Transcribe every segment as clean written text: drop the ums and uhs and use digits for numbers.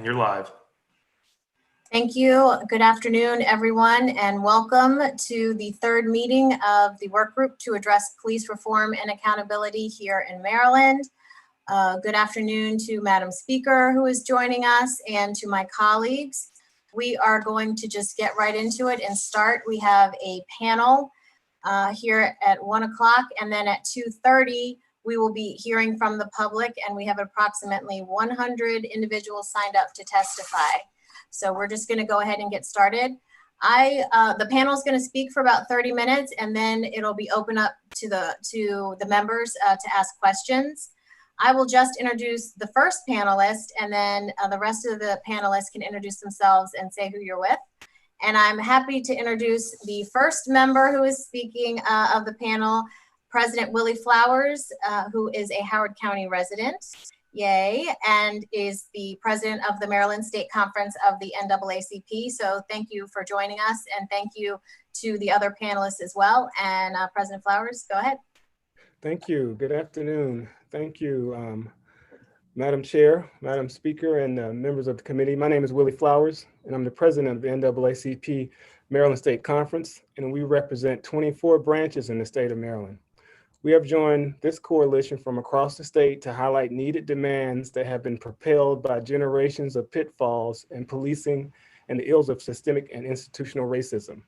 And you're live. Thank you. Good afternoon, everyone, and welcome to the third meeting of the work group to address police reform and accountability here in Maryland. Good afternoon to Madam Speaker who is joining us and to my colleagues. We are going to just get right into it and start. We have a panel here at 1 o'clock, and then at 2:30 we will be hearing from the public, and we have approximately 100 individuals signed up to testify. So we're just going to go ahead and get started. The panel is going to speak for about 30 minutes, and then it'll be open up to the members to ask questions. I will just introduce the first panelist, and then the rest of the panelists can introduce themselves and say who you're with. And I'm happy to introduce the first member who is speaking of the panel, President Willie Flowers, who is a Howard County resident. Yay, and is the president of the Maryland State Conference of the NAACP. So thank you for joining us, and thank you to the other panelists as well. And President Flowers, go ahead. Thank you. Good afternoon. Thank you, Madam Chair, Madam Speaker, and members of the committee. My name is Willie Flowers, and I'm the president of the NAACP Maryland State Conference, and we represent 24 branches in the state of Maryland. We have joined this coalition from across the state to highlight needed demands that have been propelled by generations of pitfalls in policing and the ills of systemic and institutional racism.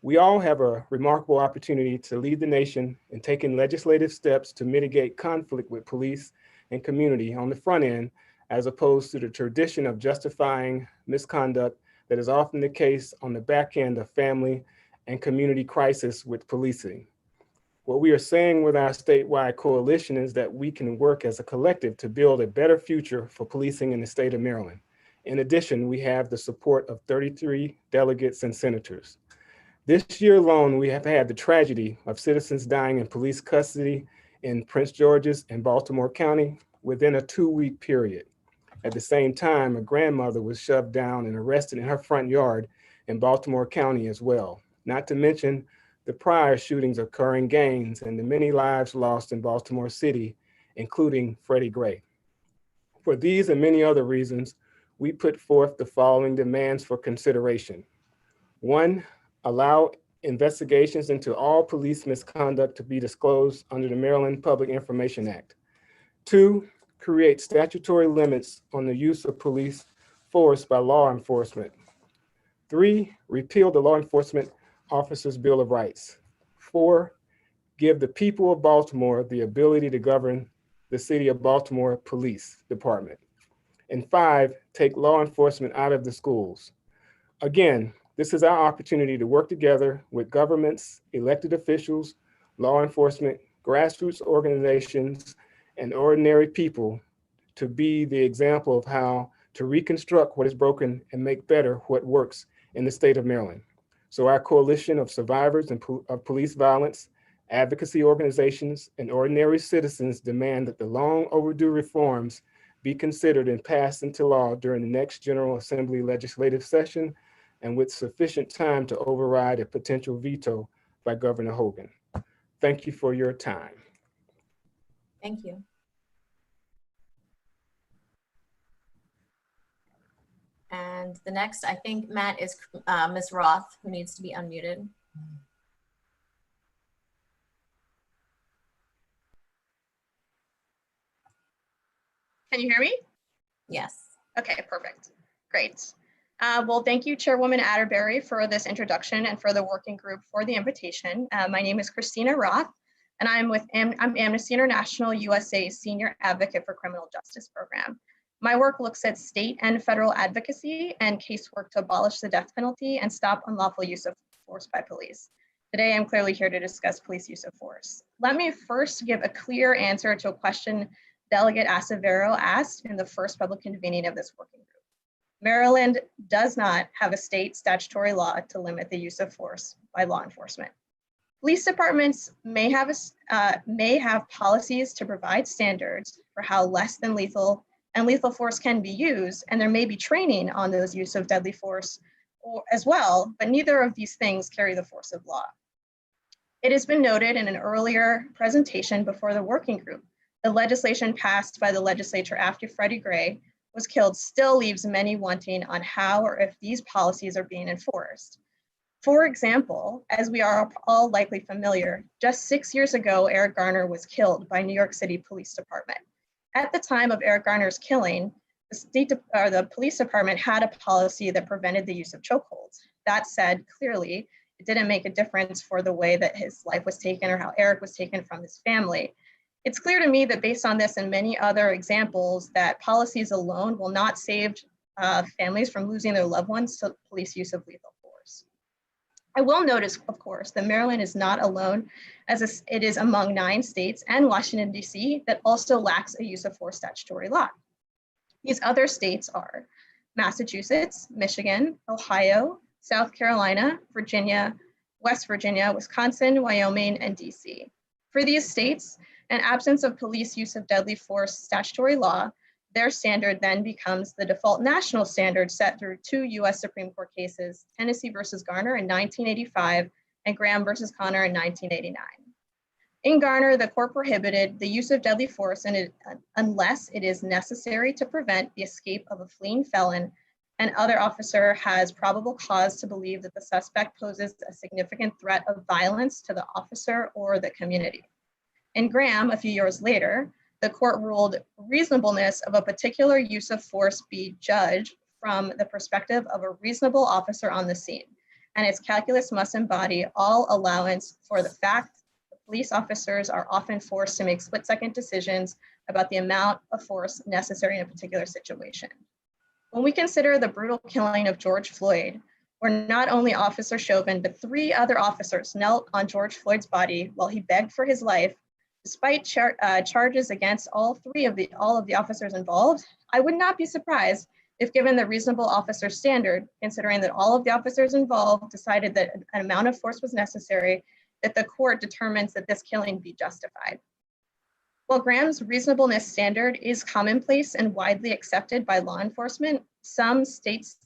We all have a remarkable opportunity to lead the nation in taking legislative steps to mitigate conflict with police and community on the front end, as opposed to the tradition of justifying misconduct that is often the case on the back end of family and community crisis with policing. What we are saying with our statewide coalition is that we can work as a collective to build a better future for policing in the state of Maryland. In addition, we have the support of 33 delegates and senators. This year alone, we have had the tragedy of citizens dying in police custody in Prince George's and Baltimore County within a 2-week period. At the same time, a grandmother was shoved down and arrested in her front yard in Baltimore County as well. Not to mention the prior shootings occurring gangs and the many lives lost in Baltimore City, including Freddie Gray. For these and many other reasons, we put forth the following demands for consideration. 1, allow investigations into all police misconduct to be disclosed under the Maryland Public Information Act. 2, create statutory limits on the use of police force by law enforcement. 3, repeal the Law Enforcement Officers' Bill of Rights. 4, give the people of Baltimore the ability to govern the City of Baltimore Police Department. And 5, take law enforcement out of the schools. Again, this is our opportunity to work together with governments, elected officials, law enforcement, grassroots organizations, and ordinary people to be the example of how to reconstruct what is broken and make better what works in the state of Maryland. So our coalition of survivors of police violence, advocacy organizations, and ordinary citizens demand that the long overdue reforms be considered and passed into law during the next General Assembly legislative session, and with sufficient time to override a potential veto by Governor Hogan. Thank you for your time. Thank you. And the next, I think, Matt, is Ms. Roth, who needs to be unmuted. Can you hear me? Yes. Okay, perfect. Great. Well, thank you, Chairwoman Atterbury, for this introduction and for the working group for the invitation. My name is Christina Roth, and I'm Amnesty International USA's Senior Advocate for Criminal Justice Program. My work looks at state and federal advocacy and casework to abolish the death penalty and stop unlawful use of force by police. Today, I'm clearly here to discuss police use of force. Let me first give a clear answer to a question Delegate Acevero asked in the first public convening of this working group. Maryland does not have a state statutory law to limit the use of force by law enforcement. Police departments may have policies to provide standards for how less than lethal and lethal force can be used, and there may be training on those use of deadly force as well, but neither of these things carry the force of law. It has been noted in an earlier presentation before the working group, the legislation passed by the legislature after Freddie Gray was killed still leaves many wanting on how or if these policies are being enforced. For example, as we are all likely familiar, just 6 years ago, Eric Garner was killed by New York City Police Department. At the time of Eric Garner's killing, the police department had a policy that prevented the use of chokeholds. That said, clearly, it didn't make a difference for the way that his life was taken or how Eric was taken from his family. It's clear to me that based on this and many other examples, that policies alone will not save families from losing their loved ones to police use of lethal force. I will notice, of course, that Maryland is not alone, as it is among 9 states and Washington, D.C. that also lacks a use of force statutory law. These other states are Massachusetts, Michigan, Ohio, South Carolina, Virginia, West Virginia, Wisconsin, Wyoming, and DC. For these states, an absence of police use of deadly force statutory law, their standard then becomes the default national standard set through 2 US Supreme Court cases, Tennessee versus Garner in 1985 and Graham versus Connor in 1989. In Garner, the court prohibited the use of deadly force unless it is necessary to prevent the escape of a fleeing felon and other officer has probable cause to believe that the suspect poses a significant threat of violence to the officer or the community. In Graham, a few years later, the court ruled reasonableness of a particular use of force be judged from the perspective of a reasonable officer on the scene, and its calculus must embody all allowance for the fact that police officers are often forced to make split-second decisions about the amount of force necessary in a particular situation. When we consider the brutal killing of George Floyd, where not only Officer Chauvin, but 3 other officers knelt on George Floyd's body while he begged for his life, despite charges against all of the officers involved, I would not be surprised if given the reasonable officer standard, considering that all of the officers involved decided that an amount of force was necessary, that the court determines that this killing be justified. While Graham's reasonableness standard is commonplace and widely accepted by law enforcement, some states'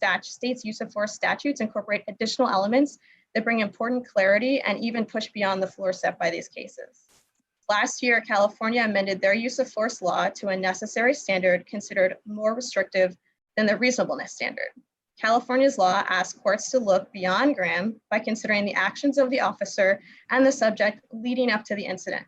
use of force statutes incorporate additional elements that bring important clarity and even push beyond the floor set by these cases. Last year, California amended their use of force law to a necessary standard considered more restrictive than the reasonableness standard. California's law asks courts to look beyond Graham by considering the actions of the officer and the subject leading up to the incident.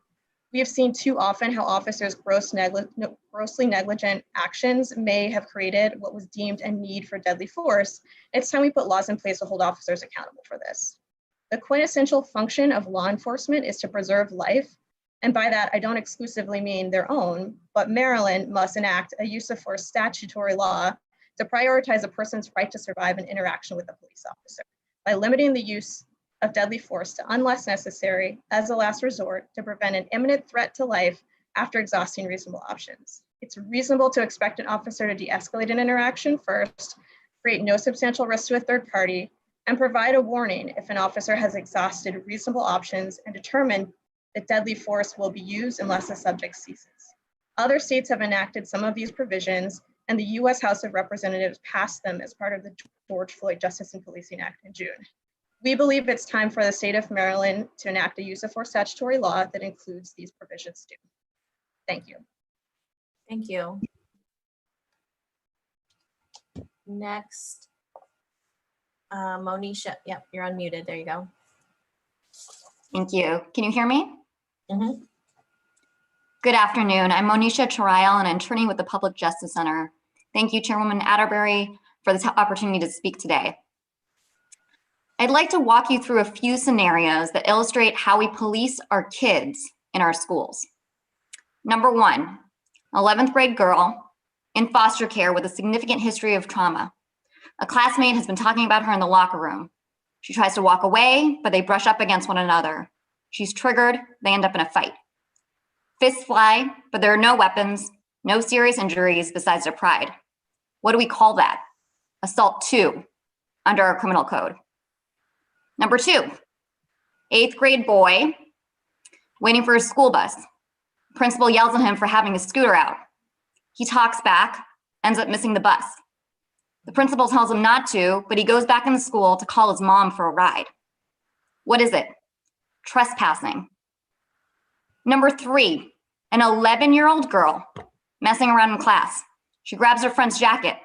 We have seen too often how officers' grossly negligent actions may have created what was deemed a need for deadly force. It's time we put laws in place to hold officers accountable for this. The quintessential function of law enforcement is to preserve life, and by that, I don't exclusively mean their own, but Maryland must enact a use of force statutory law to prioritize a person's right to survive an interaction with a police officer by limiting the use of deadly force to unless necessary as a last resort to prevent an imminent threat to life after exhausting reasonable options. It's reasonable to expect an officer to de-escalate an interaction first, create no substantial risk to a third party, and provide a warning if an officer has exhausted reasonable options and determined that deadly force will be used unless the subject ceases. Other states have enacted some of these provisions, and the US House of Representatives passed them as part of the George Floyd Justice and Policing Act in June. We believe it's time for the state of Maryland to enact a use of force statutory law that includes these provisions too. Thank you. Thank you. Next, Monisha, yep, you're unmuted, there you go. Thank you. Can you hear me? Mm-hmm. Good afternoon. I'm Monisha Charial, an attorney with the Public Justice Center. Thank you, Chairwoman Atterbury, for this opportunity to speak today. I'd like to walk you through a few scenarios that illustrate how we police our kids in our schools. Number 1, 11th grade girl in foster care with a significant history of trauma. A classmate has been talking about her in the locker room. She tries to walk away, but they brush up against one another. She's triggered, they end up in a fight. Fists fly, but there are no weapons, no serious injuries besides their pride. What do we call that? Assault 2 under our criminal code. Number 2, 8th grade boy waiting for his school bus. Principal yells at him for having his scooter out. He talks back, ends up missing the bus. The principal tells him not to, but he goes back in the school to call his mom for a ride. What is it? Trespassing. Number 3, an 11-year-old girl messing around in class. She grabs her friend's jacket,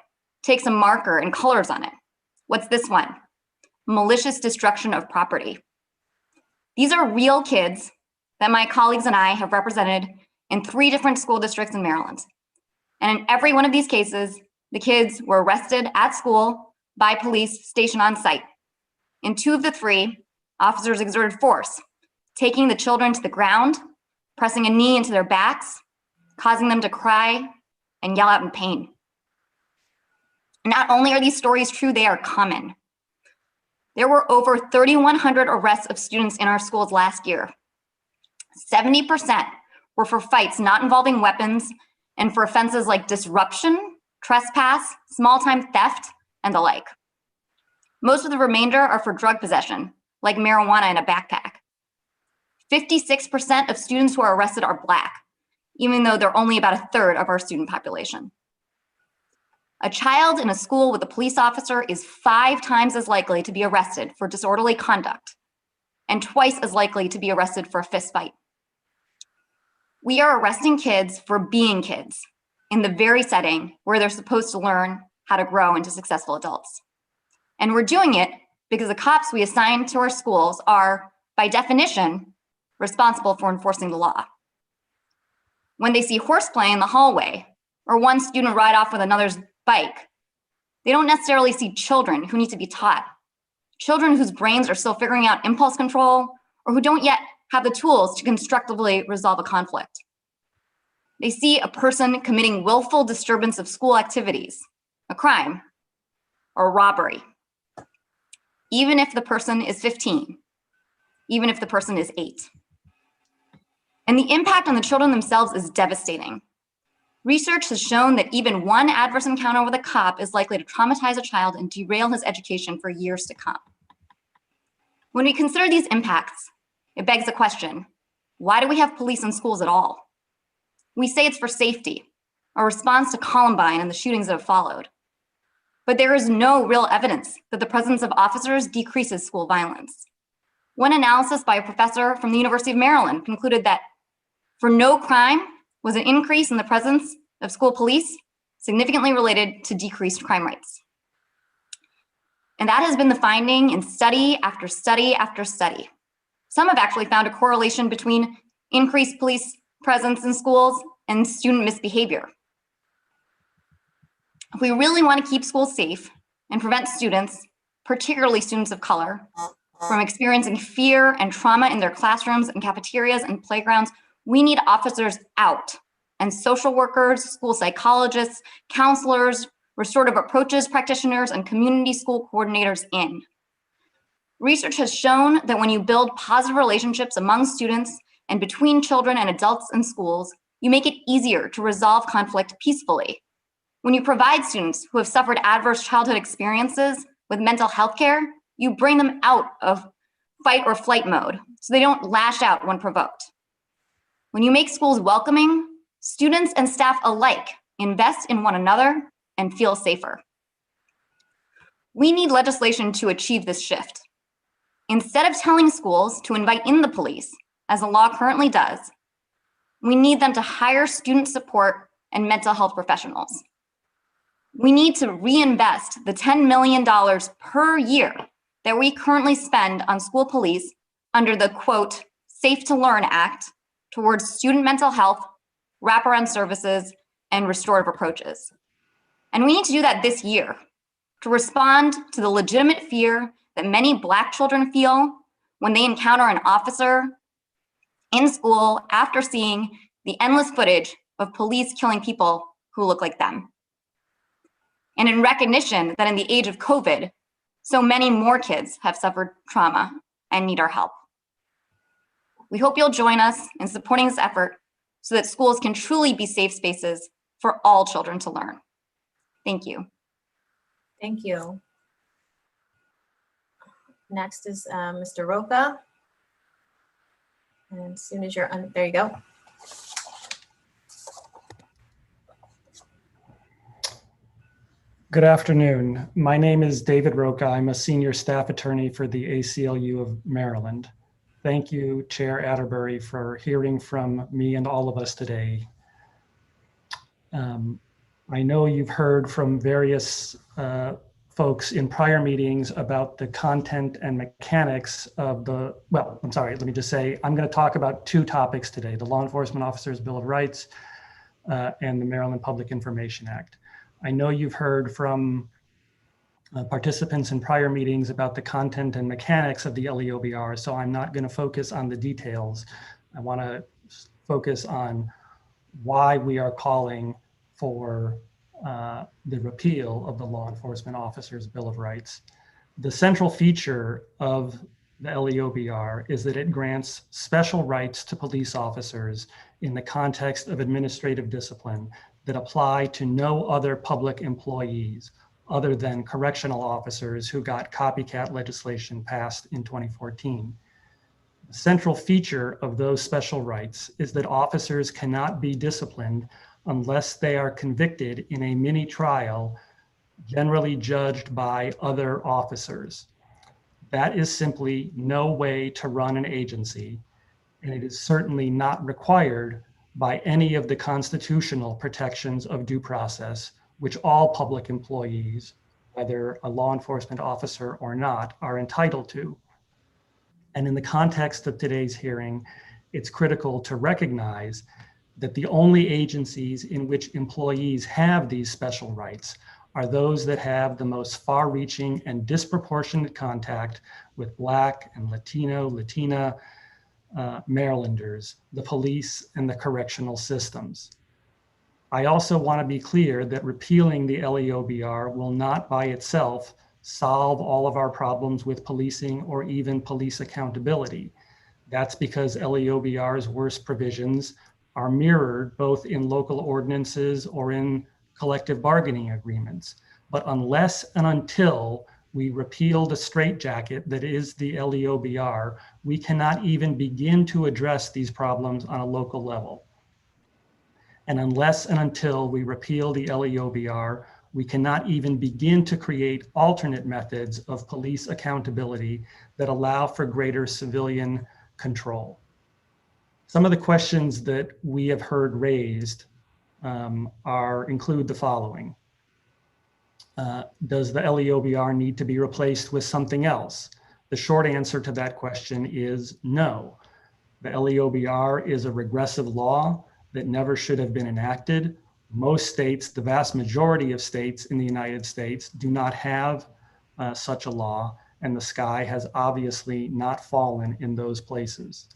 takes a marker and colors on it. What's this one? Malicious destruction of property. These are real kids that my colleagues and I have represented in 3 different school districts in Maryland. And in every one of these cases, the kids were arrested at school by police stationed on site. In 2 of the 3, officers exerted force, taking the children to the ground, pressing a knee into their backs, causing them to cry and yell out in pain. Not only are these stories true, they are common. There were over 3,100 arrests of students in our schools last year. 70% were for fights not involving weapons and for offenses like disruption, trespass, small-time theft, and the like. Most of the remainder are for drug possession, like marijuana in a backpack. 56% of students who are arrested are Black, even though they're only about a third of our student population. A child in a school with a police officer is 5 times as likely to be arrested for disorderly conduct and twice as likely to be arrested for a fist fight. We are arresting kids for being kids in the very setting where they're supposed to learn how to grow into successful adults. And we're doing it because the cops we assign to our schools are, by definition, responsible for enforcing the law. When they see horseplay in the hallway or one student ride off with another's bike, they don't necessarily see children who need to be taught, children whose brains are still figuring out impulse control or who don't yet have the tools to constructively resolve a conflict. They see a person committing willful disturbance of school activities, a crime, or a robbery, even if the person is 15, even if the person is 8. And the impact on the children themselves is devastating. Research has shown that even one adverse encounter with a cop is likely to traumatize a child and derail his education for years to come. When we consider these impacts, it begs the question, why do we have police in schools at all? We say it's for safety, a response to Columbine and the shootings that have followed. But there is no real evidence that the presence of officers decreases school violence. One analysis by a professor from the University of Maryland concluded that for no crime was an increase in the presence of school police significantly related to decreased crime rates. And that has been the finding in study after study after study. Some have actually found a correlation between increased police presence in schools and student misbehavior. If we really want to keep schools safe and prevent students, particularly students of color, from experiencing fear and trauma in their classrooms and cafeterias and playgrounds, we need officers out and social workers, school psychologists, counselors, restorative approaches practitioners, and community school coordinators in. Research has shown that when you build positive relationships among students and between children and adults in schools, you make it easier to resolve conflict peacefully. When you provide students who have suffered adverse childhood experiences with mental health care, you bring them out of fight or flight mode so they don't lash out when provoked. When you make schools welcoming, students and staff alike invest in one another and feel safer. We need legislation to achieve this shift. Instead of telling schools to invite in the police, as the law currently does, we need them to hire student support and mental health professionals. We need to reinvest the $10 million per year that we currently spend on school police under the, quote, Safe to Learn Act towards student mental health, wraparound services, and restorative approaches. And we need to do that this year to respond to the legitimate fear that many Black children feel when they encounter an officer in school after seeing the endless footage of police killing people who look like them. And in recognition that in the age of COVID, so many more kids have suffered trauma and need our help. We hope you'll join us in supporting this effort so that schools can truly be safe spaces for all children to learn. Thank you. Thank you. Next is Mr. Roca. And as soon as you're on, there you go. Good afternoon. My name is David Roca. I'm a senior staff attorney for the ACLU of Maryland. Thank you, Chair Atterbury, for hearing from me and all of us today. I know you've heard from various folks in prior meetings about the content and mechanics of the, well, I'm sorry, let me just say, I'm going to talk about two topics today, the Law Enforcement Officers Bill of Rights and the Maryland Public Information Act. I know you've heard from participants in prior meetings about the content and mechanics of the LEOBR, so I'm not going to focus on the details. I want to focus on why we are calling for the repeal of the Law Enforcement Officers Bill of Rights. The central feature of the LEOBR is that it grants special rights to police officers in the context of administrative discipline that apply to no other public employees other than correctional officers who got copycat legislation passed in 2014. The central feature of those special rights is that officers cannot be disciplined unless they are convicted in a mini trial generally judged by other officers. That is simply no way to run an agency, and it is certainly not required by any of the constitutional protections of due process, which all public employees, whether a law enforcement officer or not, are entitled to. And in the context of today's hearing, it's critical to recognize that the only agencies in which employees have these special rights are those that have the most far-reaching and disproportionate contact with Black and Latino, Latina Marylanders, the police, and the correctional systems. I also want to be clear that repealing the LEOBR will not by itself solve all of our problems with policing or even police accountability. That's because LEOBR's worst provisions are mirrored both in local ordinances or in collective bargaining agreements. But unless and until we repeal the straitjacket that is the LEOBR, we cannot even begin to address these problems on a local level. And unless and until we repeal the LEOBR, we cannot even begin to create alternate methods of police accountability that allow for greater civilian control. Some of the questions that we have heard raised include the following. Does the LEOBR need to be replaced with something else? The short answer to that question is no. The LEOBR is a regressive law that never should have been enacted. Most states, the vast majority of states in the United States, do not have such a law, and the sky has obviously not fallen in those places.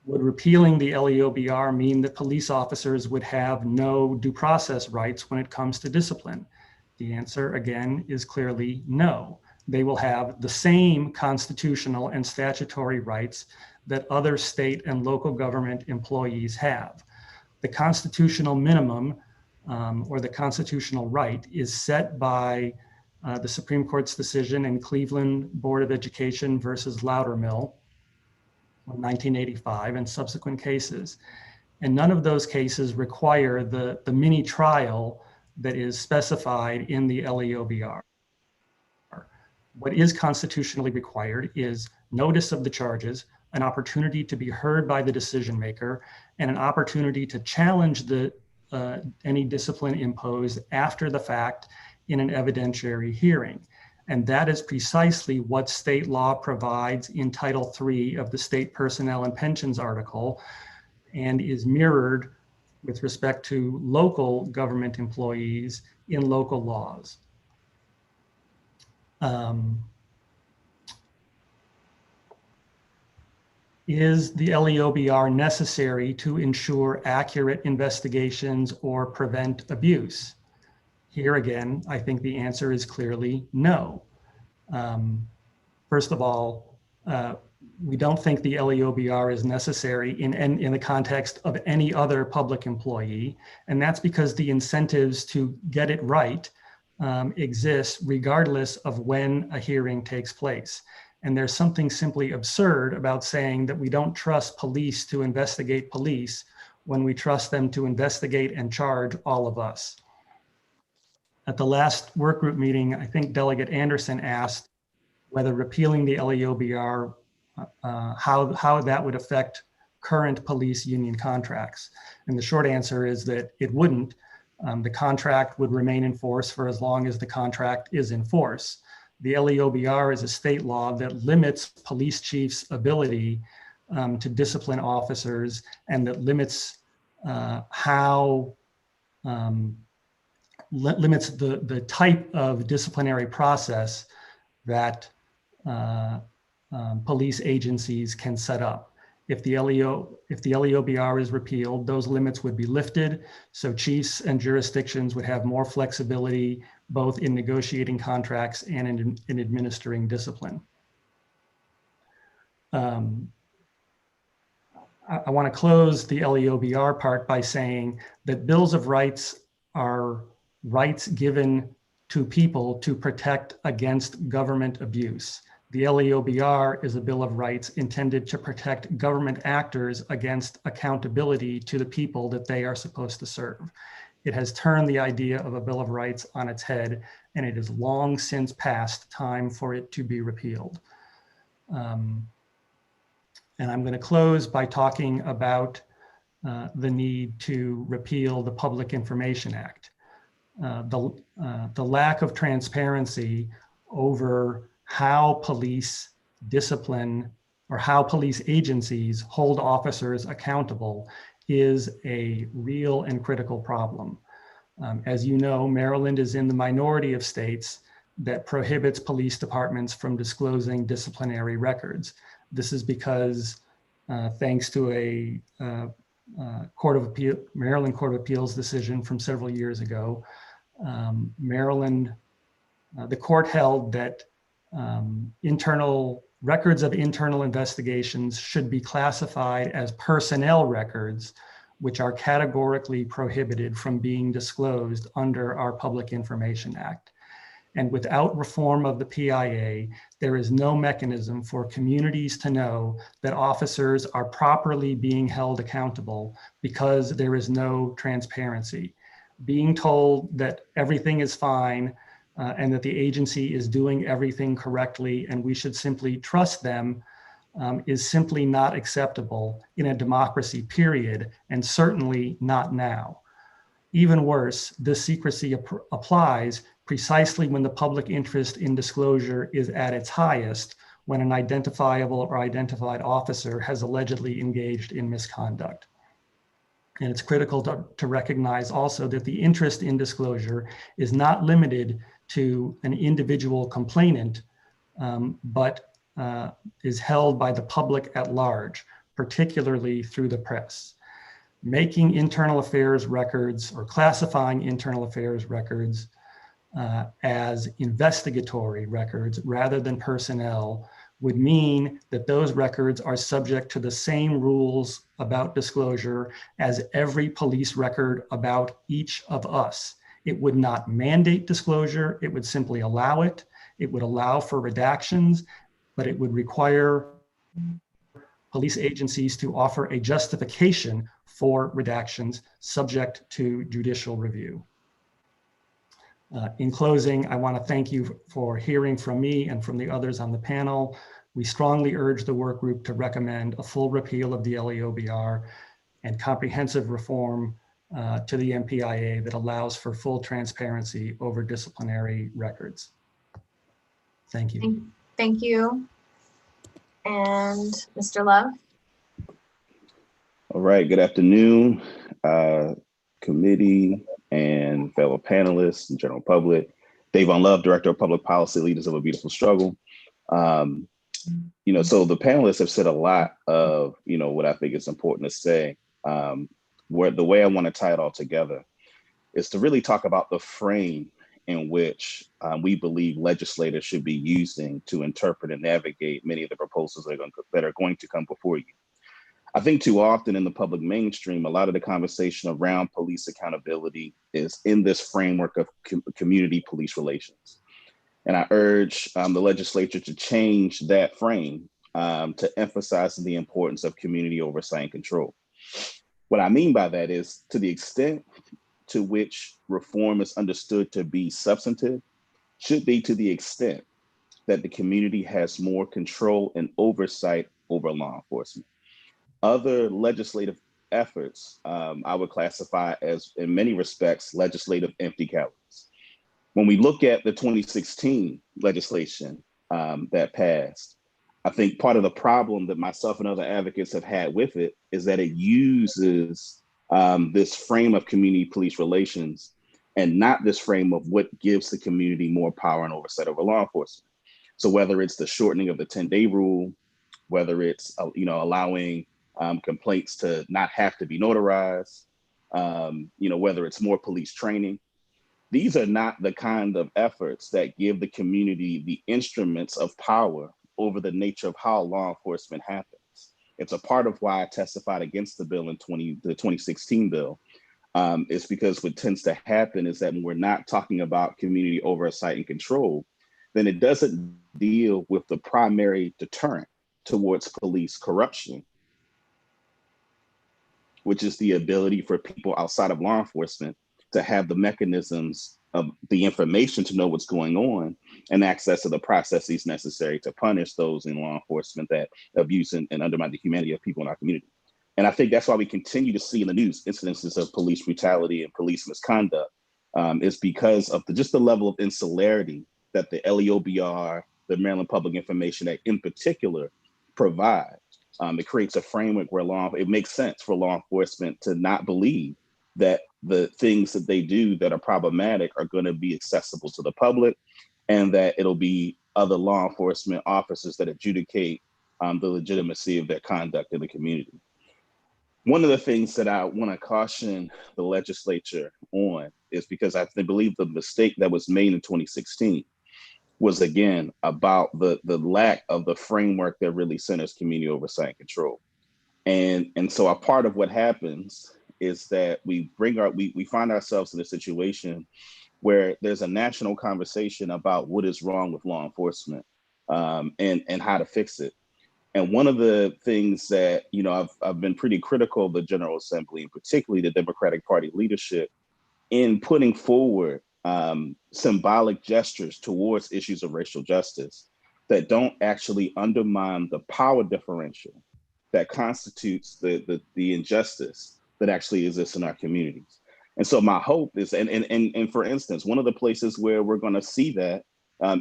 Would repealing the LEOBR mean that police officers would have no due process rights when it comes to discipline? The answer, again, is clearly no. They will have the same constitutional and statutory rights that other state and local government employees have. The constitutional minimum or the constitutional right is set by the Supreme Court's decision in Cleveland Board of Education versus Loudermill in 1985 and subsequent cases. And none of those cases require the mini trial that is specified in the LEOBR. What is constitutionally required is notice of the charges, an opportunity to be heard by the decision maker, and an opportunity to challenge any discipline imposed after the fact in an evidentiary hearing. And that is precisely what state law provides in Title III of the State Personnel and Pensions article, and is mirrored with respect to local government employees in local laws. Is the LEOBR necessary to ensure accurate investigations or prevent abuse? Here again, I think the answer is clearly no. First of all, we don't think the LEOBR is necessary in the context of any other public employee, and that's because the incentives to get it right exist regardless of when a hearing takes place. And there's something simply absurd about saying that we don't trust police to investigate police when we trust them to investigate and charge all of us. At the last workgroup meeting, I think Delegate Anderson asked whether repealing the LEOBR, how that would affect current police union contracts. And the short answer is that it wouldn't, The contract would remain in force for as long as the contract is in force. The LEOBR is a state law that limits police chiefs' ability to discipline officers, and that limits limits the type of disciplinary process that police agencies can set up. If the LEOBR is repealed, those limits would be lifted, so chiefs and jurisdictions would have more flexibility both in negotiating contracts and in administering discipline. I want to close the LEOBR part by saying that bills of rights are rights given to people to protect against government abuse. The LEOBR is a bill of rights intended to protect government actors against accountability to the people that they are supposed to serve. It has turned the idea of a bill of rights on its head, and it is long since past time for it to be repealed. And I'm going to close by talking about the need to repeal the Public Information Act. The lack of transparency over how police discipline or how police agencies hold officers accountable is a real and critical problem. As you know, Maryland is in the minority of states that prohibits police departments from disclosing disciplinary records. This is because thanks to a Maryland Court of Appeals decision from several years ago, the court held that internal records of internal investigations should be classified as personnel records, which are categorically prohibited from being disclosed under our Public Information Act. And without reform of the PIA, there is no mechanism for communities to know that officers are properly being held accountable because there is no transparency. Being told that everything is fine and that the agency is doing everything correctly and we should simply trust them is simply not acceptable in a democracy, period, and certainly not now. Even worse, this secrecy applies precisely when the public interest in disclosure is at its highest, when an identifiable or identified officer has allegedly engaged in misconduct. And it's critical to recognize also that the interest in disclosure is not limited to an individual complainant, but is held by the public at large, particularly through the press. Making internal affairs records or classifying internal affairs records as investigatory records rather than personnel would mean that those records are subject to the same rules about disclosure as every police record about each of us. It would not mandate disclosure, it would simply allow it. It would allow for redactions, but it would require police agencies to offer a justification for redactions subject to judicial review. In closing, I want to thank you for hearing from me and from the others on the panel. We strongly urge the work group to recommend a full repeal of the LEOBR and comprehensive reform to the MPIA that allows for full transparency over disciplinary records. Thank you. Thank you. And Mr. Love? All right, good afternoon, committee and fellow panelists and general public. Davon Love, Director of Public Policy, Leaders of a Beautiful Struggle. So the panelists have said a lot of, what I think is important to say. Where the way I want to tie it all together is to really talk about the frame in which we believe legislators should be using to interpret and navigate many of the proposals that are going to come before you. I think too often in the public mainstream, a lot of the conversation around police accountability is in this framework of community police relations. And I urge the legislature to change that frame to emphasize the importance of community oversight and control. What I mean by that is, to the extent to which reform is understood to be substantive should be to the extent that the community has more control and oversight over law enforcement. Other legislative efforts I would classify as, in many respects, legislative empty calories. When we look at the 2016 legislation that passed, I think part of the problem that myself and other advocates have had with it is that it uses this frame of community police relations and not this frame of what gives the community more power and oversight over law enforcement. So whether it's the shortening of the 10-day rule, whether it's allowing complaints to not have to be notarized, whether it's more police training, these are not the kind of efforts that give the community the instruments of power over the nature of how law enforcement happens. It's a part of why I testified against the bill in the 2016 bill. It's because what tends to happen is that when we're not talking about community oversight and control, then it doesn't deal with the primary deterrent towards police corruption, which is the ability for people outside of law enforcement to have the mechanisms of the information to know what's going on and access to the processes necessary to punish those in law enforcement that abuse and undermine the humanity of people in our community. And I think that's why we continue to see in the news incidences of police brutality and police misconduct is because of just the level of insularity that the LEOBR, the Maryland Public Information Act in particular, provide. It creates a framework where it makes sense for law enforcement to not believe that the things that they do that are problematic are going to be accessible to the public, and that it'll be other law enforcement officers that adjudicate the legitimacy of their conduct in the community. One of the things that I want to caution the legislature on is because I believe the mistake that was made in 2016 was, again, about the lack of the framework that really centers community oversight and control. And so a part of what happens is that we find ourselves in a situation where there's a national conversation about what is wrong with law enforcement and how to fix it. And one of the things that, I've been pretty critical of the General Assembly, and particularly the Democratic Party leadership, in putting forward symbolic gestures towards issues of racial justice that don't actually undermine the power differential that constitutes the injustice that actually exists in our communities. And so my hope is, and for instance, one of the places where we're going to see that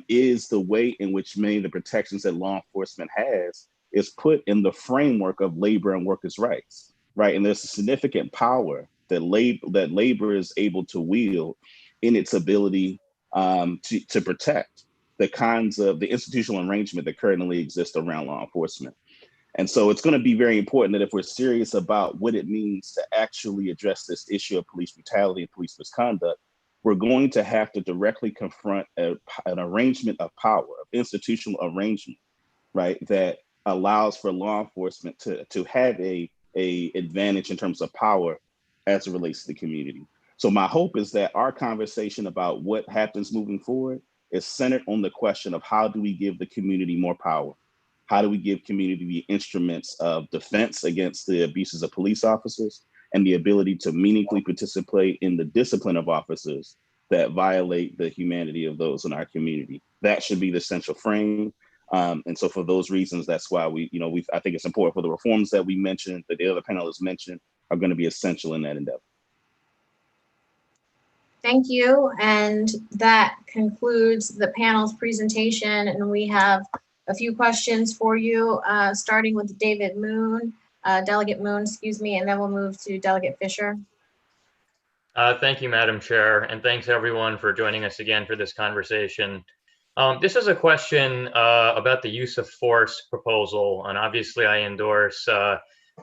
is the way in which many of the protections that law enforcement has is put in the framework of labor and workers' rights, right? And there's a significant power that labor is able to wield in its ability to protect the kinds of the institutional arrangement that currently exists around law enforcement. And so it's going to be very important that if we're serious about what it means to actually address this issue of police brutality and police misconduct, we're going to have to directly confront an arrangement of power, of institutional arrangement, right, that allows for law enforcement to have a advantage in terms of power as it relates to the community. So my hope is that our conversation about what happens moving forward is centered on the question of how do we give the community more power? How do we give community the instruments of defense against the abuses of police officers and the ability to meaningfully participate in the discipline of officers that violate the humanity of those in our community? That should be the central frame. And so for those reasons, that's why I think it's important for the reforms that we mentioned, that the other panelists mentioned, are going to be essential in that endeavor. Thank you. And that concludes the panel's presentation. And we have a few questions for you, starting with Delegate Moon, and then we'll move to Delegate Fisher. Thank you, Madam Chair, and thanks everyone for joining us again for this conversation. This is a question about the use of force proposal, and obviously I endorse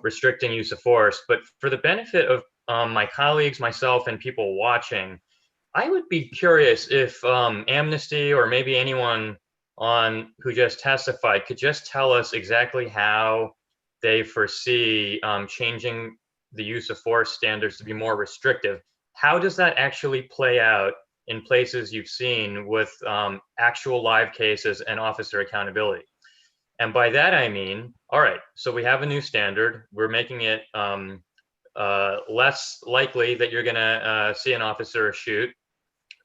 restricting use of force, but for the benefit of my colleagues, myself, and people watching, I would be curious if Amnesty or maybe anyone who just testified could just tell us exactly how they foresee changing the use of force standards to be more restrictive. How does that actually play out in places you've seen with actual live cases and officer accountability? And by that, I mean, all right, so we have a new standard. We're making it less likely that you're gonna see an officer shoot.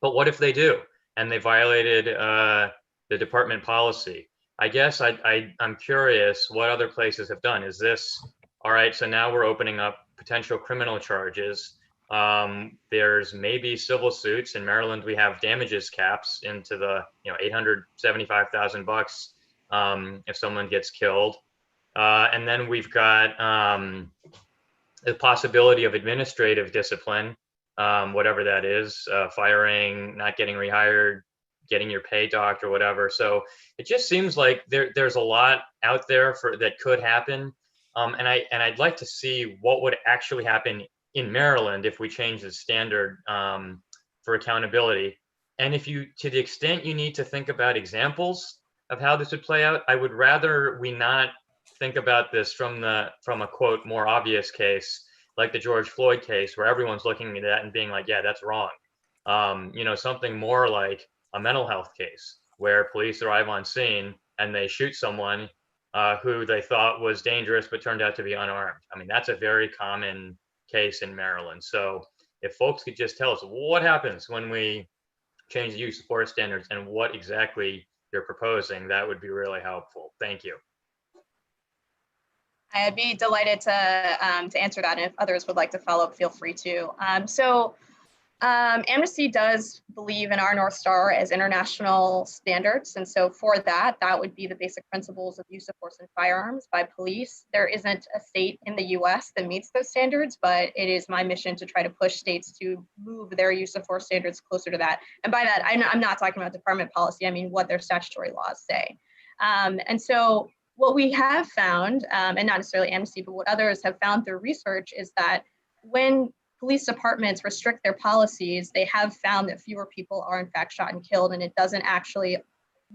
But what if they do and they violated the department policy? I guess I'm curious what other places have done. Is this, all right, so now we're opening up potential criminal charges. There's maybe civil suits. In Maryland, we have damages caps into the $875,000 if someone gets killed. And then we've got the possibility of administrative discipline, whatever that is, firing, not getting rehired, getting your pay docked or whatever. So it just seems like there's a lot out there that could happen. And I'd like to see what would actually happen in Maryland if we change the standard for accountability. And to the extent you need to think about examples of how this would play out, I would rather we not think about this from a quote more obvious case like the George Floyd case, where everyone's looking at that and being like, yeah, that's wrong. Something more like a mental health case where police arrive on scene and they shoot someone who they thought was dangerous but turned out to be unarmed. I mean, that's a very common case in Maryland. So if folks could just tell us what happens when we change the use of force standards and what exactly you're proposing, that would be really helpful. Thank you. I'd be delighted to answer that. And if others would like to follow up, feel free to. Amnesty does believe in our North Star as international standards. And so for that would be the basic principles of use of force and firearms by police. There isn't a state in the US that meets those standards, but it is my mission to try to push states to move their use of force standards closer to that. And by that, I'm not talking about department policy. I mean, what their statutory laws say. And so what we have found, and not necessarily Amnesty, but what others have found through research is that when police departments restrict their policies, they have found that fewer people are in fact shot and killed, and it doesn't actually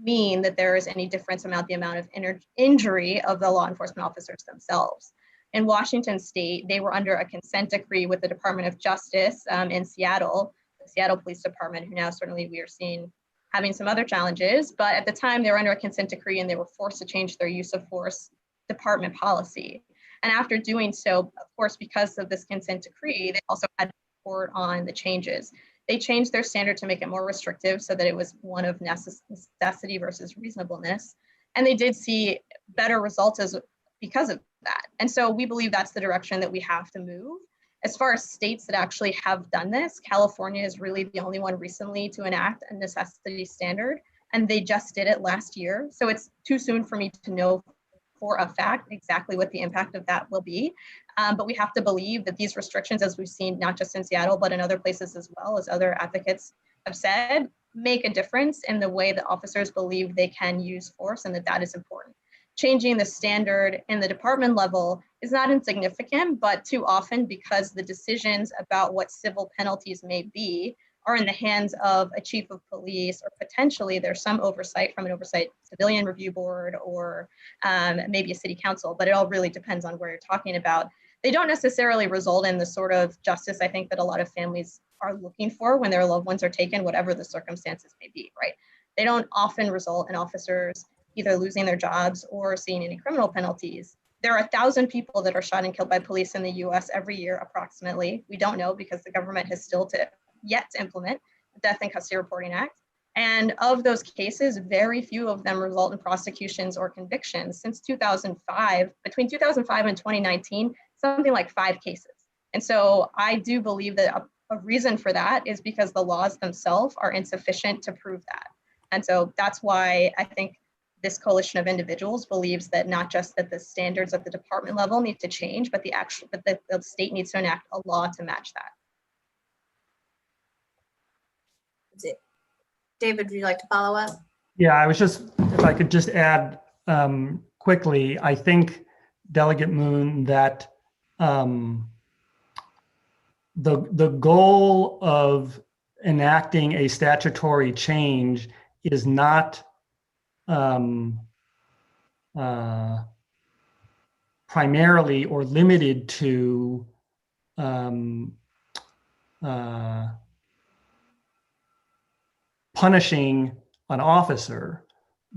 mean that there is any difference about the amount of injury of the law enforcement officers themselves. In Washington state, they were under a consent decree with the Department of Justice in Seattle, the Seattle Police Department, who now certainly we are seeing having some other challenges, but at the time they were under a consent decree and they were forced to change their use of force department policy. And after doing so, of course, because of this consent decree, they also had to report on the changes. They changed their standard to make it more restrictive so that it was one of necessity versus reasonableness. And they did see better results because of that. And so we believe that's the direction that we have to move. As far as states that actually have done this, California is really the only one recently to enact a necessity standard, and they just did it last year. So it's too soon for me to know for a fact exactly what the impact of that will be. But we have to believe that these restrictions, as we've seen, not just in Seattle, but in other places as well, as other advocates have said, make a difference in the way that officers believe they can use force, and that is important. Changing the standard in the department level is not insignificant, but too often, because the decisions about what civil penalties may be are in the hands of a chief of police, or potentially there's some oversight from an oversight civilian review board, or maybe a city council, but it all really depends on where you're talking about. They don't necessarily result in the sort of justice I think that a lot of families are looking for when their loved ones are taken, whatever the circumstances may be, right? They don't often result in officers either losing their jobs or seeing any criminal penalties. There are 1,000 people that are shot and killed by police in the US every year, approximately. We don't know because the government has still yet to implement the Death and Custody Reporting Act. And of those cases, very few of them result in prosecutions or convictions. Since 2005, between 2005 and 2019, something like 5 cases. And so I do believe that a reason for that is because the laws themselves are insufficient to prove that. And so that's why I think this coalition of individuals believes that not just that the standards at the department level need to change, but the state needs to enact a law to match that. David, would you like to follow up? Yeah, if I could just add quickly, I think, Delegate Moon, that the goal of enacting a statutory change is not primarily or limited to punishing an officer.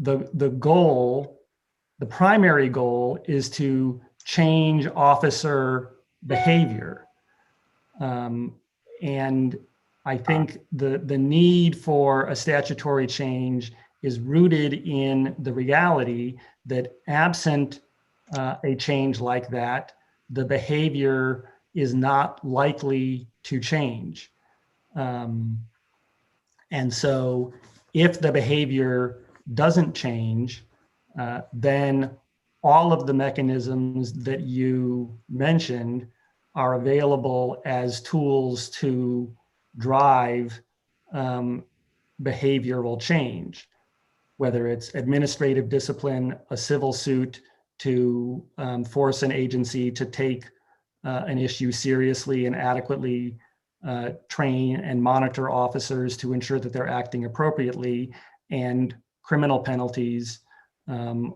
The primary goal is to change officer behavior. And I think the need for a statutory change is rooted in the reality that absent a change like that, the behavior is not likely to change. And so if the behavior doesn't change, then all of the mechanisms that you mentioned are available as tools to drive behavioral change, whether it's administrative discipline, a civil suit to force an agency to take an issue seriously and adequately train and monitor officers to ensure that they're acting appropriately, and criminal penalties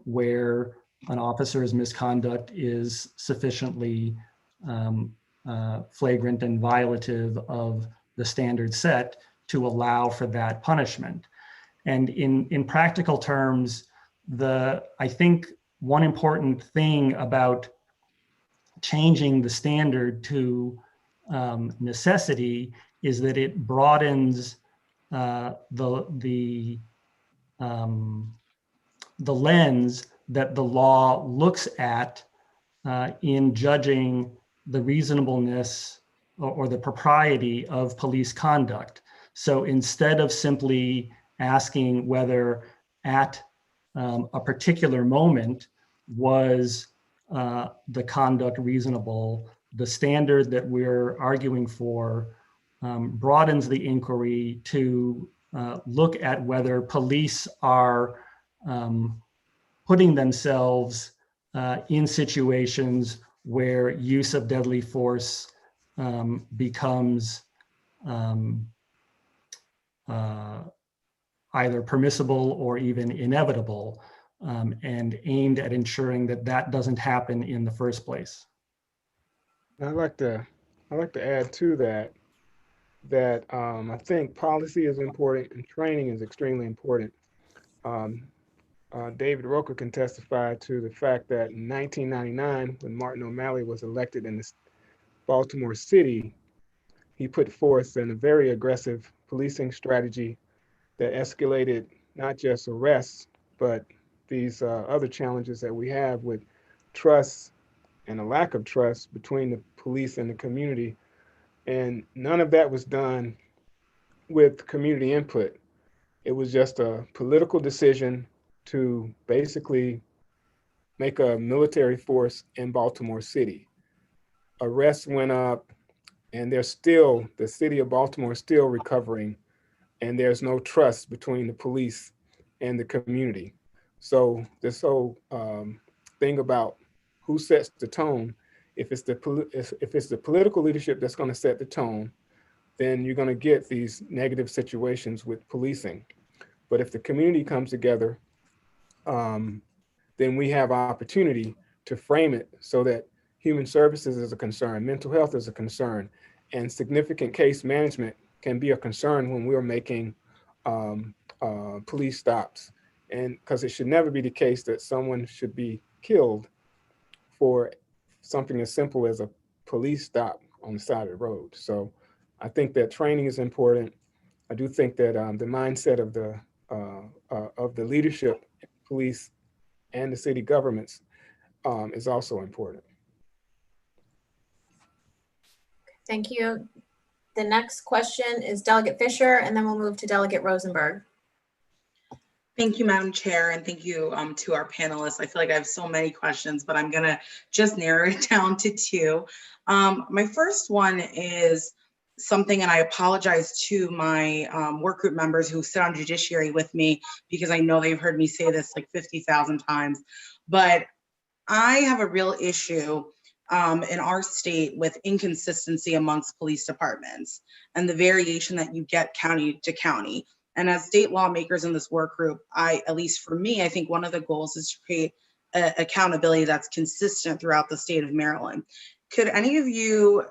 where an officer's misconduct is sufficiently flagrant and violative of the standard set to allow for that punishment. And in practical terms, I think one important thing about changing the standard to necessity is that it broadens the lens that the law looks at in judging the reasonableness or the propriety of police conduct. So instead of simply asking whether at a particular moment was the conduct reasonable, the standard that we're arguing for broadens the inquiry to look at whether police are putting themselves in situations where use of deadly force becomes either permissible or even inevitable, and aimed at ensuring that that doesn't happen in the first place. I'd like to add to that I think policy is important and training is extremely important. David Roker can testify to the fact that in 1999, when Martin O'Malley was elected in Baltimore City, he put forth a very aggressive policing strategy that escalated not just arrests, but these other challenges that we have with trust and a lack of trust between the police and the community. And none of that was done with community input. It was just a political decision to basically make a military force in Baltimore City. Arrests went up, and the city of Baltimore is still recovering, and there's no trust between the police and the community. So this whole thing about who sets the tone, if it's the political leadership that's going to set the tone, then you're going to get these negative situations with policing. But if the community comes together, then we have opportunity to frame it so that human services is a concern, mental health is a concern, and significant case management can be a concern when we're making police stops. And because it should never be the case that someone should be killed for something as simple as a police stop on the side of the road. So I think that training is important. I do think that the mindset of the leadership, police, and the city governments is also important. Thank you. The next question is Delegate Fisher, and then we'll move to Delegate Rosenberg. Thank you, Madam Chair, and thank you to our panelists. I feel like I have so many questions, but I'm gonna just narrow it down to two. My first one is something, and I apologize to my work group members who sit on judiciary with me, because I know they've heard me say this like 50,000 times, but I have a real issue in our state with inconsistency amongst police departments and the variation that you get county to county. And as state lawmakers in this work group, at least for me, I think one of the goals is to create accountability that's consistent throughout the state of Maryland. Could any of you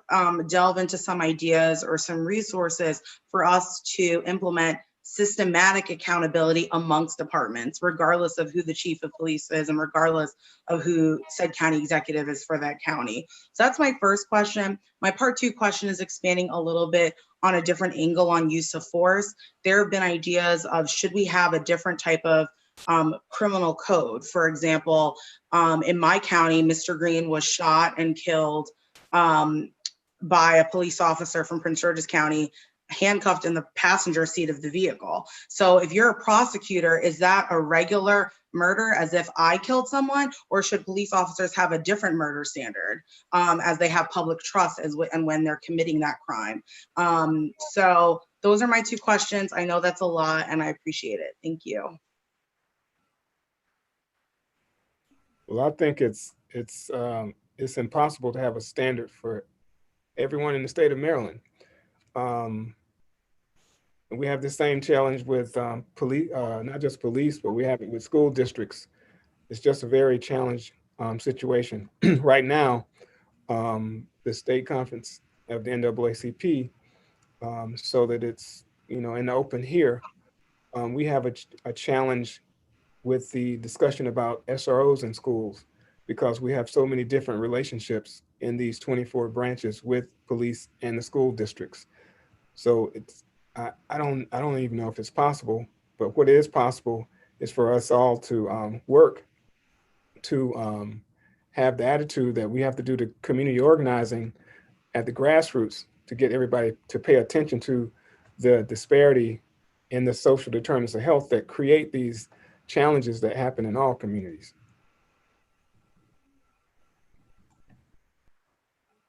delve into some ideas or some resources for us to implement systematic accountability amongst departments, regardless of who the chief of police is and regardless of who said county executive is for that county? So that's my first question. My part two question is expanding a little bit on a different angle on use of force. There have been ideas of, should we have a different type of criminal code? For example, in my county, Mr. Green was shot and killed by a police officer from Prince George's County handcuffed in the passenger seat of the vehicle. So if you're a prosecutor, is that a regular murder as if I killed someone, or should police officers have a different murder standard as they have public trust and when they're committing that crime? So those are my two questions. I know that's a lot and I appreciate it. Thank you. Well, I think it's impossible to have a standard for everyone in the state of Maryland. We have the same challenge with police, not just police, but we have it with school districts. It's just a very challenged situation. Right now, the state conference of the NAACP, so that it's, in the open here, we have a challenge with the discussion about SROs in schools, because we have so many different relationships in these 24 branches with police and the school districts. So I don't even know if it's possible, but what is possible is for us all to work to have the attitude that we have to do the community organizing at the grassroots to get everybody to pay attention to the disparity in the social determinants of health that create these challenges that happen in all communities.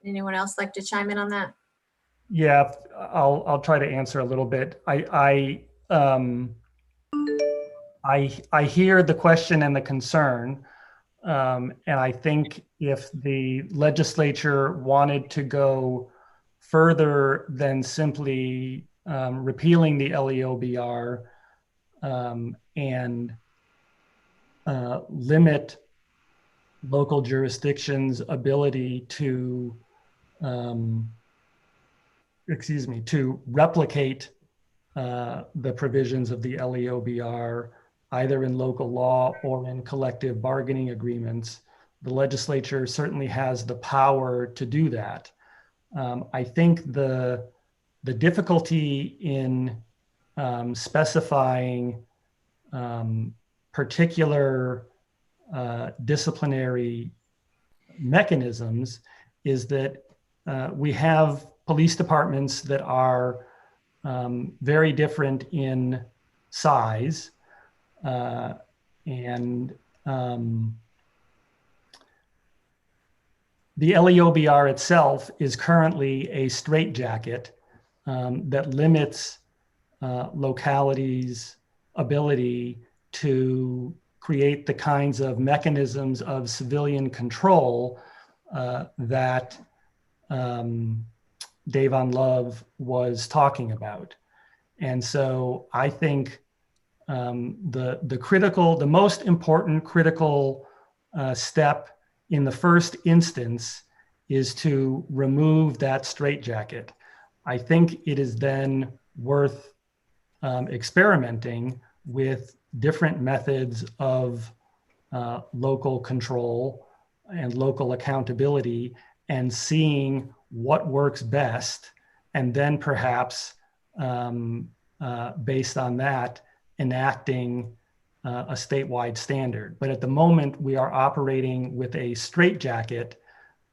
Anyone else like to chime in on that? Yeah, I'll try to answer a little bit. I hear the question and the concern, and I think if the legislature wanted to go further than simply repealing the LEOBR and limit local jurisdictions' ability to to replicate the provisions of the LEOBR, either in local law or in collective bargaining agreements, the legislature certainly has the power to do that. I think the difficulty in specifying particular disciplinary mechanisms is that we have police departments that are very different in size, and the LEOBR itself is currently a straitjacket that limits localities' having to create the kinds of mechanisms of civilian control that Davon Love was talking about. And so I think the most important critical step in the first instance is to remove that straitjacket. I think it is then worth experimenting with different methods of local control and local accountability and seeing what works best, and then perhaps based on that, enacting a statewide standard. But at the moment, we are operating with a straitjacket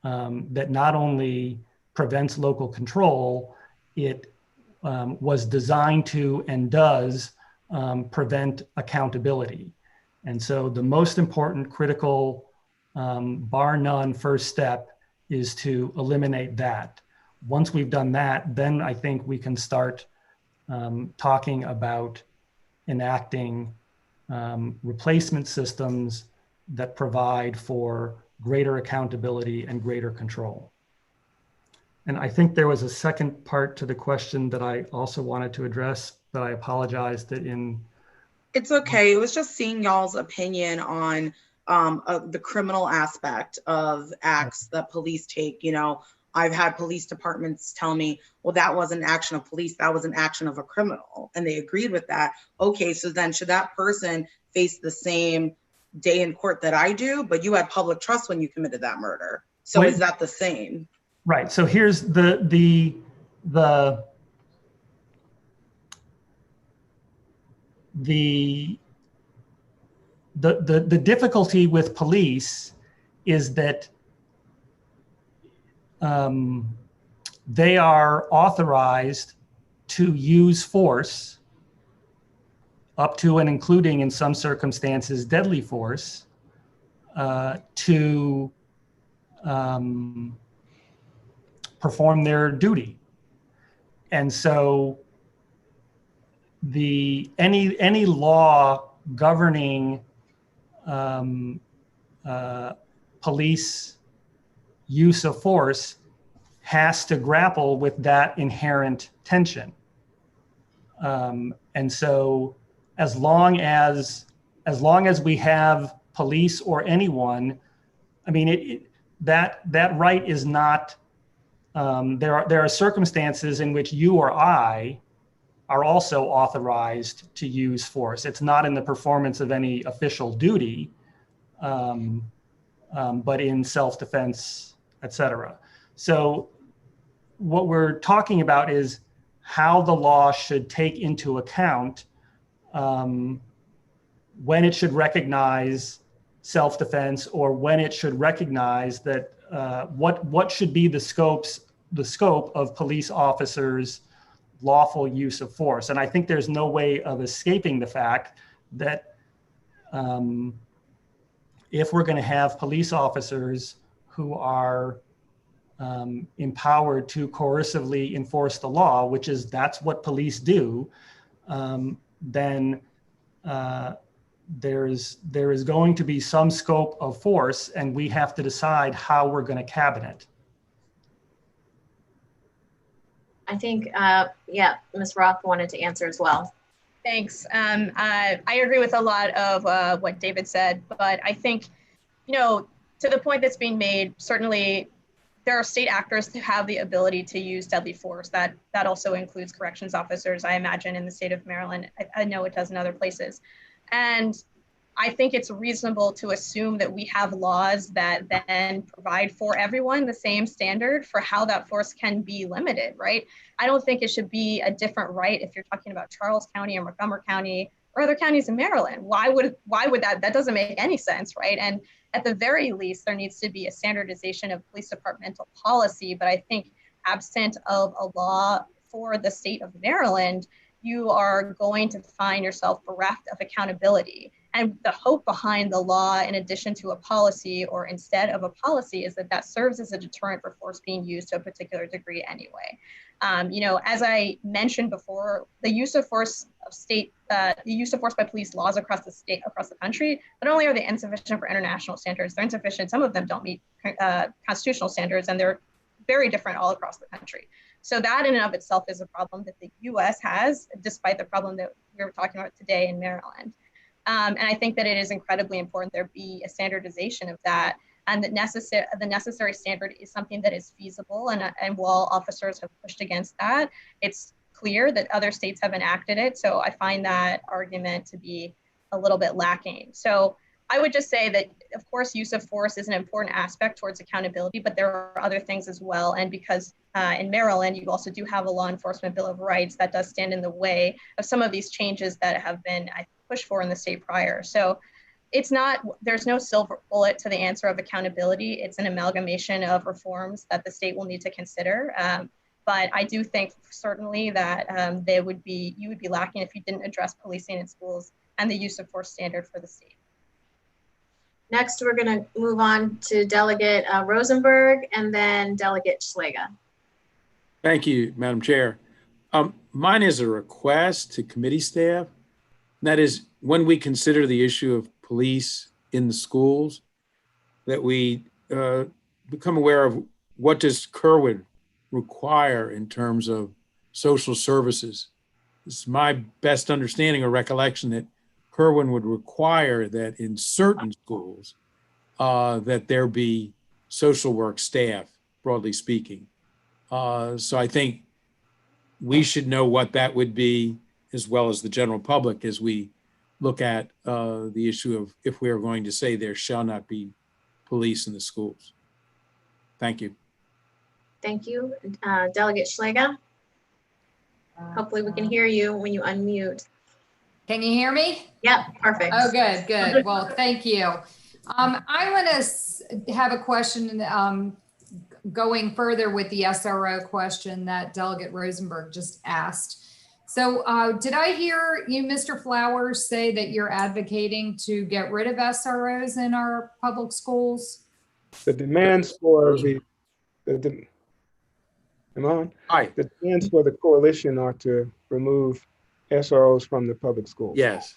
that not only prevents local control, it was designed to and does prevent accountability. And so the most important critical, bar none, first step is to eliminate that. Once we've done that, then I think we can start talking about enacting replacement systems that provide for greater accountability and greater control. And I think there was a second part to the question that I also wanted to address, but I apologize that in... It's okay. It was just seeing y'all's opinion on the criminal aspect of acts that police take. You know, I've had police departments tell me, well, that wasn't an action of police, that was an action of a criminal. And they agreed with that. Okay, so then should that person face the same day in court that I do? But you had public trust when you committed that murder. So is that the same? Right. So here's the difficulty with police is that they are authorized to use force up to and including in some circumstances deadly force to perform their duty. And so any law governing police use of force has to grapple with that inherent tension. And so as long as we have police or anyone, I mean, that right is not, there are circumstances in which you or I are also authorized to use force. It's not in the performance of any official duty, but in self-defense, et cetera. So what we're talking about is how the law should take into account when it should recognize self-defense, or when it should recognize that what should be the scope of police officers' lawful use of force. And I think there's no way of escaping the fact that if we're going to have police officers who are empowered to coercively enforce the law, that's what police do, then there is going to be some scope of force, and we have to decide how we're going to cabin it. I think, yeah, Ms. Roth wanted to answer as well. Thanks. I agree with a lot of what David said, but I think, to the point that's being made, certainly there are state actors who have the ability to use deadly force. That also includes corrections officers, I imagine, in the state of Maryland. I know it does in other places. And I think it's reasonable to assume that we have laws that then provide for everyone the same standard for how that force can be limited, right? I don't think it should be a different right if you're talking about Charles County or Montgomery County or other counties in Maryland. Why would that doesn't make any sense, right? And at the very least, there needs to be a standardization of police departmental policy. But I think absent of a law for the state of Maryland, you are going to find yourself bereft of accountability. And the hope behind the law, in addition to a policy or instead of a policy, is that serves as a deterrent for force being used to a particular degree anyway. As I mentioned before, the use of force by police laws across the country, not only are they insufficient for international standards, they're insufficient. Some of them don't meet constitutional standards, and they're very different all across the country. So that in and of itself is a problem that the US has, despite the problem that we were talking about today in Maryland. And I think that it is incredibly important there be a standardization of that, and that the necessary standard is something that is feasible. And while officers have pushed against that, it's clear that other states have enacted it. So I find that argument to be a little bit lacking. So I would just say that, of course, use of force is an important aspect towards accountability, but there are other things as well. And because in Maryland, you also do have a law enforcement bill of rights that does stand in the way of some of these changes that have been pushed for in the state prior. So there's no silver bullet to the answer of accountability. It's an amalgamation of reforms that the state will need to consider. But I do think certainly that you would be lacking if you didn't address policing in schools and the use of force standard for the state. Next, we're going to move on to Delegate Rosenberg and then Delegate Schlega. Thank you, Madam Chair. Mine is a request to committee staff. That is, when we consider the issue of police in the schools, that we become aware of what does Kerwin require in terms of social services. It's my best understanding or recollection that Kerwin would require that in certain schools that there be social work staff, broadly speaking. So I think we should know what that would be, as well as the general public, as we look at the issue of if we are going to say there shall not be police in the schools. Thank you. Thank you. Delegate Schlega. Hopefully we can hear you when you unmute. Can you hear me? Yep, perfect. Oh, good, good. Well, thank you. I want to have a question going further with the SRO question that Delegate Rosenberg just asked. So did I hear you, Mr. Flowers, say that you're advocating to get rid of SROs in our public schools? The demands for am I on? Hi, The demands for the coalition are to remove SROs from the public schools. yes.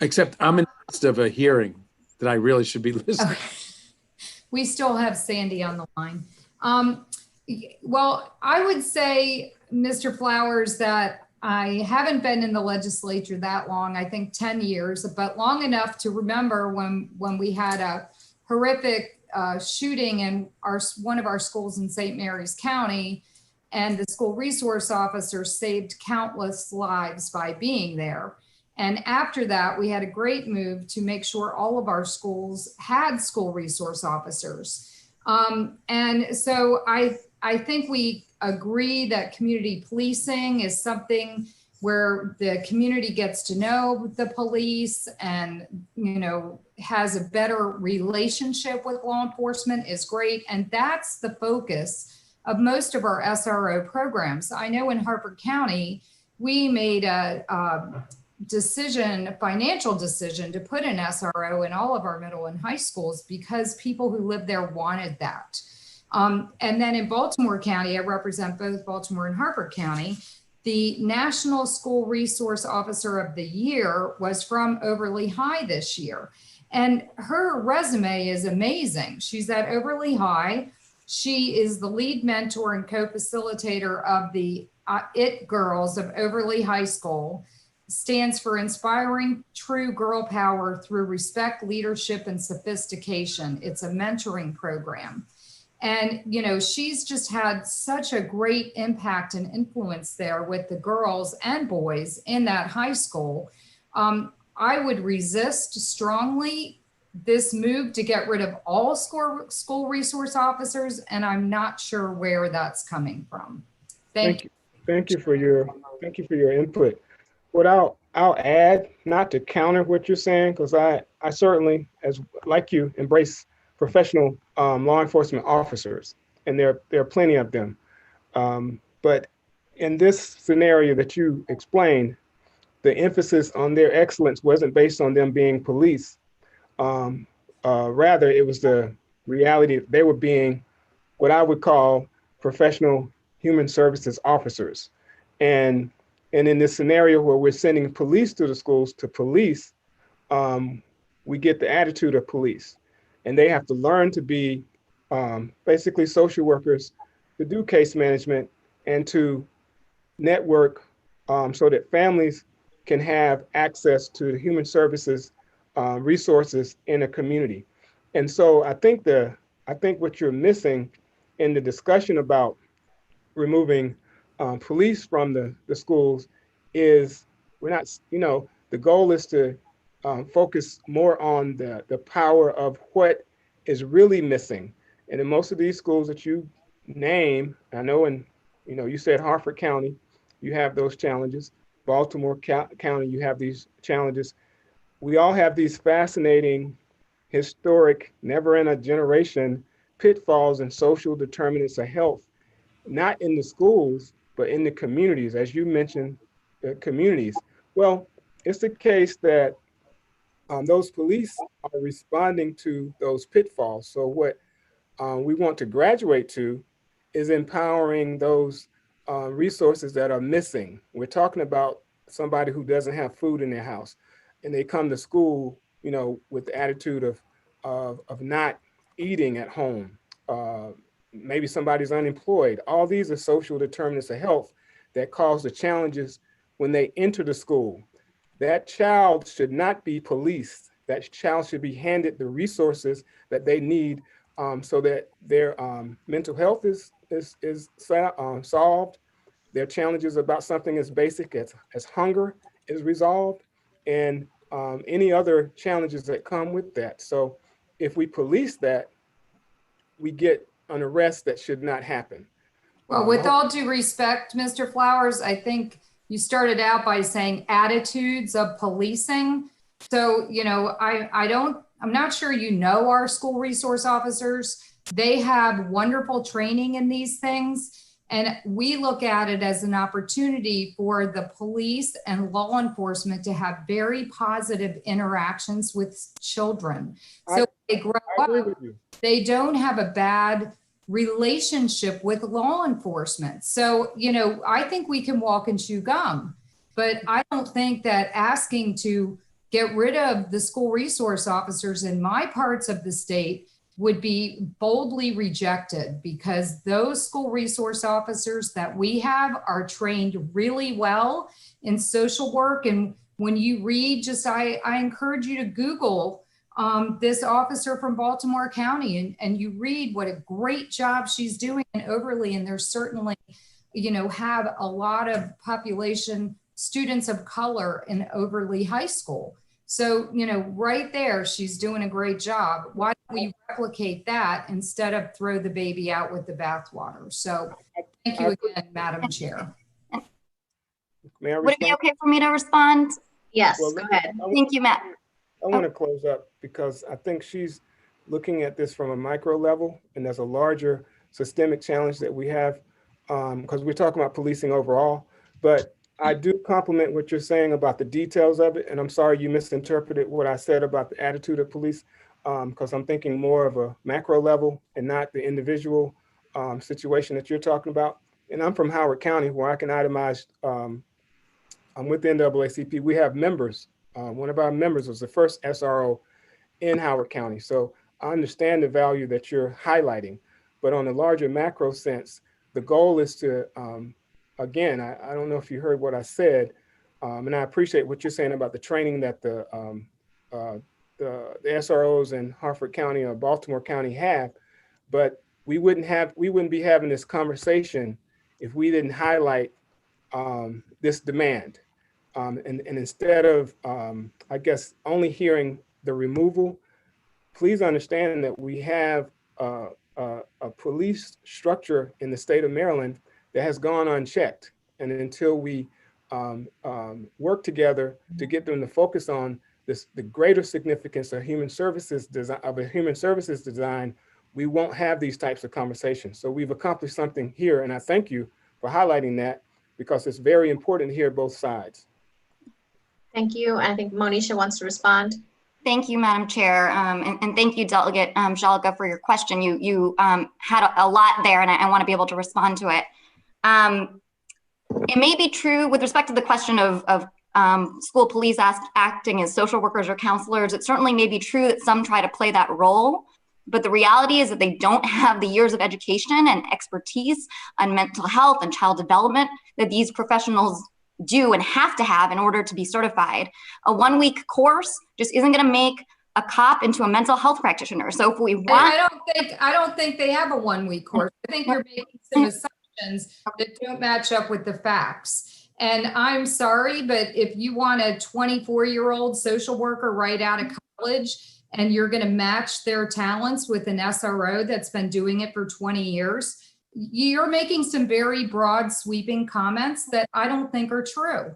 Except I'm in the midst of a hearing that I really should be listening. Okay. We still have Sandy on the line. Well, I would say, Mr. Flowers, that I haven't been in the legislature that long, I think 10 years, but long enough to remember when we had a horrific shooting in one of our schools in St. Mary's County, and the school resource officer saved countless lives by being there. And after that, we had a great move to make sure all of our schools had school resource officers. And so I think we agree that community policing is something where the community gets to know the police and, you know, has a better relationship with law enforcement is great. And that's the focus of most of our SRO programs. I know in Harford County, we made a financial decision to put an SRO in all of our middle and high schools because people who live there wanted that. And then in Baltimore County, I represent both Baltimore and Harford County, the National School Resource Officer of the Year was from Overly High this year. And her resume is amazing. She's at Overly High. She is the lead mentor and co-facilitator of the IT Girls of Overly High School. Stands for Inspiring True Girl Power Through Respect, Leadership, and Sophistication. It's a mentoring program. And, you know, she's just had such a great impact and influence there with the girls and boys in that high school. I would resist strongly this move to get rid of all school resource officers, and I'm not sure where that's coming from. Thank you. Thank you for your input. What I'll add, not to counter what you're saying, because I certainly, as like you, embrace professional law enforcement officers, and there are plenty of them. But in this scenario that you explained, the emphasis on their excellence wasn't based on them being police. Rather, it was the reality that they were being what I would call professional human services officers. And in this scenario where we're sending police to the schools to police, we get the attitude of police. And they have to learn to be basically social workers, to do case management, and to network so that families can have access to human services resources in a community. And so I think what you're missing in the discussion about removing police from the schools is we're not, you know, the goal is to focus more on the power of what is really missing. And in most of these schools that you name, I know you said Harford County, you have those challenges. Baltimore County, you have these challenges. We all have these fascinating, historic, never in a generation pitfalls and social determinants of health, not in the schools, but in the communities, as you mentioned, the communities. Well, it's the case that those police are responding to those pitfalls. So what we want to graduate to is empowering those resources that are missing. We're talking about somebody who doesn't have food in their house, and they come to school, you know, with the attitude of not eating at home. Maybe somebody's unemployed. All these are social determinants of health that cause the challenges when they enter the school. That child should not be policed. That child should be handed the resources that they need so that their mental health is solved. Their challenges about something as basic as hunger is resolved, and any other challenges that come with that. So if we police that, we get an arrest that should not happen. Well, with all due respect, Mr. Flowers, I think you started out by saying attitudes of policing. So, you know, I'm not sure you know our school resource officers. They have wonderful training in these things. And we look at it as an opportunity for the police and law enforcement to have very positive interactions with children. So they grow up, they don't have a bad relationship with law enforcement. So, you know, I think we can walk and chew gum, but I don't think that asking to get rid of the school resource officers in my parts of the state would be boldly rejected, because those school resource officers that we have are trained really well in social work. And when you read, I encourage you to Google this officer from Baltimore County and you read what a great job she's doing in Overly. And there's certainly, you know, have a lot of population students of color in Overly High School. So, you know, right there, she's doing a great job. Why don't we replicate that instead of throw the baby out with the bathwater? So thank you again, Madam Chair. Would it be okay for me to respond? Yes, go ahead. Thank you, Matt. I want to close up because I think she's looking at this from a micro level, and there's a larger systemic challenge that we have, because we're talking about policing overall, but I do compliment what you're saying about the details of it. And I'm sorry you misinterpreted what I said about the attitude of police, because I'm thinking more of a macro level and not the individual situation that you're talking about. And I'm from Howard County, where I can itemize, I'm with the NAACP. We have members. One of our members was the first SRO in Howard County. So I understand the value that you're highlighting, but on a larger macro sense, the goal is to, again, I don't know if you heard what I said, and I appreciate what you're saying about the training that the SROs in Harford County or Baltimore County have, but we wouldn't be having this conversation if we didn't highlight this demand. And instead of, I guess, only hearing the removal, please understand that we have a police structure in the state of Maryland that has gone unchecked. And until we work together to get them to focus on this, the greater significance of human services design, we won't have these types of conversations. So we've accomplished something here, and I thank you for highlighting that, because it's very important to hear both sides. Thank you. I think Monisha wants to respond. Thank you, Madam Chair, and thank you, Delegate Jalika, for your question. You had a lot there, and I want to be able to respond to it. It may be true with respect to the question of school police acting as social workers or counselors. It certainly may be true that some try to play that role, but the reality is that they don't have the years of education and expertise on mental health and child development that these professionals do and have to have in order to be certified. A one-week course just isn't going to make a cop into a mental health practitioner. So if we want, I don't think they have a one-week course. I think you're making some assumptions that don't match up with the facts. And I'm sorry, but if you want a 24-year-old social worker right out of college and you're going to match their talents with an SRO that's been doing it for 20 years, you're making some very broad sweeping comments that I don't think are true.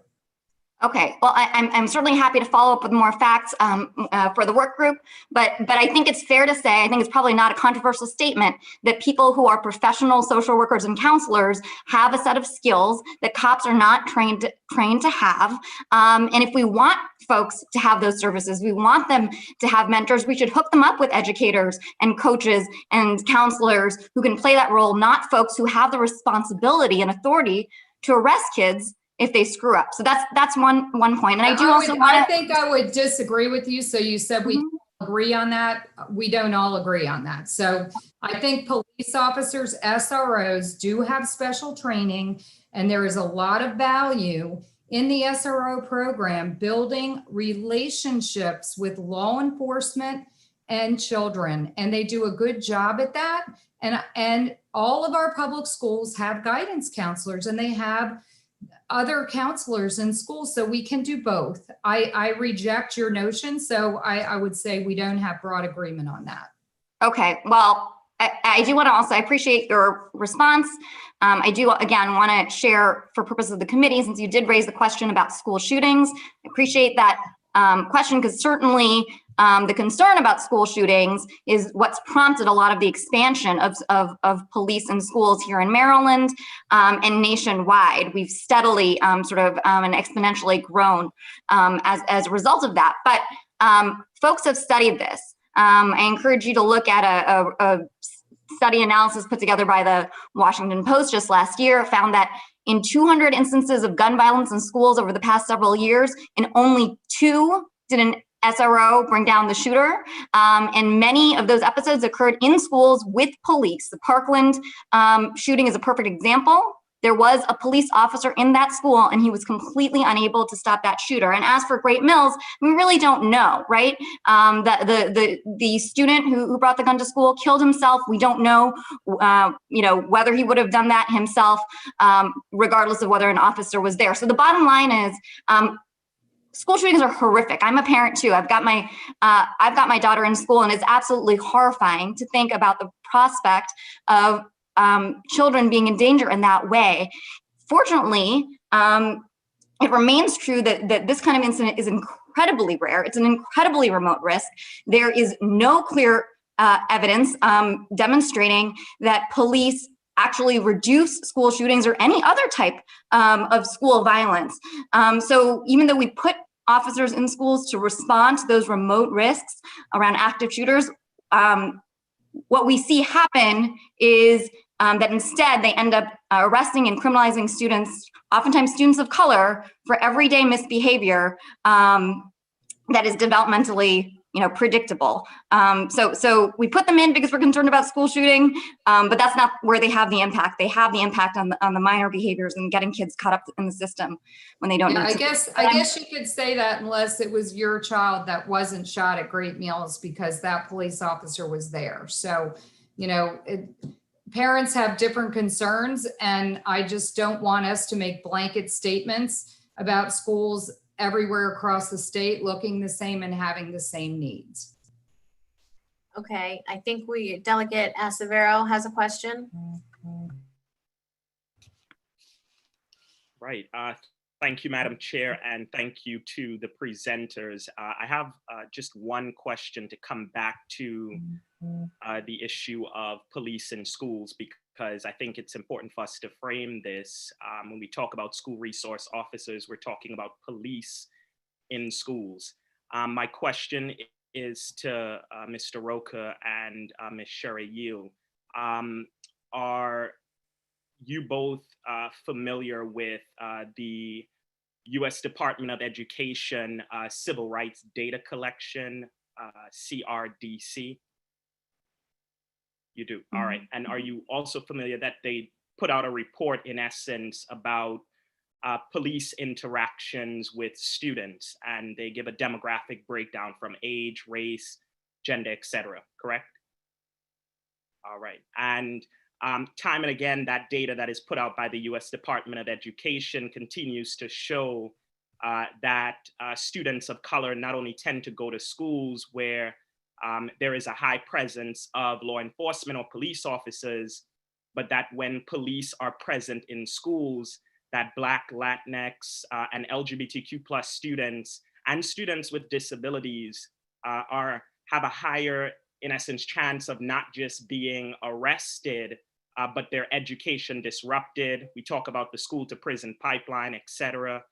Okay, well, I'm certainly happy to follow up with more facts for the work group, but I think it's fair to say, I think it's probably not a controversial statement that people who are professional social workers and counselors have a set of skills that cops are not trained to have. And if we want folks to have those services, we want them to have mentors, we should hook them up with educators and coaches and counselors who can play that role, not folks who have the responsibility and authority to arrest kids if they screw up. So that's one point. And I do also want to— I think I would disagree with you. So you said we agree on that. We don't all agree on that. So I think police officers, SROs, do have special training, and there is a lot of value in the SRO program building relationships with law enforcement and children. And they do a good job at that. And all of our public schools have guidance counselors, and they have other counselors in schools, so we can do both. I reject your notion, so I would say we don't have broad agreement on that. Okay, well, I do want to also, I appreciate your response. I do, again, want to share for purposes of the committee, since you did raise the question about school shootings. I appreciate that question, because certainly the concern about school shootings is what's prompted a lot of the expansion of police in schools here in Maryland and nationwide. We've steadily and exponentially grown as a result of that. But folks have studied this. I encourage you to look at a study analysis put together by the Washington Post just last year. Found that in 200 instances of gun violence in schools over the past several years, in only 2 did an SRO bring down the shooter. And many of those episodes occurred in schools with police. The Parkland shooting is a perfect example. There was a police officer in that school and he was completely unable to stop that shooter. And as for Great Mills, we really don't know, right? The student who brought the gun to school killed himself. We don't know, whether he would have done that himself, regardless of whether an officer was there. So the bottom line is, school shootings are horrific. I'm a parent too. I've got my daughter in school, and it's absolutely horrifying to think about the prospect of children being in danger in that way. Fortunately, it remains true that this kind of incident is incredibly rare. It's an incredibly remote risk. There is no clear evidence demonstrating that police actually reduce school shootings or any other type of school violence. So even though we put officers in schools to respond to those remote risks around active shooters, what we see happen is that instead they end up arresting and criminalizing students, oftentimes students of color, for everyday misbehavior that is developmentally predictable. So we put them in because we're concerned about school shooting, but that's not where they have the impact. They have the impact on the minor behaviors and getting kids caught up in the system when they don't need to. I guess you could say that unless it was your child that wasn't shot at Great Mills because that police officer was there. So, parents have different concerns, and I just don't want us to make blanket statements about schools everywhere across the state looking the same and having the same needs. Okay, I think Delegate Acevero has a question. Right. Thank you, Madam Chair, and thank you to the presenters. I have just one question to come back to the issue of police in schools, because I think it's important for us to frame this. When we talk about school resource officers, we're talking about police in schools. My question is to Mr. Rocha and Ms. Sherry Yield. Are you both familiar with the U.S. Department of Education Civil Rights Data Collection, CRDC? You do, all right. And are you also familiar that they put out a report in essence about police interactions with students, and they give a demographic breakdown from age, race, gender, etc., correct? All right, and time and again, that data that is put out by the U.S. Department of Education continues to show that students of color not only tend to go to schools where there is a high presence of law enforcement or police officers, but that when police are present in schools, that Black, Latinx, and LGBTQ+ students and students with disabilities have a higher, in essence, chance of not just being arrested, but their education disrupted. We talk about the school to prison pipeline, et cetera.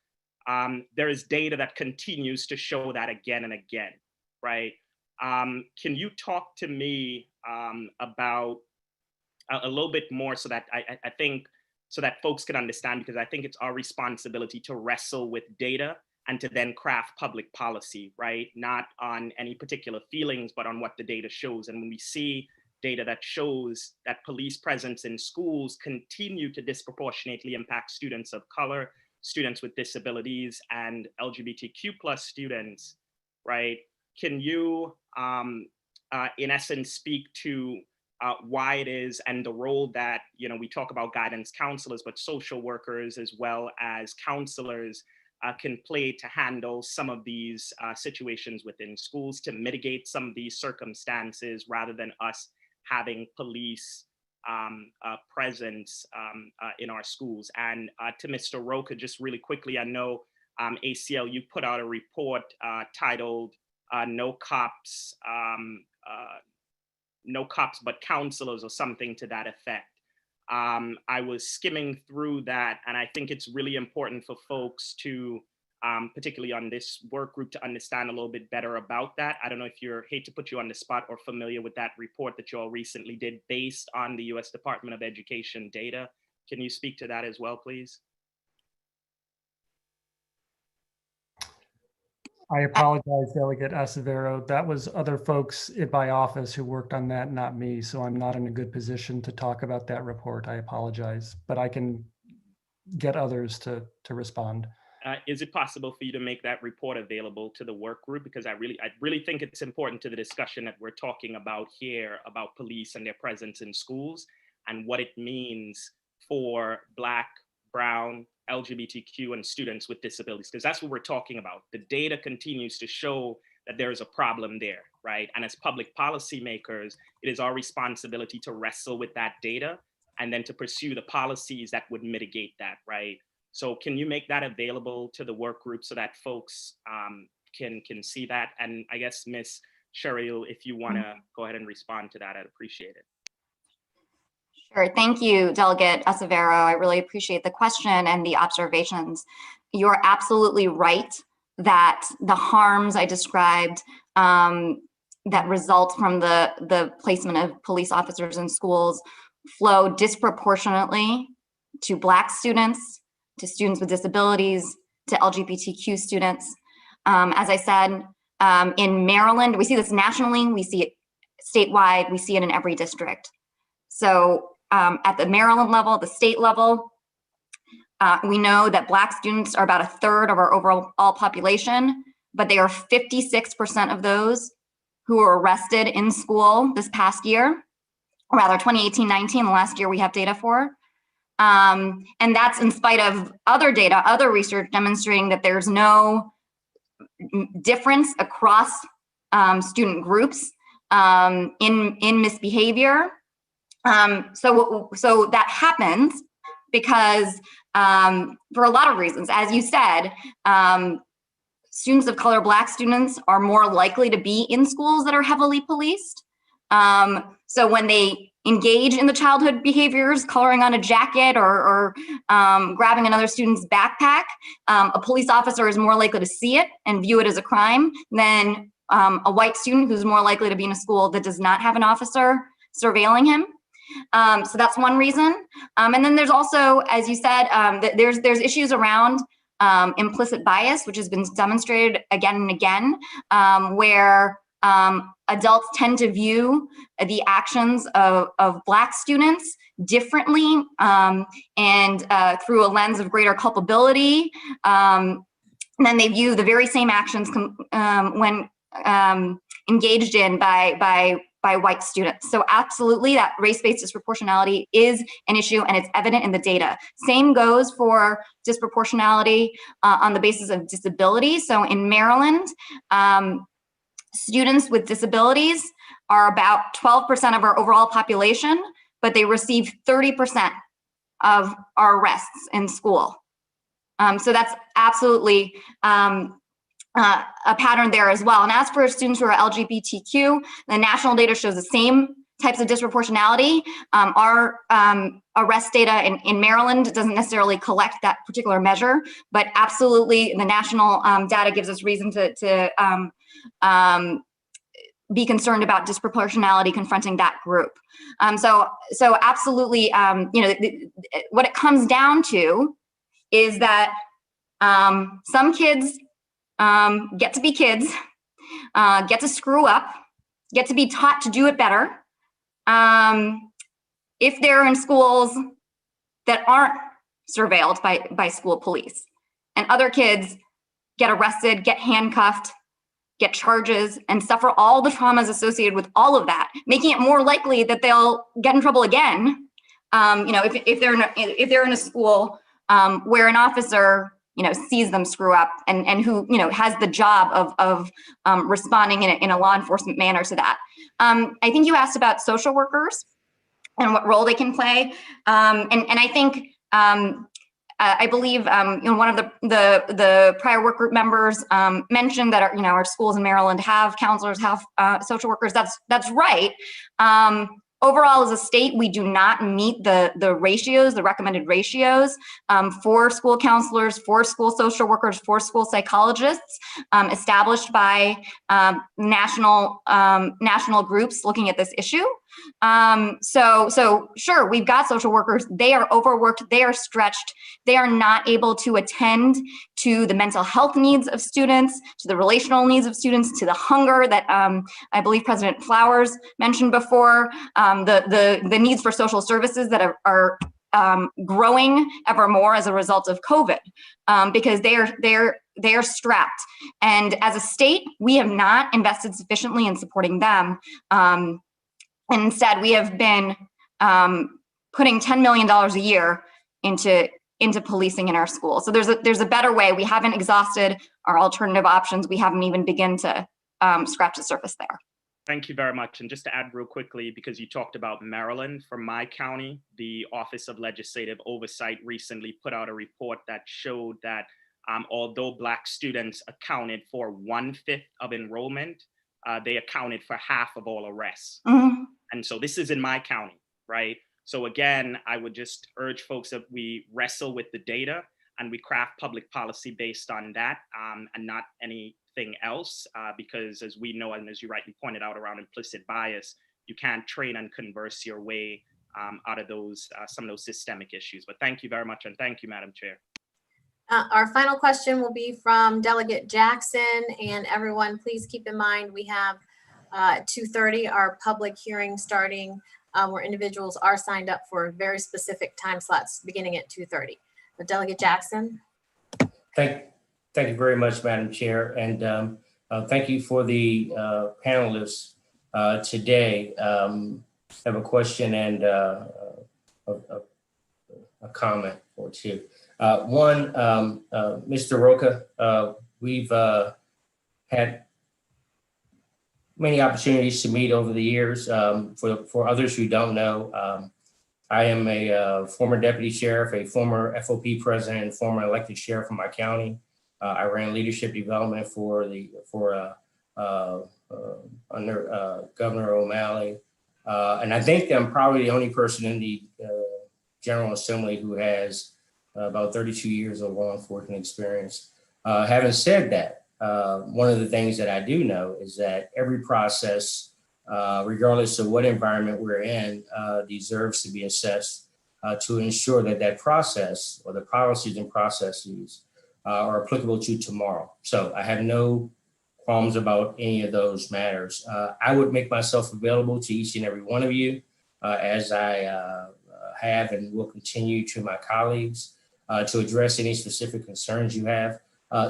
There is data that continues to show that again and again, right? Can you talk to me about a little bit more so that I think, so that folks can understand, because I think it's our responsibility to wrestle with data and to then craft public policy, right? Not on any particular feelings, but on what the data shows. And when we see data that shows that police presence in schools continue to disproportionately impact students of color, students with disabilities, and LGBTQ+ students, right? Can you, in essence, speak to why it is and the role that, we talk about guidance counselors, but social workers as well as counselors can play to handle some of these situations within schools, to mitigate some of these circumstances, rather than us having police presence in our schools. And to Mr. Rocha, just really quickly, I know ACLU put out a report titled No Cops But Counselors, or something to that effect. I was skimming through that, and I think it's really important for folks to, particularly on this work group, to understand a little bit better about that. I don't know if hate to put you on the spot, or familiar with that report that you all recently did based on the US Department of Education data. Can you speak to that as well, please? I apologize, Delegate Acevero. That was other folks in my office who worked on that, not me. So I'm not in a good position to talk about that report. I apologize, but I can get others to respond. Is it possible for you to make that report available to the work group? Because I really think it's important to the discussion that we're talking about here about police and their presence in schools and what it means for Black, Brown, LGBTQ, and students with disabilities, because that's what we're talking about. The data continues to show that there is a problem there, right? And as public policy makers, it is our responsibility to wrestle with that data and then to pursue the policies that would mitigate that, right? So can you make that available to the work group so that folks can see that? And I guess, Ms. Cheryl, if you wanna go ahead and respond to that, I'd appreciate it. Sure. Thank you, Delegate Acevero. I really appreciate the question and the observations. You're absolutely right that the harms I described that result from the placement of police officers in schools flow disproportionately to Black students, to students with disabilities, to LGBTQ students. As I said, in Maryland, we see this nationally, we see it statewide, we see it in every district. So at the Maryland level, the state level, we know that Black students are about 1/3 of our overall population, but they are 56% of those who were arrested in school this past year, or rather 2018-19, the last year we have data for. And that's in spite of other data, other research demonstrating that there's no difference across student groups in misbehavior. So that happens because for a lot of reasons, as you said, students of color, Black students, are more likely to be in schools that are heavily policed. So when they engage in the childhood behaviors, coloring on a jacket or grabbing another student's backpack, a police officer is more likely to see it and view it as a crime than a white student who's more likely to be in a school that does not have an officer surveilling him. So that's one reason. And then there's also, as you said, there's issues around implicit bias, which has been demonstrated again and again, where adults tend to view the actions of Black students differently and through a lens of greater culpability. And then they view the very same actions when engaged in by white students. So absolutely, that race-based disproportionality is an issue, and it's evident in the data. Same goes for disproportionality on the basis of disability. So in Maryland, students with disabilities are about 12% of our overall population, but they receive 30% of our arrests in school. So that's absolutely a pattern there as well. And as for students who are LGBTQ, the national data shows the same types of disproportionality. Our arrest data in Maryland doesn't necessarily collect that particular measure, but absolutely the national data gives us reason to be concerned about disproportionality confronting that group. So absolutely, what it comes down to is that some kids get to be kids, get to screw up, get to be taught to do it better. If they're in schools that aren't surveilled by school police, and other kids get arrested, get handcuffed, get charges, and suffer all the traumas associated with all of that, making it more likely that they'll get in trouble again. If they're in a school where an officer sees them screw up and who has the job of responding in a law enforcement manner to that. I think you asked about social workers and what role they can play, and I think I believe one of the prior work group members mentioned that our schools in Maryland have counselors, have social workers. That's right. Overall, as a state, we do not meet the ratios, the recommended ratios for school counselors, for school social workers, for school psychologists established by national groups looking at this issue. So sure, we've got social workers. They are overworked. They are stretched. They are not able to attend to the mental health needs of students, to the relational needs of students, to the hunger that I believe President Flowers mentioned before, the needs for social services that are growing ever more as a result of COVID, because they are strapped. And as a state, we have not invested sufficiently in supporting them. And instead, we have been putting $10 million a year into policing in our schools. So there's a better way. We haven't exhausted our alternative options. We haven't even begun to scratch the surface there. Thank you very much. And just to add real quickly, because you talked about Maryland, from my county, the Office of Legislative Oversight recently put out a report that showed that although Black students accounted for 1/5 of enrollment, they accounted for half of all arrests. Mm-hmm. And so this is in my county, right? So again, I would just urge folks that we wrestle with the data and we craft public policy based on that and not anything else, because as we know, and as you rightly pointed out around implicit bias, you can't train and converse your way out of those some of those systemic issues. But thank you very much, and thank you, Madam Chair. Our final question will be from Delegate Jackson, and everyone, please keep in mind we have 2:30, our public hearing starting, where individuals are signed up for very specific time slots beginning at 2:30. But Delegate Jackson. Thank you very much, Madam Chair, and thank you for the panelists today. I have a question and a comment or two. One, Mr. Roca, we've had many opportunities to meet over the years. For others who don't know, I am a former deputy sheriff, a former FOP president, and former elected sheriff in my county. I ran leadership development under Governor O'Malley, and I think I'm probably the only person in the General Assembly who has about 32 years of law enforcement experience. Having said that, one of the things that I do know is that every process, regardless of what environment we're in, deserves to be assessed to ensure that that process or the policies and processes are applicable to tomorrow. So I have no qualms about any of those matters. I would make myself available to each and every one of you as I have and will continue to my colleagues to address any specific concerns you have.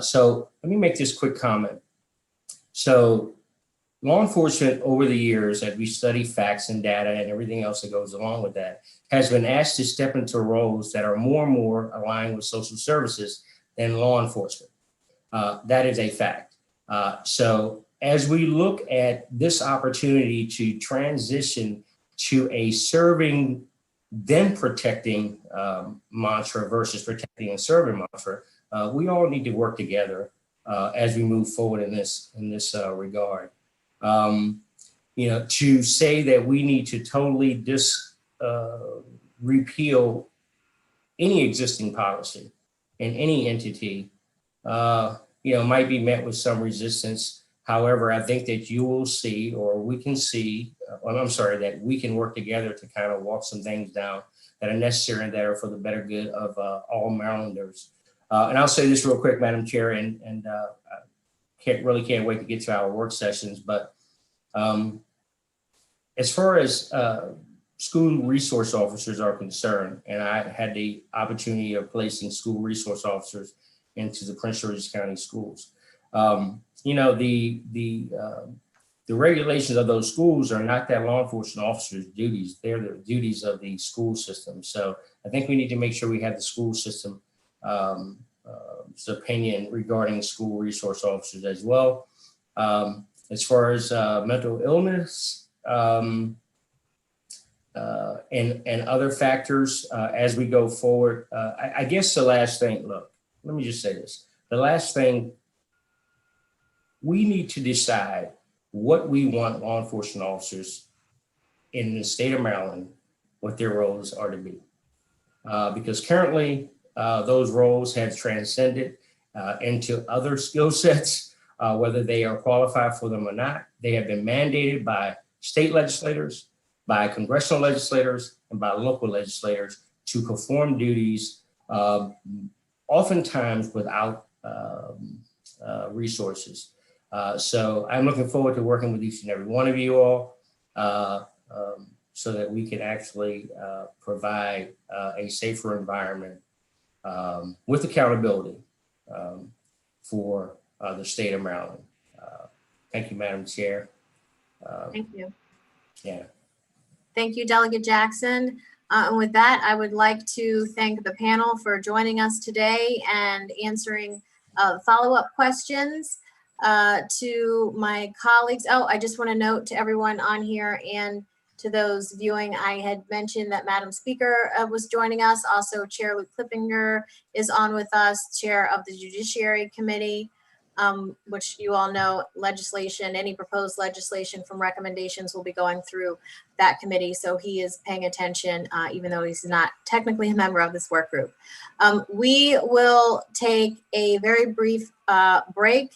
So let me make this quick comment. So law enforcement over the years, as we study facts and data and everything else that goes along with that, has been asked to step into roles that are more and more aligned with social services than law enforcement. That is a fact. So as we look at this opportunity to transition to a serving then protecting mantra versus protecting and serving mantra, we all need to work together as we move forward in this regard. To say that we need to totally repeal any existing policy in any entity, might be met with some resistance. However, I think that you will see, or we can see, that we can work together to kind of walk some things down that are necessary and that are for the better good of all Marylanders. And I'll say this real quick, Madam Chair, and can't wait to get to our work sessions. But as far as school resource officers are concerned, and I had the opportunity of placing school resource officers into the Prince George's County schools. The regulations of those schools are not that law enforcement officers' duties. They're the duties of the school system. So I think we need to make sure we have the school system opinion regarding school resource officers as well. As far as mental illness, and other factors as we go forward. I guess the last thing, look, let me just say this. The last thing, we need to decide what we want law enforcement officers in the state of Maryland, what their roles are to be. Because currently those roles have transcended into other skill sets, whether they are qualified for them or not. They have been mandated by state legislators, by congressional legislators, and by local legislators to perform duties, oftentimes without resources. So I'm looking forward to working with each and every one of you all so that we can actually provide a safer environment with accountability for the state of Maryland. Thank you, Madam Chair. Thank you. Yeah. Thank you, Delegate Jackson. And with that, I would like to thank the panel for joining us today and answering follow-up questions to my colleagues. Oh, I just want to note to everyone on here and to those viewing, I had mentioned that Madam Speaker was joining us. Also, Chair Luke Clippinger is on with us, Chair of the Judiciary Committee, which you all know legislation, any proposed legislation from recommendations will be going through that committee. So he is paying attention, even though he's not technically a member of this work group. We will take a very brief break.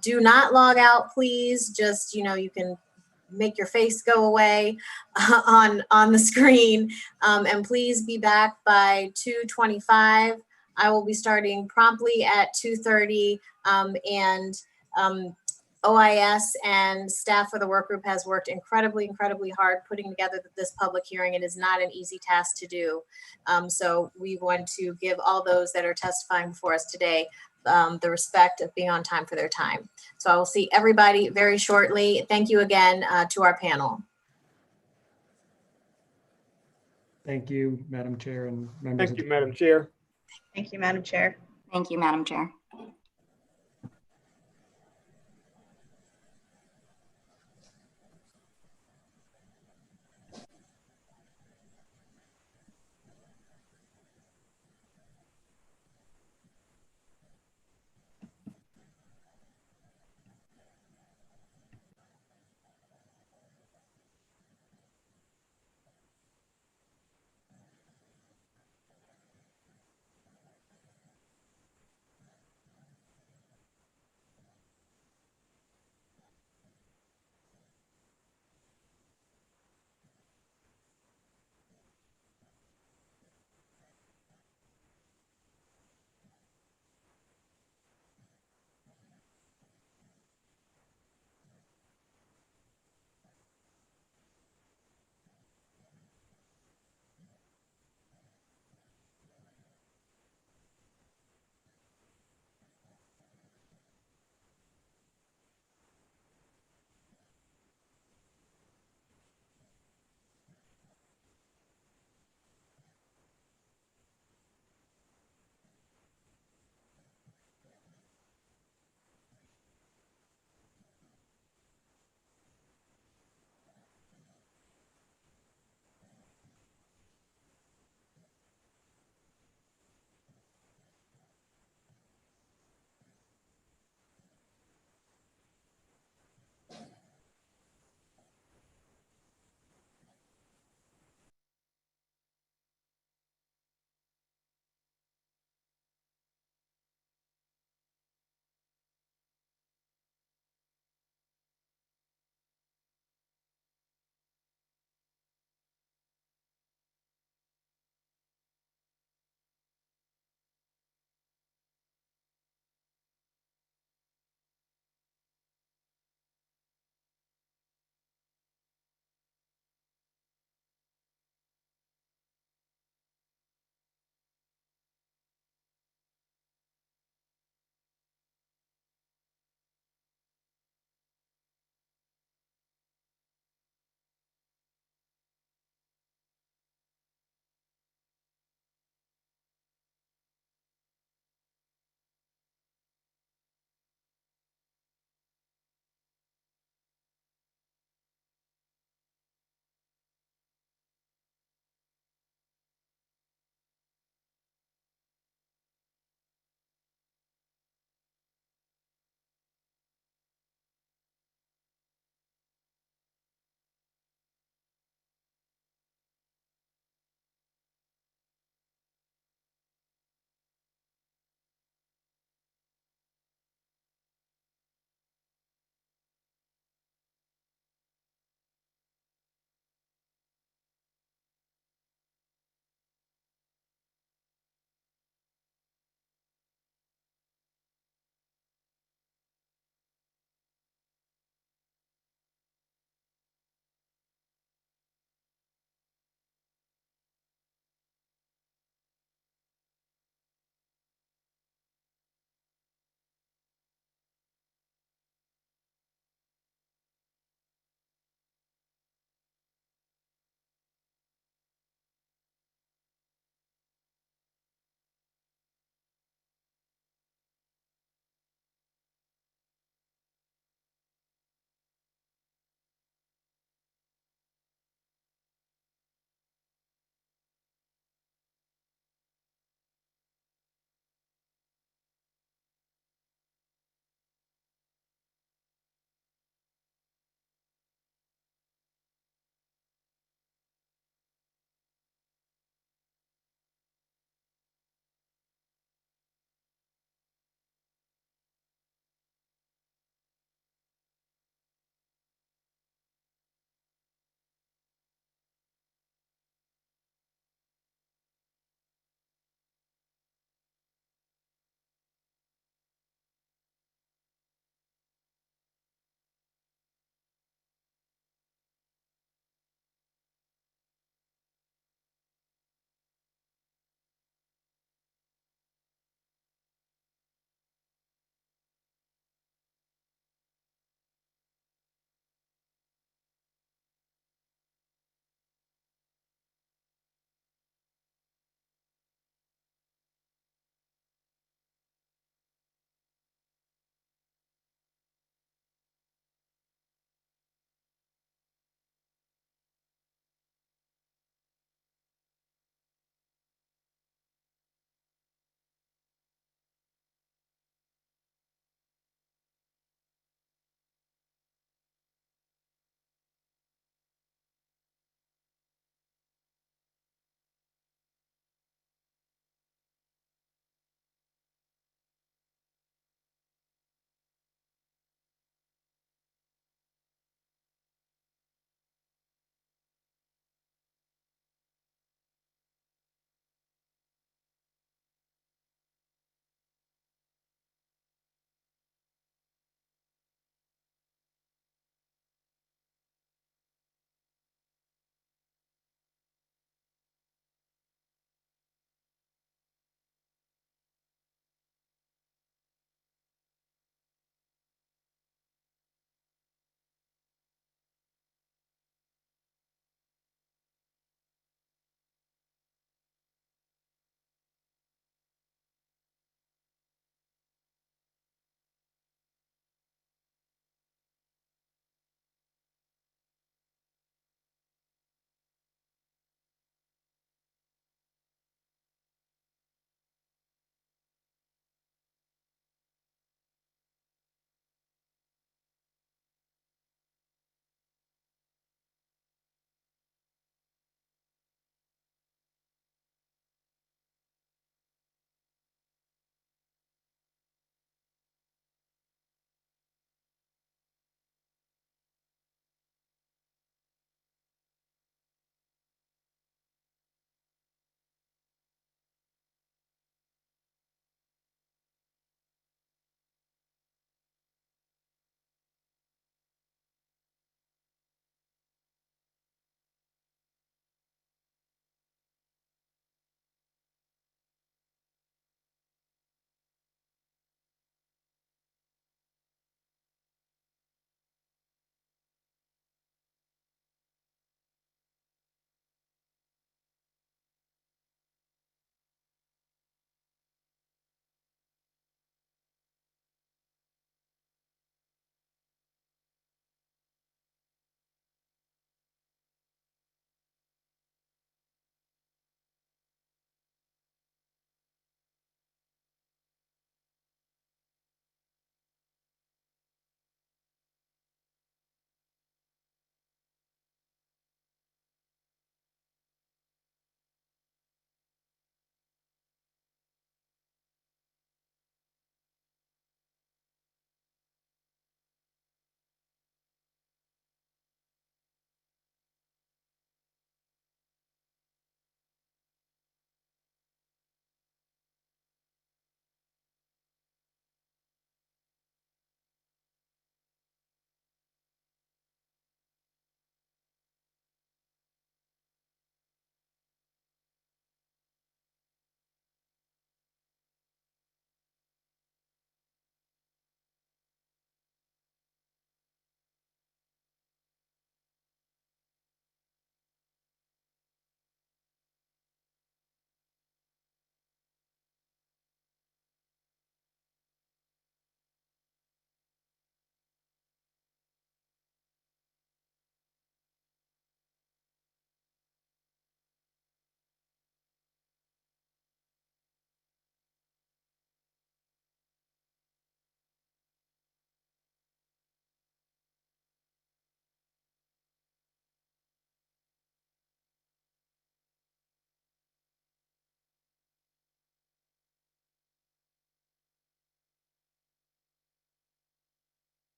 Do not log out, please. Just, you can make your face go away on the screen. And please be back by 2:25. I will be starting promptly at 2:30. OIS and staff for the work group has worked incredibly hard putting together this public hearing. It is not an easy task to do. So we want to give all those that are testifying before us today the respect of being on time for their time. So I will see everybody very shortly. Thank you again to our panel. Thank you, Madam Chair and members. Thank you, Madam Chair. Thank you, Madam Chair. Thank you, Madam Chair.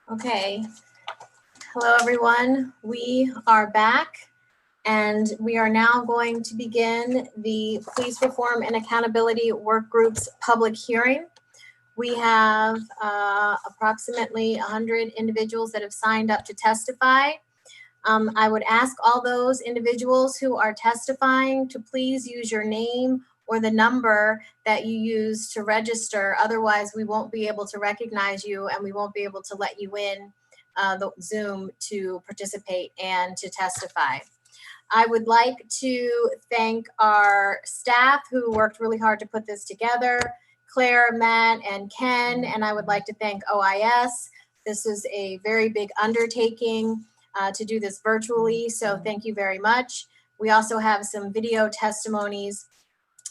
Okay. Hello, everyone. We are back, and we are now going to begin the Police Reform and Accountability Work Group's public hearing. We have approximately 100 individuals that have signed up to testify. I would ask all those individuals who are testifying to please use your name or the number that you use to register. Otherwise, we won't be able to recognize you and we won't be able to let you in the Zoom to participate and to testify. I would like to thank our staff who worked really hard to put this together, Claire, Matt, and Ken, and I would like to thank OIS. This is a very big undertaking to do this virtually, so thank you very much. We also have some video testimonies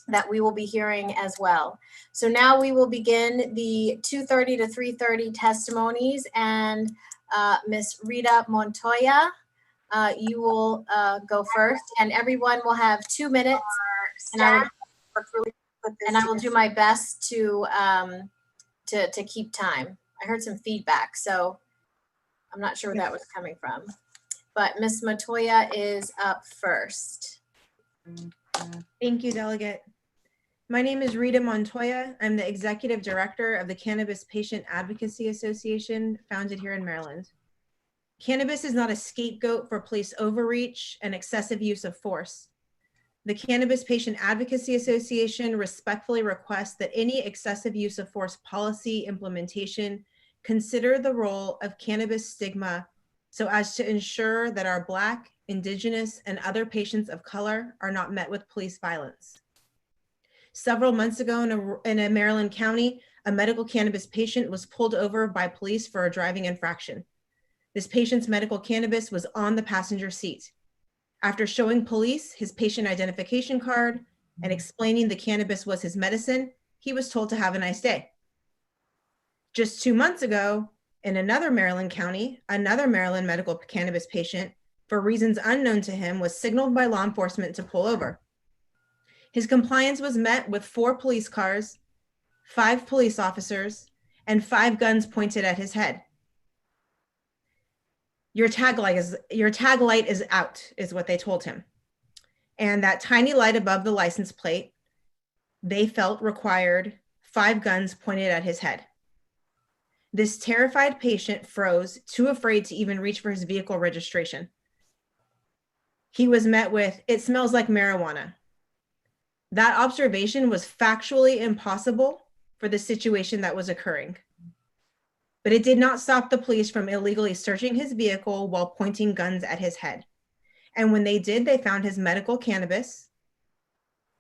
that we will be hearing as well. So now we will begin the 2:30 to 3:30 testimonies, and Ms. Rita Montoya, you will go first, and everyone will have 2 minutes. And I will do my best to keep time. I heard some feedback, so I'm not sure where that was coming from. But Ms. Montoya is up first. Thank you, Delegate. My name is Rita Montoya. I'm the Executive Director of the Cannabis Patient Advocacy Association, founded here in Maryland. Cannabis is not a scapegoat for police overreach and excessive use of force. The Cannabis Patient Advocacy Association respectfully requests that any excessive use of force policy implementation consider the role of cannabis stigma so as to ensure that our Black, Indigenous, and other patients of color are not met with police violence. Several months ago in a Maryland county, a medical cannabis patient was pulled over by police for a driving infraction. This patient's medical cannabis was on the passenger seat. After showing police his patient identification card and explaining the cannabis was his medicine, he was told to have a nice day. Just 2 months ago, in another Maryland county, another Maryland medical cannabis patient, for reasons unknown to him, was signaled by law enforcement to pull over. His compliance was met with 4 police cars, 5 police officers, and 5 guns pointed at his head. Your tag light is out, is what they told him. And that tiny light above the license plate, they felt required 5 guns pointed at his head. This terrified patient froze, too afraid to even reach for his vehicle registration. He was met with, "It smells like marijuana." That observation was factually impossible for the situation that was occurring. But it did not stop the police from illegally searching his vehicle while pointing guns at his head. And when they did, they found his medical cannabis,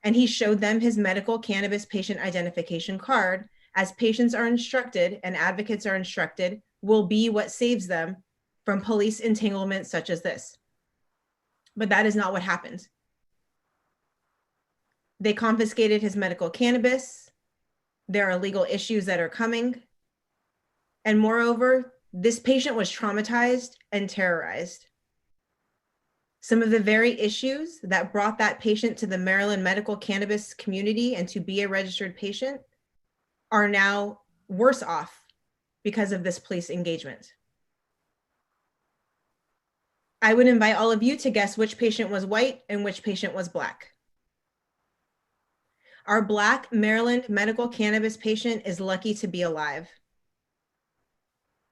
and he showed them his medical cannabis patient identification card, as patients are instructed and advocates are instructed, will be what saves them from police entanglement such as this. But that is not what happened. They confiscated his medical cannabis. There are legal issues that are coming. And moreover, this patient was traumatized and terrorized. Some of the very issues that brought that patient to the Maryland medical cannabis community and to be a registered patient are now worse off because of this police engagement. I would invite all of you to guess which patient was white and which patient was Black. Our Black Maryland medical cannabis patient is lucky to be alive.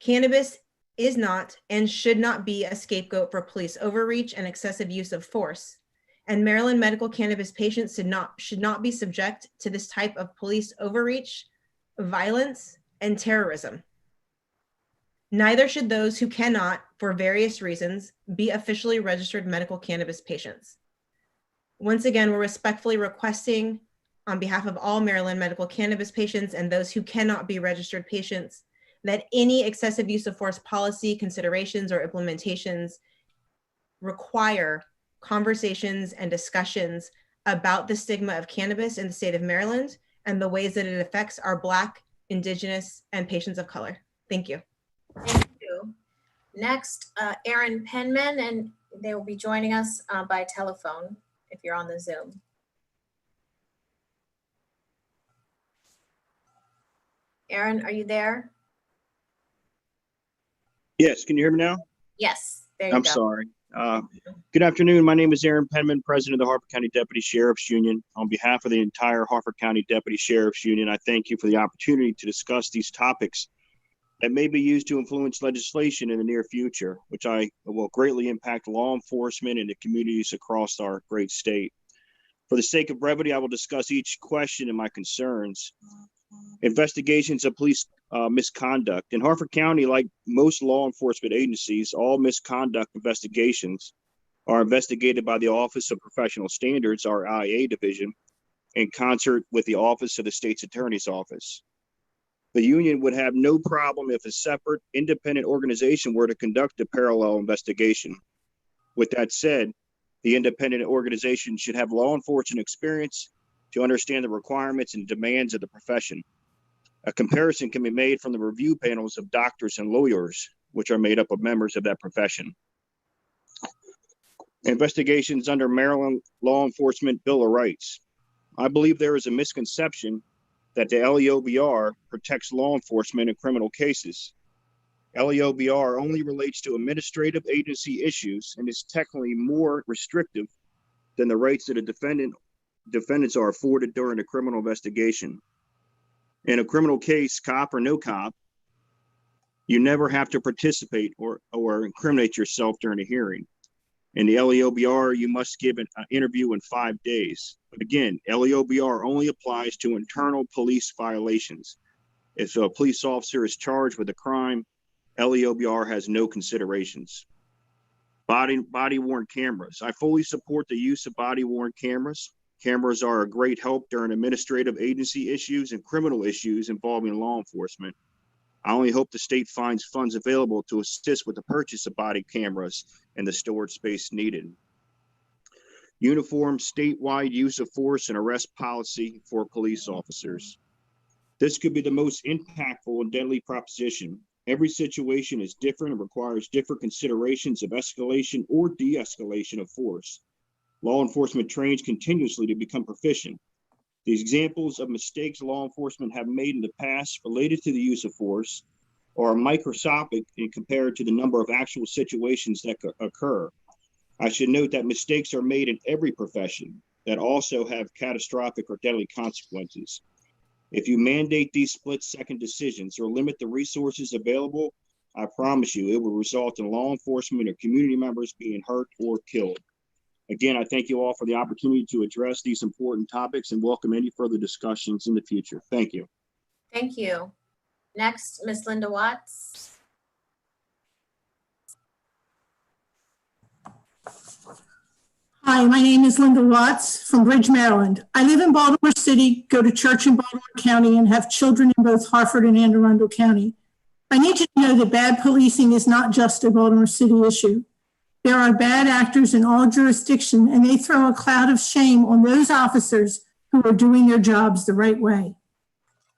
Cannabis is not and should not be a scapegoat for police overreach and excessive use of force. And Maryland medical cannabis patients should not be subject to this type of police overreach, violence, and terrorism. Neither should those who cannot, for various reasons, be officially registered medical cannabis patients. Once again, we're respectfully requesting, on behalf of all Maryland medical cannabis patients and those who cannot be registered patients, that any excessive use of force policy considerations or implementations require conversations and discussions about the stigma of cannabis in the state of Maryland and the ways that it affects our Black, Indigenous, and patients of color. Thank you. Thank you. Next, Aaron Penman, and they will be joining us by telephone if you're on the Zoom. Aaron, are you there? Yes, can you hear me now? Yes, there you I'm go. sorry. Good afternoon. My name is Aaron Penman, President of the Harford County Deputy Sheriff's Union. On behalf of the entire Harford County Deputy Sheriff's Union, I thank you for the opportunity to discuss these topics that may be used to influence legislation in the near future, which will greatly impact law enforcement and the communities across our great state. For the sake of brevity, I will discuss each question and my concerns. Investigations of police misconduct. In Harford County, like most law enforcement agencies, all misconduct investigations are investigated by the Office of Professional Standards, our IA division, in concert with the Office of the State's Attorney's Office. The union would have no problem if a separate, independent organization were to conduct a parallel investigation. With that said, the independent organization should have law enforcement experience to understand the requirements and demands of the profession. A comparison can be made from the review panels of doctors and lawyers, which are made up of members of that profession. Investigations under Maryland Law Enforcement Bill of Rights. I believe there is a misconception that the LEOBR protects law enforcement in criminal cases. LEOBR only relates to administrative agency issues and is technically more restrictive than the rights that defendants are afforded during a criminal investigation. In a criminal case, cop or no cop, you never have to participate or incriminate yourself during a hearing. In the LEOBR, you must give an interview in 5 days. But again, LEOBR only applies to internal police violations. If a police officer is charged with a crime, LEOBR has no considerations. Body-worn cameras. I fully support the use of body-worn cameras. Cameras are a great help during administrative agency issues and criminal issues involving law enforcement. I only hope the state finds funds available to assist with the purchase of body cameras and the storage space needed. Uniform statewide use of force and arrest policy for police officers. This could be the most impactful and deadly proposition. Every situation is different and requires different considerations of escalation or de-escalation of force. Law enforcement trains continuously to become proficient. The examples of mistakes law enforcement have made in the past related to the use of force are microscopic in compared to the number of actual situations that occur. I should note that mistakes are made in every profession that also have catastrophic or deadly consequences. If you mandate these split-second decisions or limit the resources available, I promise you it will result in law enforcement or community members being hurt or killed. Again, I thank you all for the opportunity to address these important topics and welcome any further discussions in the future. Thank you. Thank you. Next, Ms. Linda Watts. Hi, my name is Linda Watts from Bridge, Maryland. I live in Baltimore City, go to church in Baltimore County, and have children in both Harford and Anne Arundel County. I need you to know that bad policing is not just a Baltimore City issue. There are bad actors in all jurisdictions, and they throw a cloud of shame on those officers who are doing their jobs the right way.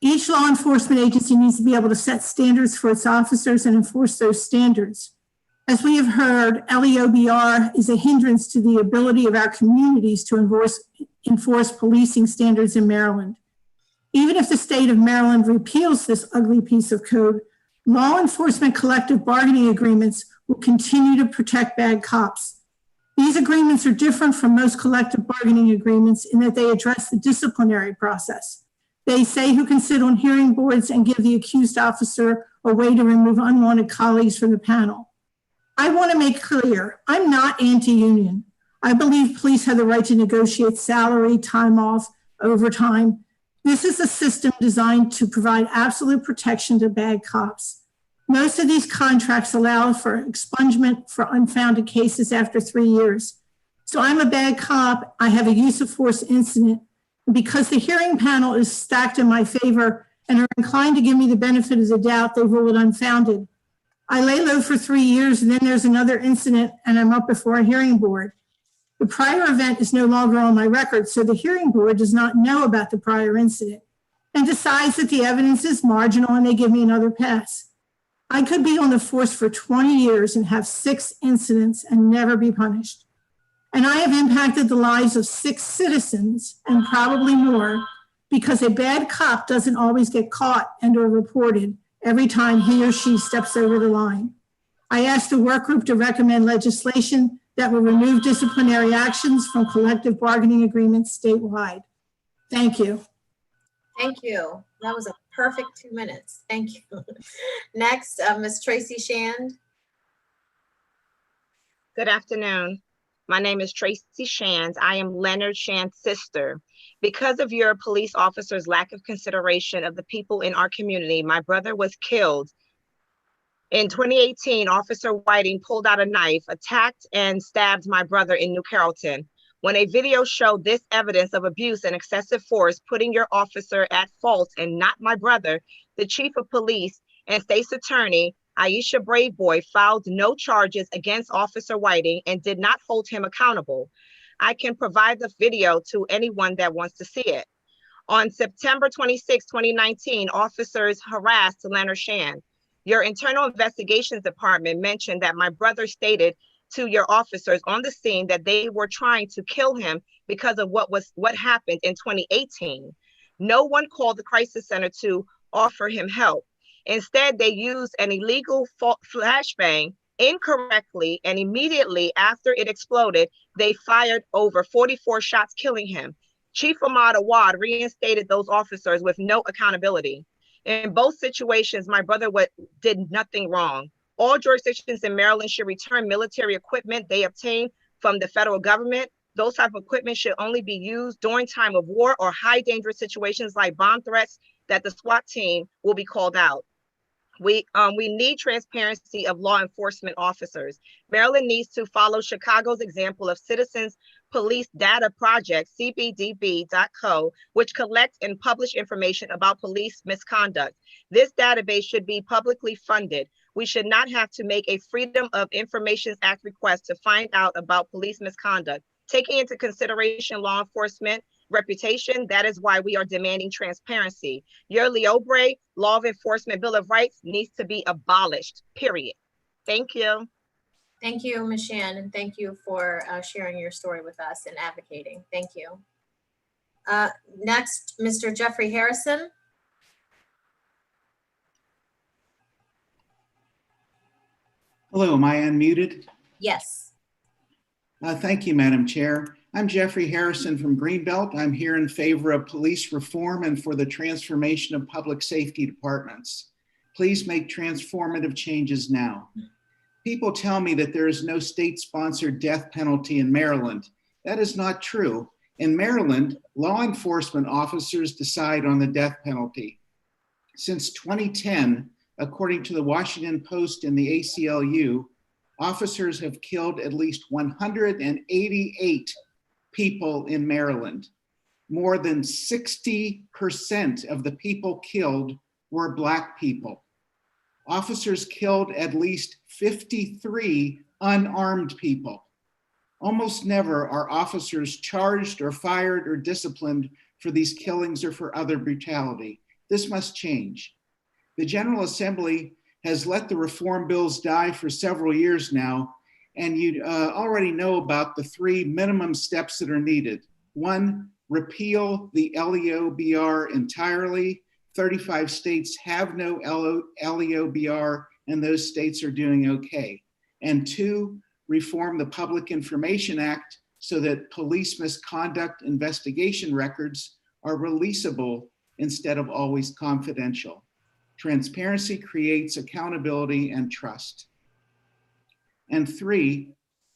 Each law enforcement agency needs to be able to set standards for its officers and enforce those standards. As we have heard, LEOBR is a hindrance to the ability of our communities to enforce policing standards in Maryland. Even if the state of Maryland repeals this ugly piece of code, law enforcement collective bargaining agreements will continue to protect bad cops. These agreements are different from most collective bargaining agreements in that they address the disciplinary process. They say who can sit on hearing boards and give the accused officer a way to remove unwanted colleagues from the panel. I want to make clear, I'm not anti-union. I believe police have the right to negotiate salary, time off, overtime. This is a system designed to provide absolute protection to bad cops. Most of these contracts allow for expungement for unfounded cases after 3 years. So I'm a bad cop, I have a use of force incident. Because the hearing panel is stacked in my favor and are inclined to give me the benefit of the doubt, they rule it unfounded. I lay low for 3 years and then there's another incident and I'm up before a hearing board. The prior event is no longer on my record, so the hearing board does not know about the prior incident and decides that the evidence is marginal and they give me another pass. I could be on the force for 20 years and have 6 incidents and never be punished. And I have impacted the lives of 6 citizens and probably more because a bad cop doesn't always get caught and or reported every time he or she steps over the line. I ask the work group to recommend legislation that will remove disciplinary actions from collective bargaining agreements statewide. Thank you. Thank you. That was a perfect 2 minutes. Thank you. Next, Ms. Tracy Shand. Good afternoon. My name is Tracy Shand. I am Leonard Shand's sister. Because of your police officers' lack of consideration of the people in our community, my brother was killed. In 2018, Officer Whiting pulled out a knife, attacked and stabbed my brother in New Carrollton. When a video showed this evidence of abuse and excessive force, putting your officer at fault and not my brother, the chief of police and state's attorney, Aisha Braveboy, filed no charges against Officer Whiting and did not hold him accountable. I can provide the video to anyone that wants to see it. On September 26, 2019, officers harassed Leonard Shand. Your internal investigations department mentioned that my brother stated to your officers on the scene that they were trying to kill him because of what happened in 2018. No one called the crisis center to offer him help. Instead, they used an illegal flashbang incorrectly, and immediately after it exploded, they fired over 44 shots, killing him. Chief Ahmad Awad reinstated those officers with no accountability. In both situations, my brother did nothing wrong. All jurisdictions in Maryland should return military equipment they obtained from the federal government. Those type of equipment should only be used during time of war or high dangerous situations like bomb threats that the SWAT team will be called out. We need transparency of law enforcement officers. Maryland needs to follow Chicago's example of Citizens Police Data Project, cpdb.co, which collects and publish information about police misconduct. This database should be publicly funded. We should not have to make a Freedom of Information Act request to find out about police misconduct. Taking into consideration law enforcement reputation, that is why we are demanding transparency. Your Leobre Law of Enforcement Bill of Rights needs to be abolished, period. Thank you. Thank you, Ms. Shand, and thank you for sharing your story with us and advocating. Thank you. Next, Mr. Jeffrey Harrison. Hello, am I unmuted? Yes. Thank you, Madam Chair. I'm Jeffrey Harrison from Greenbelt. I'm here in favor of police reform and for the transformation of public safety departments. Please make transformative changes now. People tell me that there is no state-sponsored death penalty in Maryland. That is not true. In Maryland, law enforcement officers decide on the death penalty. Since 2010, according to the Washington Post and the ACLU, officers have killed at least 188 people in Maryland. More than 60% of the people killed were Black people. Officers killed at least 53 unarmed people. Almost never are officers charged or fired or disciplined for these killings or for other brutality. This must change. The General Assembly has let the reform bills die for several years now, and you already know about the 3 minimum steps that are needed. 1, repeal the LEOBR entirely. 35 states have no LEOBR, and those states are doing okay. And 2, reform the Public Information Act so that police misconduct investigation records are releasable instead of always confidential. Transparency creates accountability and trust. And 3,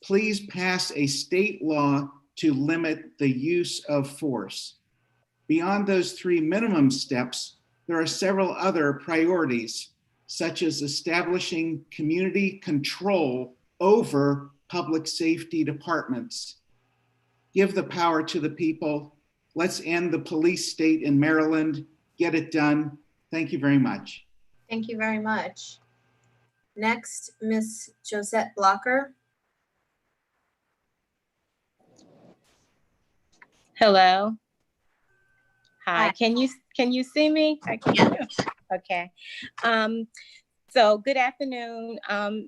please pass a state law to limit the use of force. Beyond those 3 minimum steps, there are several other priorities, such as establishing community control over public safety departments. Give the power to the people. Let's end the police state in Maryland. Get it done. Thank you very much. Thank you very much. Next, Ms. Josette Blocker. Hello. Hi. Can you see me? I can. Okay. So good afternoon,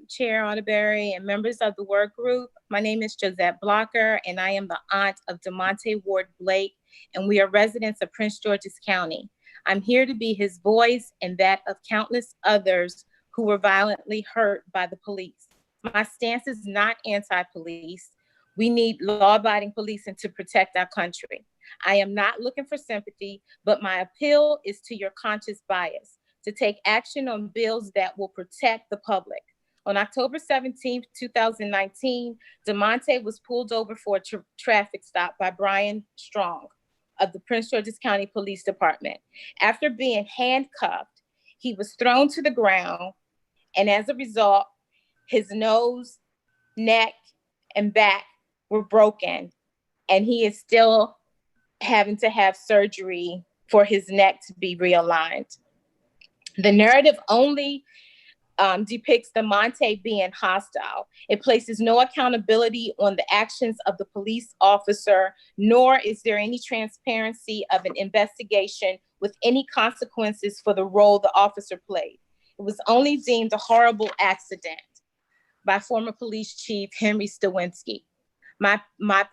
Chair Audiberry and members of the work group. My name is Josette Blocker, and I am the aunt of DeMonte Ward Blake, and we are residents of Prince George's County. I'm here to be his voice and that of countless others who were violently hurt by the police. My stance is not anti-police. We need law-abiding policing to protect our country. I am not looking for sympathy, but my appeal is to your conscious bias, to take action on bills that will protect the public. On October 17th, 2019, DeMonte was pulled over for a traffic stop by Brian Strong of the Prince George's County Police Department. After being handcuffed, he was thrown to the ground, and as a result, his nose, neck, and back were broken, and he is still having to have surgery for his neck to be realigned. The narrative only depicts DeMonte being hostile. It places no accountability on the actions of the police officer, nor is there any transparency of an investigation with any consequences for the role the officer played. It was only deemed a horrible accident by former police chief Henry Stawinski. My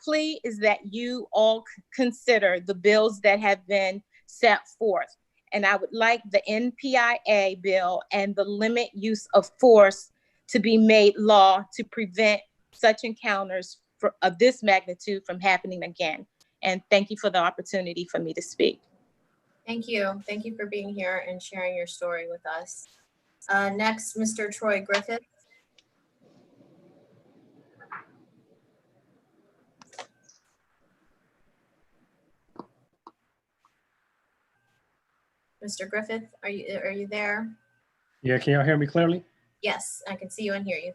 plea is that you all consider the bills that have been set forth. And I would like the NPIA bill and the limit use of force to be made law to prevent such encounters of this magnitude from happening again. And thank you for the opportunity for me to speak. Thank you. Thank you for being here and sharing your story with us. Next, Mr. Troy Griffith. Mr. Griffith, are you there? Yeah, can y'all hear me clearly? Yes, I can see you and hear you.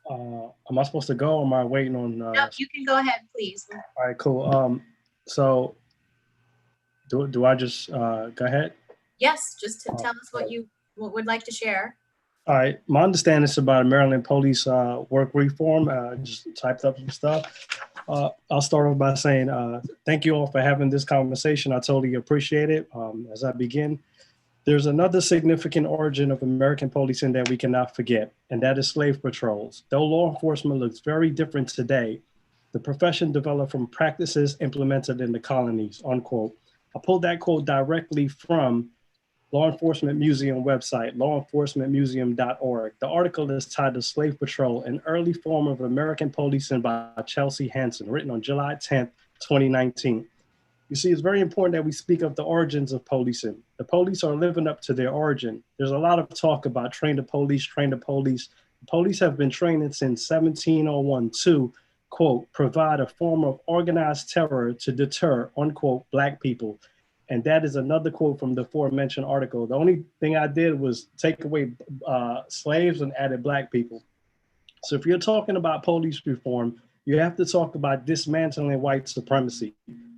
Am I supposed to go or am I waiting on? No, you can go ahead, please. All right, cool. So do I just go ahead? Yes, just to tell us what you would like to share. All right, my understanding is about Maryland police work reform. Just typed up some stuff. I'll start off by saying thank you all for having this conversation. I totally appreciate it. As I begin, there's another significant origin of American policing that we cannot forget, and that is slave patrols. Though law enforcement looks very different today, the profession developed from practices implemented in the colonies, unquote. I pulled that quote directly from Law Enforcement Museum website, lawenforcementmuseum.org. The article is titled Slave Patrol, an Early Form of American Policing by Chelsea Hansen, written on July 10th, 2019. You see, it's very important that we speak of the origins of policing. The police are living up to their origin. There's a lot of talk about train the police, train the police. The police have been training since 1701 to, quote, provide a form of organized terror to deter, unquote, Black people. And that is another quote from the aforementioned article. The only thing I did was take away slaves and added Black people. So if you're talking about police reform, you have to talk about dismantling white supremacy.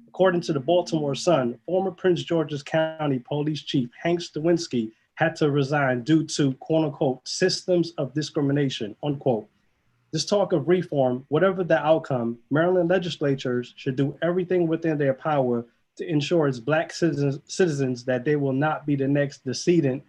According to the Baltimore Sun, former Prince George's County Police Chief Hank Stawinski had to resign due to, quote unquote, systems of discrimination, unquote. This talk of reform, whatever the outcome, Maryland legislatures should do everything within their power to ensure its Black citizens that they will not be the next decedent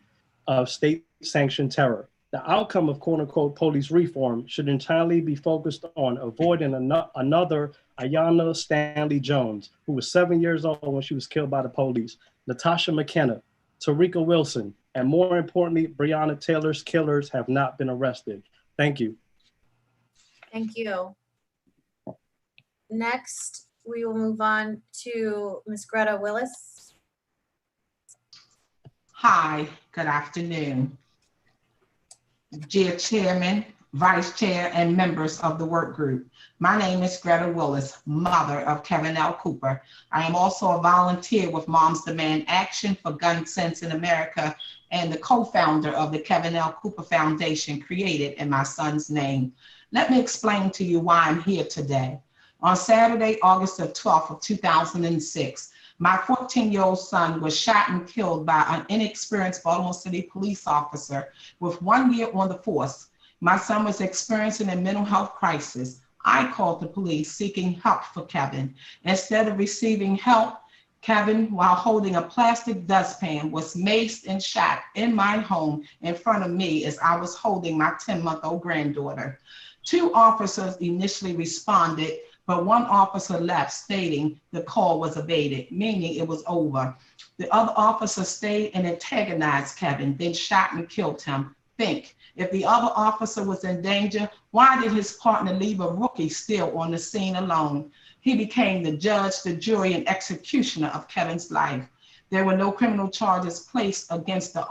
of state-sanctioned terror. The outcome of quote-unquote police reform should entirely be focused on avoiding another Ayanna Stanley Jones, who was 7 years old when she was killed by the police, Natasha McKenna, Tarika Wilson, and more importantly, Breonna Taylor's killers have not been arrested. Thank you. Thank you. Next, we will move on to Ms. Greta Willis. Hi, good afternoon. Dear Chairman, Vice Chair, and members of the work group. My name is Greta Willis, mother of Kevin L. Cooper. I am also a volunteer with Moms Demand Action for Gun Sense in America and the co-founder of the Kevin L. Cooper Foundation, created in my son's name. Let me explain to you why I'm here today. On Saturday, August 12th of 2006, my 14-year-old son was shot and killed by an inexperienced Baltimore City police officer with 1 year on the force. My son was experiencing a mental health crisis. I called the police seeking help for Kevin. Instead of receiving help, Kevin, while holding a plastic dustpan, was maced and shot in my home in front of me as I was holding my 10-month-old granddaughter. 2 officers initially responded, but 1 officer left stating the call was abated, meaning it was over. The other officer stayed and antagonized Kevin, then shot and killed him, think. If the other officer was in danger, why did his partner leave a rookie still on the scene alone? He became the judge, the jury, and executioner of Kevin's life. There were no criminal charges placed against the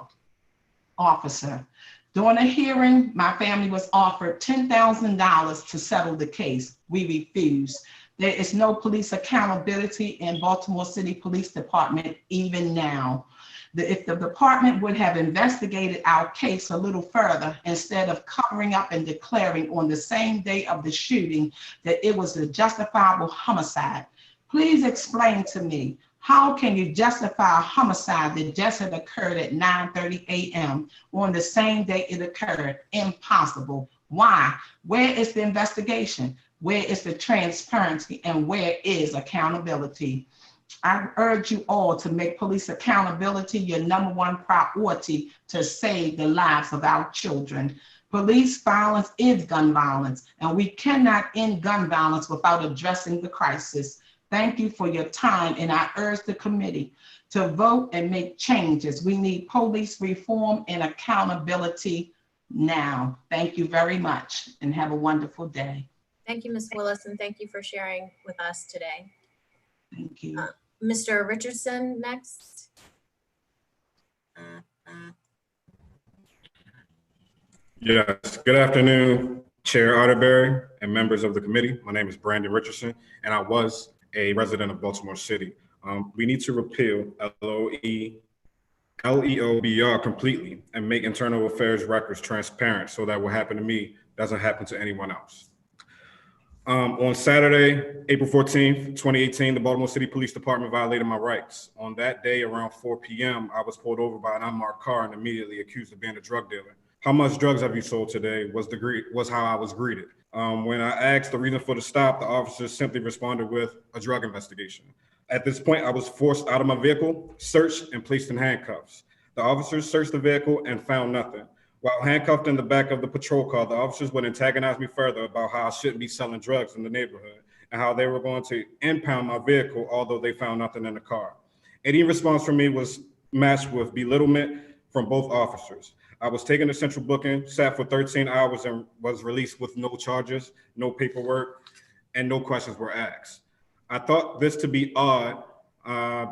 officer. During a hearing, my family was offered $10,000 to settle the case. We refused. There is no police accountability in Baltimore City Police Department even now. If the department would have investigated our case a little further, instead of covering up and declaring on the same day of the shooting that it was a justifiable homicide, please explain to me, how can you justify a homicide that just had occurred at 9:30 a.m. on the same day it occurred? Impossible. Why? Where is the investigation? Where is the transparency? And where is accountability? I urge you all to make police accountability your #1 priority to save the lives of our children. Police violence is gun violence, and we cannot end gun violence without addressing the crisis. Thank you for your time, and I urge the committee to vote and make changes. We need police reform and accountability now. Thank you very much, and have a wonderful day. Thank you, Ms. Willis, and thank you for sharing with us today. Thank you. Mr. Richardson next. Yes, good afternoon, Chair Arterberry and members of the committee. My name is Brandon Richardson, and I was a resident of Baltimore City. We need to repeal LEOBR completely and make internal affairs records transparent so that what happened to me doesn't happen to anyone else. On Saturday, April 14th, 2018, the Baltimore City Police Department violated my rights. On that day, around 4 p.m., I was pulled over by an unmarked car and immediately accused of being a drug dealer. How much drugs have you sold today was how I was greeted. When I asked the reason for the stop, the officers simply responded with a drug investigation. At this point, I was forced out of my vehicle, searched, and placed in handcuffs. The officers searched the vehicle and found nothing. While handcuffed in the back of the patrol car, the officers would antagonize me further about how I shouldn't be selling drugs in the neighborhood and how they were going to impound my vehicle, although they found nothing in the car. Any response from me was matched with belittlement from both officers. I was taken to central booking, sat for 13 hours, and was released with no charges, no paperwork, and no questions were asked. I thought this to be odd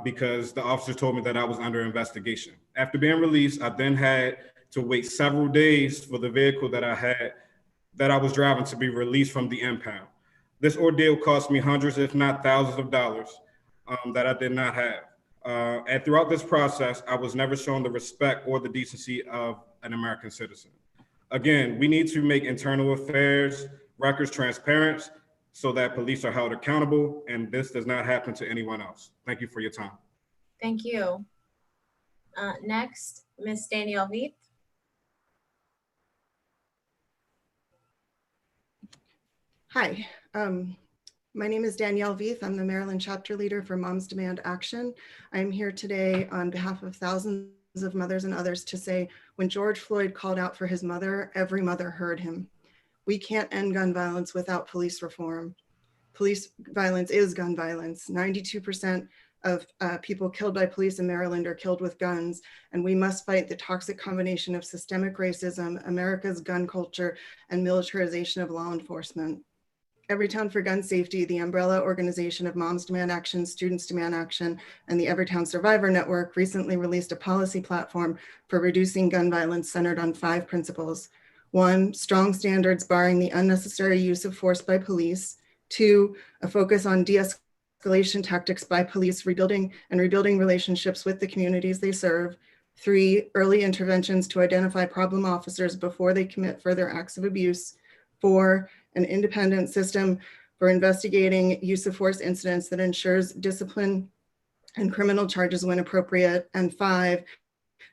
because the officers told me that I was under investigation. After being released, I then had to wait several days for the vehicle that I was driving to be released from the impound. This ordeal cost me hundreds, if not thousands of dollars that I did not have. And throughout this process, I was never shown the respect or the decency of an American citizen. Again, we need to make internal affairs records transparent so that police are held accountable, and this does not happen to anyone else. Thank you for your time. Thank you. Next, Ms. Danielle Veith. Hi, my name is Danielle Veith. I'm the Maryland chapter leader for Moms Demand Action. I'm here today on behalf of thousands of mothers and others to say, when George Floyd called out for his mother, every mother heard him. We can't end gun violence without police reform. Police violence is gun violence. 92% of people killed by police in Maryland are killed with guns, and we must fight the toxic combination of systemic racism, America's gun culture, and militarization of law enforcement. Everytown for Gun Safety, the umbrella organization of Moms Demand Action, Students Demand Action, and the Everytown Survivor Network recently released a policy platform for reducing gun violence centered on 5 principles. 1, strong standards barring the unnecessary use of force by police. 2, a focus on de-escalation tactics by police, rebuilding relationships with the communities they serve. 3, early interventions to identify problem officers before they commit further acts of abuse. 4, an independent system for investigating use of force incidents that ensures discipline and criminal charges when appropriate. And 5,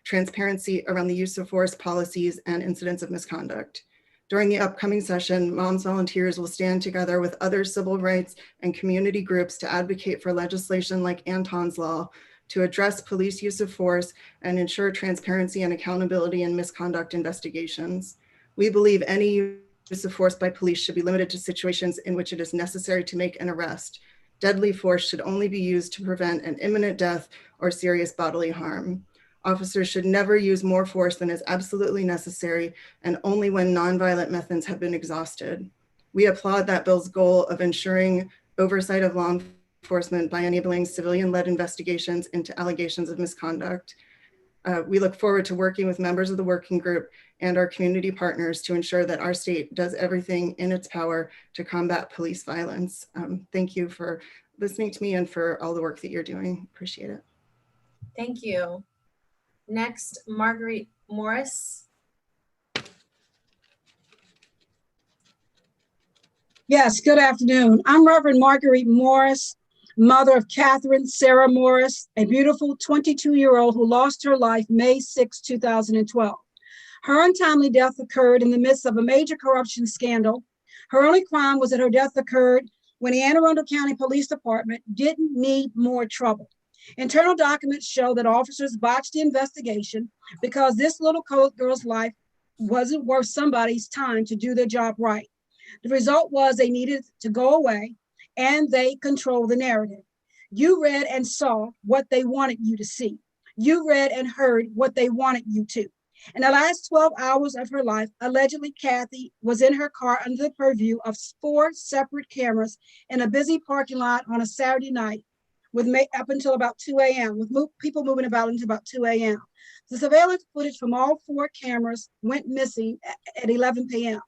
transparency around the use of force policies and incidents of misconduct. During the upcoming session, Moms Volunteers will stand together with other civil rights and community groups to advocate for legislation like Anton's Law to address police use of force and ensure transparency and accountability in misconduct investigations. We believe any use of force by police should be limited to situations in which it is necessary to make an arrest. Deadly force should only be used to prevent an imminent death or serious bodily harm. Officers should never use more force than is absolutely necessary and only when nonviolent methods have been exhausted. We applaud that bill's goal of ensuring oversight of law enforcement by enabling civilian-led investigations into allegations of misconduct. We look forward to working with members of the working group and our community partners to ensure that our state does everything in its power to combat police violence. Thank you for listening to me and for all the work that you're doing. Appreciate it. Thank you. Next, Marguerite Morris. Yes, good afternoon. I'm Reverend Marguerite Morris, mother of Catherine Sarah Morris, a beautiful 22-year-old who lost her life May 6, 2012. Her untimely death occurred in the midst of a major corruption scandal. Her only crime was that her death occurred when the Anne Arundel County Police Department didn't need more trouble. Internal documents show that officers botched the investigation because this little girl's life wasn't worth somebody's time to do their job right. The result was they needed to go away and they control the narrative. You read and saw what they wanted you to see. You read and heard what they wanted you to. In the last 12 hours of her life, allegedly Kathy was in her car under the purview of 4 separate cameras in a busy parking lot on a Saturday night with up until about 2 a.m. with people moving about until about 2 a.m. The surveillance footage from all 4 cameras went missing at 11 p.m.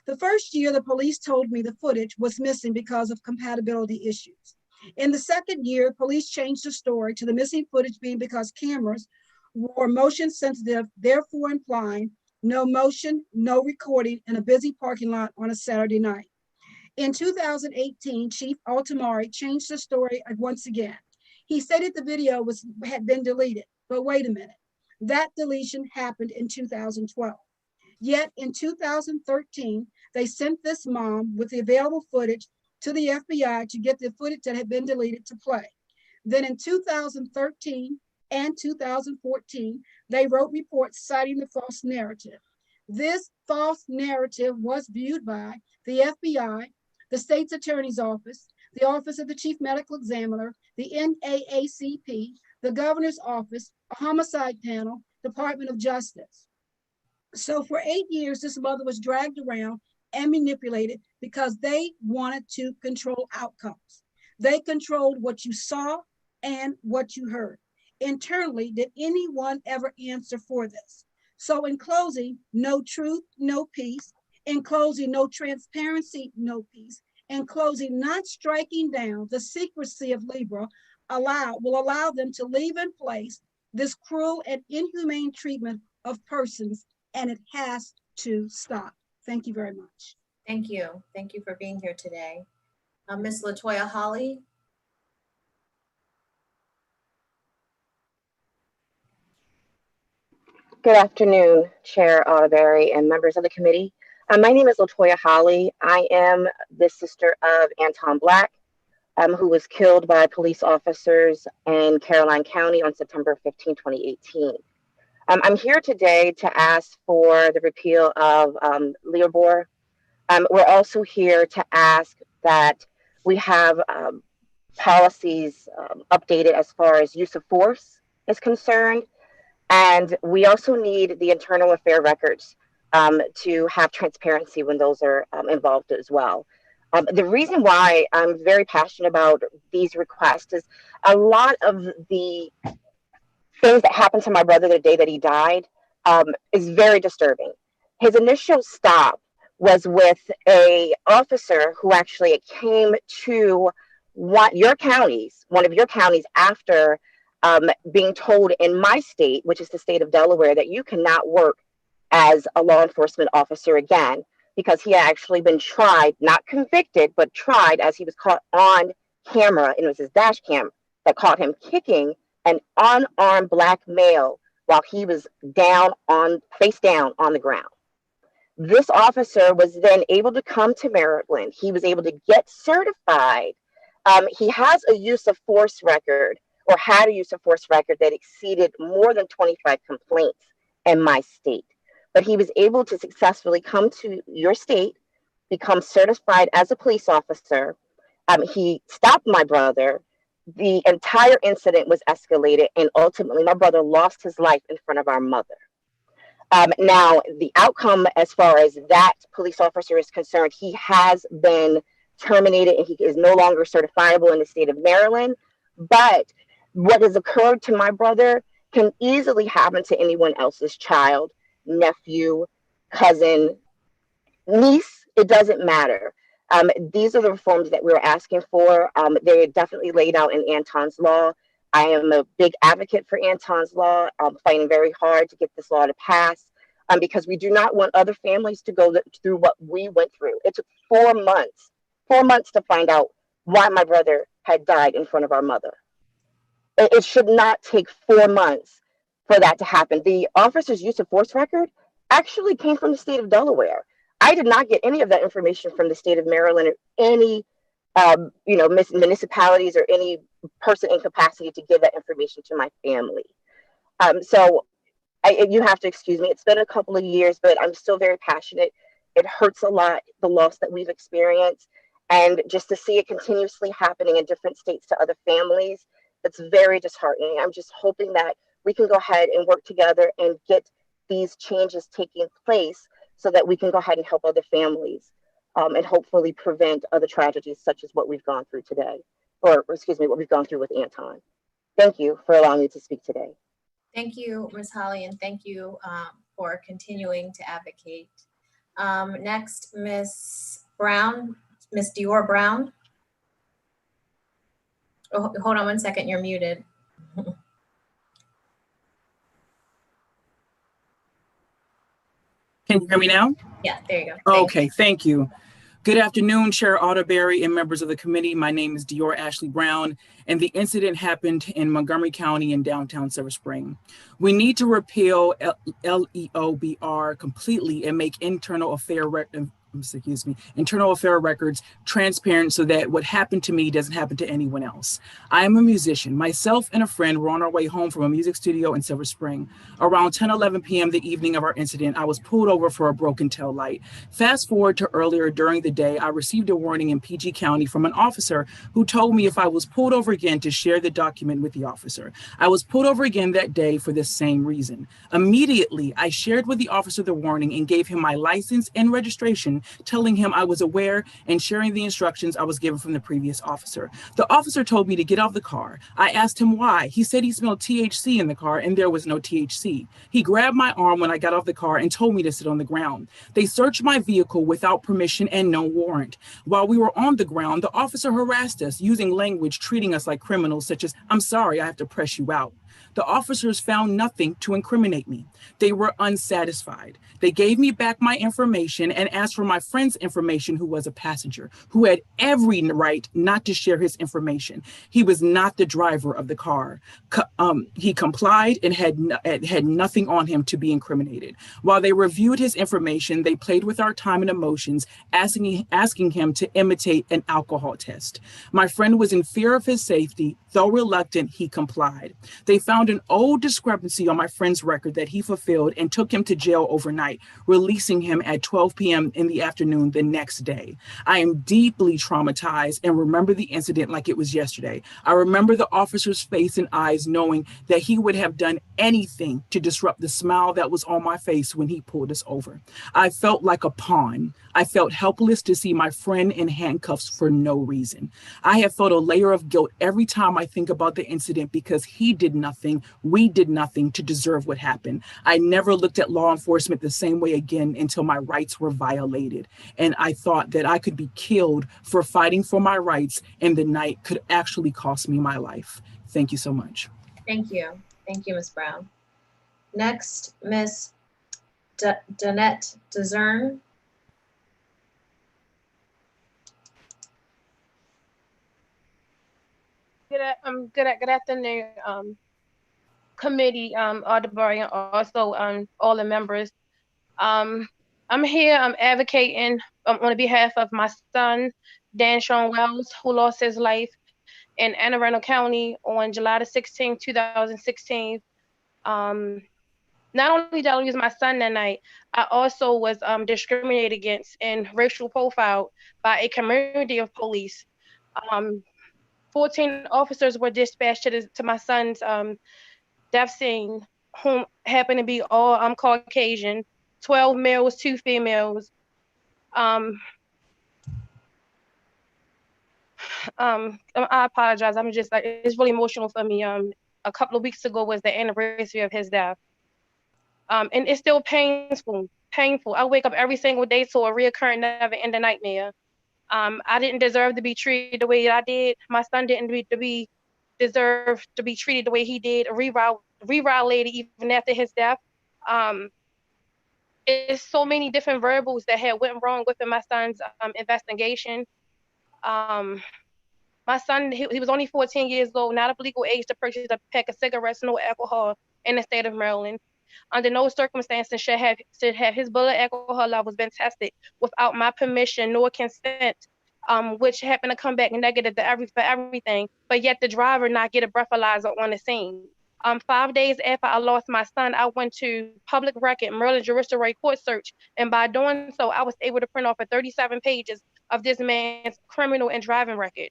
The first year, the police told me the footage was missing because of compatibility issues. In the second year, police changed the story to the missing footage being because cameras were motion sensitive, therefore implying no motion, no recording in a busy parking lot on a Saturday night. In 2018, Chief Altamari changed the story once again. He stated the video had been deleted, but wait a minute. That deletion happened in 2012. Yet in 2013, they sent this mom with the available footage to the FBI to get the footage that had been deleted to play. Then in 2013 and 2014, they wrote reports citing the false narrative. This false narrative was viewed by the FBI, the state's attorney's office, the office of the chief medical examiner, the NAACP, the governor's office, a homicide panel, Department of Justice. So for 8 years, this mother was dragged around and manipulated because they wanted to control outcomes. They controlled what you saw and what you heard. Internally, did anyone ever answer for this? So in closing, no truth, no peace. In closing, no transparency, no peace. In closing, not striking down the secrecy of Libra will allow them to leave in place this cruel and inhumane treatment of persons, and it has to stop. Thank you very much. Thank you. Thank you for being here today. Ms. LaToya Hawley. Good afternoon, Chair Auberry and members of the committee. My name is LaToya Hawley. I am the sister of Anton Black, who was killed by police officers in Caroline County on September 15, 2018. I'm here today to ask for the repeal of Leobor. We're also here to ask that we have policies updated as far as use of force is concerned. And we also need the internal affair records to have transparency when those are involved as well. The reason why I'm very passionate about these requests is a lot of the things that happened to my brother the day that he died is very disturbing. His initial stop was with a officer who actually came to one of your counties after being told in my state, which is the state of Delaware, that you cannot work as a law enforcement officer again, because he had actually been tried, not convicted, but tried, as he was caught on camera, and it was his dash cam that caught him kicking an unarmed black male while he was face down on the ground. This officer was then able to come to Maryland. He was able to get certified. He has a use of force record, or had a use of force record that exceeded more than 25 complaints in my state. But he was able to successfully come to your state, become certified as a police officer. He stopped my brother, the entire incident was escalated, and ultimately my brother lost his life in front of our mother. Now, the outcome as far as that police officer is concerned, he has been terminated and he is no longer certifiable in the state of Maryland. But what has occurred to my brother can easily happen to anyone else's child, nephew, cousin, niece. It doesn't matter. These are the reforms that we're asking for. They're definitely laid out in Anton's law. I am a big advocate for Anton's law. I'm fighting very hard to get this law to pass because we do not want other families to go through what we went through. It took 4 months to find out why my brother had died in front of our mother. It should not take 4 months for that to happen. The officer's use of force record actually came from the state of Delaware. I did not get any of that information from the state of Maryland or any municipalities or any person in capacity to give that information to my family. So you have to excuse me. It's been a couple of years, but I'm still very passionate. It hurts a lot, the loss that we've experienced. And just to see it continuously happening in different states to other families, it's very disheartening. I'm just hoping that we can go ahead and work together and get these changes taking place so that we can go ahead and help other families and hopefully prevent other tragedies such as what we've gone through today, or excuse me, what we've gone through with Anton. Thank you for allowing me to speak today. Thank you, Ms. Holly, and thank you for continuing to advocate. Next, Ms. Brown, Ms. Dior Brown. Oh, hold on one second, you're muted. Can you hear me now? Yeah, there you go. Okay, thank you. Good afternoon, Chair Alderberry and members of the committee. My name is Dior Ashley Brown, and the incident happened in Montgomery County in downtown Silver Spring. We need to repeal LEOBR completely and make internal affair records transparent so that what happened to me doesn't happen to anyone else. I am a musician. Myself and a friend were on our way home from a music studio in Silver Spring. Around 10:11 p.m. the evening of our incident, I was pulled over for a broken tail light. Fast forward to earlier during the day, I received a warning in PG County from an officer who told me if I was pulled over again to share the document with the officer. I was pulled over again that day for the same reason. Immediately, I shared with the officer the warning and gave him my license and registration, telling him I was aware and sharing the instructions I was given from the previous officer. The officer told me to get out the car. I asked him why. He said he smelled THC in the car and there was no THC. He grabbed my arm when I got off the car and told me to sit on the ground. They searched my vehicle without permission and no warrant. While we were on the ground, the officer harassed us using language treating us like criminals, such as, "I'm sorry, I have to press you out." The officers found nothing to incriminate me. They were unsatisfied. They gave me back my information and asked for my friend's information, who was a passenger, who had every right not to share his information. He was not the driver of the car. He complied and had nothing on him to be incriminated. While they reviewed his information, they played with our time and emotions, asking him to imitate an alcohol test. My friend was in fear of his safety. Though reluctant, he complied. They found an old discrepancy on my friend's record that he fulfilled and took him to jail overnight, releasing him at 12 p.m. in the afternoon the next day. I am deeply traumatized and remember the incident like it was yesterday. I remember the officer's face and eyes knowing that he would have done anything to disrupt the smile that was on my face when he pulled us over. I felt like a pawn. I felt helpless to see my friend in handcuffs for no reason. I have felt a layer of guilt every time I think about the incident because he did nothing, we did nothing to deserve what happened. I never looked at law enforcement the same way again until my rights were violated. And I thought that I could be killed for fighting for my rights, and the night could actually cost me my life. Thank you so much. Thank you. Thank you, Ms. Brown. Next, Ms. Danette Dezern. Good afternoon, committee, Alderberry, and also all the members. I'm here, I'm advocating on behalf of my son, Dan Sean Wells, who lost his life in Anne Arundel County on July the 16th, 2016. Not only did I lose my son that night, I also was discriminated against and racial profiled by a community of police. 14 officers were dispatched to my son's death scene, whom happened to be all Caucasian, 12 males, 2 females. I apologize. I'm just like, it's really emotional for me. A couple of weeks ago was the anniversary of his death. And it's still painful. I wake up every single day to a reoccurring, never-ending nightmare. I didn't deserve to be treated the way I did. My son didn't deserve to be treated the way he did. A reroute lady even after his death. It's so many different variables that had went wrong within my son's investigation. My son, he was only 14 years old, not of legal age to purchase a pack of cigarettes, no alcohol in the state of Maryland. Under no circumstances should have his blood alcohol levels been tested without my permission nor consent, which happened to come back negative for everything, but yet the driver not get a breathalyzer on the scene. 5 days after I lost my son, I went to public record, Maryland Judiciary Court search, and by doing so, I was able to print off 37 pages of this man's criminal and driving record.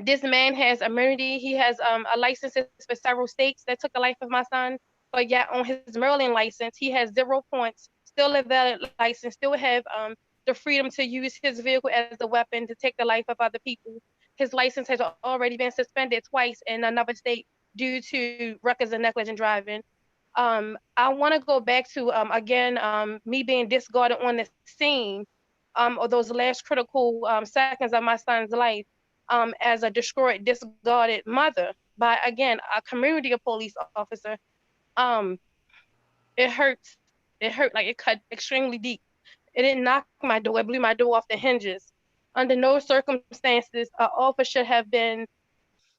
This man has immunity. He has a license for several states that took the life of my son, but yet on his Maryland license, he has 0 points, still a valid license, still have the freedom to use his vehicle as a weapon to take the life of other people. His license has already been suspended twice in another state due to records of negligent driving. I want to go back to, again, me being discarded on the scene of those last critical seconds of my son's life as a destroyed, discarded mother by, again, a community of police officer. It hurts. It hurt, like it cut extremely deep. It didn't knock my door, it blew my door off the hinges. Under no circumstances, an officer should have been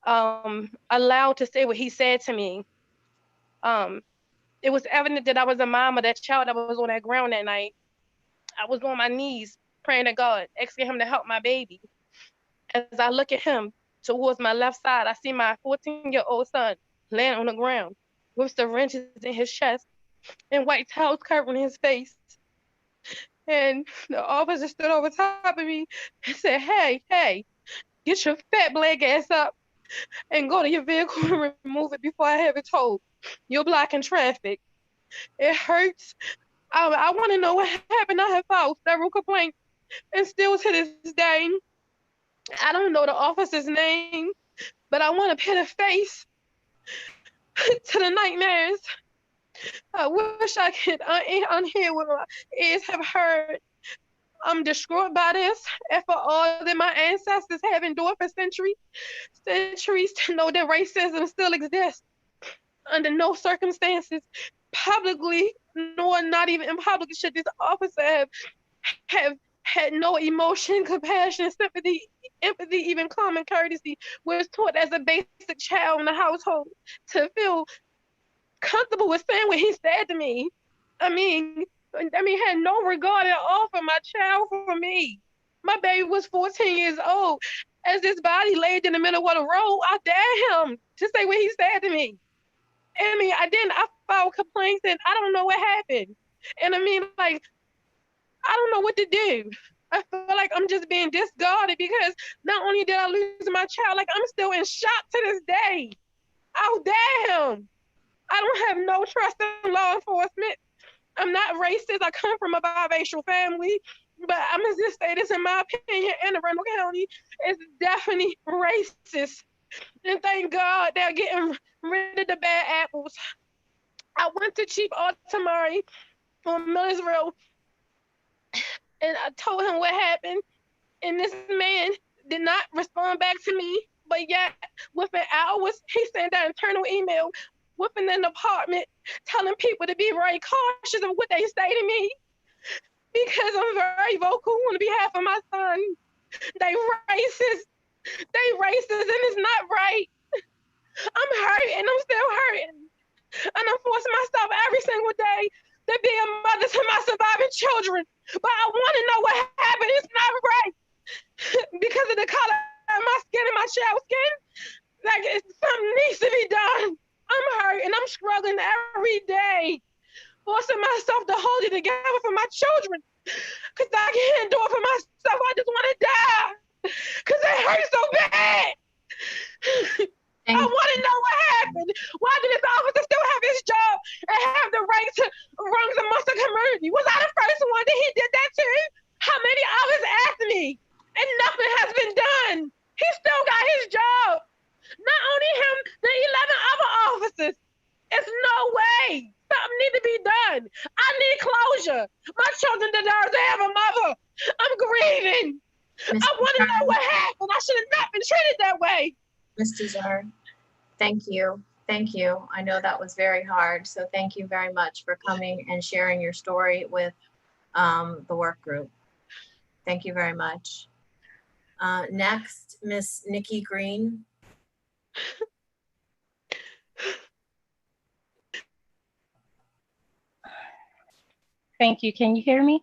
allowed to say what he said to me. It was evident that I was a mom of that child that was on that ground that night. I was on my knees praying to God, asking him to help my baby. As I look at him towards my left side, I see my 14-year-old son laying on the ground with syringes in his chest and white towels covering his face. And the officer stood over top of me and said, hey, get your fat black ass up and go to your vehicle and remove it before I have it towed. You're blocking traffic. It hurts. I want to know what happened. I have filed several complaints, and still to this day, I don't know the officer's name, but I want to put a face to the nightmares. I wish I could unhear what my ears have heard. I'm distraught by this, and for all that my ancestors have endured for centuries to know that racism still exists. Under no circumstances, publicly, nor not even in public, should this officer have had no emotion, compassion, sympathy, empathy, even common courtesy, was taught as a basic child in the household to feel comfortable with saying what he said to me. I mean, had no regard at all for my child, for me. My baby was 14 years old. As his body laid in the middle of the road, I dared him to say what he said to me. I filed complaints and I don't know what happened. And I don't know what to do. I feel like I'm just being discarded because not only did I lose my child, like I'm still in shock to this day. How dare him? I don't have no trust in law enforcement. I'm not racist. I come from a biracial family, but I'm gonna just say this in my opinion, Anne Arundel County is definitely racist. And thank God they're getting rid of the bad apples. I went to Chief Altamari on Millersville and I told him what happened. And this man did not respond back to me, but yet within hours, he sent an internal email within the department telling people to be very cautious of what they say to me because I'm very vocal on behalf of my son. They racist. They racist and it's not right. I'm hurting. I'm still hurting. And I'm forcing myself every single day to be a mother to my surviving children. But I want to know what happened. It's not right. Because of the color of my skin and my child's skin, like something needs to be done. I'm hurting. I'm struggling every day, forcing myself to hold it together for my children. Because I can't do it for myself. I just want to die. because it hurts so bad. I want to know what happened. Why did this officer still have his job and have the right to wrongs amongst the community? Was I the first one that he did that to? How many officers asked me? And nothing has been done. He still got his job. Not only him, the 11 other officers. It's no way. Something needs to be done. I need closure. My children deserve to have a mother. I'm grieving. I want to know what happened. I should have not been treated that way. Mr. Zard, thank you. Thank you. I know that was very hard. So thank you very much for coming and sharing your story with the work group. Thank you very much. Next, Miss Nikki Green. Thank you. Can you hear me?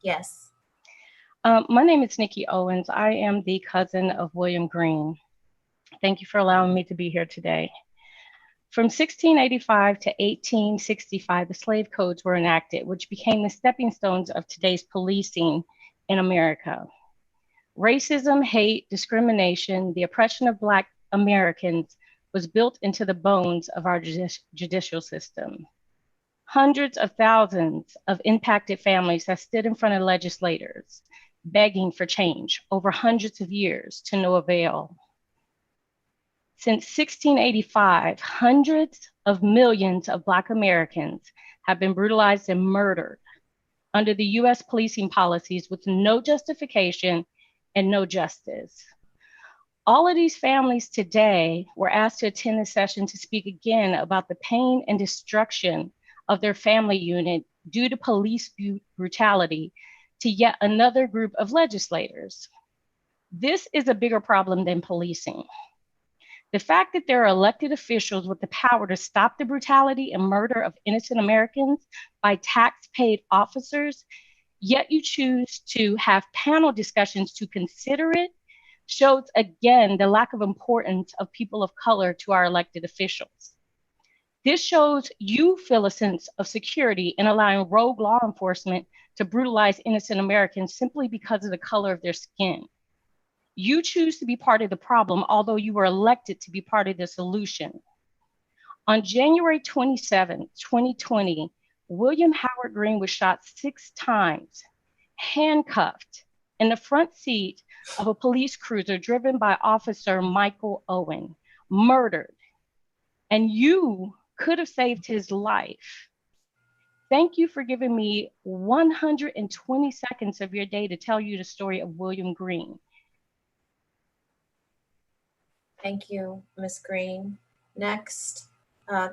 Yes. My name is Nikki Owens. I am the cousin of William Green. Thank you for allowing me to be here today. From 1685 to 1865, the slave codes were enacted, which became the stepping stones of today's policing in America. Racism, hate, discrimination, the oppression of Black Americans was built into the bones of our judicial system. Hundreds of thousands of impacted families have stood in front of legislators, begging for change over hundreds of years to no avail. Since 1685, hundreds of millions of Black Americans have been brutalized and murdered under the US policing policies with no justification and no justice. All of these families today were asked to attend this session to speak again about the pain and destruction of their family unit due to police brutality to yet another group of legislators. This is a bigger problem than policing. The fact that there are elected officials with the power to stop the brutality and murder of innocent Americans by tax-paid officers, yet you choose to have panel discussions to consider it, shows again the lack of importance of people of color to our elected officials. This shows you feel a sense of security in allowing rogue law enforcement to brutalize innocent Americans simply because of the color of their skin. You choose to be part of the problem, although you were elected to be part of the solution. On January 27, 2020, William Howard Green was shot 6 times, handcuffed in the front seat of a police cruiser driven by Officer Michael Owen, murdered. And you could have saved his life. Thank you for giving me 120 seconds of your day to tell you the story of William Green. Thank you, Ms. Green. Next,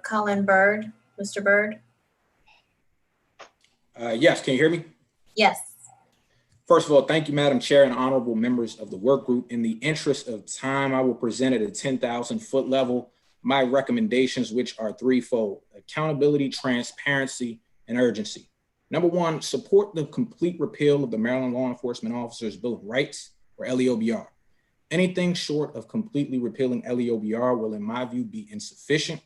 Colin Byrd. Mr. Byrd? Yes, can you hear me? Yes. First of all, thank you, Madam Chair and honorable members of the work group. In the interest of time, I will present at a 10,000-foot level my recommendations, which are threefold: accountability, transparency, and urgency. Number one, support the complete repeal of the Maryland Law Enforcement Officers' Bill of Rights, or LEOBR. Anything short of completely repealing LEOBR will, in my view, be insufficient.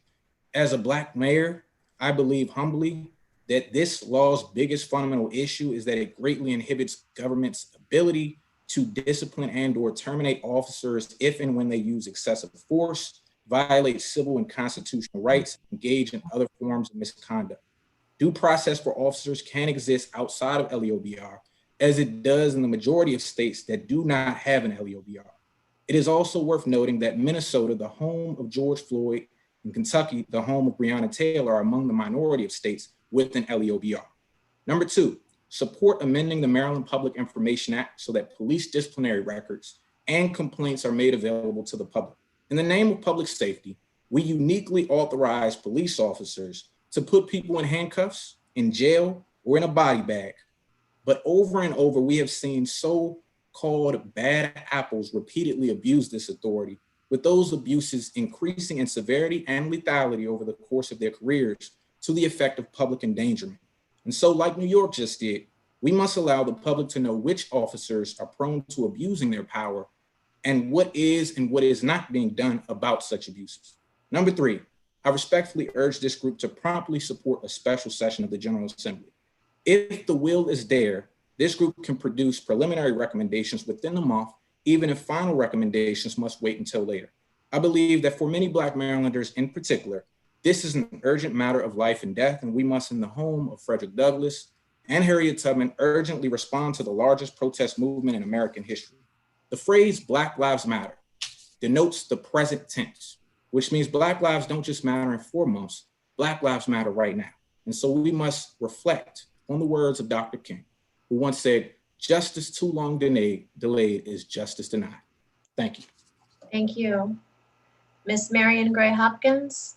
As a Black mayor, I believe humbly that this law's biggest fundamental issue is that it greatly inhibits government's ability to discipline and/or terminate officers if and when they use excessive force, violate civil and constitutional rights, engage in other forms of misconduct. Due process for officers can exist outside of LEOBR, as it does in the majority of states that do not have an LEOBR. It is also worth noting that Minnesota, the home of George Floyd, and Kentucky, the home of Breonna Taylor, are among the minority of states with an LEOBR. Number two, support amending the Maryland Public Information Act so that police disciplinary records and complaints are made available to the public. In the name of public safety, we uniquely authorize police officers to put people in handcuffs, in jail, or in a body bag. But over and over, we have seen so-called bad apples repeatedly abuse this authority, with those abuses increasing in severity and lethality over the course of their careers to the effect of public endangerment. And so, like New York just did, we must allow the public to know which officers are prone to abusing their power and what is and what is not being done about such abuses. Number three, I respectfully urge this group to promptly support a special session of the General Assembly. If the will is there, this group can produce preliminary recommendations within the month even if final recommendations must wait until later. I believe that for many Black Marylanders in particular, this is an urgent matter of life and death, and we must, in the home of Frederick Douglass and Harriet Tubman, urgently respond to the largest protest movement in American history. The phrase Black Lives Matter denotes the present tense, which means Black lives don't just matter in 4 months, Black lives matter right now. And so we must reflect on the words of Dr. King, who once said, "Justice too long delayed is justice denied." Thank you. Thank you. Miss Marion Gray Hopkins.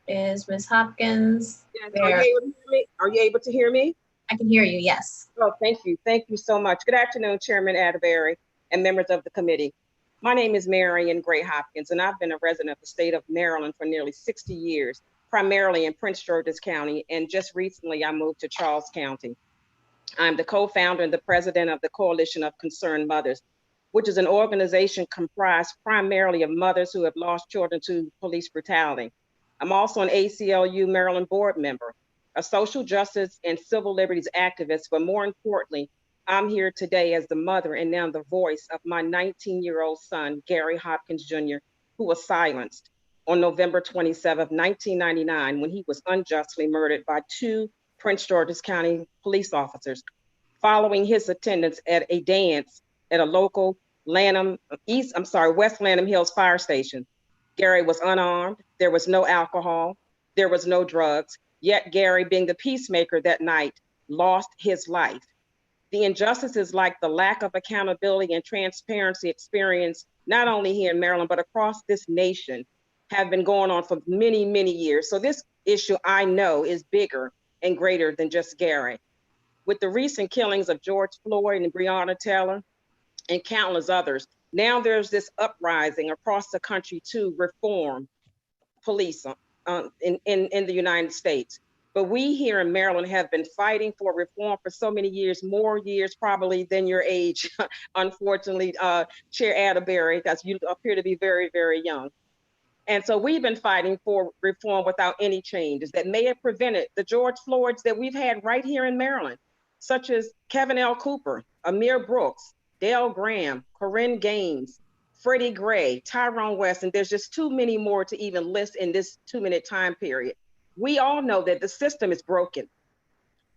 Is Miss Hopkins there? Are you able to hear me? Are you able to hear me? I can hear you, yes. Oh, thank you. Thank you so much. Good afternoon, Chairman Atterbury and members of the committee. My name is Marion Gray Hopkins, and I've been a resident of the state of Maryland for nearly 60 years, primarily in Prince George's County, and just recently I moved to Charles County. I'm the co-founder and the president of the Coalition of Concerned Mothers, which is an organization comprised primarily of mothers who have lost children to police brutality. I'm also an ACLU Maryland board member, a social justice and civil liberties activist, but more importantly, I'm here today as the mother and now the voice of my 19-year-old son, Gary Hopkins Jr., who was silenced on November 27, 1999, when he was unjustly murdered by 2 Prince George's County police officers following his attendance at a dance at a local West Lanham Hills fire station. Gary was unarmed, there was no alcohol, there was no drugs, yet Gary, being the peacemaker that night, lost his life. The injustices like the lack of accountability and transparency experienced not only here in Maryland, but across this nation have been going on for many, many years. So this issue, I know, is bigger and greater than just Gary. With the recent killings of George Floyd and Breonna Taylor and countless others, now there's this uprising across the country to reform police in the United States. But we here in Maryland have been fighting for reform for so many years, more years probably than your age, unfortunately, Chair Atterbury, because you appear to be very, very young. And so we've been fighting for reform without any changes that may have prevented the George Floyds that we've had right here in Maryland, such as Kevin L. Cooper, Amir Brooks, Dale Graham, Corinne Gaines, Freddie Gray, Tyrone West, and there's just too many more to even list in this 2-minute time period. We all know that the system is broken.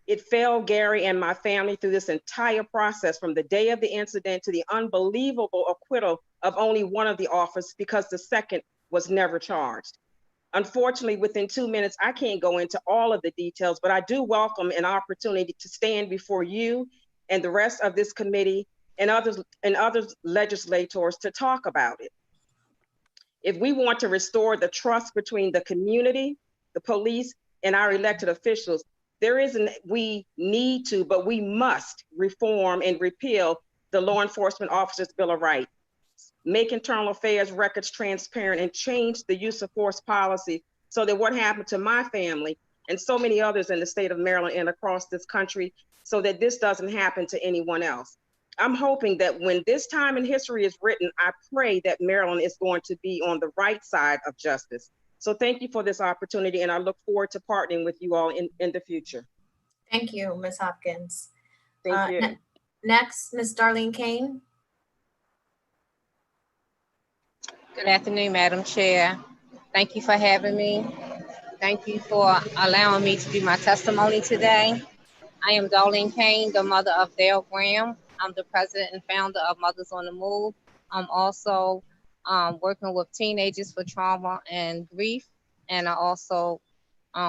It failed Gary and my family through this entire process, from the day of the incident to the unbelievable acquittal of only one of the officers because the second was never charged. Unfortunately, within 2 minutes, I can't go into all of the details, but I do welcome an opportunity to stand before you and the rest of this committee and other legislators to talk about it. If we want to restore the trust between the community, the police, and our elected officials, we need to, but we must reform and repeal the Law Enforcement Officers' Bill of Rights, make internal affairs records transparent, and change the use of force policy so that what happened to my family and so many others in the state of Maryland and across this country, so that this doesn't happen to anyone else. I'm hoping that when this time in history is written, I pray that Maryland is going to be on the right side of justice. So thank you for this opportunity, and I look forward to partnering with you all in the future. Thank you, Ms. Hopkins. Thank you. Next, Ms. Darlene Kane. Good afternoon, Madam Chair. Thank you for having me. Thank you for allowing me to do my testimony today. I am Darlene Kane, the mother of Dale Graham. I'm the president and founder of Mothers on the Move. I'm also working with Teenagers for Trauma and Grief, and I also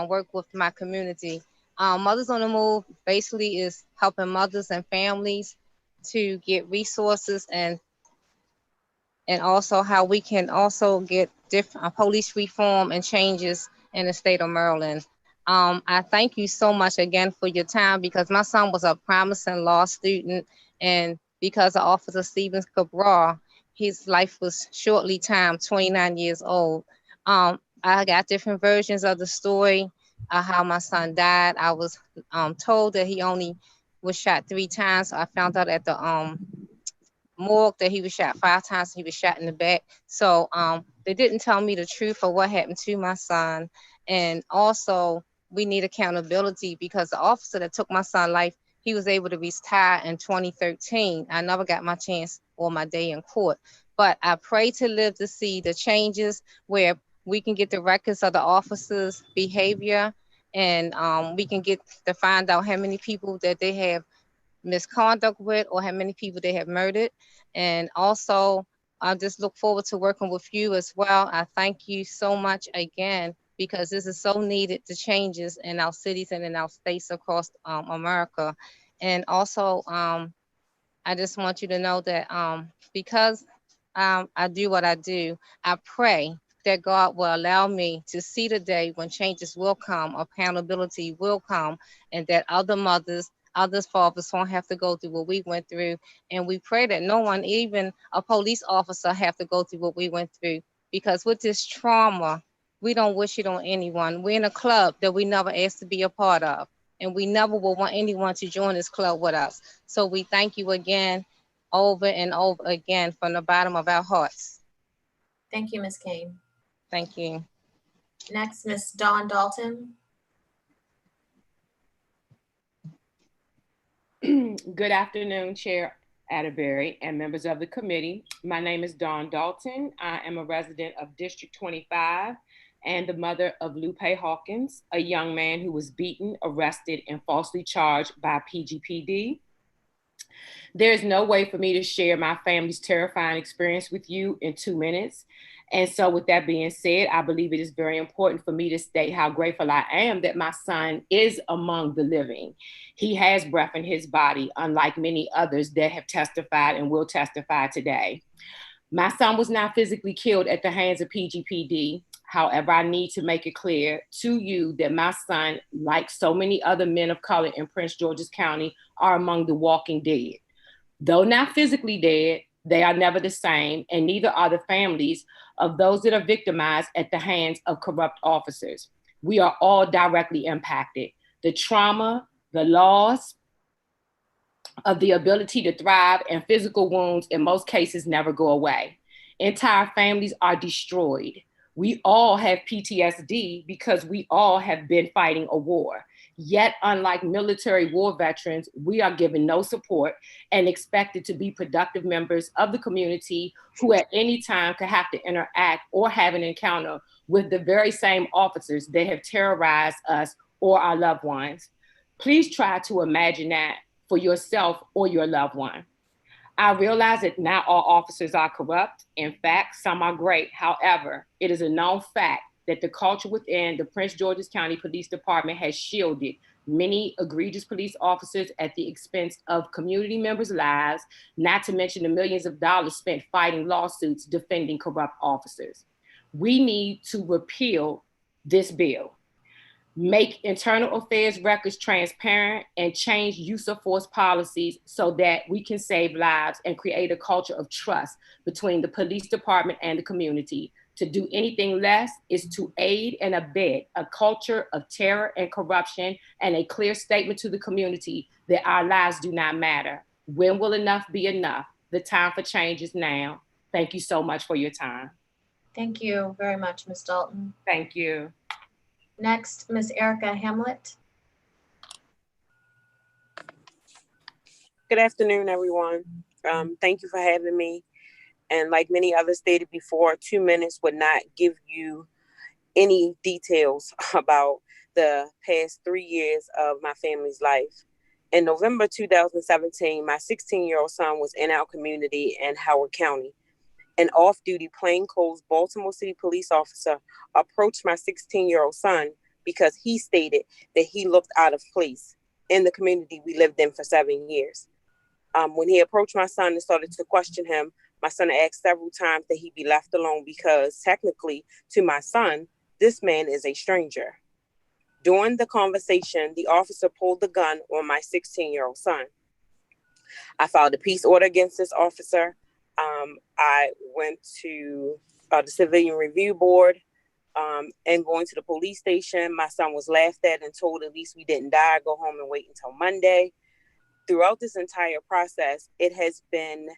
work with my community. Mothers on the Move basically is helping mothers and families to get resources and also how we can also get different police reform and changes in the state of Maryland. I thank you so much again for your time, because my son was a promising law student, and because of Officer Stevens Cabral, his life was shortly timed, 29 years old. I got different versions of the story of how my son died. I was told that he only was shot 3 times. I found out at the morgue that he was shot 5 times. He was shot in the back. So they didn't tell me the truth of what happened to my son. And also we need accountability, because the officer that took my son's life, he was able to retire in 2013. I never got my chance or my day in court, but I pray to live to see the changes where we can get the records of the officers' behavior, and we can get to find out how many people that they have misconduct with or how many people they have murdered. And also, I just look forward to working with you as well. I thank you so much again, because this is so needed, the changes in our cities and in our states across America. And also, I just want you to know that because I do what I do, I pray that God will allow me to see the day when changes will come, accountability will come, and that other mothers, other fathers won't have to go through what we went through. And we pray that no one, even a police officer, have to go through what we went through, because with this trauma, we don't wish it on anyone. We're in a club that we never asked to be a part of, and we never will want anyone to join this club with us. So we thank you again, over and over again, from the bottom of our hearts. Thank you, Ms. Kane. Thank you. Next, Ms. Dawn Dalton. Good afternoon, Chair Atterbury and members of the committee. My name is Dawn Dalton. I am a resident of District 25 and the mother of Lupe Hawkins, a young man who was beaten, arrested, and falsely charged by PGPD. There is no way for me to share my family's terrifying experience with you in 2 minutes. And so with that being said, I believe it is very important for me to state how grateful I am that my son is among the living. He has breath in his body, unlike many others that have testified and will testify today. My son was not physically killed at the hands of PGPD. However, I need to make it clear to you that my son, like so many other men of color in Prince George's County, are among the walking dead. Though not physically dead, they are never the same, and neither are the families of those that are victimized at the hands of corrupt officers. We are all directly impacted. The trauma, the loss of the ability to thrive, and physical wounds in most cases never go away. Entire families are destroyed. We all have PTSD because we all have been fighting a war. Yet, unlike military war veterans, we are given no support and expected to be productive members of the community who at any time could have to interact or have an encounter with the very same officers that have terrorized us or our loved ones. Please try to imagine that for yourself or your loved one. I realize that not all officers are corrupt. In fact, some are great. However, it is a known fact that the culture within the Prince George's County Police Department has shielded many egregious police officers at the expense of community members' lives, not to mention the millions of dollars spent fighting lawsuits defending corrupt officers. We need to repeal this bill, make internal affairs records transparent, and change use of force policies so that we can save lives and create a culture of trust between the police department and the community. To do anything less is to aid and abet a culture of terror and corruption, and a clear statement to the community that our lives do not matter. When will enough be enough? The time for change is now. Thank you so much for your time. Thank you very much, Ms. Dalton. Thank you. Next, Ms. Erica Hamlet. Good afternoon, everyone. Thank you for having me. And like many others stated before, 2 minutes would not give you any details about the past 3 years of my family's life. In November 2017, my 16-year-old son was in our community in Howard County. An off-duty plainclothes Baltimore City police officer approached my 16-year-old son because he stated that he looked out of place in the community we lived in for 7 years. When he approached my son and started to question him, my son asked several times that he be left alone because technically, to my son, this man is a stranger. During the conversation, the officer pulled the gun on my 16-year-old son. I filed a peace order against this officer. I went to the Civilian Review Board, and going to the police station. My son was laughed at and told at least we didn't die, go home and wait until Monday. Throughout this entire process, it has been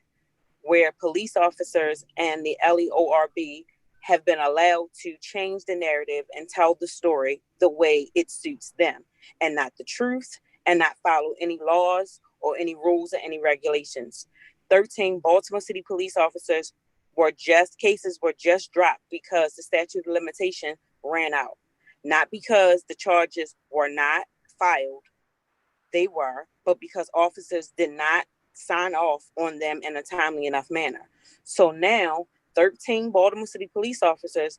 where police officers and the LEORB have been allowed to change the narrative and tell the story the way it suits them, and not the truth, and not follow any laws or any rules or any regulations. 13 Baltimore City police officers cases were just dropped because the statute of limitation ran out. Not because the charges were not filed, they were, but because officers did not sign off on them in a timely enough manner. So now 13 Baltimore City police officers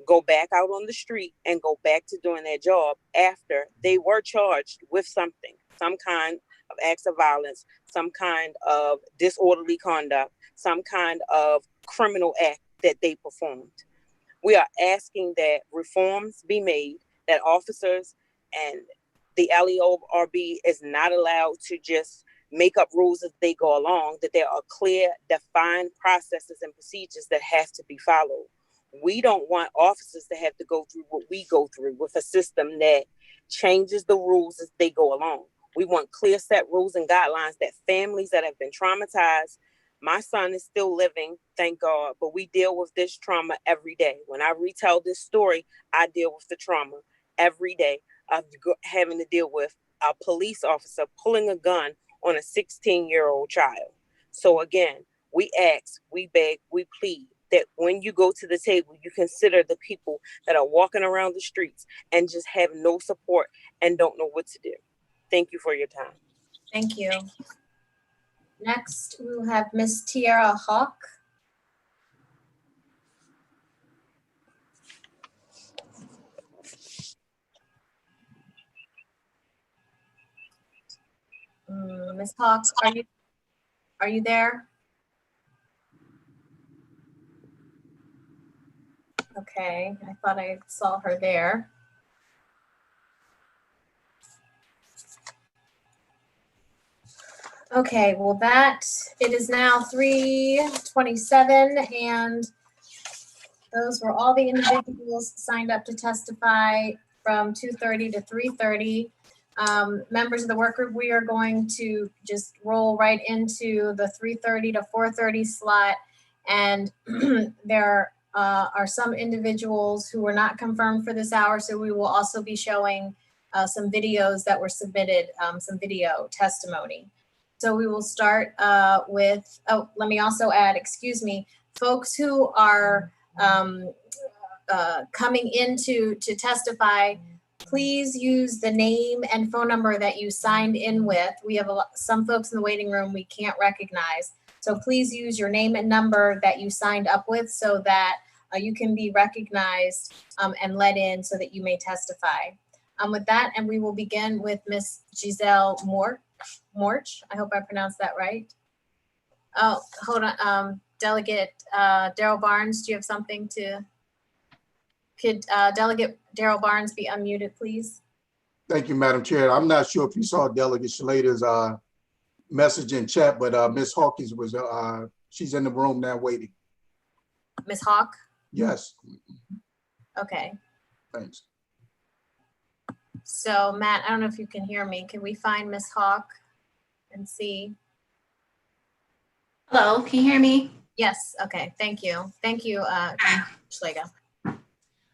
go back out on the street and go back to doing their job after they were charged with something, some kind of acts of violence, some kind of disorderly conduct, some kind of criminal act that they performed. We are asking that reforms be made, that officers and the LEORB is not allowed to just make up rules as they go along, that there are clear, defined processes and procedures that have to be followed. We don't want officers to have to go through what we go through with a system that changes the rules as they go along. We want clear set rules and guidelines that families that have been traumatized, my son is still living, thank God, but we deal with this trauma every day. When I retell this story, I deal with the trauma every day of having to deal with a police officer pulling a gun on a 16-year-old child. So again, we ask, we beg, we plead that when you go to the table, you consider the people that are walking around the streets and just have no support and don't know what to do. Thank you for your time. Thank you. Next, we will have Miss Tiara Hawk. Ms. Hawk, are you there? Okay, I thought I saw her there. Okay, well it is now 3:27 and those were all the individuals signed up to testify from 2:30 to 3:30. Members of the work group, we are going to just roll right into the 3:30 to 4:30 slot. And there are some individuals who were not confirmed for this hour. So we will also be showing some videos that were submitted, some video testimony. So we will start with, let me also add, excuse me, folks who are coming in to testify, please use the name and phone number that you signed in with. We have some folks in the waiting room we can't recognize. So please use your name and number that you signed up with so that you can be recognized and let in so that you may testify. With that, and we will begin with Ms. Giselle Morch. I hope I pronounced that right. Oh, hold on. Delegate Daryl Barnes, do you have something to? Could Delegate Daryl Barnes be unmuted, please? Thank you, Madam Chair. I'm not sure if you saw Delegate Schlater's message in chat, but Ms. Hawkins was, she's in the room now waiting. Ms. Hawk? Yes. Okay. Thanks. So Matt, I don't know if you can hear me. Can we find Ms. Hawk and see? Hello, can you hear me? Yes, okay, thank you. Thank you, Schlager.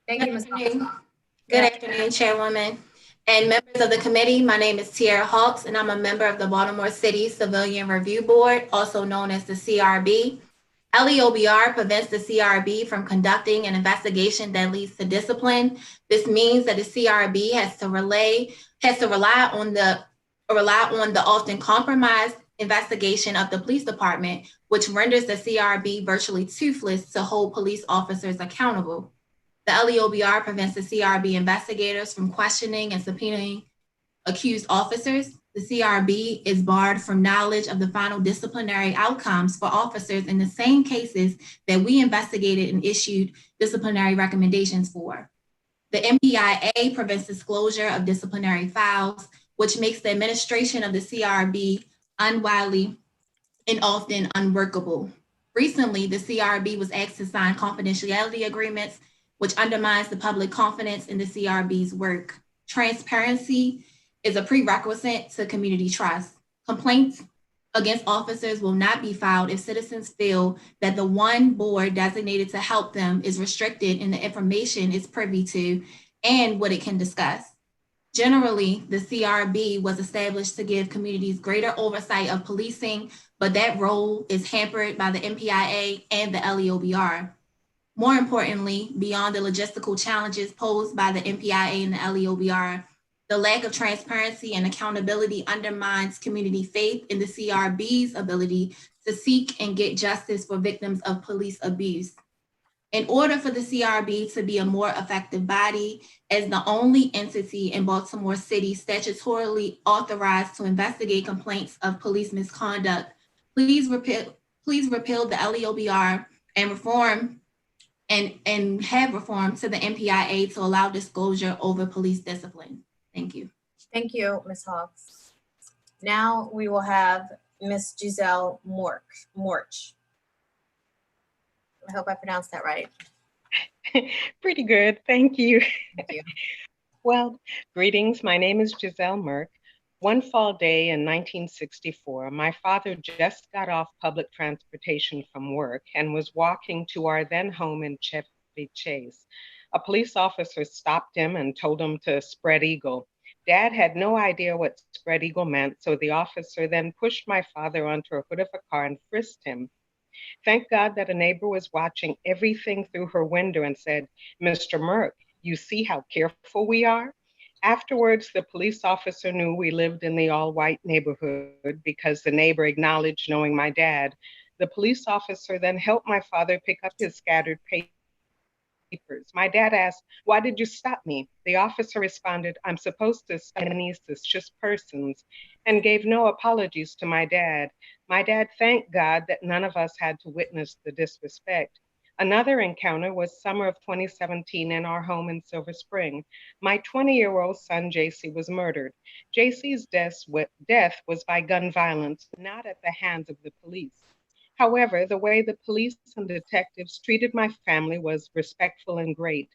Thank you, Ms. Hawk. Good afternoon, Chairwoman and members of the committee. My name is Tiara Hawks, and I'm a member of the Baltimore City Civilian Review Board, also known as the CRB. LEOBR prevents the CRB from conducting an investigation that leads to discipline. This means that the CRB has to rely on the often compromised investigation of the police department, which renders the CRB virtually toothless to hold police officers accountable. The LEOBR prevents the CRB investigators from questioning and subpoenaing accused officers. The CRB is barred from knowledge of the final disciplinary outcomes for officers in the same cases that we investigated and issued disciplinary recommendations for. The MPIA prevents disclosure of disciplinary files, which makes the administration of the CRB unwiley and often unworkable. Recently, the CRB was asked to sign confidentiality agreements, which undermines the public confidence in the CRB's work. Transparency is a prerequisite to community trust. Complaints against officers will not be filed if citizens feel that the one board designated to help them is restricted in the information it's privy to and what it can discuss. Generally, the CRB was established to give communities greater oversight of policing, but that role is hampered by the MPIA and the LEOBR. More importantly, beyond the logistical challenges posed by the MPIA and the LEOBR, the lack of transparency and accountability undermines community faith in the CRB's ability to seek and get justice for victims of police abuse. In order for the CRB to be a more effective body, as the only entity in Baltimore City statutorily authorized to investigate complaints of police misconduct, please repeal the LEOBR and reform and have reform to the MPIA to allow disclosure over police discipline. Thank you. Thank you, Ms. Hawks. Now we will have Ms. Giselle Morch. I hope I pronounced that right. Pretty good, thank you. Thank you. Well, greetings, my name is Giselle Merck. One fall day in 1964, my father just got off public transportation from work and was walking to our then home in Chevy Chase. A police officer stopped him and told him to spread eagle. Dad had no idea what spread eagle meant, so the officer then pushed my father onto a hood of a car and frisked him. Thank God that a neighbor was watching everything through her window and said, "Mr. Merck, you see how careful we are?" Afterwards, the police officer knew we lived in the all-white neighborhood because the neighbor acknowledged knowing my dad. The police officer then helped my father pick up his scattered papers. My dad asked, "Why did you stop me?" The officer responded, "I'm supposed to stop any suspicious persons," and gave no apologies to my dad. My dad thanked God that none of us had to witness the disrespect. Another encounter was summer of 2017 in our home in Silver Spring. My 20-year-old son, JC, was murdered. JC's death was by gun violence, not at the hands of the police. However, the way the police and detectives treated my family was respectful and great.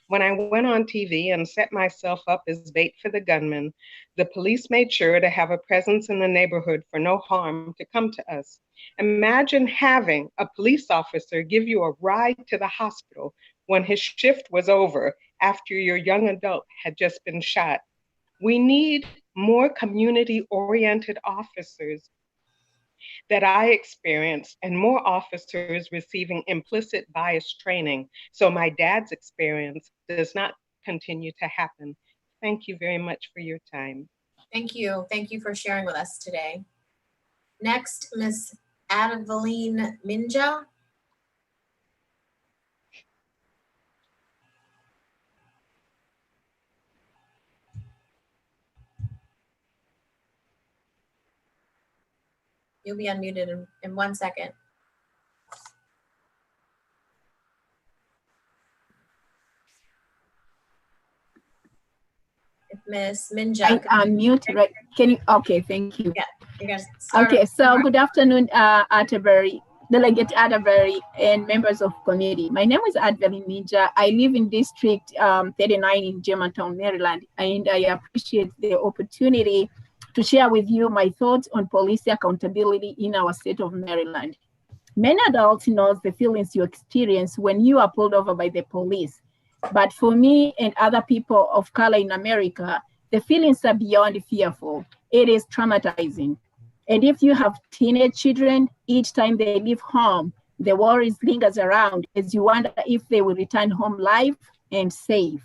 When I went on TV and set myself up as bait for the gunman, the police made sure to have a presence in the neighborhood for no harm to come to us. Imagine having a police officer give you a ride to the hospital when his shift was over after your young adult had just been shot. We need more community-oriented officers that I experienced and more officers receiving implicit bias training so my dad's experience does not continue to happen. Thank you very much for your time. Thank you. Thank you for sharing with us today. Next, Ms. Adaveline Minja. You'll be unmuted in 1 second. Ms. Minja. I'm mute, right? Can you, okay, thank you. Yeah, you guys start. Okay, so good afternoon, Atterbury, Delegate Atterbury, and members of committee. My name is Adeline Minja. I live in District 39 in Germantown, Maryland, and I appreciate the opportunity to share with you my thoughts on police accountability in our state of Maryland. Many adults know the feelings you experience when you are pulled over by the police. But for me and other people of color in America, the feelings are beyond fearful. It is traumatizing. And if you have teenage children, each time they leave home, the worries lingers around as you wonder if they will return home alive and safe.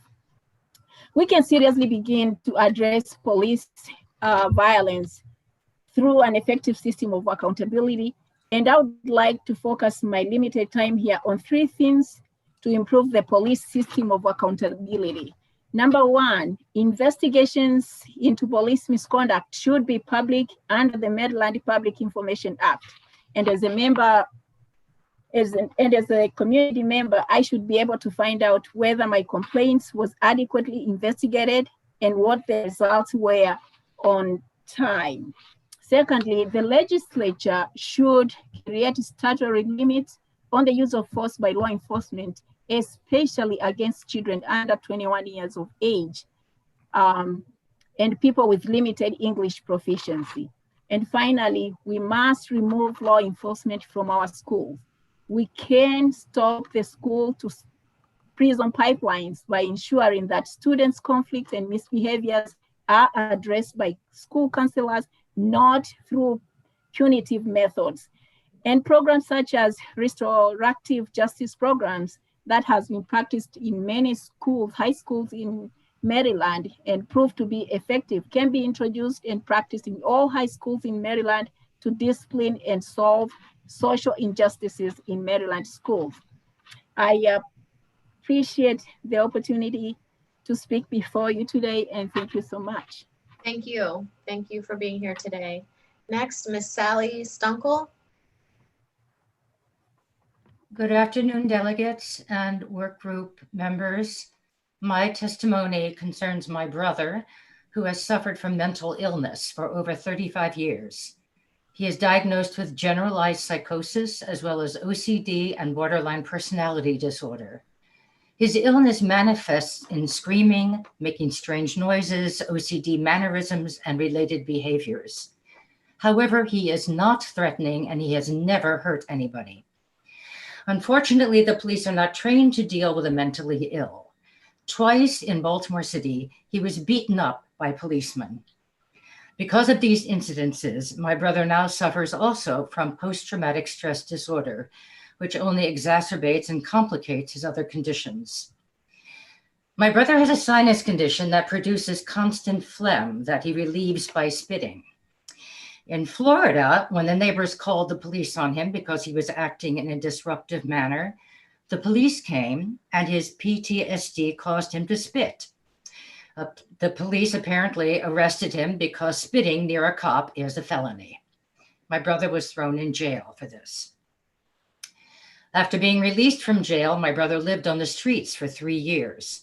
We can seriously begin to address police violence through an effective system of accountability. And I would like to focus my limited time here on 3 things to improve the police system of accountability. Number 1, investigations into police misconduct should be public under the Maryland Public Information Act. And as a member, as a community member, I should be able to find out whether my complaints was adequately investigated and what the results were on time. Secondly, the legislature should create statutory limits on the use of force by law enforcement, especially against children under 21 years of age and people with limited English proficiency. And finally, we must remove law enforcement from our schools. We can stop the school to prison pipelines by ensuring that students' conflicts and misbehaviors are addressed by school counselors, not through punitive methods. And programs such as restorative justice programs that has been practiced in many schools, high schools in Maryland, and proved to be effective can be introduced and practiced in all high schools in Maryland to discipline and solve social injustices in Maryland schools. I appreciate the opportunity to speak before you today, and thank you so much. Thank you. Thank you for being here today. Next, Ms. Sally Stunkel. Good afternoon, delegates and work group members. My testimony concerns my brother, who has suffered from mental illness for over 35 years. He is diagnosed with generalized psychosis as well as OCD and borderline personality disorder. His illness manifests in screaming, making strange noises, OCD mannerisms, and related behaviors. However, he is not threatening and he has never hurt anybody. Unfortunately, the police are not trained to deal with the mentally ill. Twice in Baltimore City, he was beaten up by policemen. Because of these incidences, my brother now suffers also from post-traumatic stress disorder, which only exacerbates and complicates his other conditions. My brother has a sinus condition that produces constant phlegm that he relieves by spitting. In Florida, when the neighbors called the police on him because he was acting in a disruptive manner, the police came and his PTSD caused him to spit. The police apparently arrested him because spitting near a cop is a felony. My brother was thrown in jail for this. After being released from jail, my brother lived on the streets for 3 years.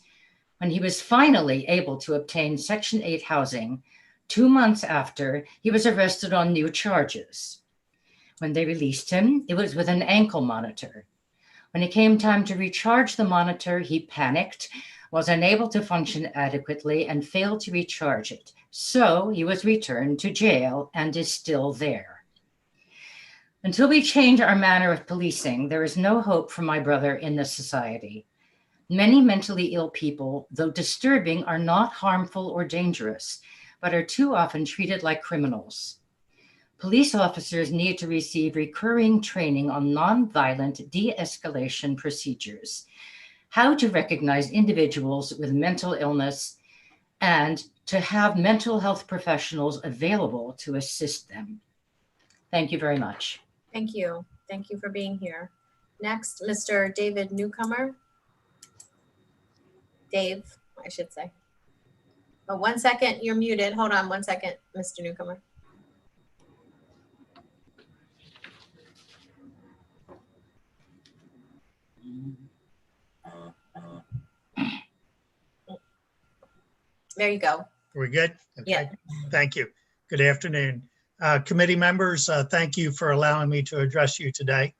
When he was finally able to obtain Section 8 housing, 2 months after, he was arrested on new charges. When they released him, it was with an ankle monitor. When it came time to recharge the monitor, he panicked, was unable to function adequately, and failed to recharge it. So he was returned to jail and is still there. Until we change our manner of policing, there is no hope for my brother in this society. Many mentally ill people, though disturbing, are not harmful or dangerous, but are too often treated like criminals. Police officers need to receive recurring training on nonviolent de-escalation procedures, how to recognize individuals with mental illness, and to have mental health professionals available to assist them. Thank you very much. Thank you. Thank you for being here. Next, Mr. David Newcomer. Dave, I should say. Oh, 1 second, you're muted. Hold on 1 second, Mr. Newcomer. There you go. We're good? Okay. Yeah. Thank you. Good afternoon. Committee members, thank you for allowing me to address you today.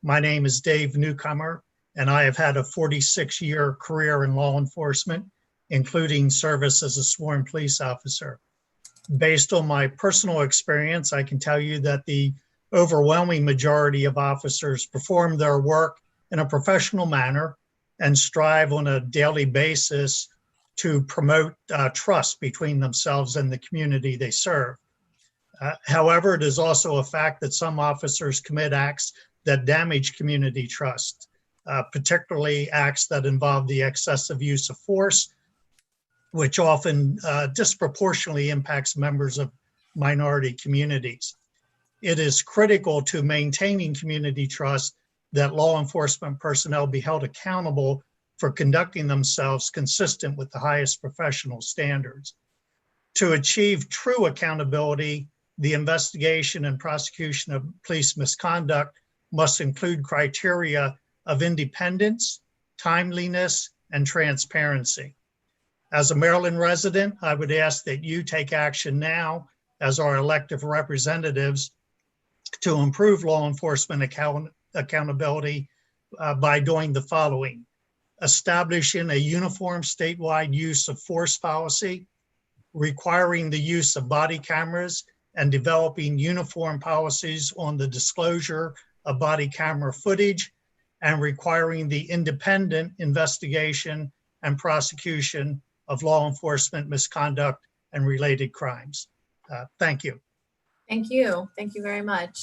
My name is Dave Newcomer, and I have had a 46-year career in law enforcement, including service as a sworn police officer. Based on my personal experience, I can tell you that the overwhelming majority of officers perform their work in a professional manner and strive on a daily basis to promote trust between themselves and the community they serve. However, it is also a fact that some officers commit acts that damage community trust, particularly acts that involve the excessive use of force, which often disproportionately impacts members of minority communities. It is critical to maintaining community trust that law enforcement personnel be held accountable for conducting themselves consistent with the highest professional standards. To achieve true accountability, the investigation and prosecution of police misconduct must include criteria of independence, timeliness, and transparency. As a Maryland resident, I would ask that you take action now as our elected representatives to improve law enforcement accountability by doing the following: establishing a uniform statewide use of force policy, requiring the use of body cameras and developing uniform policies on the disclosure of body camera footage and requiring the independent investigation and prosecution of law enforcement misconduct and related crimes. Thank you. Thank you. Thank you very much.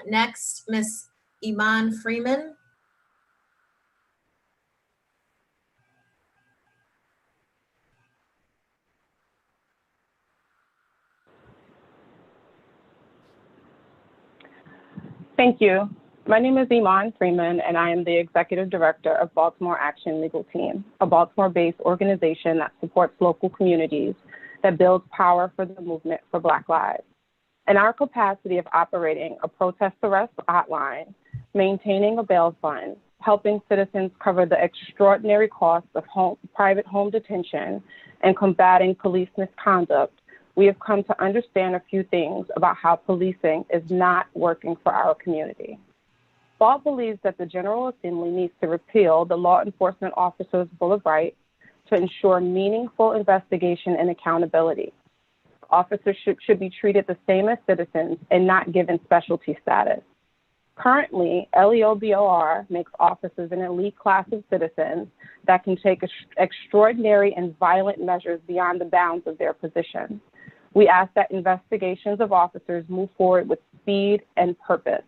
Next, Ms. Iman Freeman. Thank you. My name is Iman Freeman, and I am the Executive Director of Baltimore Action Legal Team, a Baltimore-based organization that supports local communities that builds power for the movement for Black lives. In our capacity of operating a protest arrest hotline, maintaining a bail fund, helping citizens cover the extraordinary costs of private home detention, and combating police misconduct, we have come to understand a few things about how policing is not working for our community. BALT believes that the General Assembly needs to repeal the Law Enforcement Officers' Bill of Rights to ensure meaningful investigation and accountability. Officers should be treated the same as citizens and not given specialty status. Currently, LEOBOR makes officers an elite class of citizens that can take extraordinary and violent measures beyond the bounds of their position. We ask that investigations of officers move forward with speed and purpose.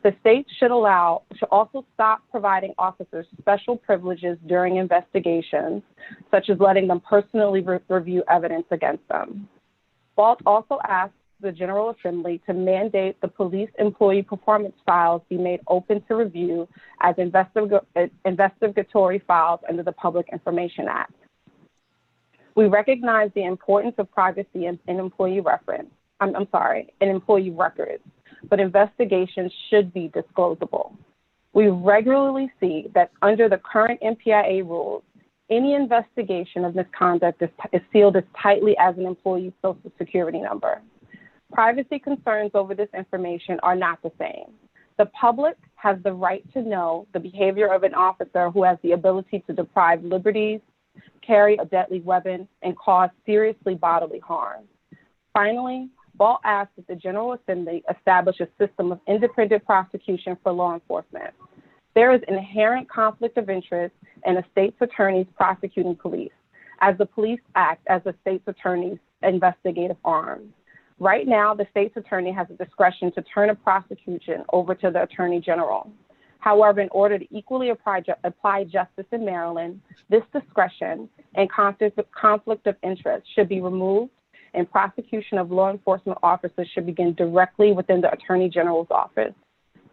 The state should also stop providing officers special privileges during investigations, such as letting them personally review evidence against them. BALT also asks the General Assembly to mandate the police employee performance files be made open to review as investigatory files under the Public Information Act. We recognize the importance of privacy in employee employee records, but investigations should be disclosable. We regularly see that under the current MPIA rules, any investigation of misconduct is sealed as tightly as an employee's social security number. Privacy concerns over this information are not the same. The public has the right to know the behavior of an officer who has the ability to deprive liberties, carry a deadly weapon, and cause seriously bodily harm. Finally, BALT asks that the General Assembly establish a system of independent prosecution for law enforcement. There is inherent conflict of interest in a state's attorneys prosecuting police, as the police act as the state's attorney's investigative arm. Right now, the state's attorney has the discretion to turn a prosecution over to the Attorney General. However, in order to equally apply justice in Maryland, this discretion and conflict of interest should be removed, and prosecution of law enforcement officers should begin directly within the Attorney General's office.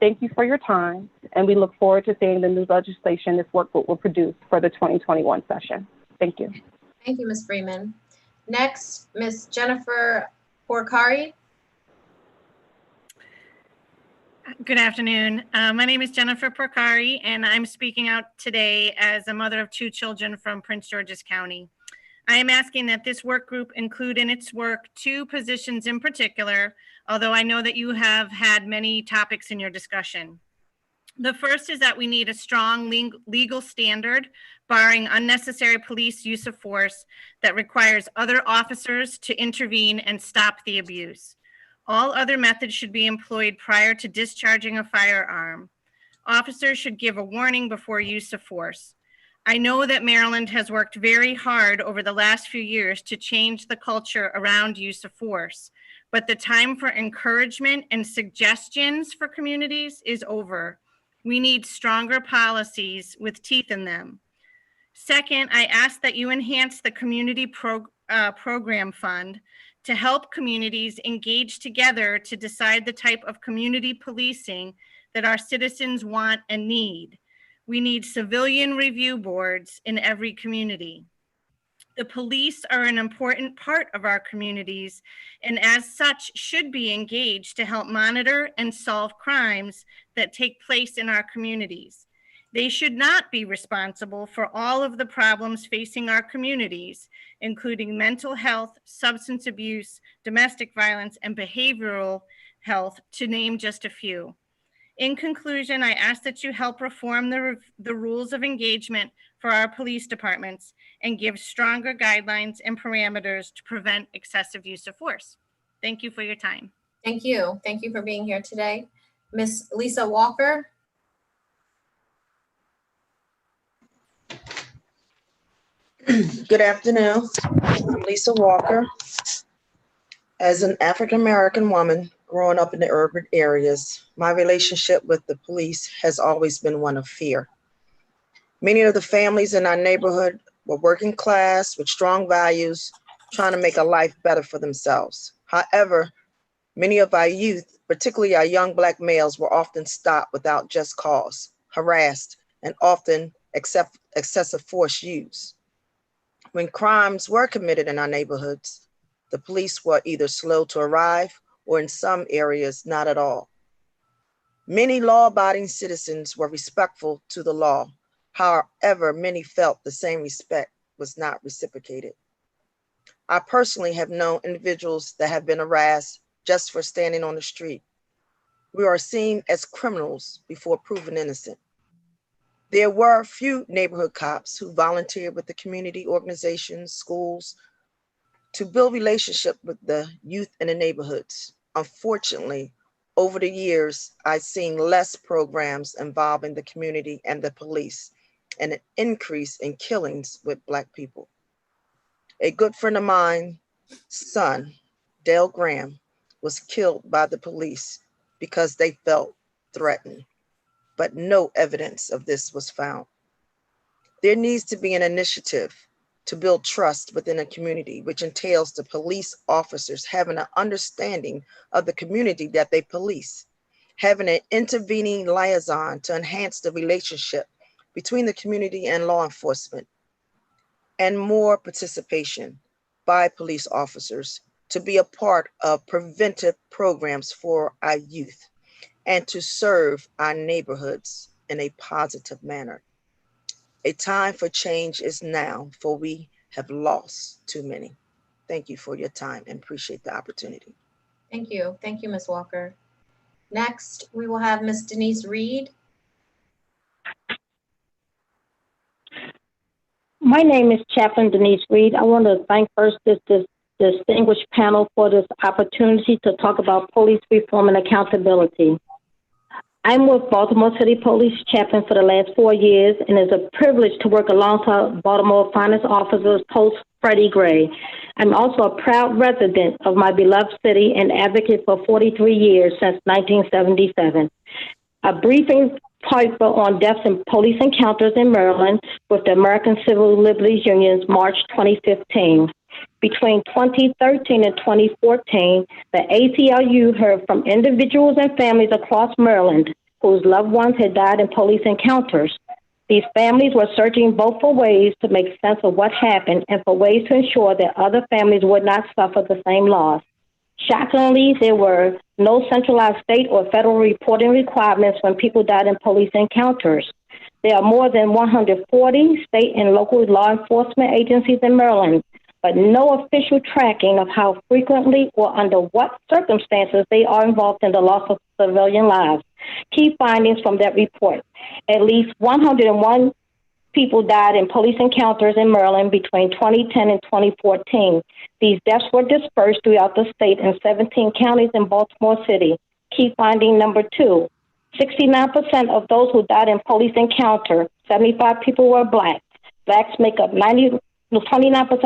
Thank you for your time, and we look forward to seeing the new legislation this work group will produce for the 2021 session. Thank you. Thank you, Ms. Freeman. Next, Ms. Jennifer Porcari. Good afternoon. My name is Jennifer Porcari, and I'm speaking out today as a mother of 2 children from Prince George's County. I am asking that this work group include in its work 2 positions in particular, although I know that you have had many topics in your discussion. The first is that we need a strong legal standard barring unnecessary police use of force that requires other officers to intervene and stop the abuse. All other methods should be employed prior to discharging a firearm. Officers should give a warning before use of force. I know that Maryland has worked very hard over the last few years to change the culture around use of force, but the time for encouragement and suggestions for communities is over. We need stronger policies with teeth in them. Second, I ask that you enhance the community program fund to help communities engage together to decide the type of community policing that our citizens want and need. We need civilian review boards in every community. The police are an important part of our communities, and as such should be engaged to help monitor and solve crimes that take place in our communities. They should not be responsible for all of the problems facing our communities, including mental health, substance abuse, domestic violence, and behavioral health, to name just a few. In conclusion, I ask that you help reform the rules of engagement for our police departments and give stronger guidelines and parameters to prevent excessive use of force. Thank you for your time. Thank you. Thank you for being here today. Miss Lisa Walker. Good afternoon. I'm Lisa Walker. As an African-American woman growing up in the urban areas, my relationship with the police has always been one of fear. Many of the families in our neighborhood were working class with strong values, trying to make a life better for themselves. However, many of our youth, particularly our young Black males, were often stopped without just cause, harassed, and often excessive force used. When crimes were committed in our neighborhoods, the police were either slow to arrive or in some areas, not at all. Many law-abiding citizens were respectful to the law. However, many felt the same respect was not reciprocated. I personally have known individuals that have been harassed just for standing on the street. We are seen as criminals before proven innocent. There were a few neighborhood cops who volunteered with the community organizations, schools, to build relationships with the youth in the neighborhoods. Unfortunately, over the years, I've seen less programs involving the community and the police, and an increase in killings with Black people. A good friend of mine's son, Dale Graham, was killed by the police because they felt threatened, but no evidence of this was found. There needs to be an initiative to build trust within a community, which entails the police officers having an understanding of the community that they police, having an intervening liaison to enhance the relationship between the community and law enforcement, and more participation by police officers to be a part of preventive programs for our youth and to serve our neighborhoods in a positive manner. A time for change is now, for we have lost too many. Thank you for your time and appreciate the opportunity. Thank you. Thank you, Ms. Walker. Next, we will have Ms. Denise Reed. My name is Chaplain Denise Reed. I want to thank first this distinguished panel for this opportunity to talk about police reform and accountability. I'm with Baltimore City Police Chaplain for the last 4 years, and it's a privilege to work alongside Baltimore finest officers post Freddie Gray. I'm also a proud resident of my beloved city and advocate for 43 years since 1977. A briefing paper on deaths in police encounters in Maryland with the American Civil Liberties Union's March 2015. Between 2013 and 2014, the ACLU heard from individuals and families across Maryland whose loved ones had died in police encounters. These families were searching both for ways to make sense of what happened and for ways to ensure that other families would not suffer the same loss. Shockingly, there were no centralized state or federal reporting requirements when people died in police encounters. There are more than 140 state and local law enforcement agencies in Maryland, but no official tracking of how frequently or under what circumstances they are involved in the loss of civilian lives. Key findings from that report: at least 101 people died in police encounters in Maryland between 2010 and 2014. These deaths were dispersed throughout the state in 17 counties in Baltimore City. Key finding number 2, 69% of those who died in police encounter, 75 people were Black. Blacks make up 29%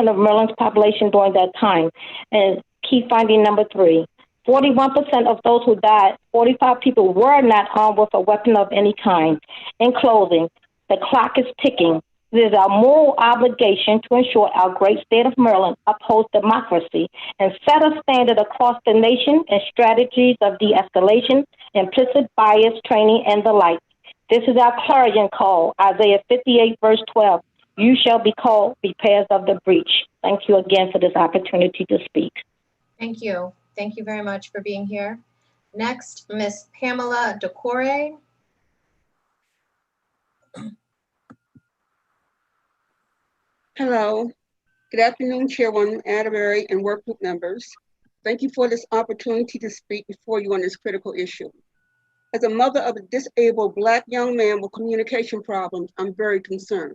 of Maryland's population during that time. And key finding number 3, 41% of those who died, 45 people were not armed with a weapon of any kind. In closing, the clock is ticking. It is our moral obligation to ensure our great state of Maryland upholds democracy and set a standard across the nation and strategies of de-escalation, implicit bias training, and the like. This is our clarion call, Isaiah 58, verse 12. You shall be called repairs of the breach. Thank you again for this opportunity to speak. Thank you. Thank you very much for being here. Next, Ms. Pamela Decore. Hello. Good afternoon, Chairwoman Atterbury and work group members. Thank you for this opportunity to speak before you on this critical issue. As a mother of a disabled Black young man with communication problems, I'm very concerned.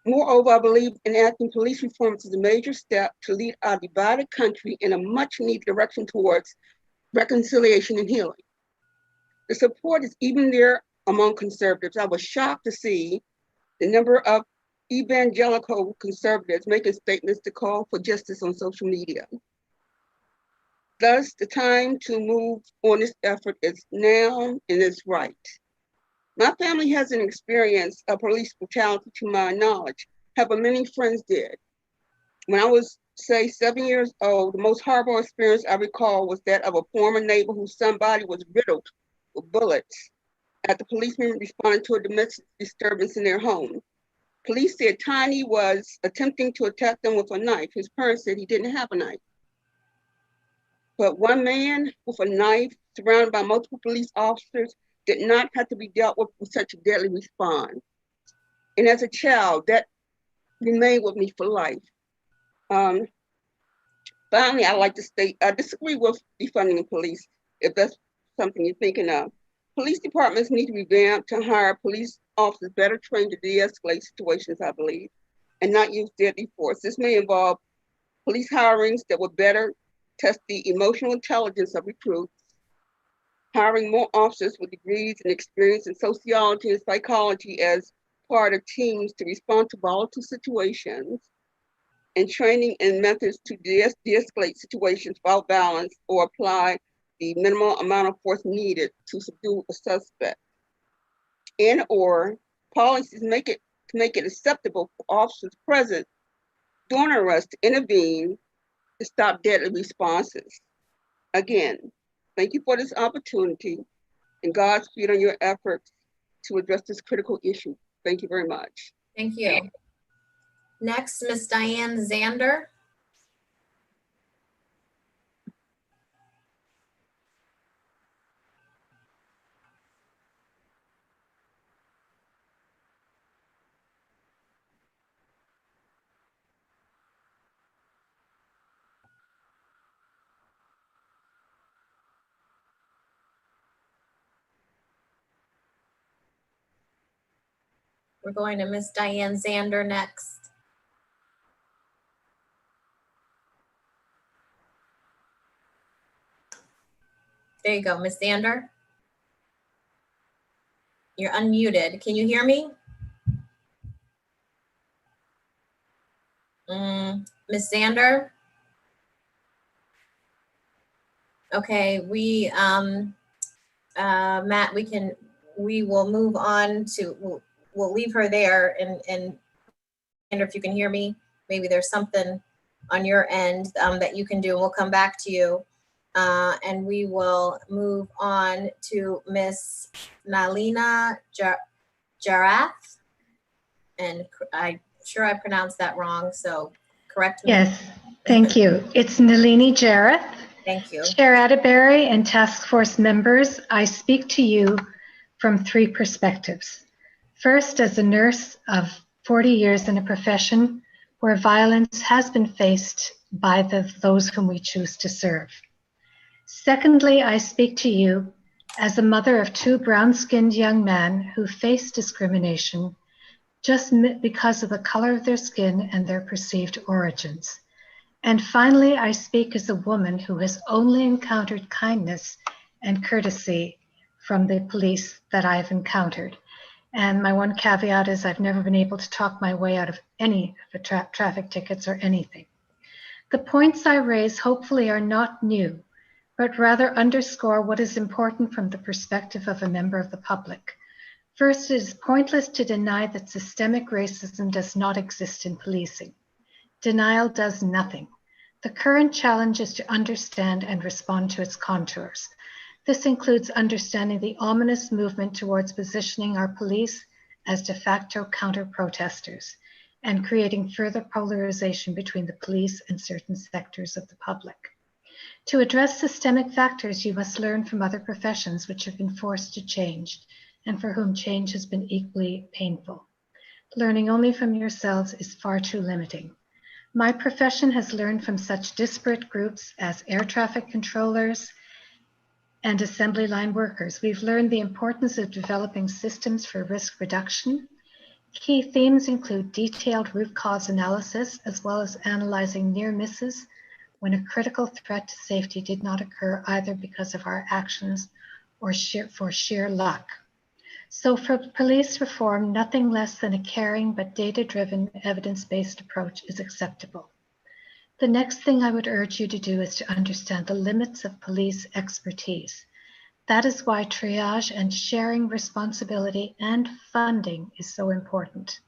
Moreover, I believe enacting police reforms is a major step to lead our divided country in a much needed direction towards reconciliation and healing. The support is even there among conservatives. I was shocked to see the number of evangelical conservatives making statements to call for justice on social media. Thus, the time to move on this effort is now and is right. My family hasn't experienced a police brutality to my knowledge, however many friends did. When I was, say, 7 years old, the most horrible experience I recall was that of a former neighbor whose somebody was riddled with bullets after policemen responded to a domestic disturbance in their home. Police said Tiny was attempting to attack them with a knife. His parents said he didn't have a knife. But one man with a knife surrounded by multiple police officers did not have to be dealt with such a deadly response. And as a child, that remained with me for life. Finally, I'd like to state, I disagree with defunding the police, if that's something you're thinking of. Police departments need to be revamped to hire police officers better trained to de-escalate situations, I believe, and not use deadly force. This may involve police hirings that would better test the emotional intelligence of recruits, hiring more officers with degrees and experience in sociology and psychology as part of teams to respond to volatile situations, and training and methods to de-escalate situations without violence or apply the minimal amount of force needed to subdue a suspect. And or policies to make it acceptable for officers present during arrest to intervene to stop deadly responses. Again, thank you for this opportunity and Godspeed on your efforts to address this critical issue. Thank you very much. Thank you. Next, Ms. Diane Zander. We're going to Ms. Diane Zander next. There you go, Ms. Zander. You're unmuted. Can you hear me? Ms. Zander? Okay, Matt, we will move on to, we'll leave her there and if you can hear me, maybe there's something on your end that you can do, and we'll come back to you. And we will move on to Miss Nalina Jarath. And I'm sure I pronounced that wrong, so correct me. Yes, thank you. It's Nalini Jarath. Thank you. Chair Atterbury and task force members, I speak to you from three perspectives. First, as a nurse of 40 years in a profession where violence has been faced by those whom we choose to serve. Secondly, I speak to you as a mother of two brown-skinned young men who face discrimination just because of the color of their skin and their perceived origins. And finally, I speak as a woman who has only encountered kindness and courtesy from the police that I've encountered. And my one caveat is I've never been able to talk my way out of any of the traffic tickets or anything. The points I raise hopefully are not new, but rather underscore what is important from the perspective of a member of the public. First, it is pointless to deny that systemic racism does not exist in policing. Denial does nothing. The current challenge is to understand and respond to its contours. This includes understanding the ominous movement towards positioning our police as de facto counter-protesters and creating further polarization between the police and certain sectors of the public. To address systemic factors, you must learn from other professions which have been forced to change and for whom change has been equally painful. Learning only from yourselves is far too limiting. My profession has learned from such disparate groups as air traffic controllers and assembly line workers. We've learned the importance of developing systems for risk reduction, Key themes include detailed root cause analysis, as well as analyzing near misses when a critical threat to safety did not occur either because of our actions or for sheer luck. So for police reform, nothing less than a caring but data-driven, evidence-based approach is acceptable. The next thing I would urge you to do is to understand the limits of police expertise. That is why triage and sharing responsibility and funding is so important.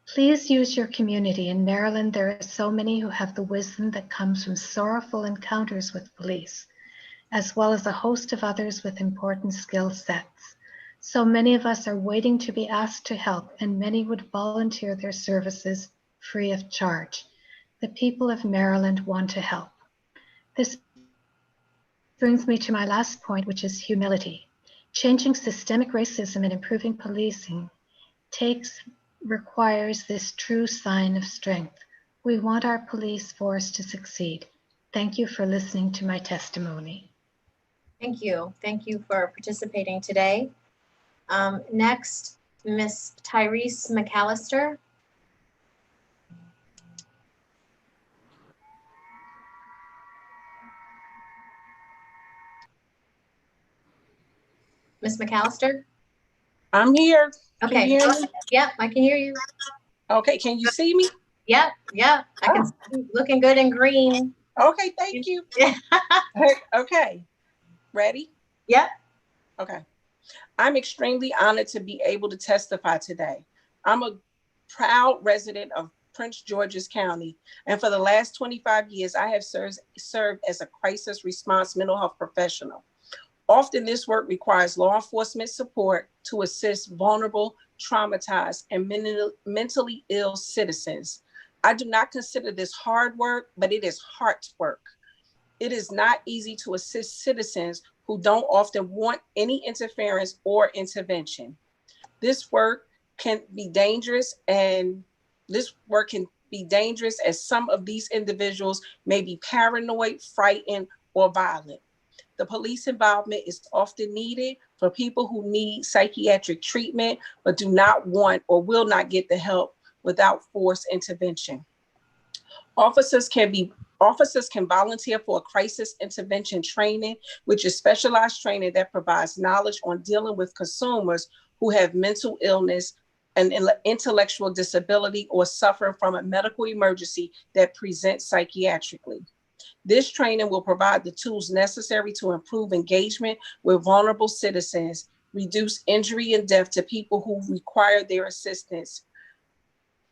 Please use your community. In Maryland, there are so many who have the wisdom that comes from sorrowful encounters with police, as well as a host of others with important skill sets. So many of us are waiting to be asked to help, and many would volunteer their services free of charge. The people of Maryland want to help. This brings me to my last point, which is humility. Changing systemic racism and improving policing requires this true sign of strength. We want our police force to succeed. Thank you for listening to my testimony. Thank you. Thank you for participating today. Next, Ms. Tyrese McAllister. Ms. McAllister? I'm here. Okay. Can you hear me? Yep, I can hear you. Okay, can you see me? Yep, I can see you looking good in green. Okay, thank you. Okay, ready? Yep. Okay. I'm extremely honored to be able to testify today. I'm a proud resident of Prince George's County, and for the last 25 years, I have served as a crisis response mental health professional. Often this work requires law enforcement support to assist vulnerable, traumatized, and mentally ill citizens. I do not consider this hard work, but it is heart work. It is not easy to assist citizens who don't often want any interference or intervention. This work can be dangerous, as some of these individuals may be paranoid, frightened, or violent. The police involvement is often needed for people who need psychiatric treatment, but do not want or will not get the help without forced intervention. Officers can volunteer for a crisis intervention training, which is specialized training that provides knowledge on dealing with consumers who have mental illness, an intellectual disability, or suffering from a medical emergency that presents psychiatrically. This training will provide the tools necessary to improve engagement with vulnerable citizens, reduce injury and death to people who require their assistance,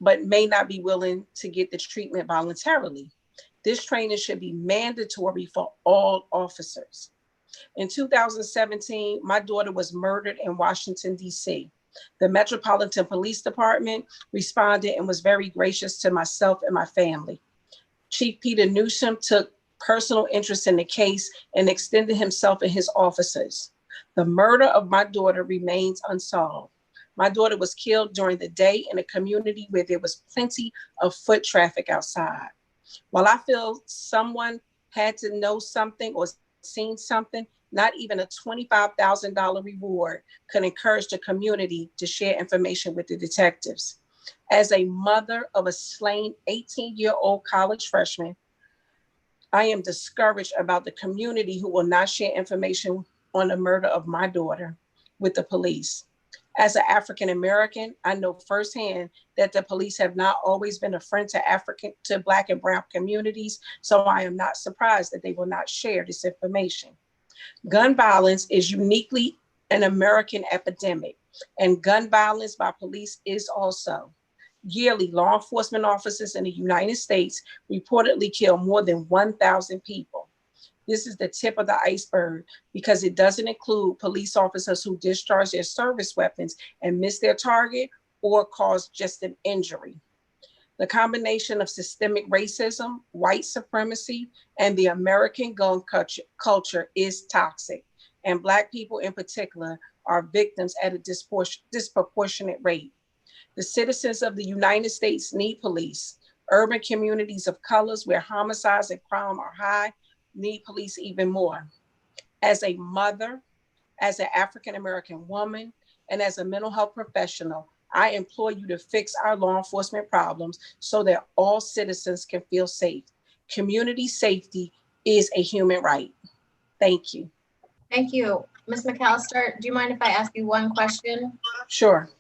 but may not be willing to get the treatment voluntarily. This training should be mandatory for all officers. In 2017, my daughter was murdered in Washington, D.C. The Metropolitan Police Department responded and was very gracious to myself and my family. Chief Peter Newsom took personal interest in the case and extended himself and his officers. The murder of my daughter remains unsolved. My daughter was killed during the day in a community where there was plenty of foot traffic outside. While I feel someone had to know something or seen something, not even a $25,000 reward could encourage the community to share information with the detectives. As a mother of a slain 18-year-old college freshman, I am discouraged about the community who will not share information on the murder of my daughter with the police. As an African American, I know firsthand that the police have not always been a friend to Black and Brown communities, so I am not surprised that they will not share this information. Gun violence is uniquely an American epidemic, and gun violence by police is also. Yearly, law enforcement officers in the United States reportedly kill more than 1,000 people. This is the tip of the iceberg because it doesn't include police officers who discharge their service weapons and miss their target or cause just an injury. The combination of systemic racism, white supremacy, and the American gun culture is toxic, and Black people in particular are victims at a disproportionate rate. The citizens of the United States need police. Urban communities of colors where homicides and crime are high need police even more. As a mother, as an African-American woman, and as a mental health professional, I implore you to fix our law enforcement problems so that all citizens can feel safe. Community safety is a human right. Thank you. Thank you. Ms. McAllister, do you mind if I ask you one question? Sure.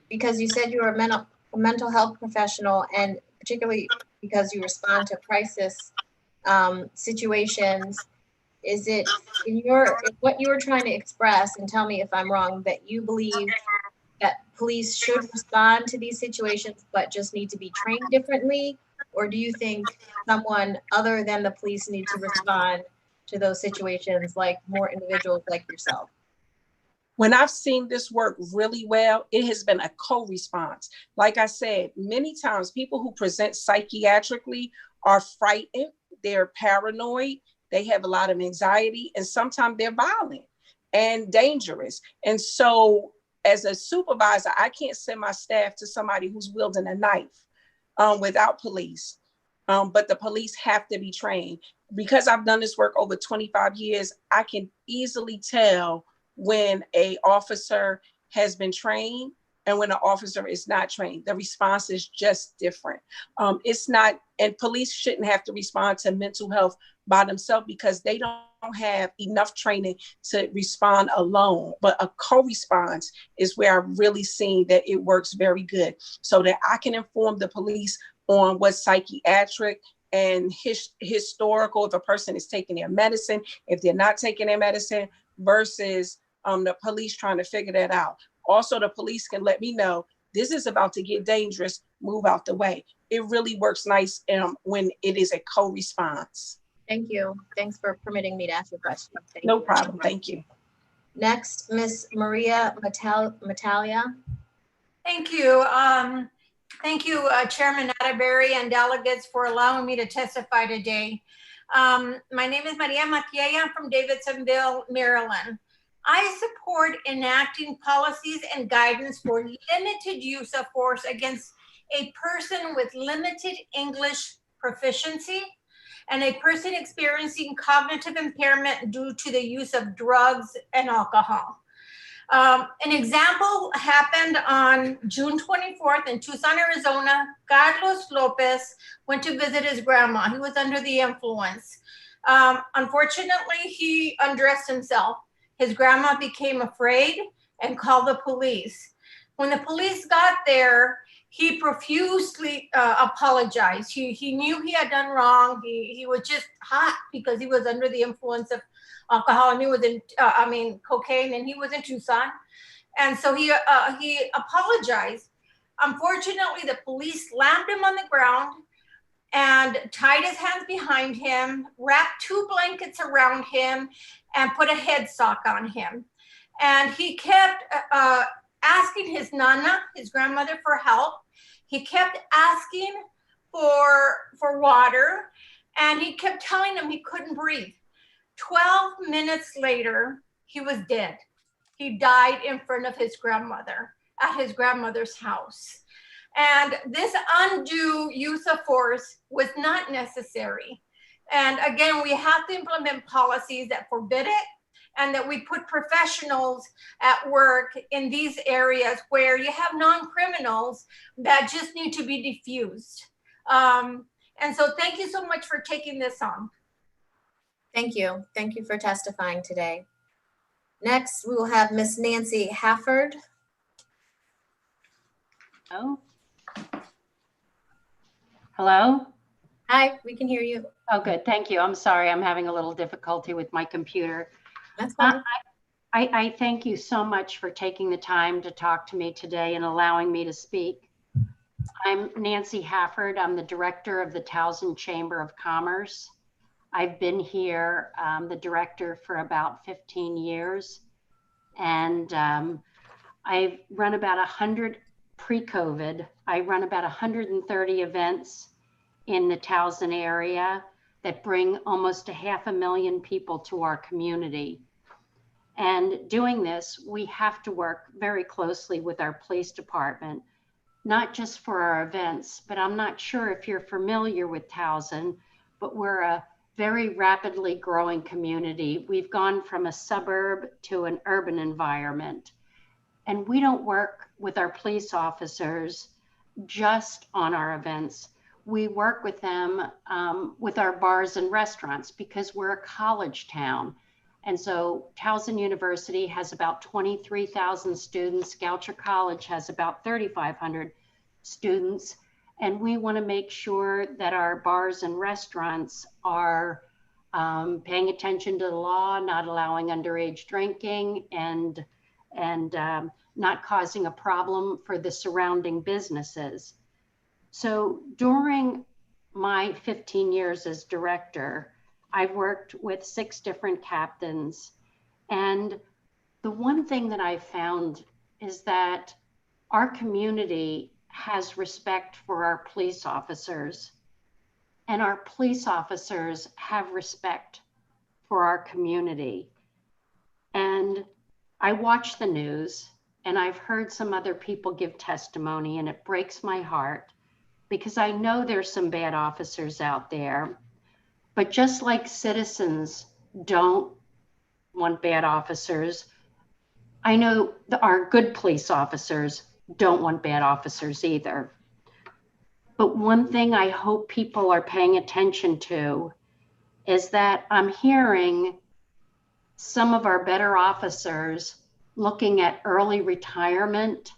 Because you said you were a mental health professional, and particularly because you respond to crisis situations, is it in what you were trying to express, and tell me if I'm wrong, that you believe that police should respond to these situations but just need to be trained differently? Or do you think someone other than the police need to respond to those situations, like more individuals like yourself? When I've seen this work really well, it has been a co-response. Like I said, many times people who present psychiatrically are frightened, they're paranoid, they have a lot of anxiety, and sometimes they're violent and dangerous. And so as a supervisor, I can't send my staff to somebody who's wielding a knife without police. But the police have to be trained. Because I've done this work over 25 years, I can easily tell when an officer has been trained and when an officer is not trained. The response is just different. It's not, and police shouldn't have to respond to mental health by themselves because they don't have enough training to respond alone. But a co-response is where I've really seen that it works very good, so that I can inform the police on what psychiatric and historical, if a person is taking their medicine, if they're not taking their medicine, versus the police trying to figure that out. Also, the police can let me know, this is about to get dangerous, move out the way. It really works nice when it is a co-response. Thank you. Thanks for permitting me to ask a question. No problem. Thank you. Next, Ms. Maria Matalia. Thank you. Thank you, Chairman Atterbury and delegates, for allowing me to testify today. My name is Maria Matalia. I'm from Davidsonville, Maryland. I support enacting policies and guidance for limited use of force against a person with limited English proficiency and a person experiencing cognitive impairment due to the use of drugs and alcohol. An example happened on June 24th in Tucson, Arizona. Carlos Lopez went to visit his grandma. He was under the influence. Unfortunately, he undressed himself. His grandma became afraid and called the police. When the police got there, he profusely apologized. He knew he had done wrong. He was just hot because he was under the influence of alcohol, and he was in, cocaine, and he was in Tucson. And so he apologized. Unfortunately, the police slammed him on the ground and tied his hands behind him, wrapped 2 blankets around him, and put a head sock on him. And he kept asking his nana, his grandmother, for help. He kept asking for water, and he kept telling them he couldn't breathe. 12 minutes later, he was dead. He died in front of his grandmother at his grandmother's house. And this undue use of force was not necessary. And again, we have to implement policies that forbid it, and that we put professionals at work in these areas where you have non-criminals that just need to be diffused. And so thank you so much for taking this on. Thank you. Thank you for testifying today. Next, we will have Miss Nancy Hafford. Oh. Hello? Hi, we can hear you. Oh, good. Thank you. I'm sorry. I'm having a little difficulty with my computer. That's fine. I thank you so much for taking the time to talk to me today and allowing me to speak. I'm Nancy Hafford. I'm the director of the Towson Chamber of Commerce. I've been here, the director, for about 15 years. And I've run about 100 pre-COVID. I run about 130 events in the Towson area that bring almost 500,000 people to our community. And doing this, we have to work very closely with our police department, not just for our events, but I'm not sure if you're familiar with Towson, but we're a very rapidly growing community. We've gone from a suburb to an urban environment. And we don't work with our police officers just on our events. We work with them with our bars and restaurants because we're a college town. And so Towson University has about 23,000 students. Goucher College has about 3,500 students. And we want to make sure that our bars and restaurants are paying attention to the law, not allowing underage drinking, and not causing a problem for the surrounding businesses. So during my 15 years as director, I've worked with 6 different captains. And the one thing that I found is that our community has respect for our police officers, and our police officers have respect for our community. And I watch the news, and I've heard some other people give testimony, and it breaks my heart because I know there's some bad officers out there. But just like citizens don't want bad officers, I know our good police officers don't want bad officers either. But one thing I hope people are paying attention to is that I'm hearing some of our better officers looking at early retirement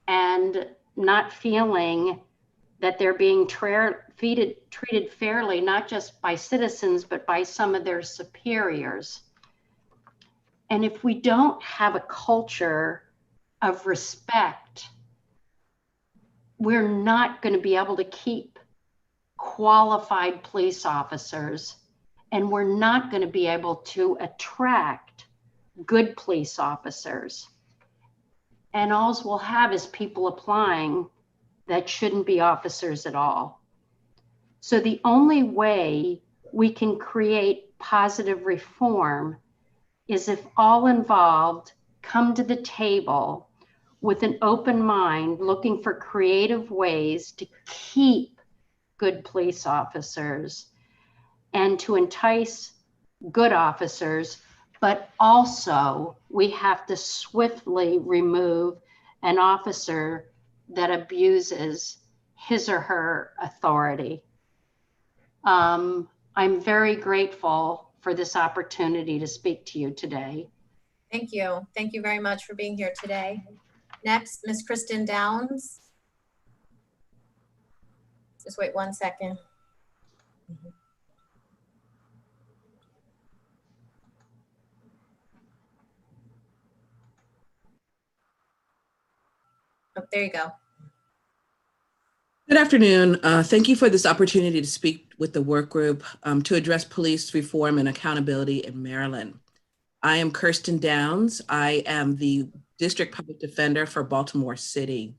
and not feeling that they're being treated fairly, not just by citizens, but by some of their superiors. And if we don't have a culture of respect, we're not going to be able to keep qualified police officers, and we're not going to be able to attract good police officers. And all we'll have is people applying that shouldn't be officers at all. So the only way we can create positive reform is if all involved come to the table with an open mind, looking for creative ways to keep good police officers and to entice good officers, but also we have to swiftly remove an officer that abuses his or her authority. I'm very grateful for this opportunity to speak to you today. Thank you. Thank you very much for being here today. Next, Ms. Kristen Downs. Just wait 1 second. Oh, there you go. Good afternoon. Thank you for this opportunity to speak with the work group to address police reform and accountability in Maryland. I am Kirsten Downs. I am the District Public Defender for Baltimore City.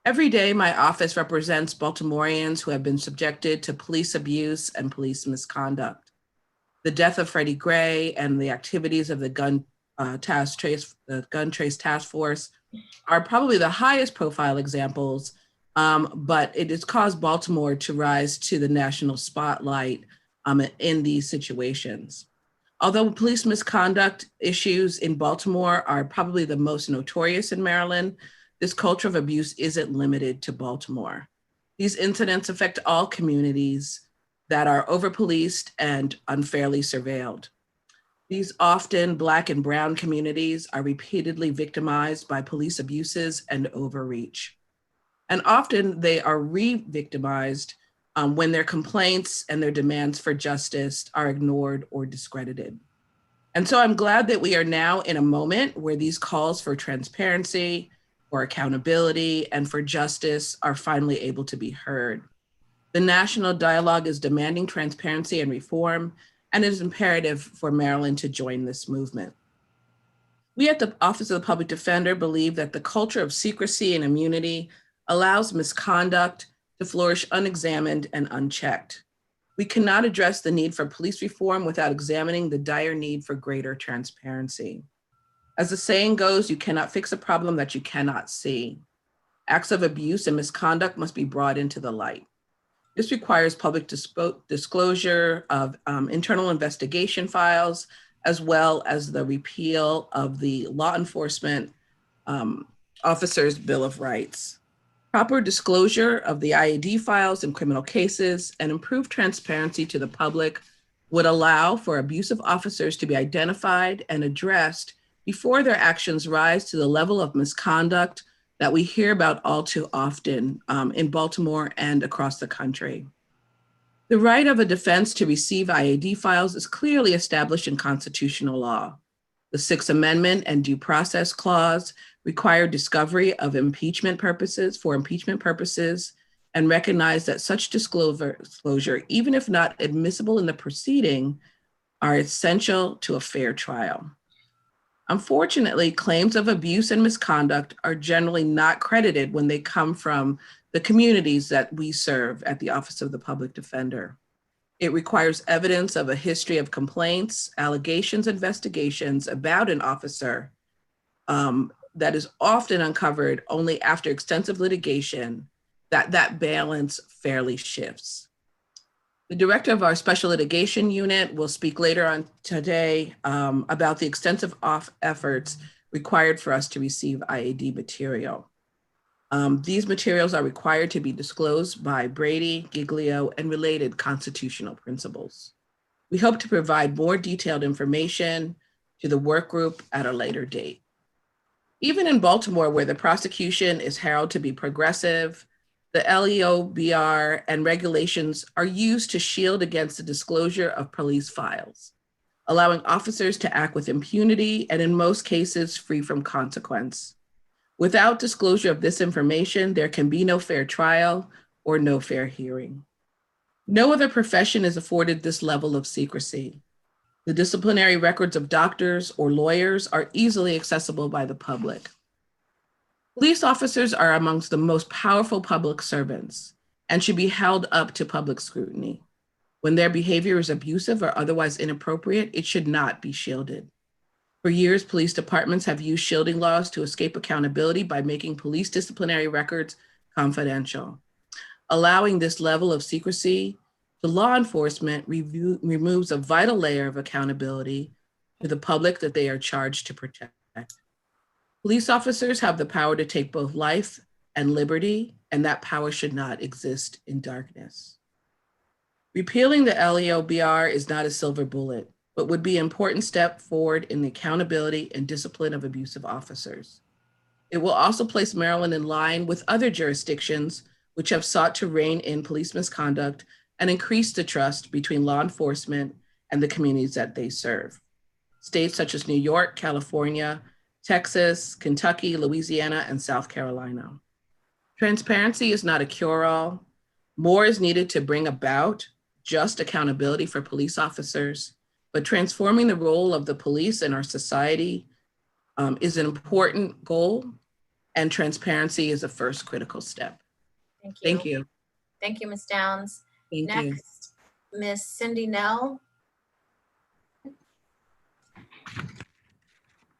Every day, my office represents Baltimoreans who have been subjected to police abuse and police misconduct. The death of Freddie Gray and the activities of the Gun Trace Task Force are probably the highest profile examples, but it has caused Baltimore to rise to the national spotlight in these situations. Although police misconduct issues in Baltimore are probably the most notorious in Maryland, this culture of abuse isn't limited to Baltimore. These incidents affect all communities that are over-policed and unfairly surveilled. These often Black and Brown communities are repeatedly victimized by police abuses and overreach. And often they are re-victimized when their complaints and their demands for justice are ignored or discredited. And so I'm glad that we are now in a moment where these calls for transparency, for accountability, and for justice are finally able to be heard. The national dialogue is demanding transparency and reform, and it is imperative for Maryland to join this movement. We at the Office of the Public Defender believe that the culture of secrecy and immunity allows misconduct to flourish unexamined and unchecked. We cannot address the need for police reform without examining the dire need for greater transparency. As the saying goes, you cannot fix a problem that you cannot see. Acts of abuse and misconduct must be brought into the light. This requires public disclosure of internal investigation files, as well as the repeal of the law enforcement Officers' Bill of Rights. Proper disclosure of the IAD files in criminal cases and improved transparency to the public would allow for abusive officers to be identified and addressed before their actions rise to the level of misconduct that we hear about all too often in Baltimore and across the country. The right of a defense to receive IAD files is clearly established in constitutional law. The Sixth Amendment and Due Process Clause require discovery of impeachment purposes and recognize that such disclosure, even if not admissible in the proceeding, are essential to a fair trial. Unfortunately, claims of abuse and misconduct are generally not credited when they come from the communities that we serve at the Office of the Public Defender. It requires evidence of a history of complaints, allegations, investigations about an officer that is often uncovered only after extensive litigation, that balance fairly shifts. The director of our special litigation unit will speak later on today about the extensive efforts required for us to receive IAD material. These materials are required to be disclosed by Brady, Giglio, and related constitutional principles. We hope to provide more detailed information to the work group at a later date. Even in Baltimore, where the prosecution is heralded to be progressive, the LEOBR and regulations are used to shield against the disclosure of police files, allowing officers to act with impunity and in most cases free from consequence. Without disclosure of this information, there can be no fair trial or no fair hearing. No other profession is afforded this level of secrecy. The disciplinary records of doctors or lawyers are easily accessible by the public. Police officers are amongst the most powerful public servants and should be held up to public scrutiny. When their behavior is abusive or otherwise inappropriate, it should not be shielded. For years, police departments have used shielding laws to escape accountability by making police disciplinary records confidential. Allowing this level of secrecy to law enforcement removes a vital layer of accountability to the public that they are charged to protect. Police officers have the power to take both life and liberty, and that power should not exist in darkness. Repealing the LEOBR is not a silver bullet, but would be an important step forward in the accountability and discipline of abusive officers. It will also place Maryland in line with other jurisdictions which have sought to rein in police misconduct and increase the trust between law enforcement and the communities that they serve. States such as New York, California, Texas, Kentucky, Louisiana, and South Carolina. Transparency is not a cure-all. More is needed to bring about just accountability for police officers, but transforming the role of the police in our society is an important goal, and transparency is a first critical step. Thank you. Thank you. Thank you, Ms. Downs. Thank you. Next, Ms. Cindy Nell.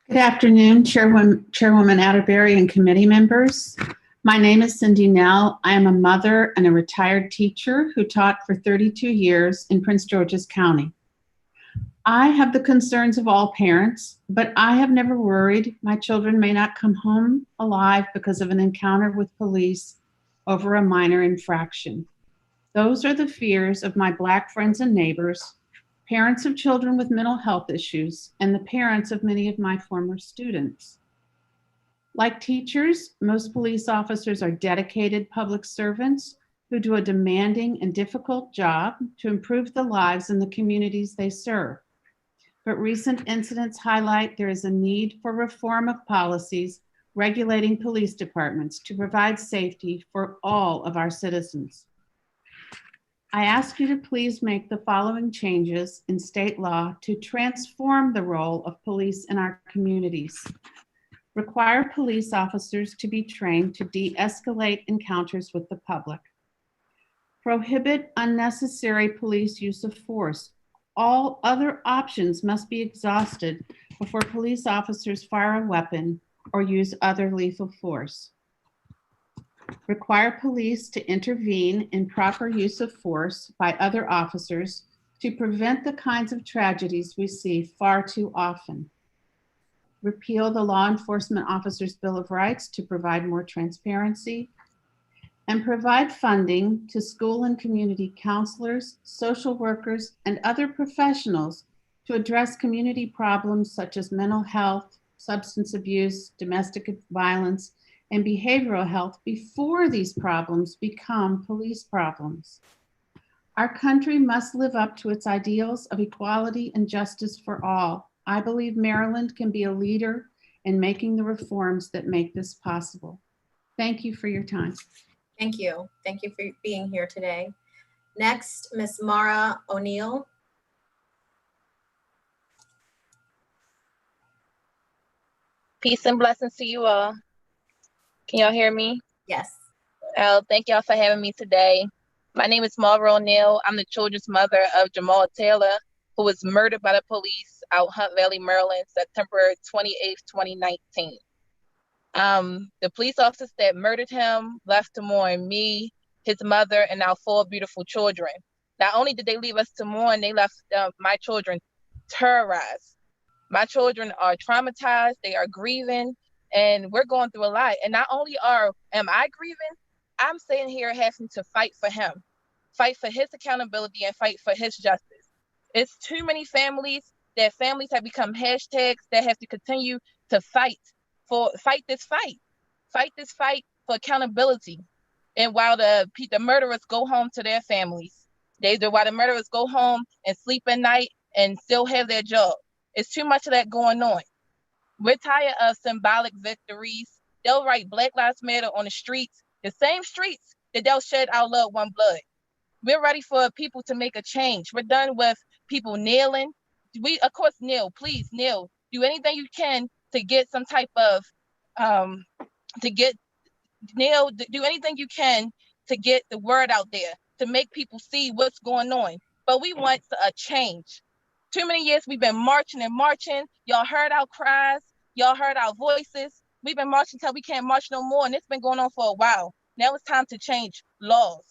Good afternoon, Chairwoman Atterbury and committee members. My name is Cindy Nell. I am a mother and a retired teacher who taught for 32 years in Prince George's County. I have the concerns of all parents, but I have never worried my children may not come home alive because of an encounter with police over a minor infraction. Those are the fears of my Black friends and neighbors, parents of children with mental health issues, and the parents of many of my former students. Like teachers, most police officers are dedicated public servants who do a demanding and difficult job to improve the lives in the communities they serve. But recent incidents highlight there is a need for reform of policies regulating police departments to provide safety for all of our citizens. I ask you to please make the following changes in state law to transform the role of police in our communities. Require police officers to be trained to de-escalate encounters with the public. Prohibit unnecessary police use of force. All other options must be exhausted before police officers fire a weapon or use other lethal force. Require police to intervene in proper use of force by other officers to prevent the kinds of tragedies we see far too often. repeal the Law Enforcement Officers' Bill of Rights to provide more transparency, and provide funding to school and community counselors, social workers, and other professionals to address community problems such as mental health, substance abuse, domestic violence, and behavioral health before these problems become police problems. Our country must live up to its ideals of equality and justice for all. I believe Maryland can be a leader in making the reforms that make this possible. Thank you for your time. Thank you. Thank you for being here today. Next, Ms. Mara O'Neill. Peace and blessings to you all. Can y'all hear me? Yes. Thank y'all for having me today. My name is Mara O'Neill. I'm the children's mother of Jamal Taylor, who was murdered by the police out Hunt Valley, Maryland, September 28th, 2019. The police officers that murdered him left to mourn me, his mother, and our 4 beautiful children. Not only did they leave us to mourn, they left my children terrorized. My children are traumatized, they are grieving, and we're going through a lot. And not only am I grieving, I'm sitting here having to fight for him, fight for his accountability, and fight for his justice. It's too many families have become hashtags that have to continue to fight this fight for accountability. And while the murderers go home to their families, while the murderers go home and sleep at night and still have their job. It's too much of that going on. We're tired of symbolic victories. They'll write Black Lives Matter on the streets, the same streets that they'll shed our loved one blood. We're ready for people to make a change. We're done with people kneeling. Of course, kneel, please kneel. Do anything you can to get some type of, do anything you can to get the word out there, to make people see what's going on. But we want a change. Too many years we've been marching and marching. Y'all heard our cries. Y'all heard our voices. We've been marching till we can't march no more, and it's been going on for a while. Now it's time to change laws.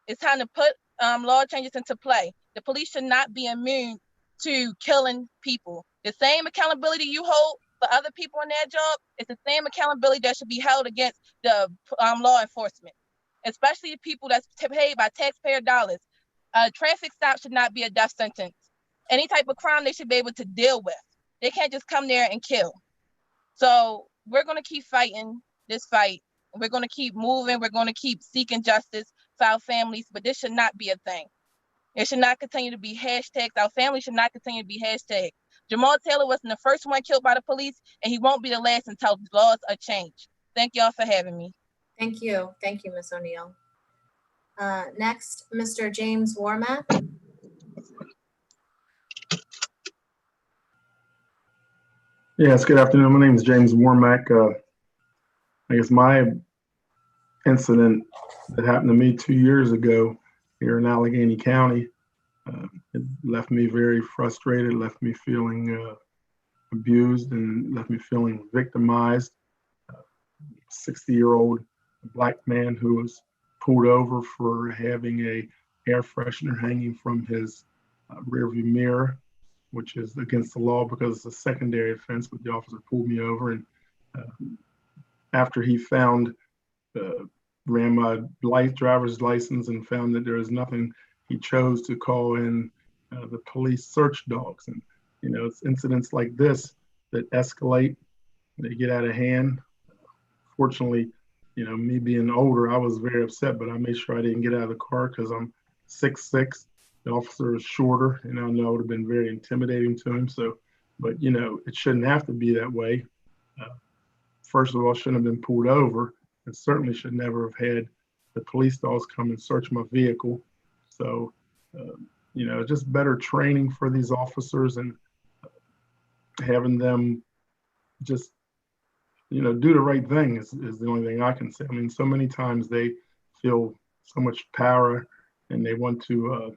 It's time to put law changes into play. The police should not be immune to killing people. The same accountability you hold for other people in their job is the same accountability that should be held against the law enforcement, especially people that's paid by taxpayer dollars. A traffic stop should not be a death sentence. Any type of crime they should be able to deal with. They can't just come there and kill. So we're going to keep fighting this fight. We're going to keep moving. We're going to keep seeking justice for our families, but this should not be a thing. It should not continue to be hashtags. Our family should not continue to be hashtags. Jamal Taylor wasn't the first one killed by the police, and he won't be the last until laws are changed. Thank y'all for having me. Thank you. Thank you, Ms. O'Neill. Next, Mr. James Warmack. Yes, good afternoon. My name is James Warmack. I guess my incident that happened to me 2 years ago here in Allegheny County, it left me very frustrated, left me feeling abused, and left me feeling victimized. 60-year-old Black man who was pulled over for having a air freshener hanging from his rearview mirror, which is against the law because it's a secondary offense, but the officer pulled me over. And after he ran my driver's license and found that there was nothing, he chose to call in the police search dogs. And, you know, it's incidents like this that escalate, they get out of hand. Fortunately, you know, me being older, I was very upset, but I made sure I didn't get out of the car because I'm 6'6". The officer is shorter, and I know it would have been very intimidating to him. So, but you know, it shouldn't have to be that way. First of all, shouldn't have been pulled over, and certainly should never have had the police dogs come and search my vehicle. So, you know, just better training for these officers and having them just, you know, do the right thing is the only thing I can say. I mean, so many times they feel so much power and they want to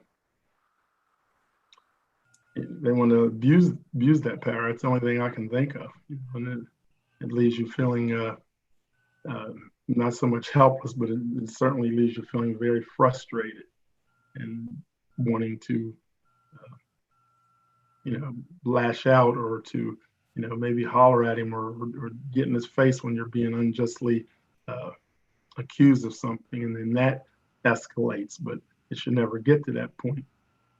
abuse that power. It's the only thing I can think of. You know, and it leaves you feeling not so much helpless, but it certainly leaves you feeling very frustrated and wanting to, you know, lash out or to, maybe holler at him or get in his face when you're being unjustly accused of something, and then that escalates. But it should never get to that point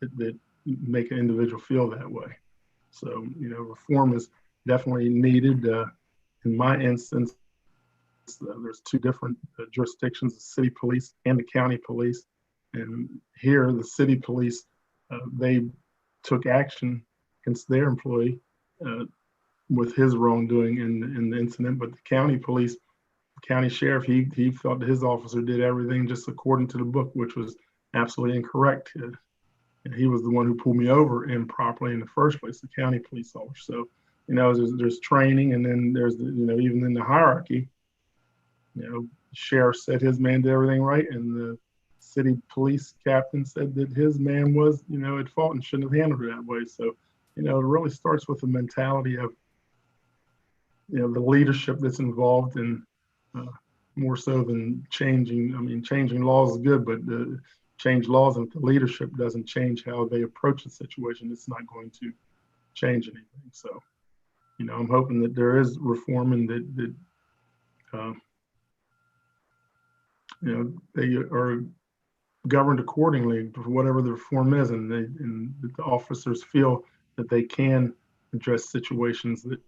that make an individual feel that way. So, reform is definitely needed. In my instance, there's two different jurisdictions, the city police and the county police. And here, the city police, they took action against their employee with his wrongdoing in the incident. But the county police, the county sheriff, he felt that his officer did everything just according to the book, which was absolutely incorrect. And he was the one who pulled me over improperly in the first place, the county police officer. So, there's training, and then there's, even in the hierarchy, sheriff said his man did everything right, and the city police captain said that his man was, at fault and shouldn't have handled it that way. So, it really starts with the mentality of, the leadership that's involved, and more so than changing. I mean, changing laws is good, but change laws, and if the leadership doesn't change how they approach the situation, it's not going to change anything. So, I'm hoping that there is reform, and that they are governed accordingly for whatever the reform is, and that the officers feel that they can address situations that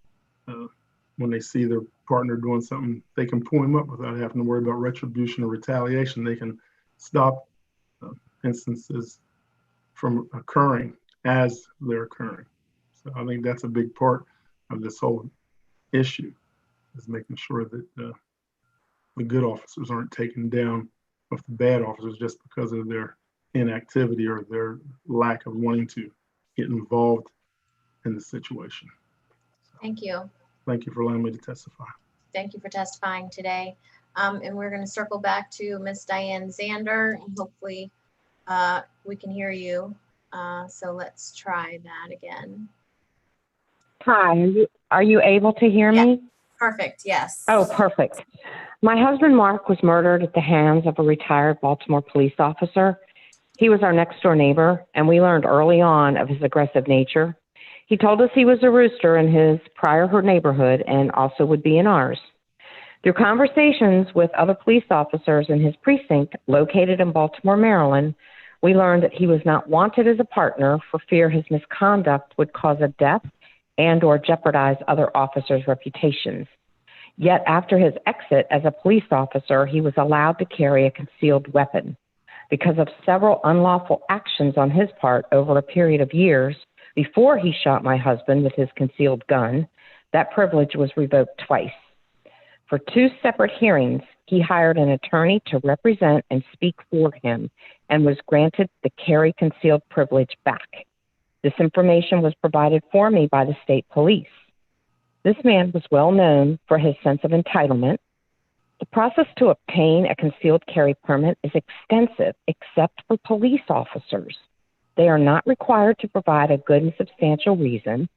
when they see their partner doing something, they can pull him up without having to worry about retribution or retaliation. They can stop instances from occurring as they're occurring. So I think that's a big part of this whole issue, is making sure that the good officers aren't taken down with the bad officers just because of their inactivity or their lack of wanting to get involved in the situation. Thank you. Thank you for allowing me to testify. Thank you for testifying today. And we're going to circle back to Miss Diane Zander, and hopefully we can hear you. So let's try that again. Hi, are you able to hear me? Perfect, yes. Oh, perfect. My husband, Mark, was murdered at the hands of a retired Baltimore police officer. He was our next door neighbor, and we learned early on of his aggressive nature. He told us he was a rooster in his prior neighborhood and also would be in ours. Through conversations with other police officers in his precinct located in Baltimore, Maryland, we learned that he was not wanted as a partner for fear his misconduct would cause a death and or jeopardize other officers' reputations. Yet after his exit as a police officer, he was allowed to carry a concealed weapon. Because of several unlawful actions on his part over a period of years before he shot my husband with his concealed gun, that privilege was revoked twice. For 2 separate hearings, he hired an attorney to represent and speak for him and was granted the carry concealed privilege back. This information was provided for me by the state police. This man was well known for his sense of entitlement. The process to obtain a concealed carry permit is extensive, except for police officers. They are not required to provide a good and substantial reason.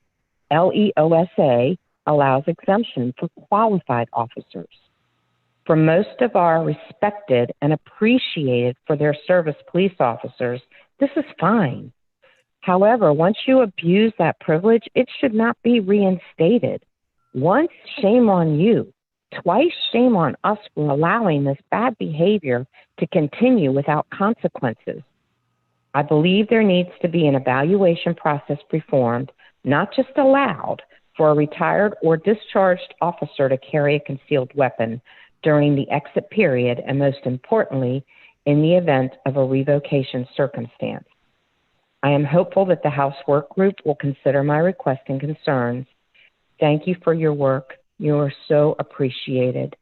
LEOSA allows exemption for qualified officers. For most of our respected and appreciated for their service police officers, this is fine. However, once you abuse that privilege, it should not be reinstated. Once, shame on you. Twice, shame on us for allowing this bad behavior to continue without consequences. I believe there needs to be an evaluation process performed, not just allowed, for a retired or discharged officer to carry a concealed weapon during the exit period, and most importantly, in the event of a revocation circumstance. I am hopeful that the House Work Group will consider my request and concerns. Thank you for your work. You are so appreciated.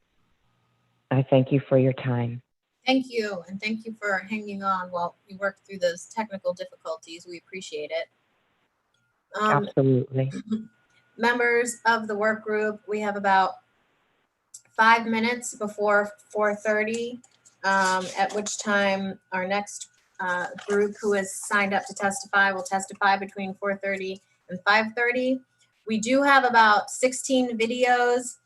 I thank you for your time. Thank you, and thank you for hanging on while we work through those technical difficulties. We appreciate it. Absolutely. Members of the work group, we have about 5 minutes before 4:30, at which time our next group who has signed up to testify will testify between 4:30 and 5:30. We do have about 16 videos,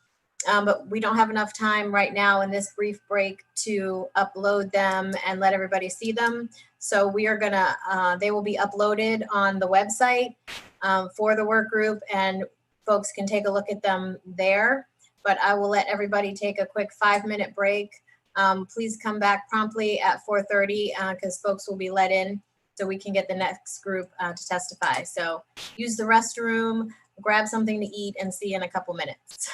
but we don't have enough time right now in this brief break to upload them and let everybody see them. So we are gonna, they will be uploaded on the website for the work group, and folks can take a look at them there, but I will let everybody take a quick 5-minute break. Please come back promptly at 4:30 because folks will be let in so we can get the next group to testify. So use the restroom, grab something to eat, and see you in a couple minutes.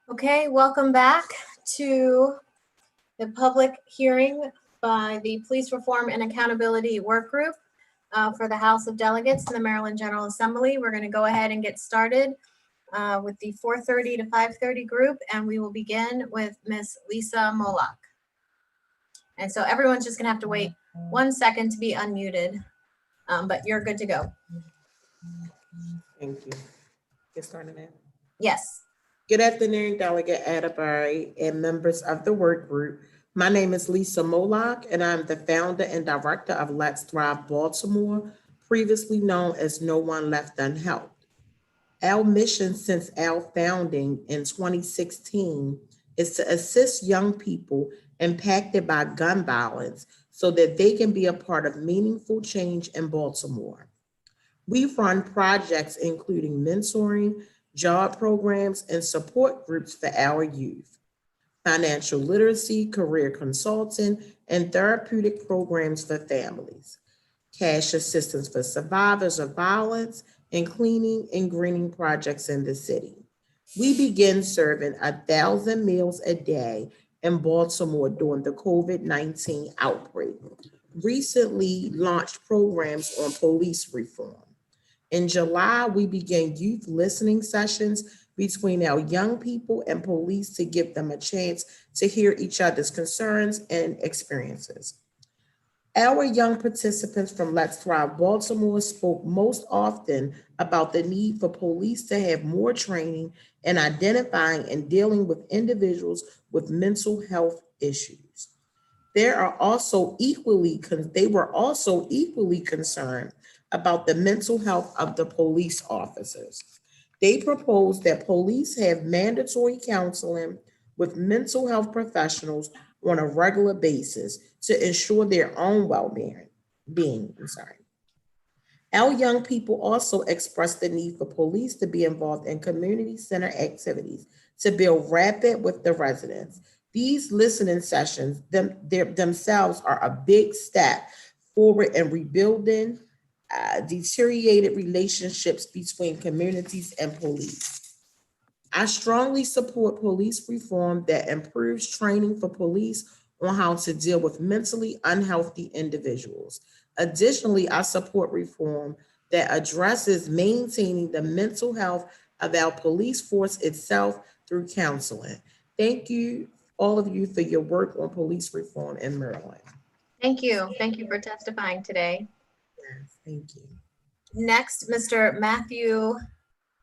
Okay, welcome back to the public hearing by the Police Reform and Accountability Work Group for the House of Delegates in the Maryland General Assembly. We're going to go ahead and get started with the 4:30 to 5:30 group, and we will begin with Miss Lisa Moloch. And so everyone's just going to have to wait 1 second to be unmuted, but you're good to go. Thank you. Get started now. Yes. Good afternoon, Delegate Atterbury and members of the work group. My name is Lisa Moloch, and I'm the founder and director of Let's Thrive Baltimore, previously known as No One Left Unhelped. Our mission since our founding in 2016 is to assist young people impacted by gun violence so that they can be a part of meaningful change in Baltimore. We run projects including mentoring, job programs, and support groups for our youth, financial literacy, career consulting, and therapeutic programs for families, cash assistance for survivors of violence, and cleaning and greening projects in the city. We begin serving 1,000 meals a day in Baltimore during the COVID-19 outbreak. Recently launched programs on police reform. In July, we began youth listening sessions between our young people and police to give them a chance to hear each other's concerns and experiences. Our young participants from Let's Thrive Baltimore spoke most often about the need for police to have more training in identifying and dealing with individuals with mental health issues. They were also equally concerned about the mental health of the police officers. They proposed that police have mandatory counseling with mental health professionals on a regular basis to ensure their own well-being. Our young people also expressed the need for police to be involved in community center activities to build rapport with the residents. These listening sessions themselves are a big step forward in rebuilding deteriorated relationships between communities and police. I strongly support police reform that improves training for police on how to deal with mentally unhealthy individuals. Additionally, I support reform that addresses maintaining the mental health of our police force itself through counseling. Thank you, all of you, for your work on police reform in Maryland. Thank you. Thank you for testifying today. Yes, thank you. Next, Mr. Matthew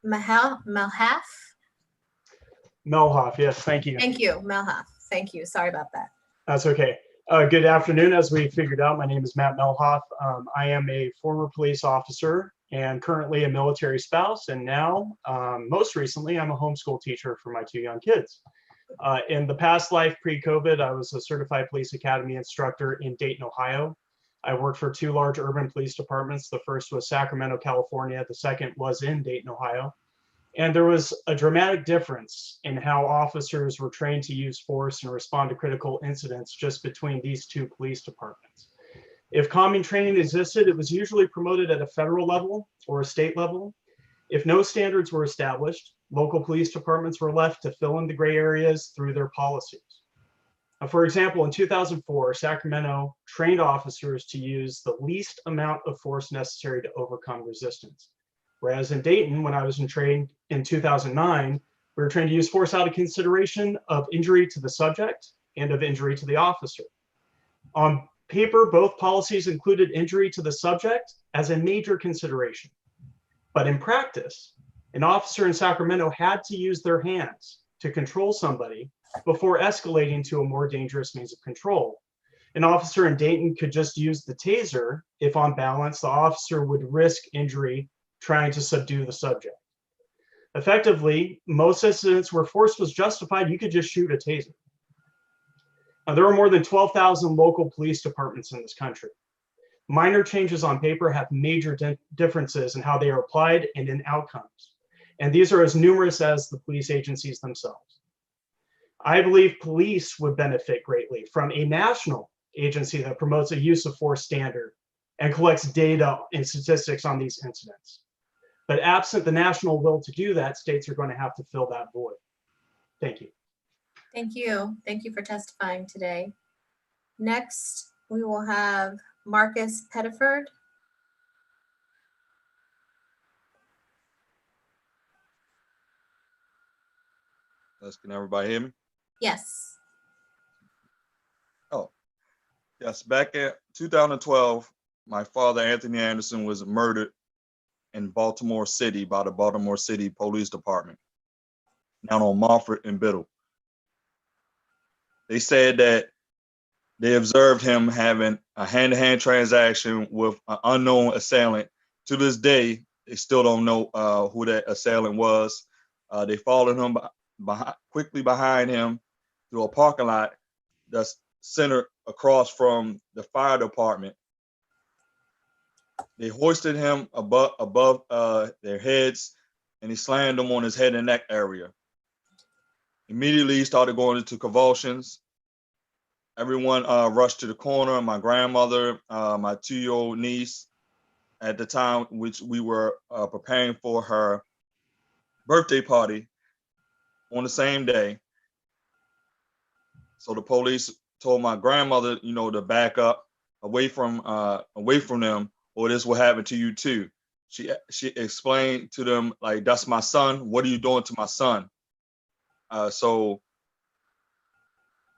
Melhoff. Melhoff, yes, thank you. Thank you, Melhoff. Thank you. Sorry about that. That's okay. Good afternoon. As we figured out, my name is Matt Melhoff. I am a former police officer and currently a military spouse. And now, most recently, I'm a homeschool teacher for my 2 young kids. In the past life, pre-COVID, I was a certified police academy instructor in Dayton, Ohio. I worked for 2 large urban police departments. The first was Sacramento, California. The second was in Dayton, Ohio. And there was a dramatic difference in how officers were trained to use force and respond to critical incidents just between these 2 police departments. If common training existed, it was usually promoted at a federal level or a state level. If no standards were established, local police departments were left to fill in the gray areas through their policies. For example, in 2004, Sacramento trained officers to use the least amount of force necessary to overcome resistance. Whereas in Dayton, when I was trained in 2009, we were trained to use force out of consideration of injury to the subject and of injury to the officer. On paper, both policies included injury to the subject as a major consideration. But in practice, an officer in Sacramento had to use their hands to control somebody before escalating to a more dangerous means of control. An officer in Dayton could just use the taser if on balance, the officer would risk injury trying to subdue the subject. Effectively, most incidents where force was justified, you could just shoot a taser. Now, there are more than 12,000 local police departments in this country. Minor changes on paper have major differences in how they are applied and in outcomes. And these are as numerous as the police agencies themselves. I believe police would benefit greatly from a national agency that promotes a use of force standard and collects data and statistics on these incidents. But absent the national will to do that, states are going to have to fill that void. Thank you. Thank you. Thank you for testifying today. Next, we will have Marcus Pettiford. Can everybody hear me? Yes. Oh, yes. Back in 2012, my father, Anthony Anderson, was murdered in Baltimore City by the Baltimore City Police Department, down on Moffett and Biddle. They said that they observed him having a hand-to-hand transaction with an unknown assailant. To this day, they still don't know who that assailant was. They followed him quickly behind him through a parking lot that's centered across from the fire department. They hoisted him above their heads, and he slammed him on his head and neck area. Immediately, he started going into convulsions. Everyone rushed to the corner. My grandmother, my 2-year-old niece, at the time, which we were preparing for her birthday party on the same day. So the police told my grandmother, to back up away from them, or this will happen to you too. She explained to them, like, that's my son. What are you doing to my son? So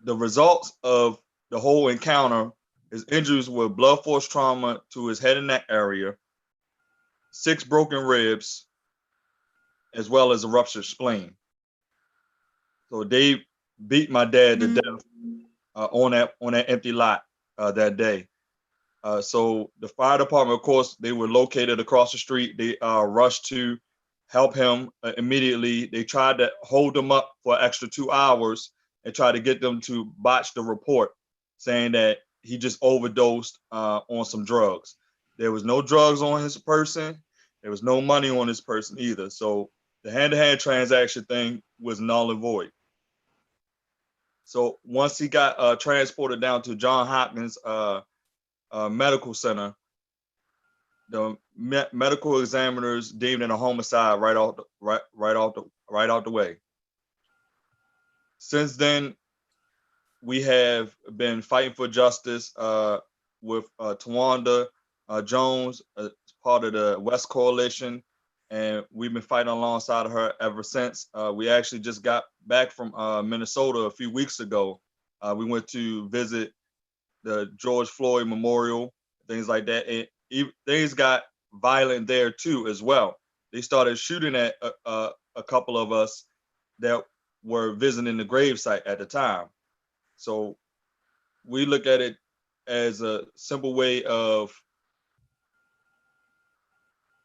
the results of the whole encounter, his injuries were blood force trauma to his head and neck area, 6 broken ribs, as well as a ruptured spleen. So they beat my dad to death on that empty lot that day. So the fire department, of course, they were located across the street. They rushed to help him immediately. They tried to hold him up for an extra 2 hours and try to get them to botch the report, saying that he just overdosed on some drugs. There was no drugs on his person. There was no money on his person either. So the hand-to-hand transaction thing was null and void. So once he got transported down to Johns Hopkins Medical Center, the medical examiners deemed it a homicide right out the way. Since then, we have been fighting for justice with Tawanda Jones, part of the West Coalition, and we've been fighting alongside of her ever since. We actually just got back from Minnesota a few weeks ago. We went to visit the George Floyd Memorial, things like that. And things got violent there too as well. They started shooting at a couple of us that were visiting the gravesite at the time. So we look at it as a simple way of,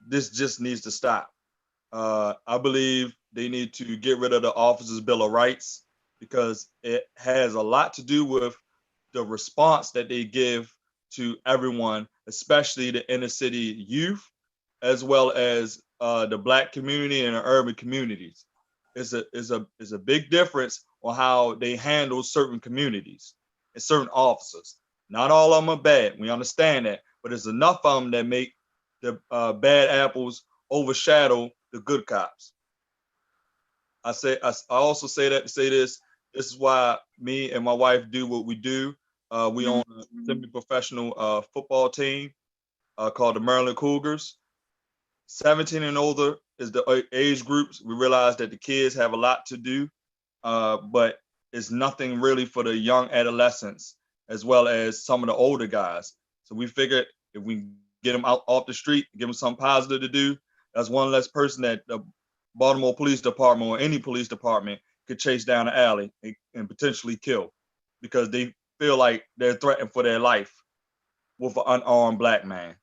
this just needs to stop. I believe they need to get rid of the Officers' Bill of Rights, because it has a lot to do with the response that they give to everyone, especially the inner city youth, as well as the Black community and the urban communities. It's a big difference on how they handle certain communities and certain officers. Not all of them are bad. We understand that, but there's enough of them that make the bad apples overshadow the good cops. I also say that to say this. This is why me and my wife do what we do. We own a semi-professional football team called the Maryland Cougars. 17 and older is the age groups. We realize that the kids have a lot to do, but it's nothing really for the young adolescents, as well as some of the older guys. So we figured if we get them out off the street, give them something positive to do, that's one less person that the Baltimore Police Department or any police department could chase down the alley and potentially kill, because they feel like they're threatened for their life with an unarmed Black man.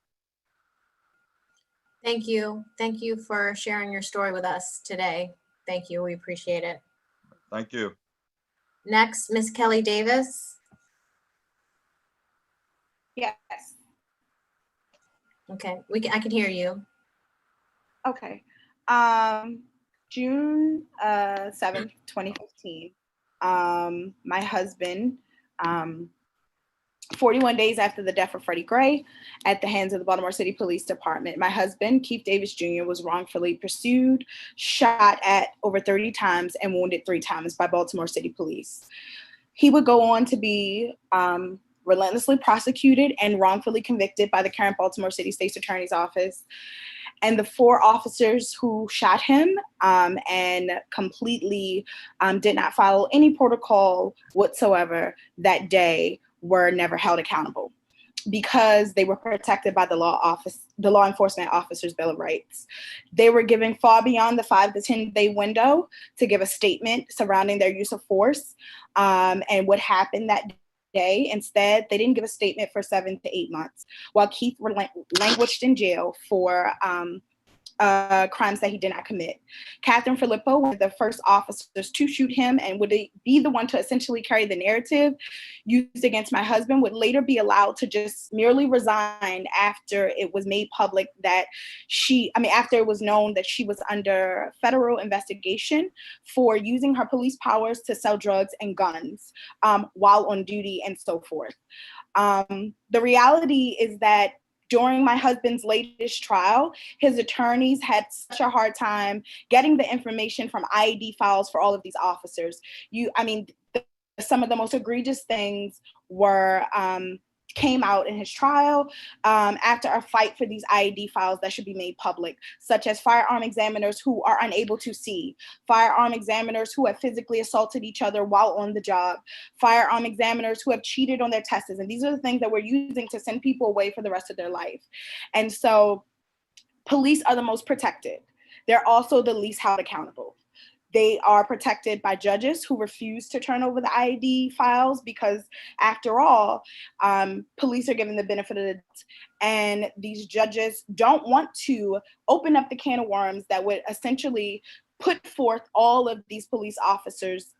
Thank you. Thank you for sharing your story with us today. Thank you. We appreciate it. Thank you. Next, Ms. Kelly Davis. Yes. Okay, I can hear you. Okay. June 7th, 2015, my husband 41 days after the death of Freddie Gray at the hands of the Baltimore City Police Department, my husband, Keith Davis Jr., was wrongfully pursued, shot at over 30 times, and wounded 3 times by Baltimore City Police. He would go on to be relentlessly prosecuted and wrongfully convicted by the current Baltimore City State's Attorney's Office. And the 4 officers who shot him and completely did not follow any protocol whatsoever that day were never held accountable because they were protected by the law enforcement officer's Bill of Rights. They were given far beyond the 5 to 10 day window to give a statement surrounding their use of force and what happened that day. Instead, they didn't give a statement for 7 to 8 months, while Keith languished in jail for crimes that he did not commit. Catherine Filippo, one of the first officers to shoot him and would be the one to essentially carry the narrative used against my husband, would later be allowed to just merely resign after it was made public that after it was known that she was under federal investigation for using her police powers to sell drugs and guns while on duty and so forth. The reality is that during my husband's latest trial, his attorneys had such a hard time getting the information from IED files for all of these officers. Some of the most egregious things came out in his trial after a fight for these IED files that should be made public, such as firearm examiners who are unable to see, firearm examiners who have physically assaulted each other while on the job, firearm examiners who have cheated on their tests. And these are the things that we're using to send people away for the rest of their life. And so police are the most protected. They're also the least held accountable. They are protected by judges who refuse to turn over the IED files because, after all, police are given the benefit of the doubt. And these judges don't want to open up the can of worms that would essentially put forth all of these police officers'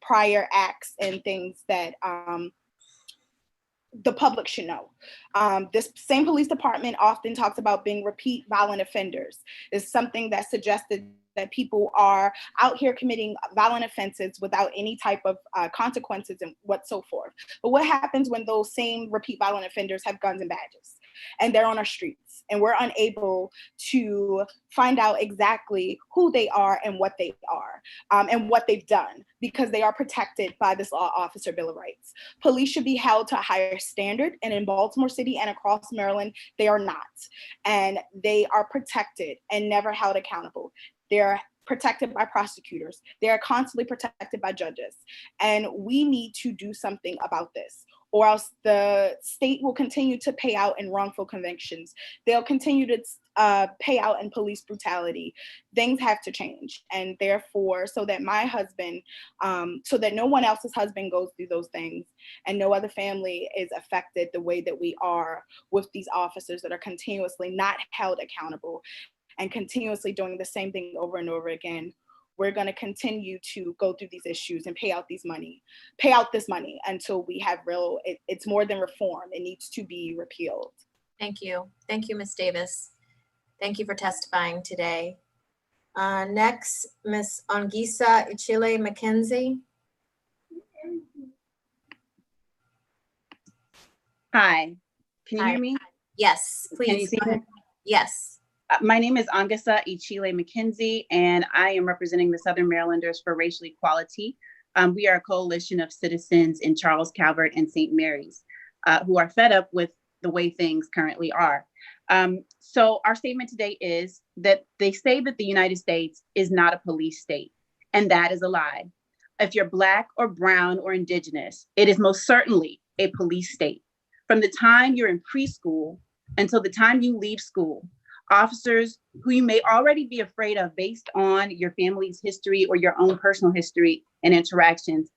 prior acts and things that the public should know. This same police department often talks about being repeat violent offenders. It's something that suggested that people are out here committing violent offenses without any type of consequences and what so forth. But what happens when those same repeat violent offenders have guns and badges and they're on our streets and we're unable to find out exactly who they are and what they are and what they've done because they are protected by this law officer Bill of Rights. Police should be held to a higher standard, and in Baltimore City and across Maryland, they are not. And they are protected and never held accountable. They're protected by prosecutors. They are constantly protected by judges. And we need to do something about this, or else the state will continue to pay out in wrongful convictions. They'll continue to pay out in police brutality. Things have to change. And therefore, so that my husband, so that no one else's husband goes through those things and no other family is affected the way that we are with these officers that are continuously not held accountable and continuously doing the same thing over and over again, we're going to continue to go through these issues and pay out this money until we have it's more than reform. It needs to be repealed. Thank you. Thank you, Ms. Davis. Thank you for testifying today. Next, Ms. Ongisa Ichile McKenzie. Hi, can you hear me? Yes, please. Can you see me? Yes. My name is Ongisa Ichile McKenzie, and I am representing the Southern Marylanders for Racial Equality. We are a coalition of citizens in Charles, Calvert, and St. Mary's who are fed up with the way things currently are. So our statement today is that they say that the United States is not a police state, and that is a lie. If you're Black or Brown or Indigenous, it is most certainly a police state. From the time you're in preschool until the time you leave school, officers who you may already be afraid of based on your family's history or your own personal history and interactions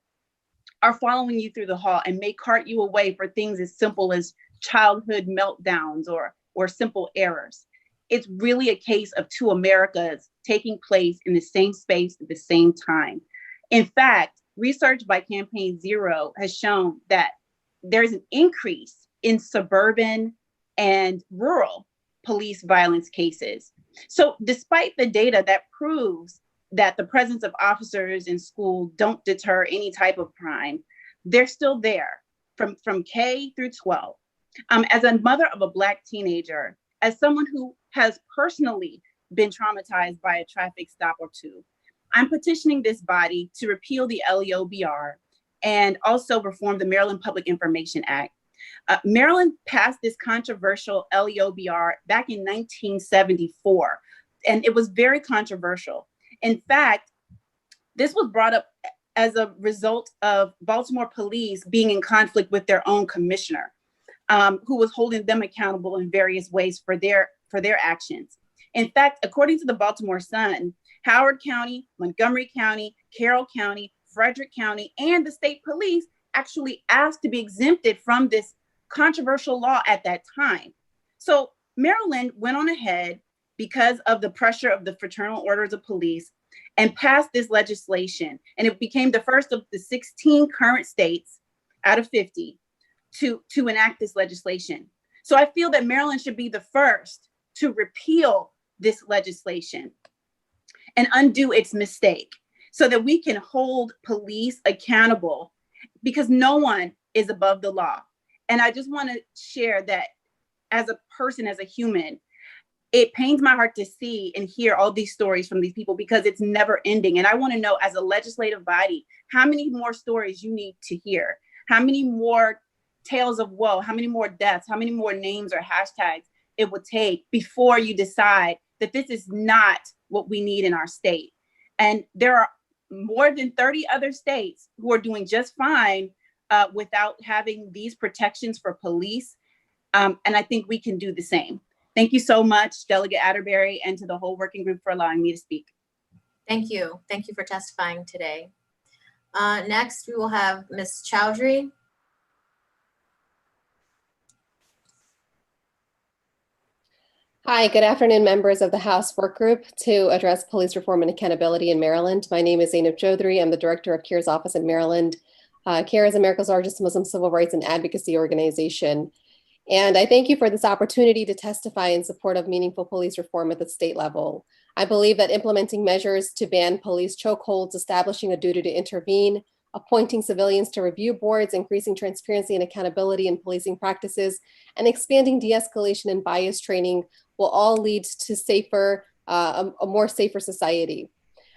are following you through the hall and may cart you away for things as simple as childhood meltdowns or simple errors. It's really a case of two Americas taking place in the same space at the same time. In fact, research by Campaign Zero has shown that there's an increase in suburban and rural police violence cases. So despite the data that proves that the presence of officers in school don't deter any type of crime, they're still there. from K through 12. As a mother of a Black teenager, as someone who has personally been traumatized by a traffic stop or two, I'm petitioning this body to repeal the LEOBR and also reform the Maryland Public Information Act. Maryland passed this controversial LEOBR back in 1974, and it was very controversial. In fact, this was brought up as a result of Baltimore police being in conflict with their own commissioner, who was holding them accountable in various ways for their actions. In fact, according to the Baltimore Sun, Howard County, Montgomery County, Carroll County, Frederick County, and the state police actually asked to be exempted from this controversial law at that time. So Maryland went on ahead because of the pressure of the Fraternal Orders of Police and passed this legislation. And it became the first of the 16 current states out of 50 to enact this legislation. So I feel that Maryland should be the first to repeal this legislation and undo its mistake so that we can hold police accountable, because no one is above the law. And I just want to share that as a person, as a human, it pains my heart to see and hear all these stories from these people, because it's never ending. And I want to know, as a legislative body, how many more stories you need to hear, how many more tales of woe, how many more deaths, how many more names or hashtags it would take before you decide that this is not what we need in our state. And there are more than 30 other states who are doing just fine without having these protections for police. And I think we can do the same. Thank you so much, Delegate Atterbury, and to the whole working group for allowing me to speak. Thank you. Thank you for testifying today. Next, we will have Ms. Chowdhury. Hi, good afternoon, members of the House Work Group to address police reform and accountability in Maryland. My name is Zainab Chowdhury. I'm the director of CARE's office in Maryland. CARE is America's largest Muslim civil rights and advocacy organization. And I thank you for this opportunity to testify in support of meaningful police reform at the state level. I believe that implementing measures to ban police chokeholds, establishing a duty to intervene, appointing civilians to review boards, increasing transparency and accountability in policing practices, and expanding de-escalation and bias training will all lead to safer, a more safer society.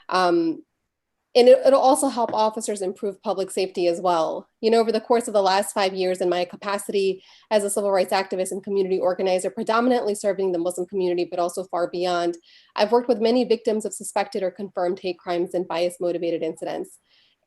And it'll also help officers improve public safety as well. You know, over the course of the last 5 years in my capacity as a civil rights activist and community organizer, predominantly serving the Muslim community, but also far beyond, I've worked with many victims of suspected or confirmed hate crimes and bias-motivated incidents.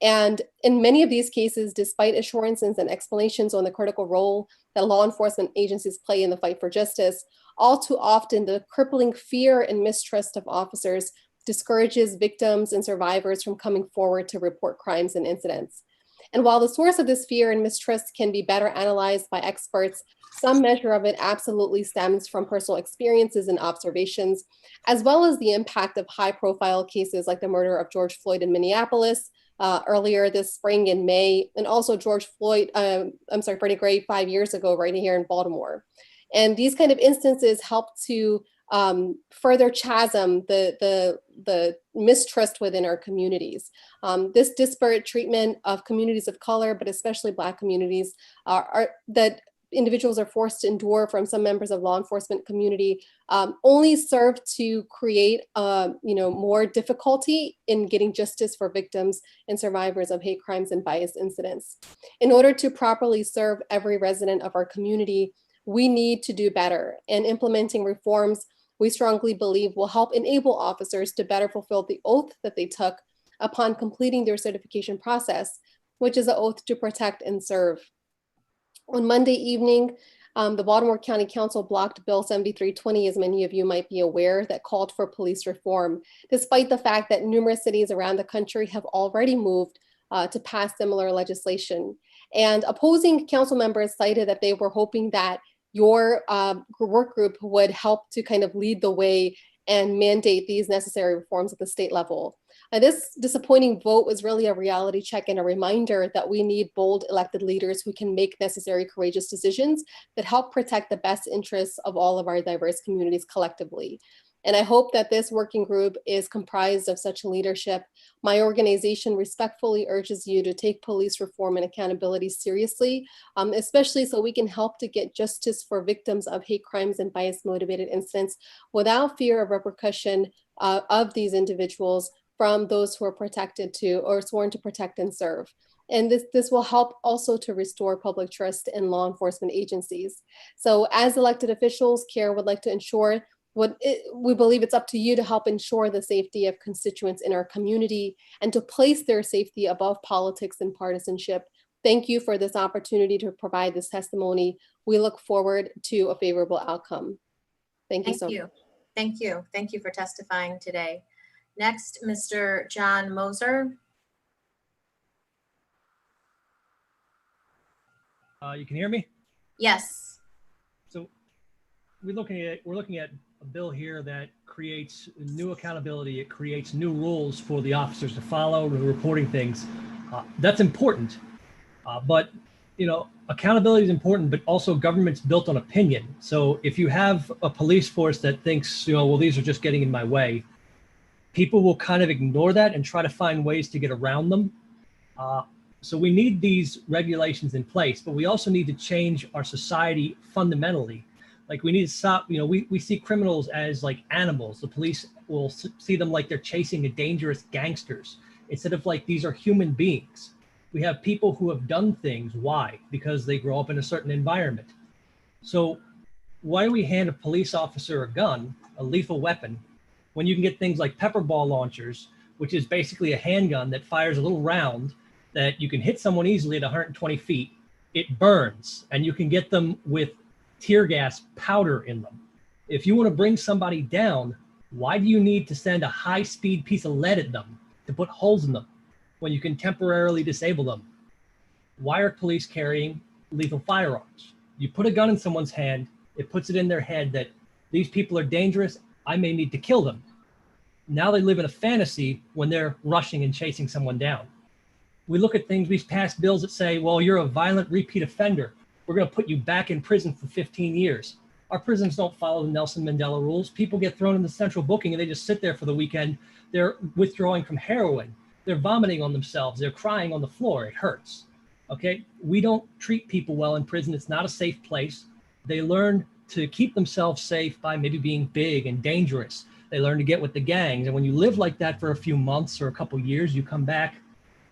And in many of these cases, despite assurances and explanations on the critical role that law enforcement agencies play in the fight for justice, all too often the crippling fear and mistrust of officers discourages victims and survivors from coming forward to report crimes and incidents. And while the source of this fear and mistrust can be better analyzed by experts, some measure of it absolutely stems from personal experiences and observations, as well as the impact of high-profile cases like the murder of George Floyd in Minneapolis earlier this spring in May, and also Freddie Gray 5 years ago right here in Baltimore. And these kind of instances help to further chasm the mistrust within our communities. This disparate treatment of communities of color, but especially Black communities, that individuals are forced to endure from some members of law enforcement community only serve to create more difficulty in getting justice for victims and survivors of hate crimes and bias incidents. In order to properly serve every resident of our community, we need to do better, and implementing reforms we strongly believe will help enable officers to better fulfill the oath that they took upon completing their certification process, which is an oath to protect and serve. On Monday evening, the Baltimore County Council blocked Bill 7320, as many of you might be aware, that called for police reform, despite the fact that numerous cities around the country have already moved to pass similar legislation. And opposing council members cited that they were hoping that your work group would help to kind of lead the way and mandate these necessary reforms at the state level. This disappointing vote was really a reality check and a reminder that we need bold elected leaders who can make necessary, courageous decisions that help protect the best interests of all of our diverse communities collectively. And I hope that this working group is comprised of such leadership. My organization respectfully urges you to take police reform and accountability seriously, especially so we can help to get justice for victims of hate crimes and bias-motivated incidents without fear of repercussion of these individuals from those who are protected to or sworn to protect and serve. And this will help also to restore public trust in law enforcement agencies. So as elected officials, CARE would like to ensure we believe it's up to you to help ensure the safety of constituents in our community and to place their safety above politics and partisanship. Thank you for this opportunity to provide this testimony. We look forward to a favorable outcome. Thank you so much. Thank you. Thank you for testifying today. Next, Mr. John Moser. You can hear me? Yes. So we're looking at a bill here that creates new accountability. It creates new rules for the officers to follow, reporting things. That's important. But you know, accountability is important, but also government's built on opinion. So if you have a police force that thinks, you know, well, these are just getting in my way, people will kind of ignore that and try to find ways to get around them. So we need these regulations in place, but we also need to change our society fundamentally. Like we need to stop, you know, we see criminals as like animals. The police will see them like they're chasing a dangerous gangsters instead of like these are human beings. We have people who have done things. Why? Because they grow up in a certain environment. So why do we hand a police officer a gun, a lethal weapon, when you can get things like pepper ball launchers, which is basically a handgun that fires a little round that you can hit someone easily at 120 feet. It burns, and you can get them with tear gas powder in them. If you want to bring somebody down, why do you need to send a high-speed piece of lead at them to put holes in them when you can temporarily disable them? Why are police carrying lethal firearms? You put a gun in someone's hand, it puts it in their head that these people are dangerous, I may need to kill them. Now they live in a fantasy when they're rushing and chasing someone down. We look at things, we've passed bills that say, well, you're a violent repeat offender. We're going to put you back in prison for 15 years. Our prisons don't follow the Nelson Mandela rules. People get thrown in the central booking and they just sit there for the weekend. They're withdrawing from heroin. They're vomiting on themselves. They're crying on the floor. It hurts. Okay? We don't treat people well in prison. It's not a safe place. They learn to keep themselves safe by maybe being big and dangerous. They learn to get with the gangs. And when you live like that for a few months or a couple years, you come back.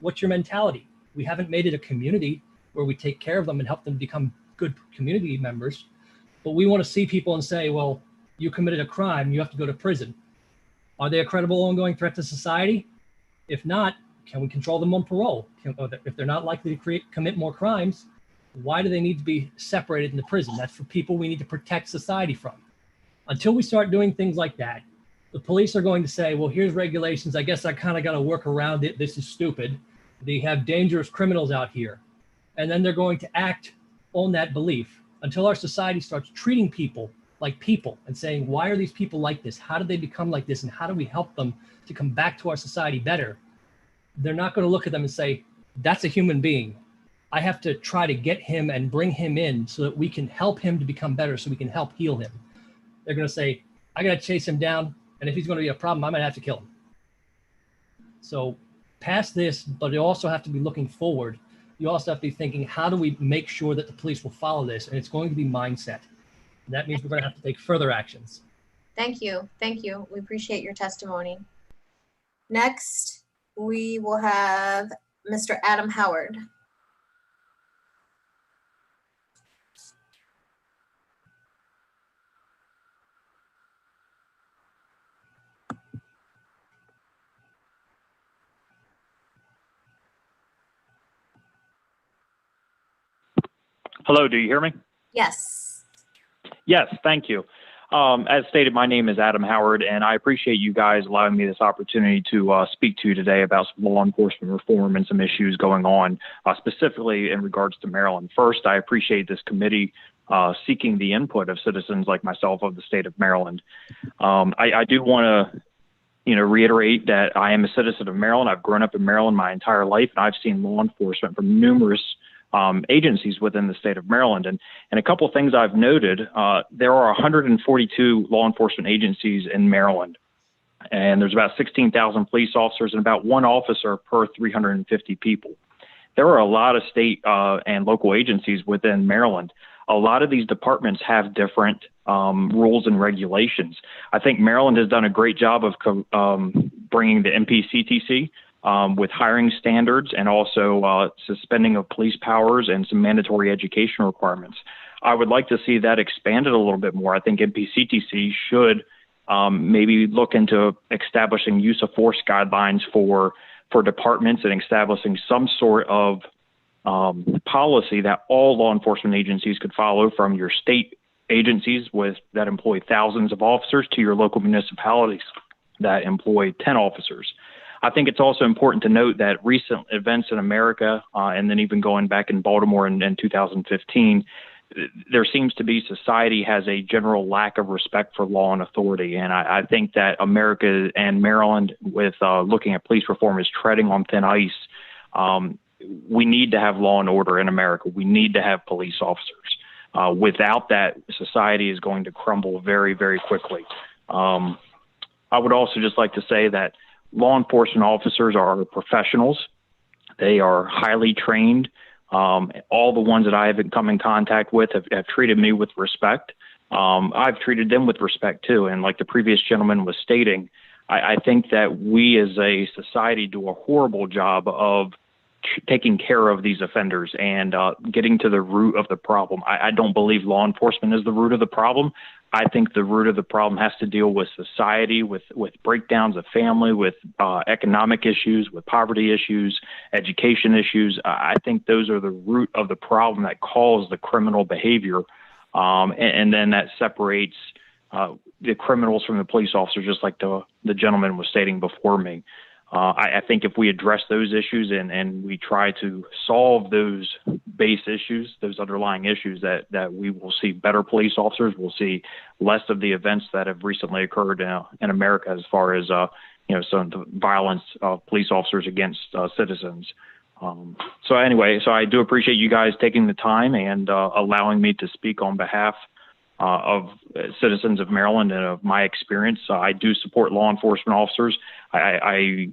What's your mentality? We haven't made it a community where we take care of them and help them become good community members. But we want to see people and say, well, you committed a crime, you have to go to prison. Are they a credible ongoing threat to society? If not, can we control them on parole? If they're not likely to commit more crimes, why do they need to be separated in the prison? That's for people we need to protect society from. Until we start doing things like that, the police are going to say, well, here's regulations. I guess I kind of got to work around it. This is stupid. They have dangerous criminals out here. And then they're going to act on that belief until our society starts treating people like people and saying, why are these people like this? How did they become like this? And how do we help them to come back to our society better? They're not going to look at them and say, that's a human being. I have to try to get him and bring him in so that we can help him to become better, so we can help heal him. They're going to say, I got to chase him down. And if he's going to be a problem, I might have to kill him. So past this, but you also have to be looking forward. You also have to be thinking, how do we make sure that the police will follow this? And it's going to be mindset. And that means we're going to have to take further actions. Thank you. Thank you. We appreciate your testimony. Next, we will have Mr. Adam Howard. Hello, do you hear me? Yes. Yes, thank you. As stated, my name is Adam Howard, and I appreciate you guys allowing me this opportunity to speak to you today about some law enforcement reform and some issues going on, specifically in regards to Maryland. First, I appreciate this committee seeking the input of citizens like myself of the state of Maryland. I do want to reiterate that I am a citizen of Maryland. I've grown up in Maryland my entire life, and I've seen law enforcement from numerous agencies within the state of Maryland. And a couple of things I've noted, there are 142 law enforcement agencies in Maryland, and there's about 16,000 police officers and about one officer per 350 people. There are a lot of state and local agencies within Maryland. A lot of these departments have different rules and regulations. I think Maryland has done a great job of bringing the MPCTC with hiring standards and also suspending of police powers and some mandatory education requirements. I would like to see that expanded a little bit more. I think MPCTC should maybe look into establishing use of force guidelines for departments and establishing some sort of policy that all law enforcement agencies could follow, from your state agencies that employ thousands of officers to your local municipalities that employ 10 officers. I think it's also important to note that recent events in America, and then even going back in Baltimore in 2015, there seems to be society has a general lack of respect for law and authority. And I think that America and Maryland, with looking at police reform, is treading on thin ice. We need to have law and order in America. We need to have police officers. Without that, society is going to crumble very, very quickly. I would also just like to say that law enforcement officers are professionals. They are highly trained. All the ones that I have come in contact with have treated me with respect. I've treated them with respect too. And like the previous gentleman was stating, I think that we as a society do a horrible job of taking care of these offenders and getting to the root of the problem. I don't believe law enforcement is the root of the problem. I think the root of the problem has to deal with society, with breakdowns of family, with economic issues, with poverty issues, education issues. I think those are the root of the problem that cause the criminal behavior. And then that separates the criminals from the police officers, just like the gentleman was stating before me. I think if we address those issues and we try to solve those base issues, those underlying issues, that we will see better police officers. We'll see less of the events that have recently occurred in America, as far as some of the violence of police officers against citizens. So anyway, so I do appreciate you guys taking the time and allowing me to speak on behalf of citizens of Maryland and of my experience. I do support law enforcement officers. I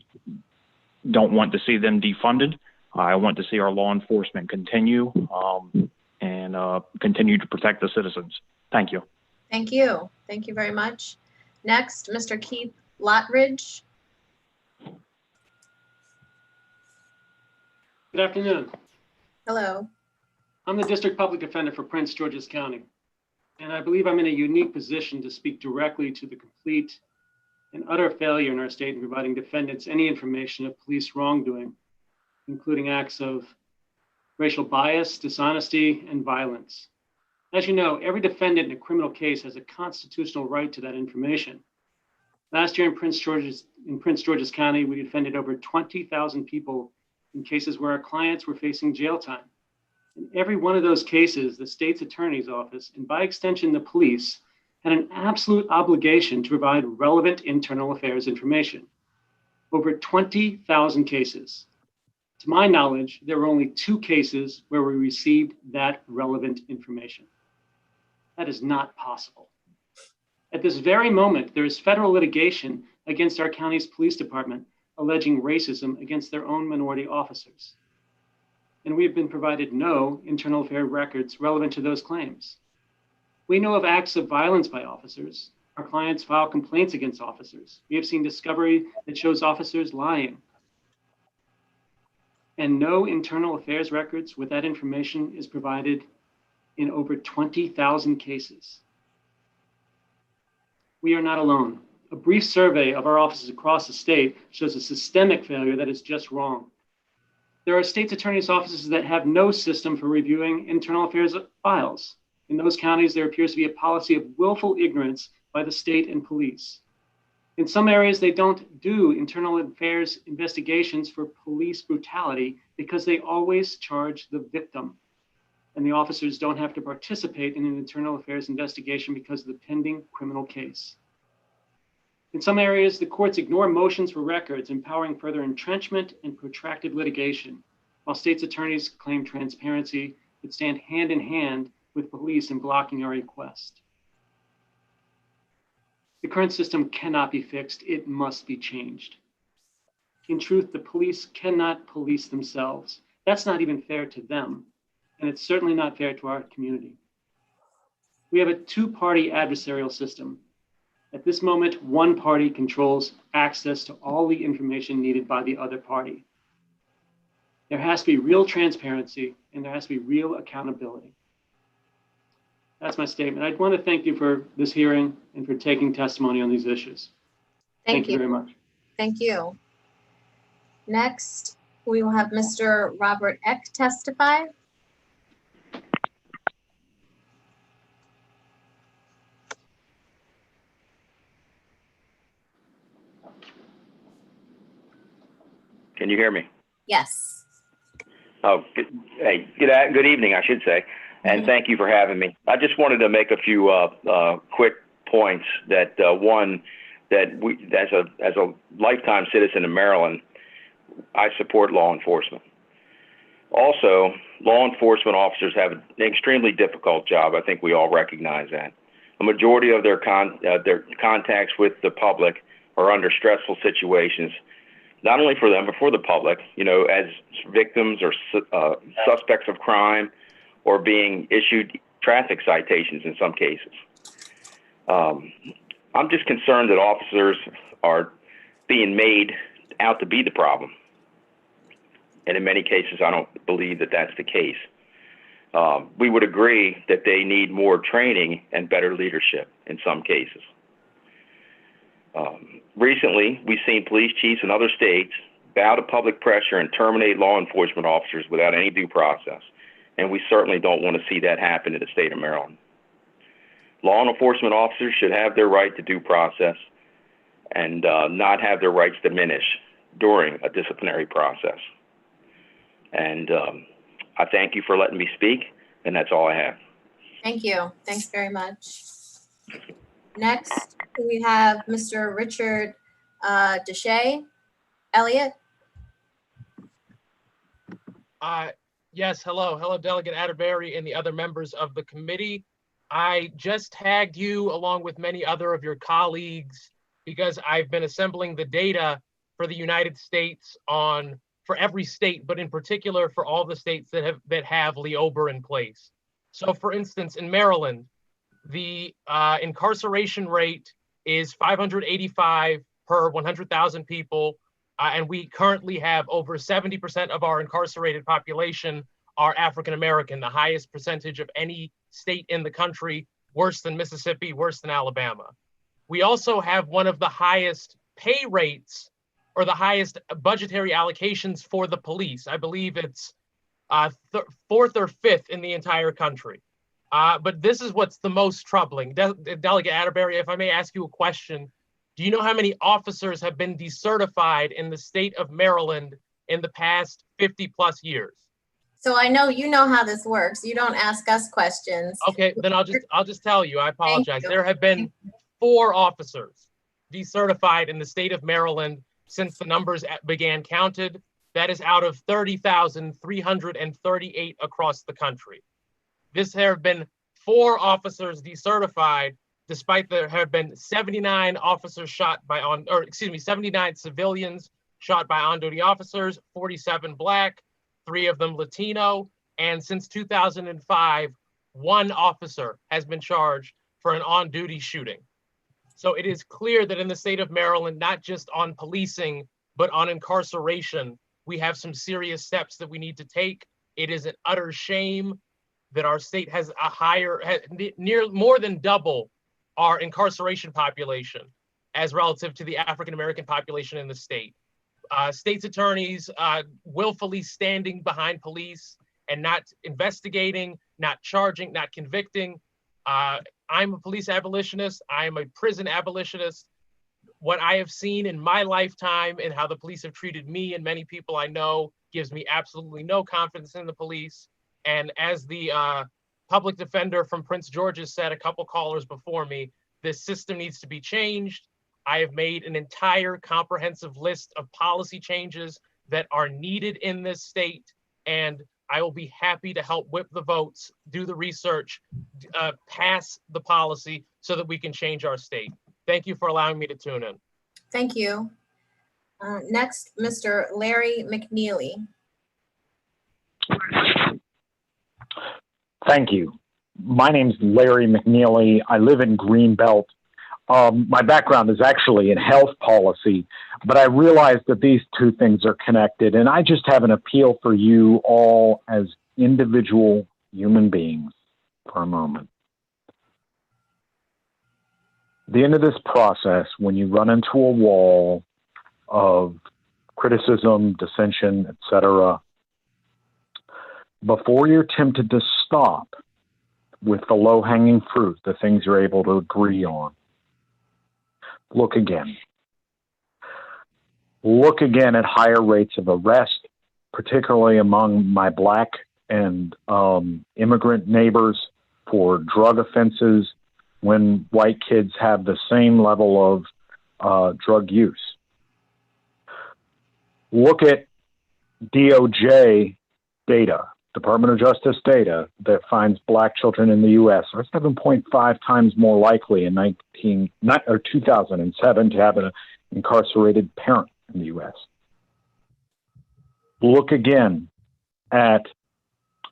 don't want to see them defunded. I want to see our law enforcement continue and continue to protect the citizens. Thank you. Thank you. Thank you very much. Next, Mr. Keith Lottridge. Good afternoon. Hello. I'm the District Public Defender for Prince George's County, and I believe I'm in a unique position to speak directly to the complete and utter failure in our state in providing defendants any information of police wrongdoing, including acts of racial bias, dishonesty, and violence. As you know, every defendant in a criminal case has a constitutional right to that information. Last year in Prince George's County, we defended over 20,000 people in cases where our clients were facing jail time. In every one of those cases, the state's attorney's office, and by extension, the police, had an absolute obligation to provide relevant internal affairs information. Over 20,000 cases. To my knowledge, there were only 2 cases where we received that relevant information. That is not possible. At this very moment, there is federal litigation against our county's police department alleging racism against their own minority officers. And we have been provided no internal affair records relevant to those claims. We know of acts of violence by officers. Our clients file complaints against officers. We have seen discovery that shows officers lying. And no internal affairs records with that information is provided in over 20,000 cases. We are not alone. A brief survey of our offices across the state shows a systemic failure that is just wrong. There are state's attorney's offices that have no system for reviewing internal affairs files. In those counties, there appears to be a policy of willful ignorance by the state and police. In some areas, they don't do internal affairs investigations for police brutality because they always charge the victim. And the officers don't have to participate in an internal affairs investigation because of the pending criminal case. In some areas, the courts ignore motions for records, empowering further entrenchment and protracted litigation. while states' attorneys claim transparency but stand hand in hand with police in blocking our request. The current system cannot be fixed. It must be changed. In truth, the police cannot police themselves. That's not even fair to them, and it's certainly not fair to our community. We have a two-party adversarial system. At this moment, one party controls access to all the information needed by the other party. There has to be real transparency and there has to be real accountability. That's my statement. I want to thank you for this hearing and for taking testimony on these issues. Thank you very much. Thank you. Next, we will have Mr. Robert Eck testify. Can you hear me? Yes. Oh, good evening, I should say, and thank you for having me. I just wanted to make a few quick points. That one, that as a lifetime citizen of Maryland, I support law enforcement. Also, law enforcement officers have an extremely difficult job. I think we all recognize that. A majority of their contacts with the public are under stressful situations, not only for them, but for the public, you know, as victims or suspects of crime or being issued traffic citations in some cases. I'm just concerned that officers are being made out to be the problem. And in many cases, I don't believe that that's the case. We would agree that they need more training and better leadership in some cases. Recently, we've seen police chiefs in other states bow to public pressure and terminate law enforcement officers without any due process. And we certainly don't want to see that happen in the state of Maryland. Law enforcement officers should have their right to due process and not have their rights diminished during a disciplinary process. And I thank you for letting me speak, and that's all I have. Thank you. Thanks very much. Next, we have Mr. Richard Deshay. Elliot? Yes, hello, Delegate Atterbury and the other members of the committee. I just tagged you along with many other of your colleagues because I've been assembling the data for the United States for every state, but in particular for all the states that have LEOBR in place. So for instance, in Maryland, the incarceration rate is 585 per 100,000 people. And we currently have over 70% of our incarcerated population are African-American, the highest percentage of any state in the country, worse than Mississippi, worse than Alabama. We also have one of the highest pay rates or the highest budgetary allocations for the police. I believe it's fourth or fifth in the entire country. But this is what's the most troubling. Delegate Atterbury, if I may ask you a question, do you know how many officers have been decertified in the state of Maryland in the past 50 plus years? So I know you know how this works. You don't ask us questions. Okay, then I'll just tell you. I apologize. There have been 4 officers decertified in the state of Maryland since the numbers began counted. That is out of 30,338 across the country. There have been 4 officers decertified, despite there have been 79 officers shot by 79 civilians shot by on-duty officers, 47 Black, 3 of them Latino, and since 2005, 1 officer has been charged for an on-duty shooting. So it is clear that in the state of Maryland, not just on policing, but on incarceration, we have some serious steps that we need to take. It is an utter shame that our state has more than double our incarceration population as relative to the African-American population in the state. State's attorneys willfully standing behind police and not investigating, not charging, not convicting. I'm a police abolitionist. I'm a prison abolitionist. What I have seen in my lifetime and how the police have treated me and many people I know gives me absolutely no confidence in the police. And as the public defender from Prince George's said a couple callers before me, this system needs to be changed. I have made an entire comprehensive list of policy changes that are needed in this state. and I will be happy to help whip the votes, do the research, pass the policy so that we can change our state. Thank you for allowing me to tune in. Thank you. Next, Mr. Larry McNeely. Thank you. My name's Larry McNeely. I live in Greenbelt. My background is actually in health policy, but I realize that these two things are connected, and I just have an appeal for you all as individual human beings for a moment. At the end of this process, when you run into a wall of criticism, dissension, etc., before you're tempted to stop with the low-hanging fruit, the things you're able to agree on, look again. Look again at higher rates of arrest, particularly among my Black and immigrant neighbors for drug offenses when white kids have the same level of drug use. Look at DOJ data, Department of Justice data, that finds Black children in the U.S. are 7.5 times more likely in 2007 to have an incarcerated parent in the U.S. Look again at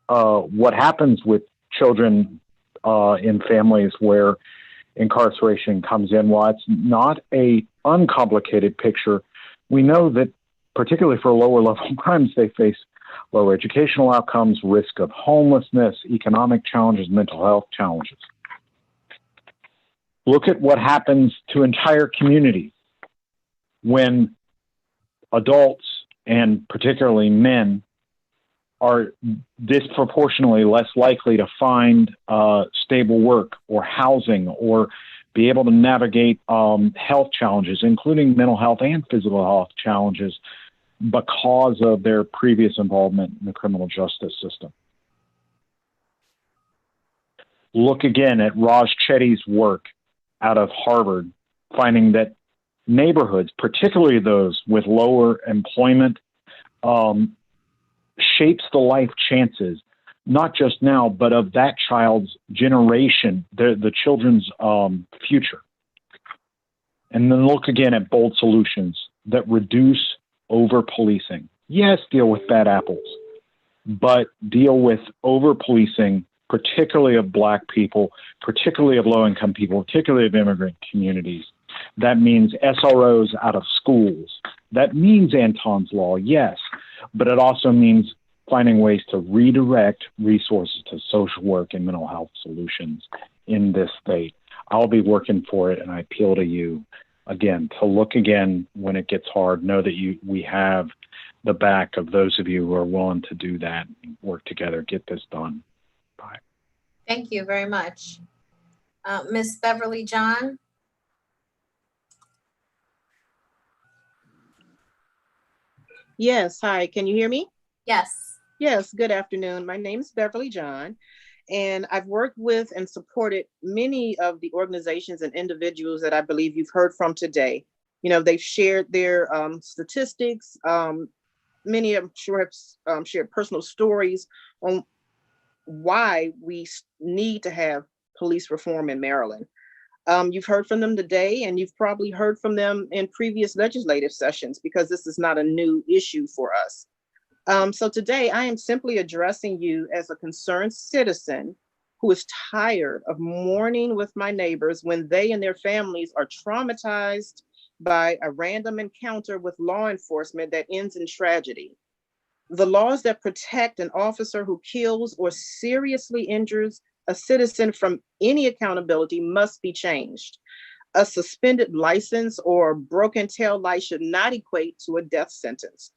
what happens with children in families where incarceration comes in. While it's not a uncomplicated picture, we know that particularly for lower level crimes, they face lower educational outcomes, risk of homelessness, economic challenges, mental health challenges. Look at what happens to entire communities when adults, and particularly men, are disproportionately less likely to find stable work or housing or be able to navigate health challenges, including mental health and physical health challenges, because of their previous involvement in the criminal justice system. Look again at Raj Chetty's work out of Harvard, finding that neighborhoods, particularly those with lower employment, shapes the life chances, not just now, but of that child's generation, the children's future. And then look again at bold solutions that reduce over-policing. Yes, deal with bad apples, but deal with over-policing, particularly of Black people, particularly of low-income people, particularly of immigrant communities. That means SROs out of schools. That means Anton's Law, yes, but it also means finding ways to redirect resources to social work and mental health solutions in this state. I'll be working for it, and I appeal to you again to look again when it gets hard. Know that we have the back of those of you who are willing to do that, work together, get this done. Bye. Thank you very much. Ms. Beverly John. Yes, hi, can you hear me? Yes. Yes, good afternoon. My name is Beverly John, and I've worked with and supported many of the organizations and individuals that I believe you've heard from today. You know, they've shared their statistics. Many of them sure have shared personal stories on why we need to have police reform in Maryland. You've heard from them today, and you've probably heard from them in previous legislative sessions, because this is not a new issue for us. So today I am simply addressing you as a concerned citizen who is tired of mourning with my neighbors when they and their families are traumatized by a random encounter with law enforcement that ends in tragedy. The laws that protect an officer who kills or seriously injures a citizen from any accountability must be changed. A suspended license or broken tail light should not equate to a death sentence.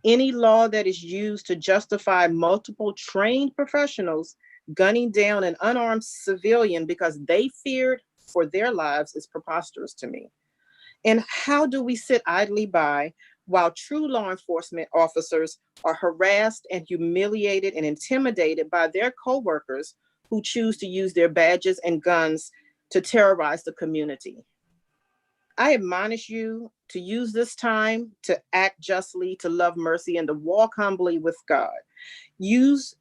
Any law that is used to justify multiple trained professionals gunning down an unarmed civilian because they feared for their lives is preposterous to me. And how do we sit idly by while true law enforcement officers are harassed and humiliated and intimidated by their coworkers who choose to use their badges and guns to terrorize the community? I admonish you to use this time to act justly, to love mercy, and to walk humbly with God. Use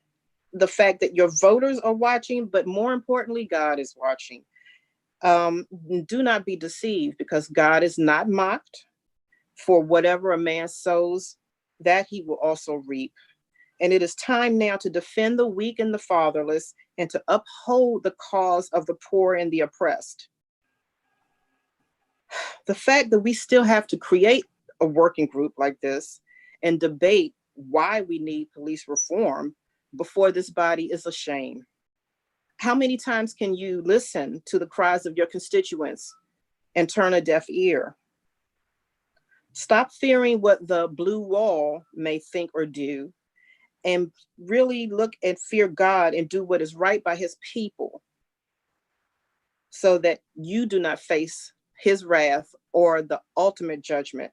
the fact that your voters are watching, but more importantly, God is watching. Do not be deceived, because God is not mocked. For whatever a man sows, that he will also reap. And it is time now to defend the weak and the fatherless, and to uphold the cause of the poor and the oppressed. The fact that we still have to create a working group like this and debate why we need police reform before this body is a shame. How many times can you listen to the cries of your constituents and turn a deaf ear? Stop fearing what the blue wall may think or do, and really look and fear God and do what is right by his people, so that you do not face his wrath or the ultimate judgment.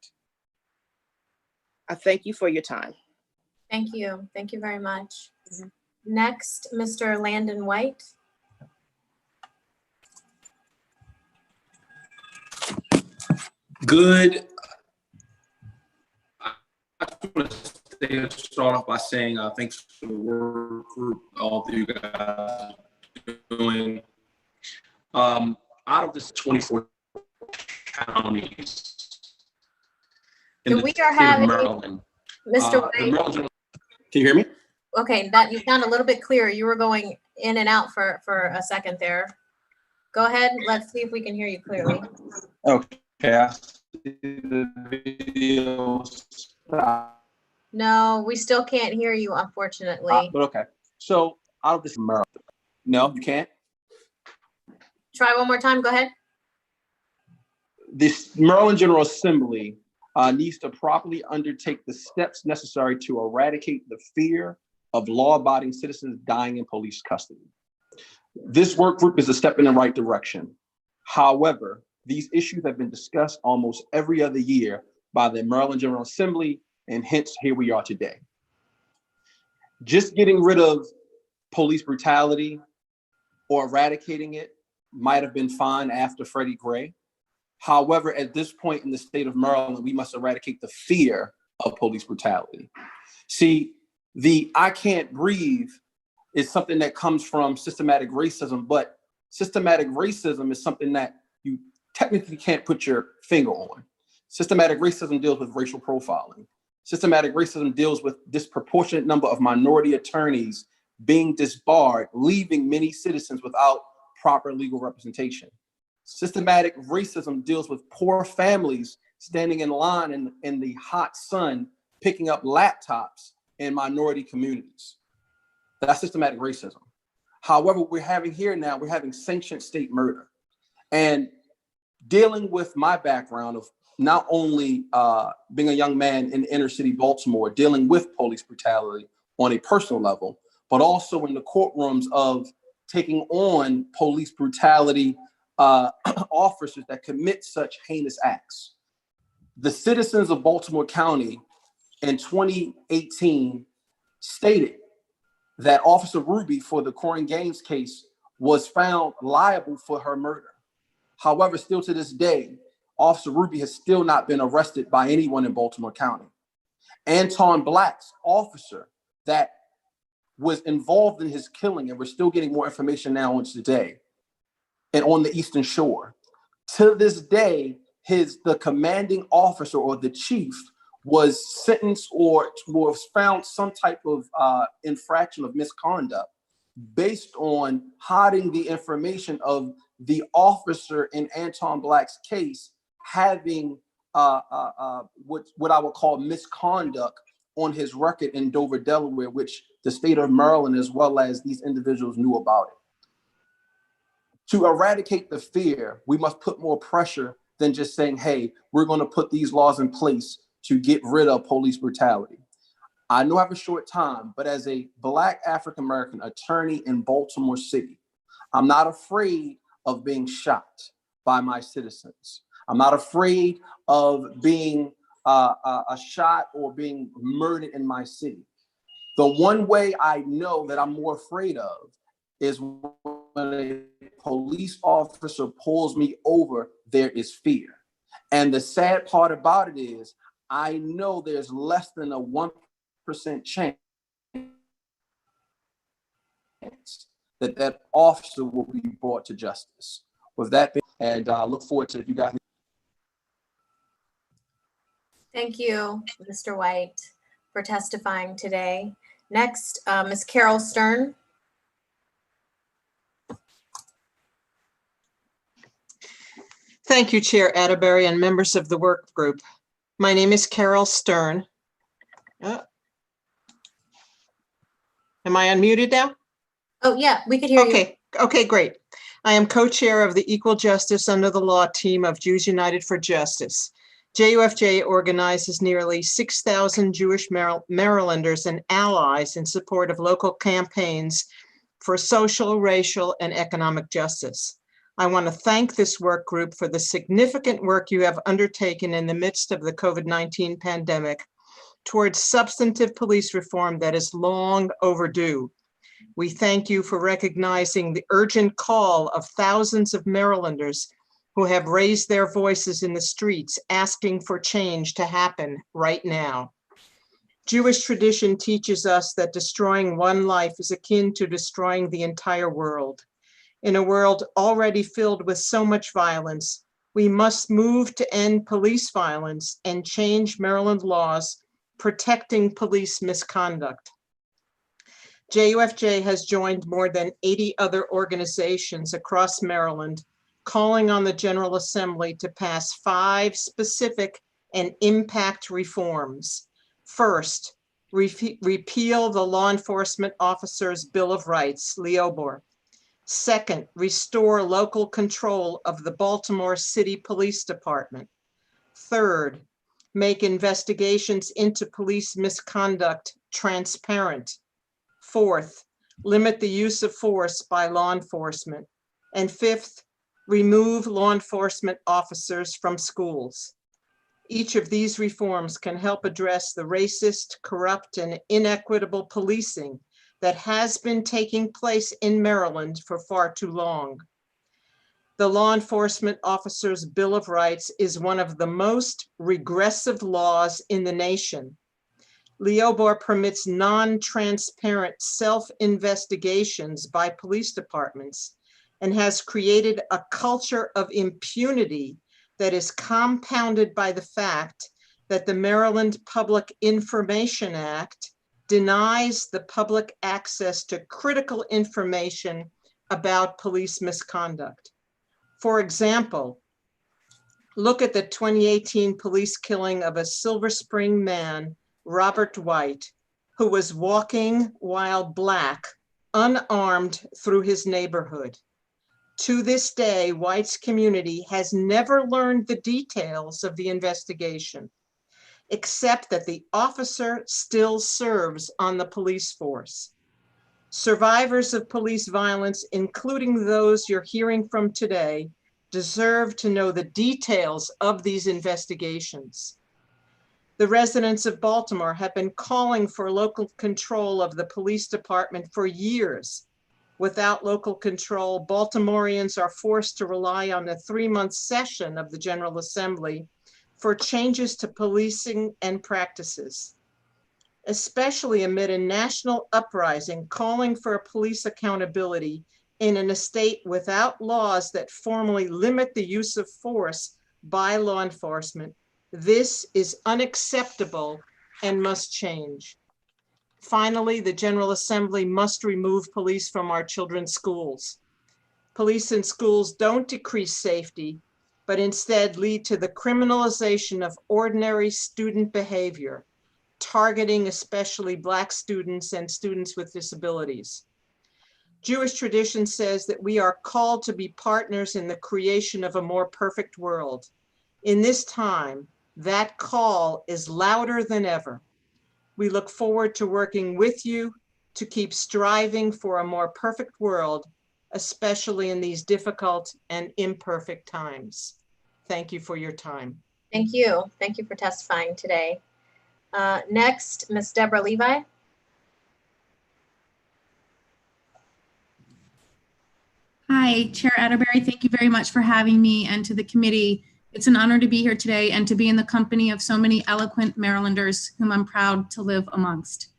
I thank you for your time. Thank you. Thank you very much. Next, Mr. Landon White. Good. I just want to start off by saying thanks to the work group, all of you guys are doing. Out of this 24 counties in the We state are of having Maryland, Mr. the White. Maryland, can you hear me? Okay, that you sound a little bit clearer. You were going in and out for a second there. Go ahead. Let's see if we can hear you clearly. Okay, I see the video. No, we still can't hear you, unfortunately. But okay, so out of this Maryland, no, you can't. Try one more time. Go ahead. This Maryland General Assembly needs to properly undertake the steps necessary to eradicate the fear of law-abiding citizens dying in police custody. This work group is a step in the right direction. However, these issues have been discussed almost every other year by the Maryland General Assembly, and hence here we are today. Just getting rid of police brutality or eradicating it might have been fine after Freddie Gray. However, at this point in the state of Maryland, we must eradicate the fear of police brutality. See, the I can't breathe is something that comes from systematic racism, but systematic racism is something that you technically can't put your finger on. Systematic racism deals with racial profiling. Systematic racism deals with disproportionate number of minority attorneys being disbarred, leaving many citizens without proper legal representation. Systematic racism deals with poor families standing in line in the hot sun, picking up laptops in minority communities. That's systematic racism. However, we're having sanctioned state murder. And dealing with my background of not only being a young man in inner city Baltimore, dealing with police brutality on a personal level, but also in the courtrooms of taking on police brutality officers that commit such heinous acts. The citizens of Baltimore County in 2018 stated that Officer Ruby for the Corrin Gaines case was found liable for her murder. However, still to this day, Officer Ruby has still not been arrested by anyone in Baltimore County. Anton Black's officer that was involved in his killing, and we're still getting more information now on today, and on the Eastern Shore. To this day, the commanding officer or the chief was sentenced or was found some type of infraction of misconduct based on hiding the information of the officer in Anton Black's case having what I would call misconduct on his record in Dover, Delaware, which the state of Maryland as well as these individuals knew about it. To eradicate the fear, we must put more pressure than just saying, hey, we're going to put these laws in place to get rid of police brutality. I know I have a short time, but as a Black African-American attorney in Baltimore City, I'm not afraid of being shot by my citizens. I'm not afraid of being shot or being murdered in my city. The one way I know that I'm more afraid of is when a police officer pulls me over, there is fear. And the sad part about it is, I know there's less than a 1% chance that that officer will be brought to justice. With that, and I look forward to you guys. Thank you, Mr. White, for testifying today. Next, Ms. Carol Stern. Thank you, Chair Atterbury and members of the work group. My name is Carol Stern. Am I unmuted now? Oh, yeah, we could hear you. Okay, great. I am co-chair of the Equal Justice Under the Law team of Jews United for Justice. JUFJ organizes nearly 6,000 Jewish Marylanders and allies in support of local campaigns for social, racial, and economic justice. I want to thank this work group for the significant work you have undertaken in the midst of the COVID-19 pandemic towards substantive police reform that is long overdue. We thank you for recognizing the urgent call of thousands of Marylanders who have raised their voices in the streets asking for change to happen right now. Jewish tradition teaches us that destroying one life is akin to destroying the entire world. In a world already filled with so much violence, we must move to end police violence and change Maryland laws protecting police misconduct. JUFJ has joined more than 80 other organizations across Maryland, calling on the General Assembly to pass 5 specific and impact reforms. First, repeal the Law Enforcement Officers' Bill of Rights, LEOBOR. Second, restore local control of the Baltimore City Police Department. Third, make investigations into police misconduct transparent. Fourth, limit the use of force by law enforcement. And fifth, remove law enforcement officers from schools. Each of these reforms can help address the racist, corrupt, and inequitable policing that has been taking place in Maryland for far too long. The Law Enforcement Officers' Bill of Rights is one of the most regressive laws in the nation. LEOBOR permits non-transparent self-investigations by police departments and has created a culture of impunity that is compounded by the fact that the Maryland Public Information Act denies the public access to critical information about police misconduct. For example, look at the 2018 police killing of a Silver Spring man, Robert White, who was walking while Black, unarmed through his neighborhood. To this day, White's community has never learned the details of the investigation, except that the officer still serves on the police force. Survivors of police violence, including those you're hearing from today, deserve to know the details of these investigations. The residents of Baltimore have been calling for local control of the police department for years. Without local control, Baltimoreans are forced to rely on the 3-month session of the General Assembly for changes to policing and practices, especially amid a national uprising calling for police accountability in a state without laws that formally limit the use of force by law enforcement. This is unacceptable and must change. Finally, the General Assembly must remove police from our children's schools. Police in schools don't decrease safety, but instead lead to the criminalization of ordinary student behavior, targeting especially Black students and students with disabilities. Jewish tradition says that we are called to be partners in the creation of a more perfect world. In this time, that call is louder than ever. We look forward to working with you to keep striving for a more perfect world, especially in these difficult and imperfect times. Thank you for your time. Thank you. Thank you for testifying today. Next, Ms. Deborah Levi. Hi, Chair Atterbury. Thank you very much for having me, and to the committee. It's an honor to be here today and to be in the company of so many eloquent Marylanders whom I'm proud to live amongst.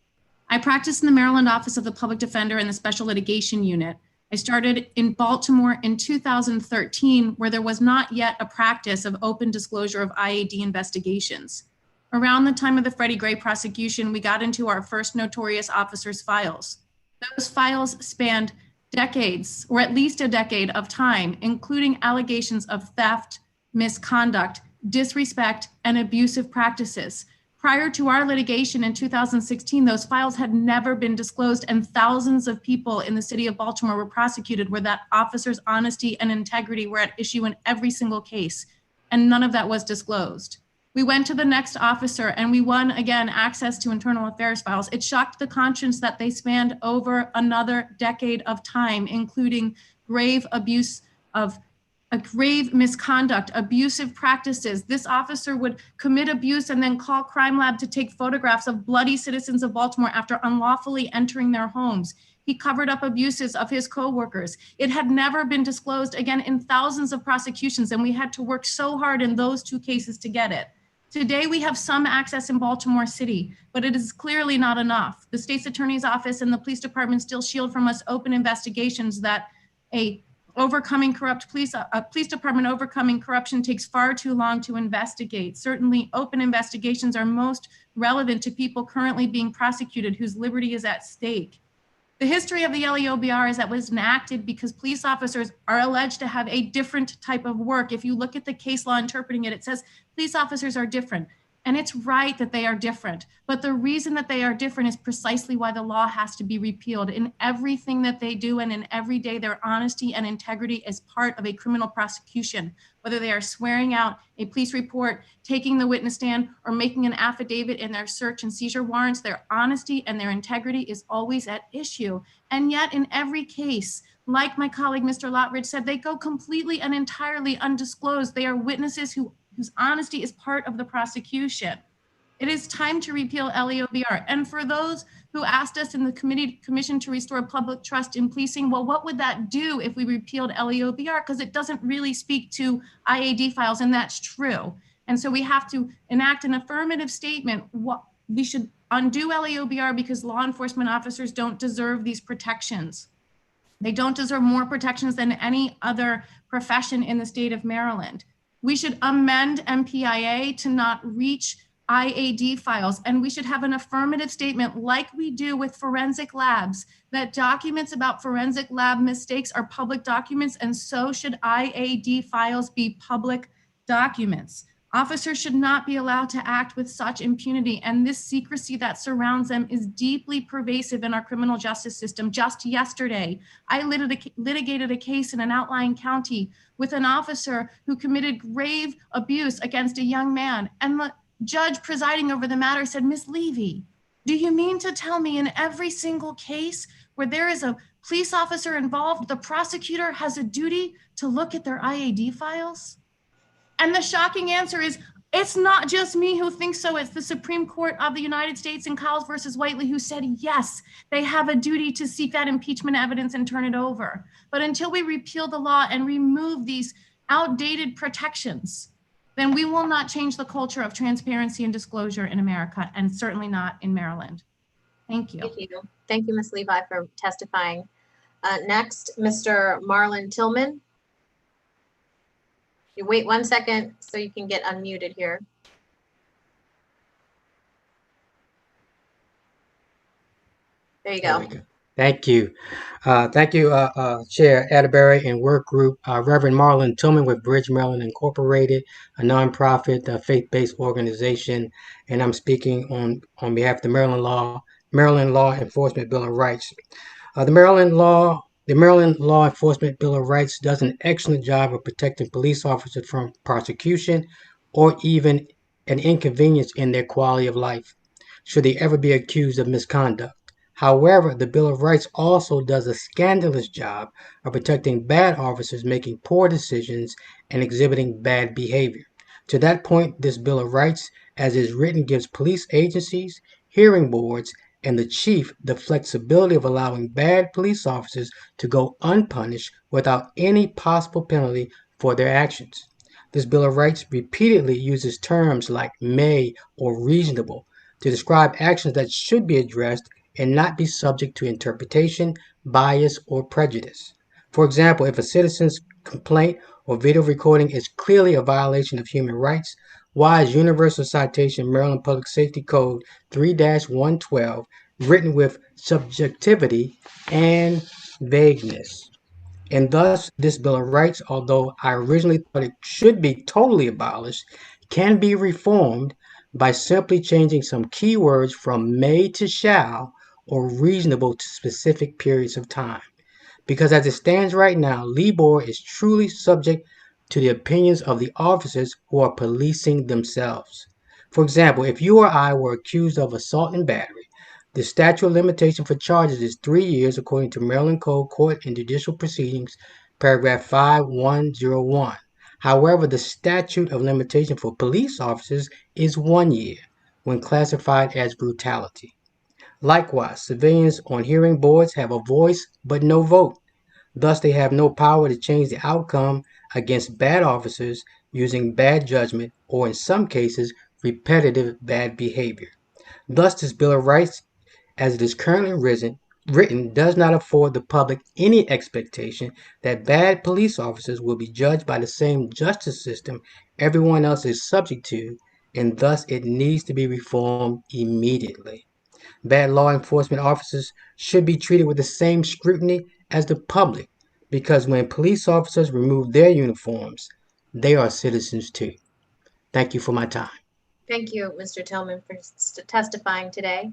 I practice in the Maryland Office of the Public Defender in the Special Litigation Unit. I started in Baltimore in 2013, where there was not yet a practice of open disclosure of IAD investigations. Around the time of the Freddie Gray prosecution, we got into our first notorious officers' files. Those files spanned decades, or at least a decade of time, including allegations of theft, misconduct, disrespect, and abusive practices. Prior to our litigation in 2016, those files had never been disclosed, and thousands of people in the city of Baltimore were prosecuted where that officer's honesty and integrity were at issue in every single case, and none of that was disclosed. We went to the next officer and we won, again, access to internal affairs files. It shocked the conscience that they spanned over another decade of time, including grave abuse of a grave misconduct, abusive practices. This officer would commit abuse and then call Crime Lab to take photographs of bloody citizens of Baltimore after unlawfully entering their homes. He covered up abuses of his coworkers. It had never been disclosed, again, in thousands of prosecutions, and we had to work so hard in those two cases to get it. Today, we have some access in Baltimore City, but it is clearly not enough. The state's attorney's office and the police department still shield from us open investigations that a police department overcoming corruption takes far too long to investigate. Certainly, open investigations are most relevant to people currently being prosecuted whose liberty is at stake. The history of the LEOBR is that it was enacted because police officers are alleged to have a different type of work. If you look at the case law interpreting it, it says police officers are different. And it's right that they are different. But the reason that they are different is precisely why the law has to be repealed. In everything that they do and in every day, their honesty and integrity is part of a criminal prosecution. Whether they are swearing out a police report, taking the witness stand, or making an affidavit in their search and seizure warrants, their honesty and their integrity is always at issue. And yet in every case, like my colleague, Mr. Lottridge said, they go completely and entirely undisclosed. They are witnesses whose honesty is part of the prosecution. It is time to repeal LEOBR. And for those who asked us in the commission to restore public trust in policing, well, what would that do if we repealed LEOBR? Because it doesn't really speak to IAD files, and that's true. And so we have to enact an affirmative statement. We should undo LEOBR because law enforcement officers don't deserve these protections. They don't deserve more protections than any other profession in the state of Maryland. We should amend MPIA to not reach IAD files, and we should have an affirmative statement like we do with forensic labs, that documents about forensic lab mistakes are public documents, and so should IAD files be public documents. Officers should not be allowed to act with such impunity, and this secrecy that surrounds them is deeply pervasive in our criminal justice system. Just yesterday, I litigated a case in an outlying county with an officer who committed grave abuse against a young man, and the judge presiding over the matter said, "Ms. Levy, do you mean to tell me in every single case where there is a police officer involved, the prosecutor has a duty to look at their IAD files?" And the shocking answer is, it's not just me who thinks so. It's the Supreme Court of the United States in Cowles versus Whiteley who said, yes, they have a duty to seek that impeachment evidence and turn it over. But until we repeal the law and remove these outdated protections, then we will not change the culture of transparency and disclosure in America, and certainly not in Maryland. Thank you. Thank you. Thank you, Ms. Levi, for testifying. Next, Mr. Marlon Tillman. You wait 1 second so you can get unmuted here. There you go. Thank you. Thank you, Chair Atterbury and Work Group. Reverend Marlon Tillman with Bridge Maryland Incorporated, a nonprofit faith-based organization, and I'm speaking on behalf of the Maryland Law Enforcement Bill of Rights. The Maryland Law Enforcement Bill of Rights does an excellent job of protecting police officers from prosecution or even an inconvenience in their quality of life, should they ever be accused of misconduct. However, the Bill of Rights also does a scandalous job of protecting bad officers making poor decisions and exhibiting bad behavior. To that point, this Bill of Rights, as is written, gives police agencies, hearing boards, and the chief the flexibility of allowing bad police officers to go unpunished without any possible penalty for their actions. This Bill of Rights repeatedly uses terms like may or reasonable to describe actions that should be addressed and not be subject to interpretation, bias, or prejudice. For example, if a citizen's complaint or video recording is clearly a violation of human rights, why is Universal Citation Maryland Public Safety Code 3-112 written with subjectivity and vagueness? And thus, this Bill of Rights, although I originally thought it should be totally abolished, can be reformed by simply changing some key words from may to shall or reasonable to specific periods of time. Because as it stands right now, LIBOR is truly subject to the opinions of the officers who are policing themselves. For example, if you or I were accused of assault and battery, the statute of limitation for charges is 3 years according to Maryland Code Court and Judicial Proceedings, paragraph 5101. However, the statute of limitation for police officers is 1 year when classified as brutality. Likewise, civilians on hearing boards have a voice but no vote. Thus, they have no power to change the outcome against bad officers using bad judgment or, in some cases, repetitive bad behavior. Thus, this Bill of Rights, as it is currently written, does not afford the public any expectation that bad police officers will be judged by the same justice system everyone else is subject to, and thus it needs to be reformed immediately. Bad law enforcement officers should be treated with the same scrutiny as the public, because when police officers remove their uniforms, they are citizens too. Thank you for my time. Thank you, Mr. Tillman, for testifying today.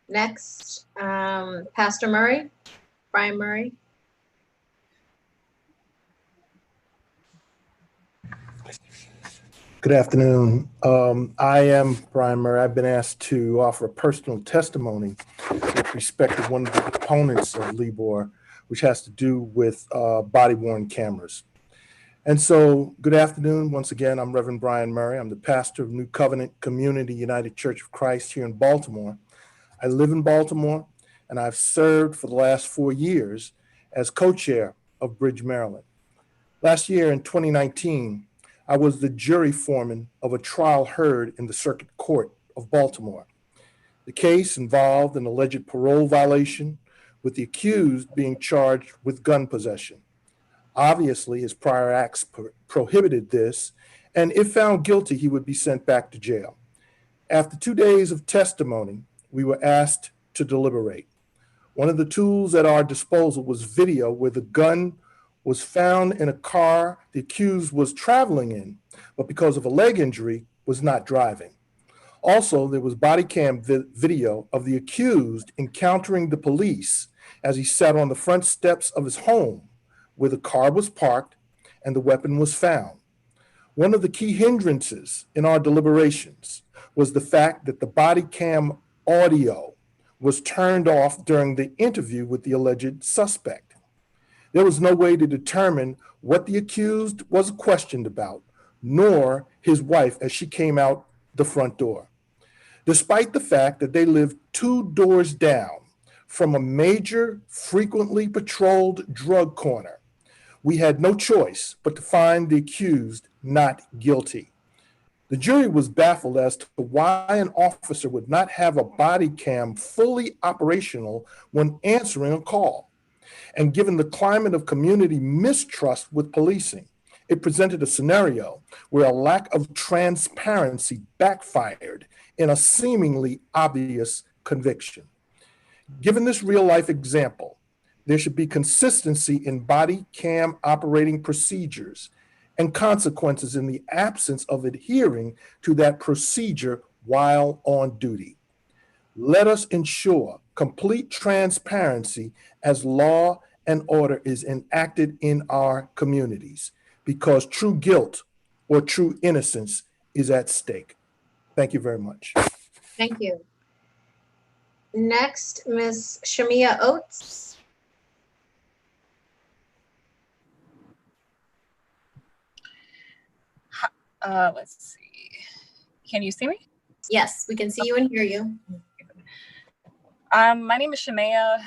Next, Pastor Murray, Brian Murray. Good afternoon. I am Brian Murray. I've been asked to offer a personal testimony with respect to one of the components of LIBOR, which has to do with body-worn cameras. And so, good afternoon. Once again, I'm Reverend Brian Murray. I'm the pastor of New Covenant Community United Church of Christ here in Baltimore. I live in Baltimore, and I've served for the last 4 years as co-chair of Bridge, Maryland. Last year in 2019, I was the jury foreman of a trial heard in the Circuit Court of Baltimore. The case involved an alleged parole violation, with the accused being charged with gun possession. Obviously, his prior acts prohibited this, and if found guilty, he would be sent back to jail. After 2 days of testimony, we were asked to deliberate. One of the tools at our disposal was video where the gun was found in a car the accused was traveling in, but because of a leg injury, was not driving. Also, there was body cam video of the accused encountering the police as he sat on the front steps of his home where the car was parked and the weapon was found. One of the key hindrances in our deliberations was the fact that the body cam audio was turned off during the interview with the alleged suspect. There was no way to determine what the accused was questioned about, nor his wife as she came out the front door. Despite the fact that they lived 2 doors down from a major, frequently patrolled drug corner, we had no choice but to find the accused not guilty. The jury was baffled as to why an officer would not have a body cam fully operational when answering a call. And given the climate of community mistrust with policing, it presented a scenario where a lack of transparency backfired in a seemingly obvious conviction. Given this real-life example, there should be consistency in body cam operating procedures and consequences in the absence of adhering to that procedure while on duty. Let us ensure complete transparency as law and order is enacted in our communities, because true guilt or true innocence is at stake. Thank you very much. Thank you. Next, Ms. Shamia Oates. Let's see. Can you see me? Yes, we can see you and hear you. My name is Shamea,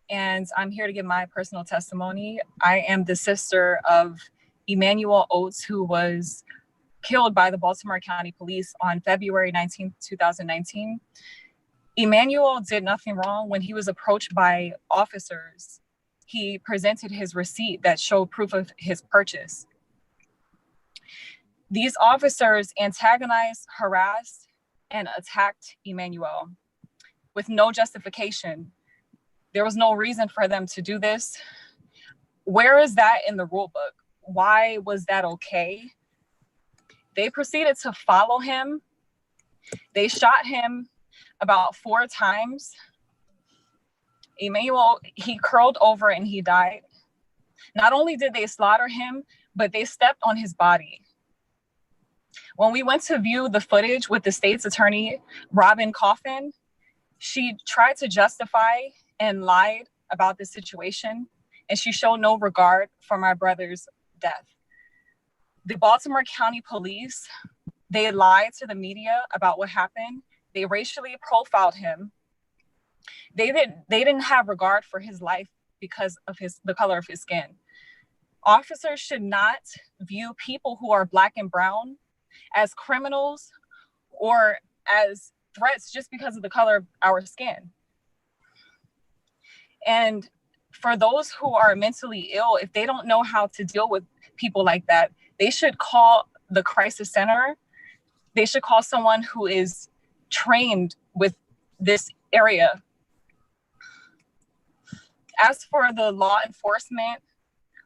and I'm here to give my personal testimony. I am the sister of Emmanuel Oates, who was killed by the Baltimore County Police on February 19, 2019. Emmanuel did nothing wrong. When he was approached by officers, he presented his receipt that showed proof of his purchase. These officers antagonized, harassed, and attacked Emmanuel with no justification. There was no reason for them to do this. Where is that in the rule book? Why was that okay? They proceeded to follow him. They shot him about 4 times. Emmanuel, he curled over and he died. Not only did they slaughter him, but they stepped on his body. When we went to view the footage with the state's attorney, Robin Coffin, she tried to justify and lied about the situation, and she showed no regard for my brother's death. The Baltimore County Police, they lied to the media about what happened. They racially profiled him. They didn't have regard for his life because of the color of his skin. Officers should not view people who are Black and brown as criminals or as threats just because of the color of our skin. And for those who are mentally ill, if they don't know how to deal with people like that, they should call the crisis center. They should call someone who is trained with this area. As for the law enforcement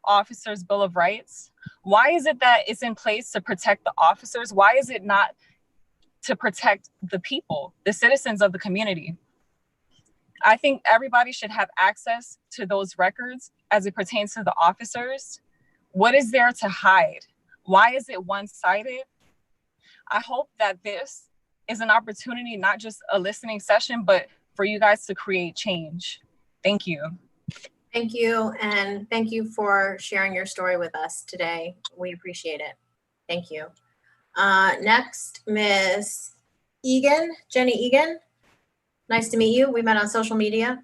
officers' Bill of Rights, why is it that it's in place to protect the officers? Why is it not to protect the people, the citizens of the community? I think everybody should have access to those records as it pertains to the officers. What is there to hide? Why is it one-sided? I hope that this is an opportunity, not just a listening session, but for you guys to create change. Thank you. Thank you, and thank you for sharing your story with us today. We appreciate it. Thank you. Next, Miss Egan, Jenny Egan. Nice to meet you. We met on social media.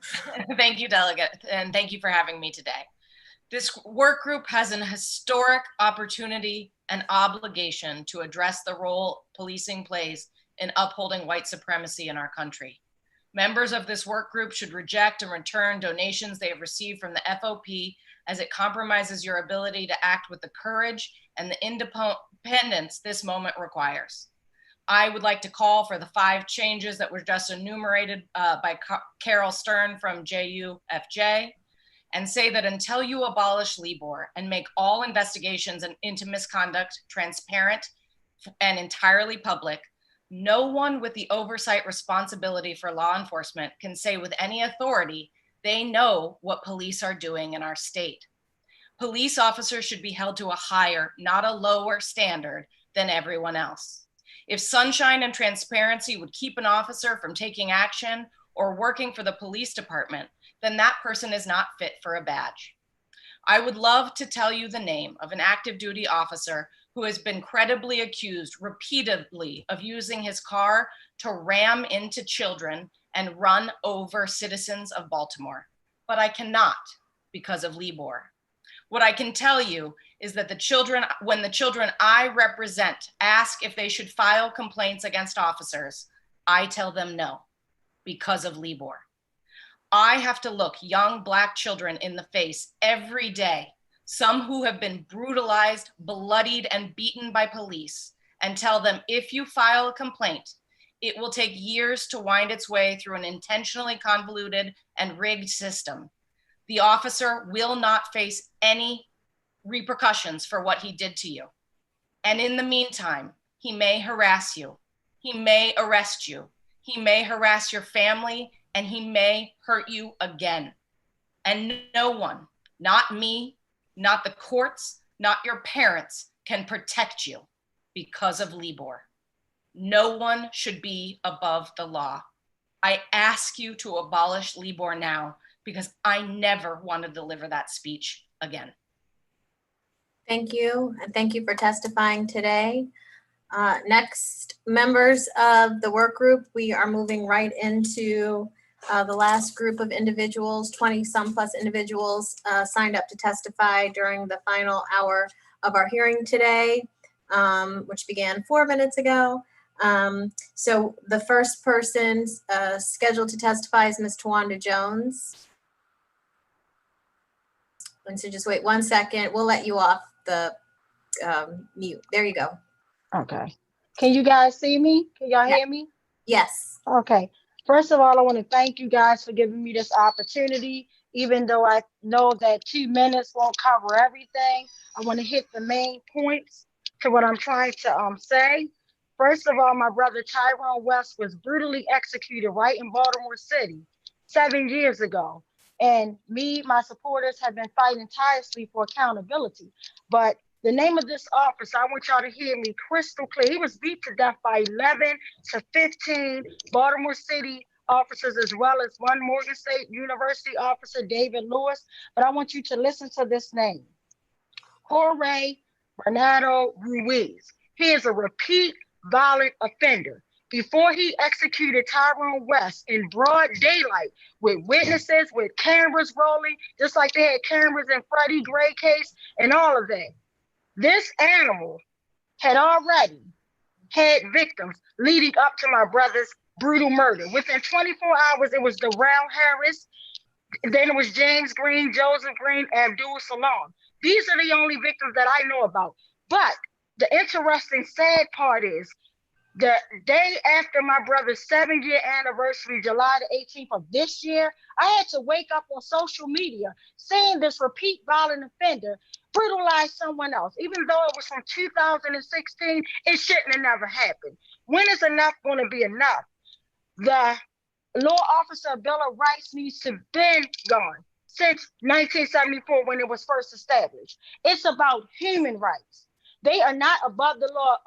Thank you, Delegate, and thank you for having me today. This work group has an historic opportunity and obligation to address the role policing plays in upholding white supremacy in our country. Members of this work group should reject and return donations they have received from the FOP, as it compromises your ability to act with the courage and the independence this moment requires. I would like to call for the 5 changes that were just enumerated by Carol Stern from JUFJ, and say that until you abolish LIBOR and make all investigations into misconduct transparent and entirely public, no one with the oversight responsibility for law enforcement can say with any authority they know what police are doing in our state. Police officers should be held to a higher, not a lower standard than everyone else. If sunshine and transparency would keep an officer from taking action or working for the police department, then that person is not fit for a badge. I would love to tell you the name of an active duty officer who has been credibly accused repeatedly of using his car to ram into children and run over citizens of Baltimore, but I cannot because of LIBOR. What I can tell you is that when the children I represent ask if they should file complaints against officers, I tell them no because of LIBOR. I have to look young Black children in the face every day, some who have been brutalized, bloodied, and beaten by police, and tell them if you file a complaint, it will take years to wind its way through an intentionally convoluted and rigged system. The officer will not face any repercussions for what he did to you. And in the meantime, he may harass you. He may arrest you. He may harass your family, and he may hurt you again. And no one, not me, not the courts, not your parents, can protect you because of LIBOR. No one should be above the law. I ask you to abolish LIBOR now, because I never want to deliver that speech again. Thank you, and thank you for testifying today. Next, members of the work group, we are moving right into the last group of individuals. 20 some plus individuals signed up to testify during the final hour of our hearing today, which began 4 minutes ago. So the first person scheduled to testify is Ms. Tawanda Jones. And so just wait 1 second. We'll let you off the mute. There you go. Okay. Can you guys see me? Can y'all hear me? Yes. Okay. First of all, I want to thank you guys for giving me this opportunity. Even though I know that 2 minutes won't cover everything, I want to hit the main points to what I'm trying to say. First of all, my brother Tyrone West was brutally executed right in Baltimore City 7 years ago. And my supporters have been fighting tirelessly for accountability. But the name of this officer, I want y'all to hear me crystal clear. He was beat to death by 11 to 15 Baltimore City officers, as well as one Morgan State University officer, David Lewis. But I want you to listen to this name, Jorge Bernardo Ruiz. He is a repeat violent offender. Before he executed Tyrone West in broad daylight with witnesses, with cameras rolling, just like they had cameras in Freddie Gray case and all of that. This animal had already had victims leading up to my brother's brutal murder. Within 24 hours, it was Darrell Harris, then it was James Green, Joseph Green, Abdul Salam. These are the only victims that I know about. But the interesting, sad part is, the day after my brother's 7-year anniversary, July the 18th of this year, I had to wake up on social media seeing this repeat violent offender brutalize someone else. Even though it was from 2016, it shouldn't have never happened. When is enough going to be enough? The law officer Bill of Rights needs to have been gone since 1974 when it was first established. It's about human rights. They are not above the law.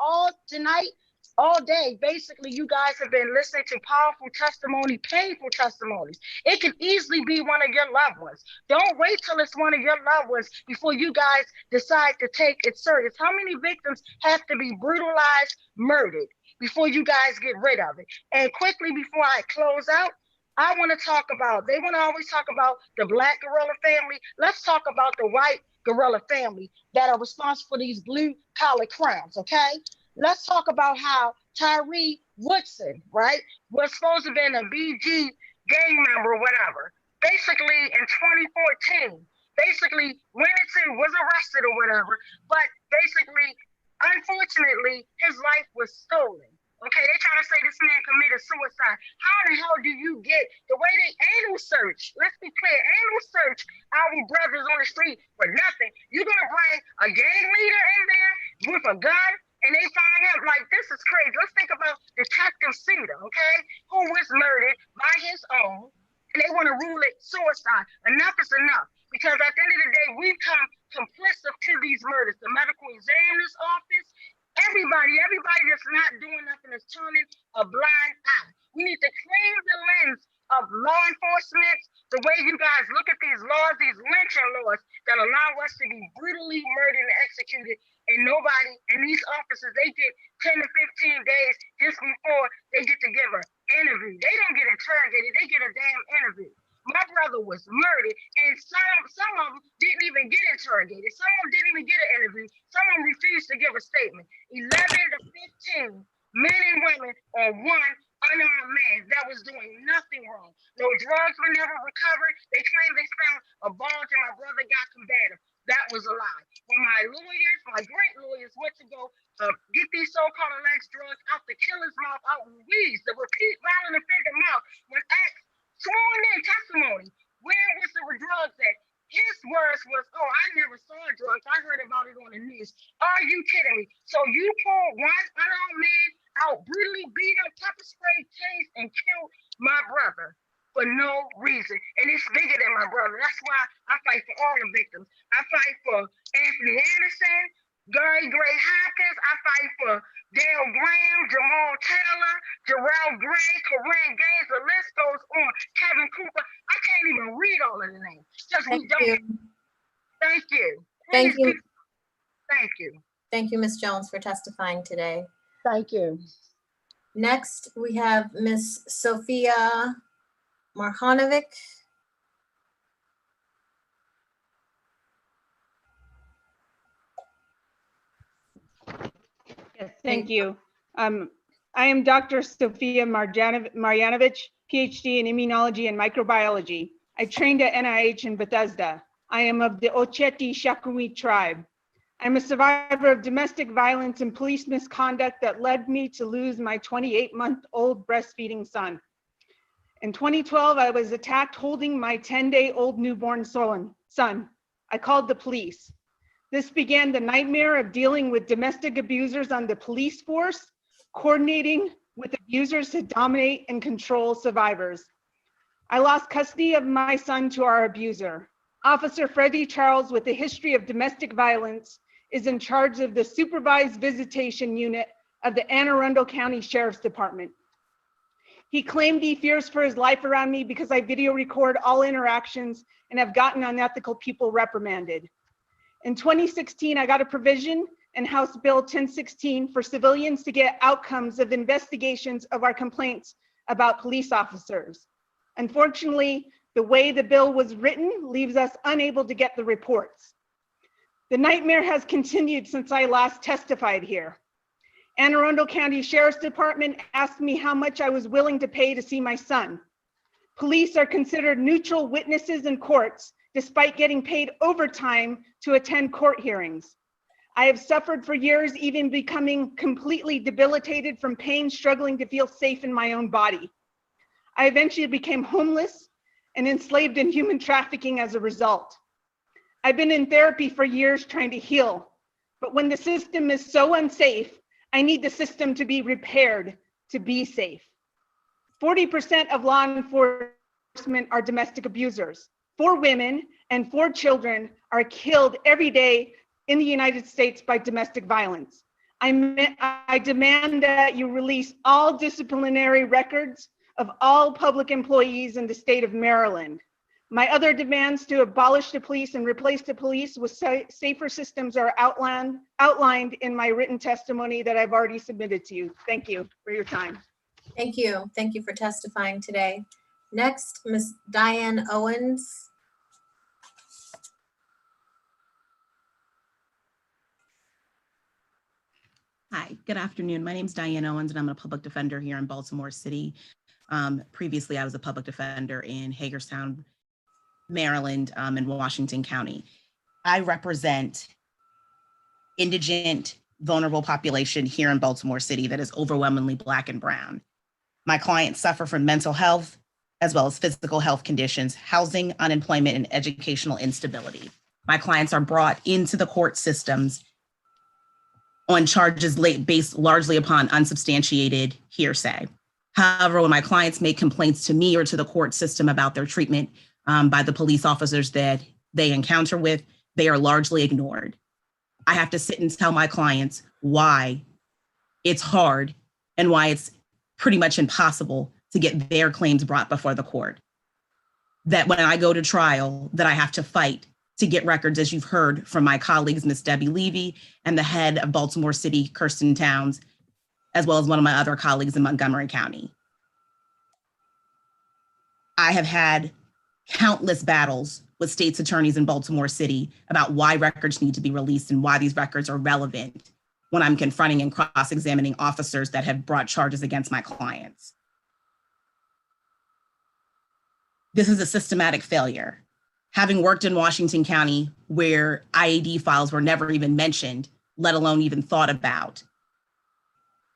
All day, basically, you guys have been listening to powerful testimony, painful testimonies. It could easily be one of your loved ones. Don't wait till it's one of your loved ones before you guys decide to take it serious. How many victims have to be brutalized, murdered before you guys get rid of it? And quickly, before I close out, I want to talk about, they want to always talk about the Black gorilla family. Let's talk about the white gorilla family that are responsible for these blue collar crimes, okay? Let's talk about how Tyree Woodson, right, was supposed to have been a BG gang member or whatever. Basically, in 2014, was arrested or whatever, but basically, unfortunately, his life was stolen. Okay, they try to say this man committed suicide. How the hell do you get the way they anal search? Let's be clear, anal search our brothers on the street for nothing. You're gonna bring a gang leader in there with a gun, and they find him, like, this is crazy. Let's think about Detective Cedar, okay, who was murdered by his own, and they want to rule it suicide. Enough is enough, because at the end of the day, we've come complicit to these murders. The medical examiner's office, everybody that's not doing nothing is turning a blind eye. We need to clean the lens of law enforcement, the way you guys look at these laws, these lynching laws that allow us to be brutally murdered and executed, and these officers, they get 10 to 15 days just before they get to give an interview. They don't get interrogated, they get a damn interview. My brother was murdered, and some of them didn't even get interrogated. Some of them didn't even get an interview. Some of them refused to give a statement. 11 to 15 men and women on one unarmed man that was doing nothing wrong. No drugs were never recovered. They claimed they found a bulge and my brother got combative. That was a lie. When my great lawyers went to go get these so-called alleged drugs out the killer's mouth, out Ruiz, the repeat violent offender mouth, when asked, sworn in testimony, where was the drugs at? His words was, oh, I never saw drugs. I heard about it on the news. Are you kidding me? So you pulled one unarmed man out, brutally beat him, pepper spray, tased, and killed my brother for no reason. And it's bigger than my brother. That's why I fight for all the victims. I fight for Anthony Anderson, Gary Gray Hopkins. I fight for Dale Graham, Jamal Taylor, Jarrell Gray, Corinne Gaines. The list goes on. Kevin Cooper. I can't even read all of the names. Thank you. Thank you. Thank you. Thank you. Thank you, Ms. Jones, for testifying today. Thank you. Next, we have Ms. Sophia Marhanovic. Yes, thank you. I am Dr. Sofia Marjanovic, PhD in immunology and microbiology. I trained at NIH in Bethesda. I am of the Ocheti Shakumi tribe. I'm a survivor of domestic violence and police misconduct that led me to lose my 28-month-old breastfeeding son. In 2012, I was attacked holding my 10-day-old newborn son. I called the police. This began the nightmare of dealing with domestic abusers on the police force, coordinating with abusers to dominate and control survivors. I lost custody of my son to our abuser. Officer Freddie Charles, with a history of domestic violence, is in charge of the supervised visitation unit of the Anne Arundel County Sheriff's Department. He claimed he fears for his life around me because I video record all interactions and have gotten unethical people reprimanded. In 2016, I got a provision in House Bill 1016 for civilians to get outcomes of investigations of our complaints about police officers. Unfortunately, the way the bill was written leaves us unable to get the reports. The nightmare has continued since I last testified here. Anne Arundel County Sheriff's Department asked me how much I was willing to pay to see my son. Police are considered neutral witnesses in courts, despite getting paid overtime to attend court hearings. I have suffered for years, even becoming completely debilitated from pain, struggling to feel safe in my own body. I eventually became homeless and enslaved in human trafficking as a result. I've been in therapy for years trying to heal, but when the system is so unsafe, I need the system to be repaired to be safe. 40% of law enforcement are domestic abusers. 4 women and 4 children are killed every day in the United States by domestic violence. I demand that you release all disciplinary records of all public employees in the state of Maryland. My other demands to abolish the police and replace the police with safer systems are outlined in my written testimony that I've already submitted to you. Thank you for your time. Thank you. Thank you for testifying today. Next, Ms. Diane Owens. Hi, good afternoon. My name is Diane Owens and I'm a public defender here in Baltimore City. Previously, I was a public defender in Hagerstown, Maryland, and Washington County. I represent indigent, vulnerable population here in Baltimore City that is overwhelmingly Black and brown. My clients suffer from mental health, as well as physical health conditions, housing, unemployment, and educational instability. My clients are brought into the court systems on charges based largely upon unsubstantiated hearsay. However, when my clients make complaints to me or to the court system about their treatment by the police officers that they encounter with, they are largely ignored. I have to sit and tell my clients why it's hard and why it's pretty much impossible to get their claims brought before the court. That when I go to trial, that I have to fight to get records, as you've heard from my colleagues, Ms. Debbie Levy and the head of Baltimore City, Kirsten Towns, as well as one of my other colleagues in Montgomery County. I have had countless battles with state's attorneys in Baltimore City about why records need to be released and why these records are relevant when I'm confronting and cross-examining officers that have brought charges against my clients. This is a systematic failure. Having worked in Washington County, where IAD files were never even mentioned, let alone even thought about,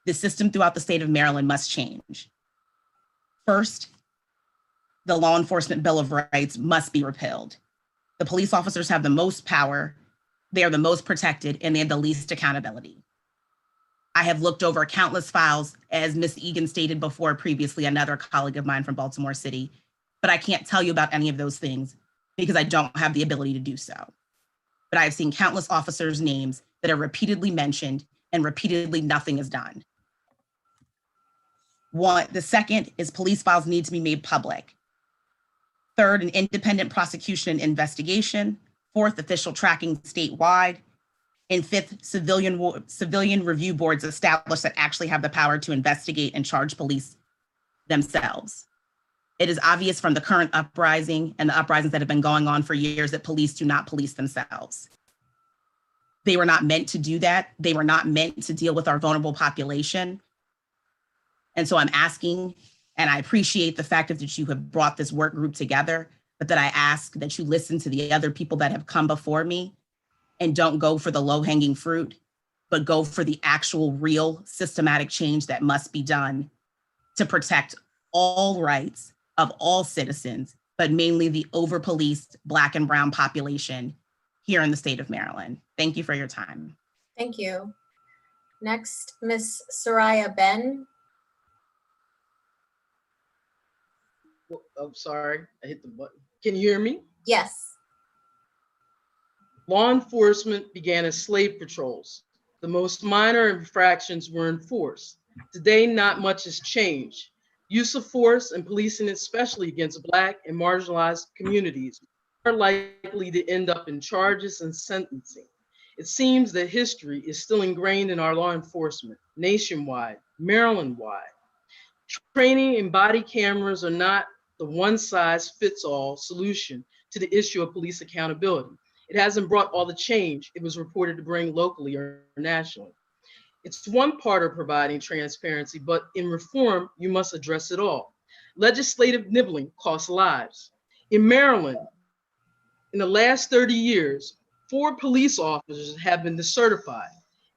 the system throughout the state of Maryland must change. First, the Law Enforcement Bill of Rights must be repealed. The police officers have the most power, they are the most protected, and they have the least accountability. I have looked over countless files, as Ms. Egan stated before previously, another colleague of mine from Baltimore City, but I can't tell you about any of those things because I don't have the ability to do so. But I've seen countless officers' names that are repeatedly mentioned and repeatedly nothing is done. The second is police files need to be made public. Third, an independent prosecution and investigation. Fourth, official tracking statewide. And fifth, civilian review boards established that actually have the power to investigate and charge police themselves. It is obvious from the current uprising and the uprisings that have been going on for years that police do not police themselves. They were not meant to do that. They were not meant to deal with our vulnerable population. And so I'm asking, and I appreciate the fact that you have brought this work group together, but that I ask that you listen to the other people that have come before me and don't go for the low-hanging fruit, but go for the actual real systematic change that must be done to protect all rights of all citizens, but mainly the over-policed Black and Brown population here in the state of Maryland. Thank you for your time. Thank you. Next, Ms. Soraya Ben. I'm sorry, I hit the button. Can you hear me? Yes. Law enforcement began as slave patrols. The most minor infractions were enforced. Today, not much has changed. Use of force and policing, especially against Black and marginalized communities, are likely to end up in charges and sentencing. It seems that history is still ingrained in our law enforcement, nationwide, Maryland-wide. Training and body cameras are not the one-size-fits-all solution to the issue of police accountability. It hasn't brought all the change it was reported to bring locally or nationally. It's one part of providing transparency, but in reform, you must address it all. Legislative nibbling costs lives. In Maryland, in the last 30 years, 4 police officers have been decertified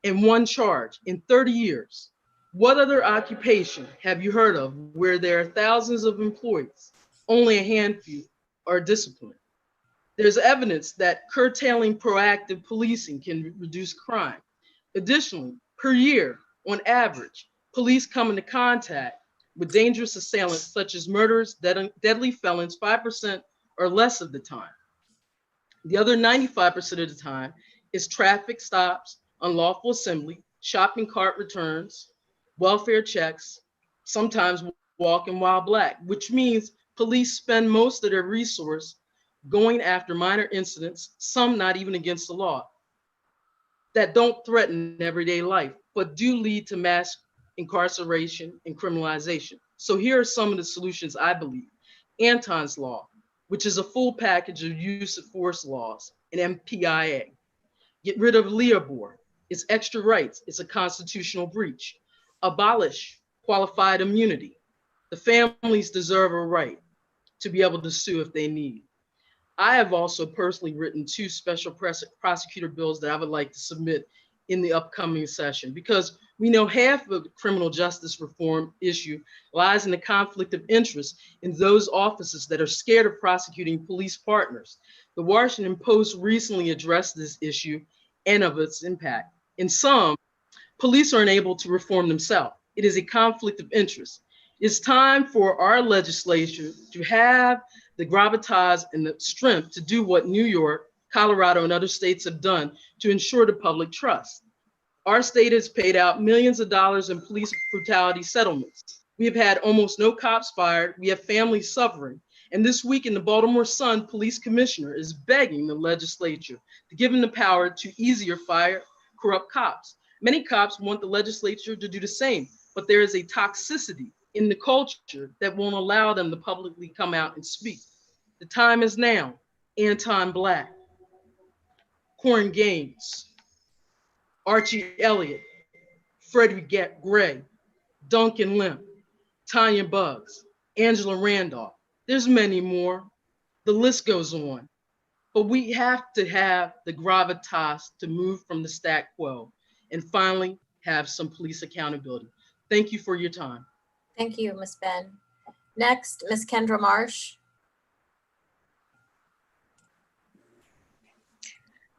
and 1 charged in 30 years. What other occupation have you heard of where there are thousands of employees, only a handful are disciplined? There's evidence that curtailing proactive policing can reduce crime. Additionally, per year, on average, police come into contact with dangerous assailants such as murderers, deadly felons, 5% or less of the time. The other 95% of the time is traffic stops, unlawful assembly, shopping cart returns, welfare checks, sometimes walking while Black, which means police spend most of their resource going after minor incidents, some not even against the law, that don't threaten everyday life, but do lead to mass incarceration and criminalization. So here are some of the solutions I believe. Anton's Law, which is a full package of use of force laws, and MPIA. Get rid of Leobor, it's extra rights, it's a constitutional breach. Abolish qualified immunity. The families deserve a right to be able to sue if they need. I have also personally written 2 special prosecutor bills that I would like to submit in the upcoming session, because we know half of the criminal justice reform issue lies in the conflict of interest in those offices that are scared of prosecuting police partners. The Washington Post recently addressed this issue and of its impact. In some, police are unable to reform themselves. It is a conflict of interest. It's time for our legislature to have the gravitas and the strength to do what New York, Colorado, and other states have done to ensure the public trust. Our state has paid out millions of dollars in police brutality settlements. We have had almost no cops fired. We have families suffering. And this week in the Baltimore Sun, police commissioner is begging the legislature to give him the power to easier fire corrupt cops. Many cops want the legislature to do the same, but there is a toxicity in the culture that won't allow them to publicly come out and speak. The time is now. Anton Black, Corn Gaines, Archie Elliott, Freddie Gray, Duncan Lemp, Tanya Buggs, Angela Randolph. There's many more. The list goes on. But we have to have the gravitas to move from the stat quo and finally have some police accountability. Thank you for your time. Thank you, Ms. Ben. Next, Ms. Kendra Marsh.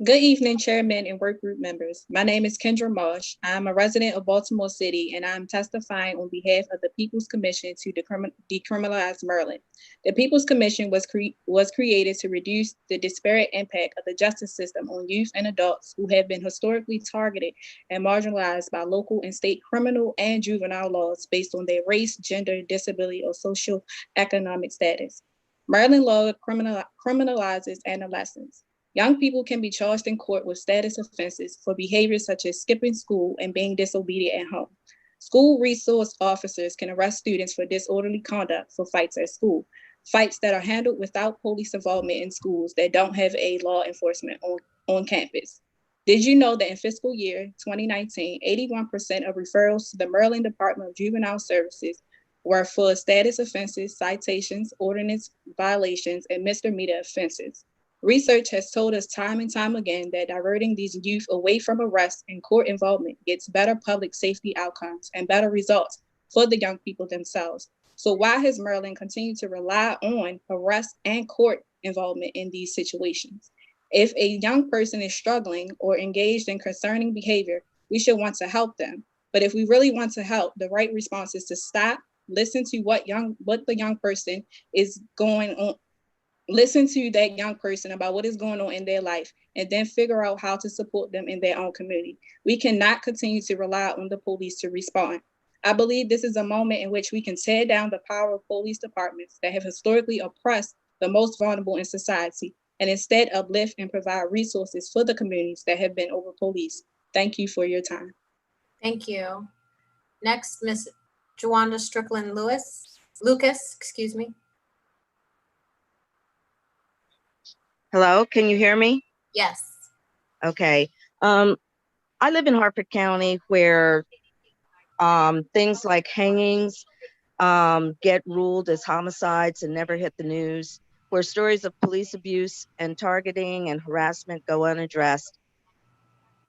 Good evening, Chairman and work group members. My name is Kendra Marsh. I'm a resident of Baltimore City, and I'm testifying on behalf of the People's Commission to Decriminalize Maryland. The People's Commission was created to reduce the disparate impact of the justice system on youth and adults who have been historically targeted and marginalized by local and state criminal and juvenile laws based on their race, gender, disability, or social economic status. Maryland law criminalizes adolescents. Young people can be charged in court with status offenses for behaviors such as skipping school and being disobedient at home. School resource officers can arrest students for disorderly conduct for fights at school, fights that are handled without police involvement in schools that don't have a law enforcement on campus. Did you know that in fiscal year 2019, 81% of referrals to the Maryland Department of Juvenile Services were for status offenses, citations, ordinance violations, and misdemeanor offenses? Research has told us time and time again that diverting these youth away from arrest and court involvement gets better public safety outcomes and better results for the young people themselves. So why has Maryland continued to rely on arrest and court involvement in these situations? If a young person is struggling or engaged in concerning behavior, we should want to help them. But if we really want to help, the right response is to stop, listen to what the young person is going on, listen to that young person about what is going on in their life, and then figure out how to support them in their own community. We cannot continue to rely on the police to respond. I believe this is a moment in which we can tear down the power of police departments that have historically oppressed the most vulnerable in society, and instead uplift and provide resources for the communities that have been over-policed. Thank you for your time. Thank you. Next, Ms. Jawanda Strickland Lucas, excuse me. Hello, can you hear me? Yes. Okay. I live in Harford County where things like hangings get ruled as homicides and never hit the news, where stories of police abuse and targeting and harassment go unaddressed,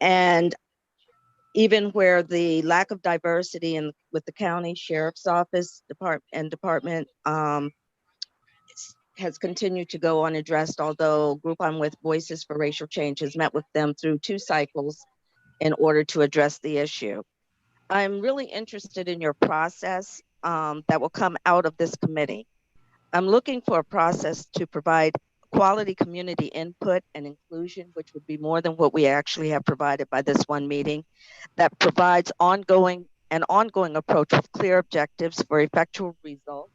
and even where the lack of diversity with the county sheriff's office department has continued to go unaddressed, although Group I'm With Voices for Racial Change has met with them through 2 cycles in order to address the issue. I'm really interested in your process that will come out of this committee. I'm looking for a process to provide quality community input and inclusion, which would be more than what we actually have provided by this one meeting, that provides an ongoing approach with clear objectives for effectual results,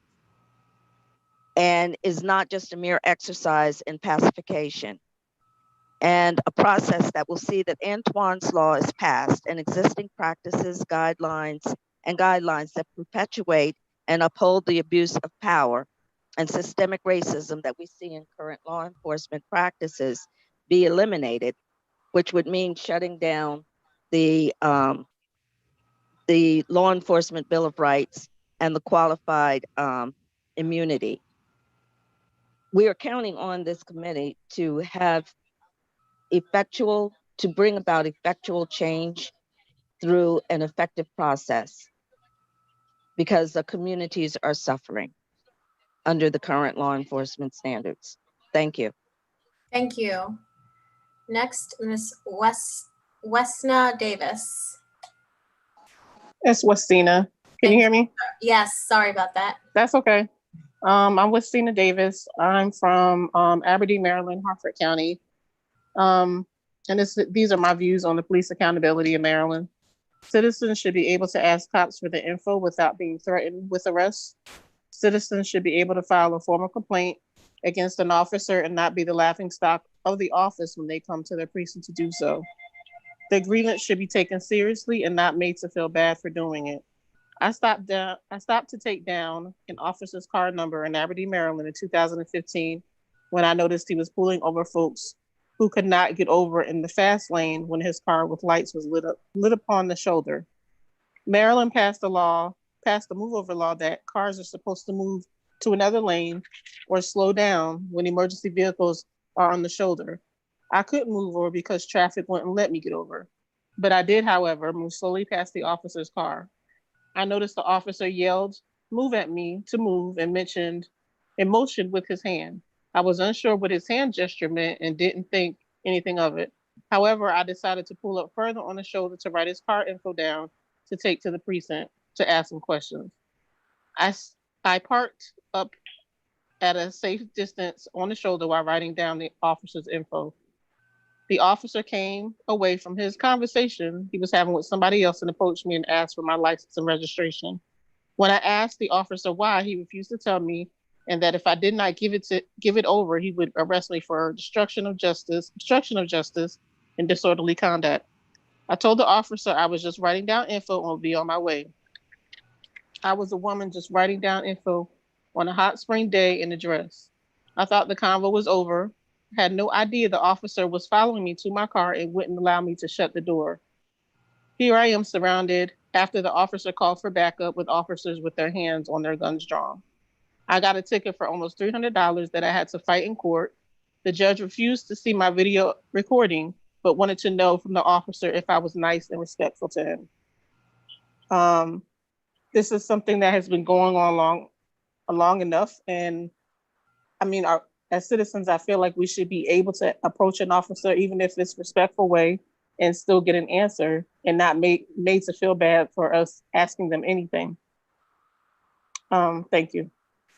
and is not just a mere exercise in pacification, and a process that will see that Antoine's Law is passed and existing practices, guidelines that perpetuate and uphold the abuse of power and systemic racism that we see in current law enforcement practices be eliminated, which would mean shutting down the Law Enforcement Bill of Rights and the qualified immunity. We are counting on this committee to bring about effectual change through an effective process, because the communities are suffering under the current law enforcement standards. Thank you. Thank you. Next, Ms. Wesna Davis. It's Westina. Can you hear me? Yes, sorry about that. That's okay. I'm Westina Davis. I'm from Aberdeen, Maryland, Harford County. And these are my views on the police accountability in Maryland. Citizens should be able to ask cops for the info without being threatened with arrest. Citizens should be able to file a formal complaint against an officer and not be the laughingstock of the office when they come to their precinct to do so. The grievance should be taken seriously and not made to feel bad for doing it. I stopped to take down an officer's car number in Aberdeen, Maryland in 2015 when I noticed he was pulling over folks who could not get over in the fast lane when his car with lights was lit upon the shoulder. Maryland passed a move over law that cars are supposed to move to another lane or slow down when emergency vehicles are on the shoulder. I couldn't move over because traffic wouldn't let me get over. But I did, however, move slowly past the officer's car. I noticed the officer yelled, "Move," at me to move, and motioned with his hand. I was unsure what his hand gesture meant and didn't think anything of it. However, I decided to pull up further on the shoulder to write his car info down to take to the precinct to ask him questions. I parked up at a safe distance on the shoulder while writing down the officer's info. The officer came away from his conversation he was having with somebody else and approached me and asked for my license and registration. When I asked the officer why, he refused to tell me, and that if I did not give it over, he would arrest me for obstruction of justice, and disorderly conduct. I told the officer I was just writing down info and would be on my way. I was a woman just writing down info on a hot spring day in a dress. I thought the convo was over, had no idea the officer was following me to my car and wouldn't allow me to shut the door. Here I am surrounded after the officer called for backup with officers with their hands on their guns drawn. I got a ticket for almost $300 that I had to fight in court. The judge refused to see my video recording, but wanted to know from the officer if I was nice and respectful to him. This is something that has been going on long enough. And I mean, as citizens, I feel like we should be able to approach an officer, even if it's respectful way, and still get an answer and not made to feel bad for us asking them anything. Thank you.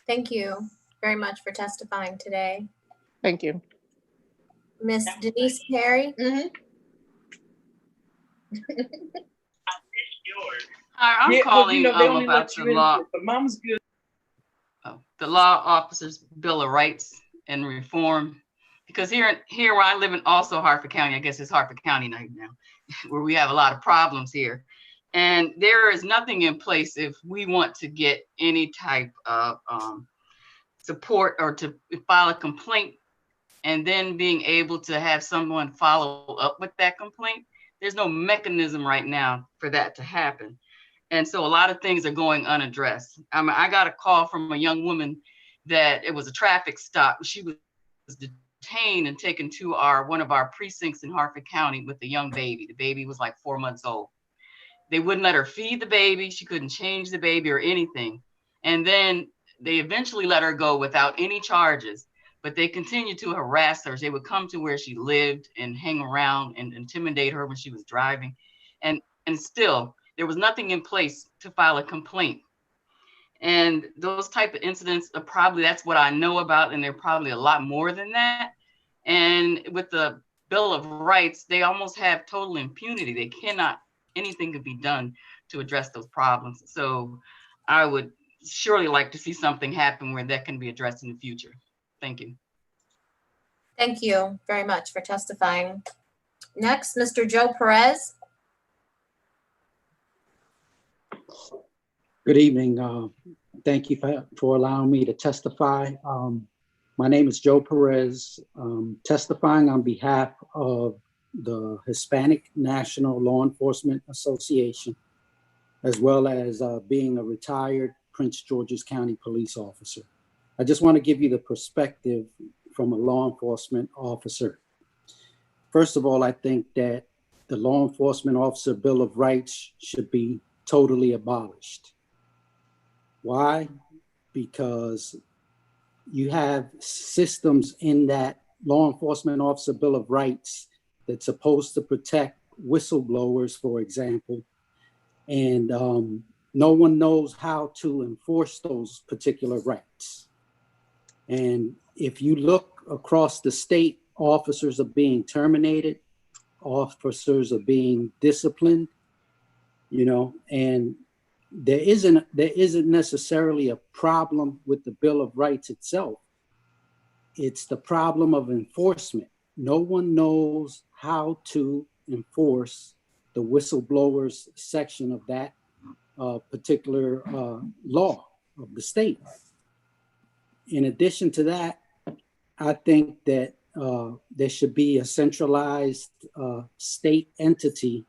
Thank you very much for testifying today. Thank you. Miss Denise Perry. Hi, I'm calling about the law. Mom's good. The Law Officers Bill of Rights and Reform, because here where I live in also Harford County, I guess it's Harford County right now, where we have a lot of problems here, and there is nothing in place if we want to get any type of support or to file a complaint, and then being able to have someone follow up with that complaint. There's no mechanism right now for that to happen. And so a lot of things are going unaddressed. I got a call from a young woman that it was a traffic stop. She was detained and taken to one of our precincts in Harford County with a young baby. The baby was like 4 months old. They wouldn't let her feed the baby. She couldn't change the baby or anything. And then they eventually let her go without any charges, but they continued to harass her. They would come to where she lived and hang around and intimidate her when she was driving. And still, there was nothing in place to file a complaint. And those type of incidents are probably, that's what I know about, and they're probably a lot more than that. And with the Bill of Rights, they almost have total impunity. They cannot, anything could be done to address those problems. So I would surely like to see something happen where that can be addressed in the future. Thank you. Thank you very much for testifying. Next, Mr. Joe Perez. Good evening. Thank you for allowing me to testify. My name is Joe Perez, testifying on behalf of the Hispanic National Law Enforcement Association, as well as being a retired Prince George's County police officer. I just want to give you the perspective from a law enforcement officer. First of all, I think that the Law Enforcement Officer Bill of Rights should be totally abolished. Why? Because you have systems in that Law Enforcement Officer Bill of Rights that's supposed to protect whistleblowers, for example, and no one knows how to enforce those particular rights. And if you look across the state, officers are being terminated, officers are being disciplined, you know, and there isn't necessarily a problem with the Bill of Rights itself. It's the problem of enforcement. No one knows how to enforce the whistleblowers section of that particular law of the state. In addition to that, I think that there should be a centralized state entity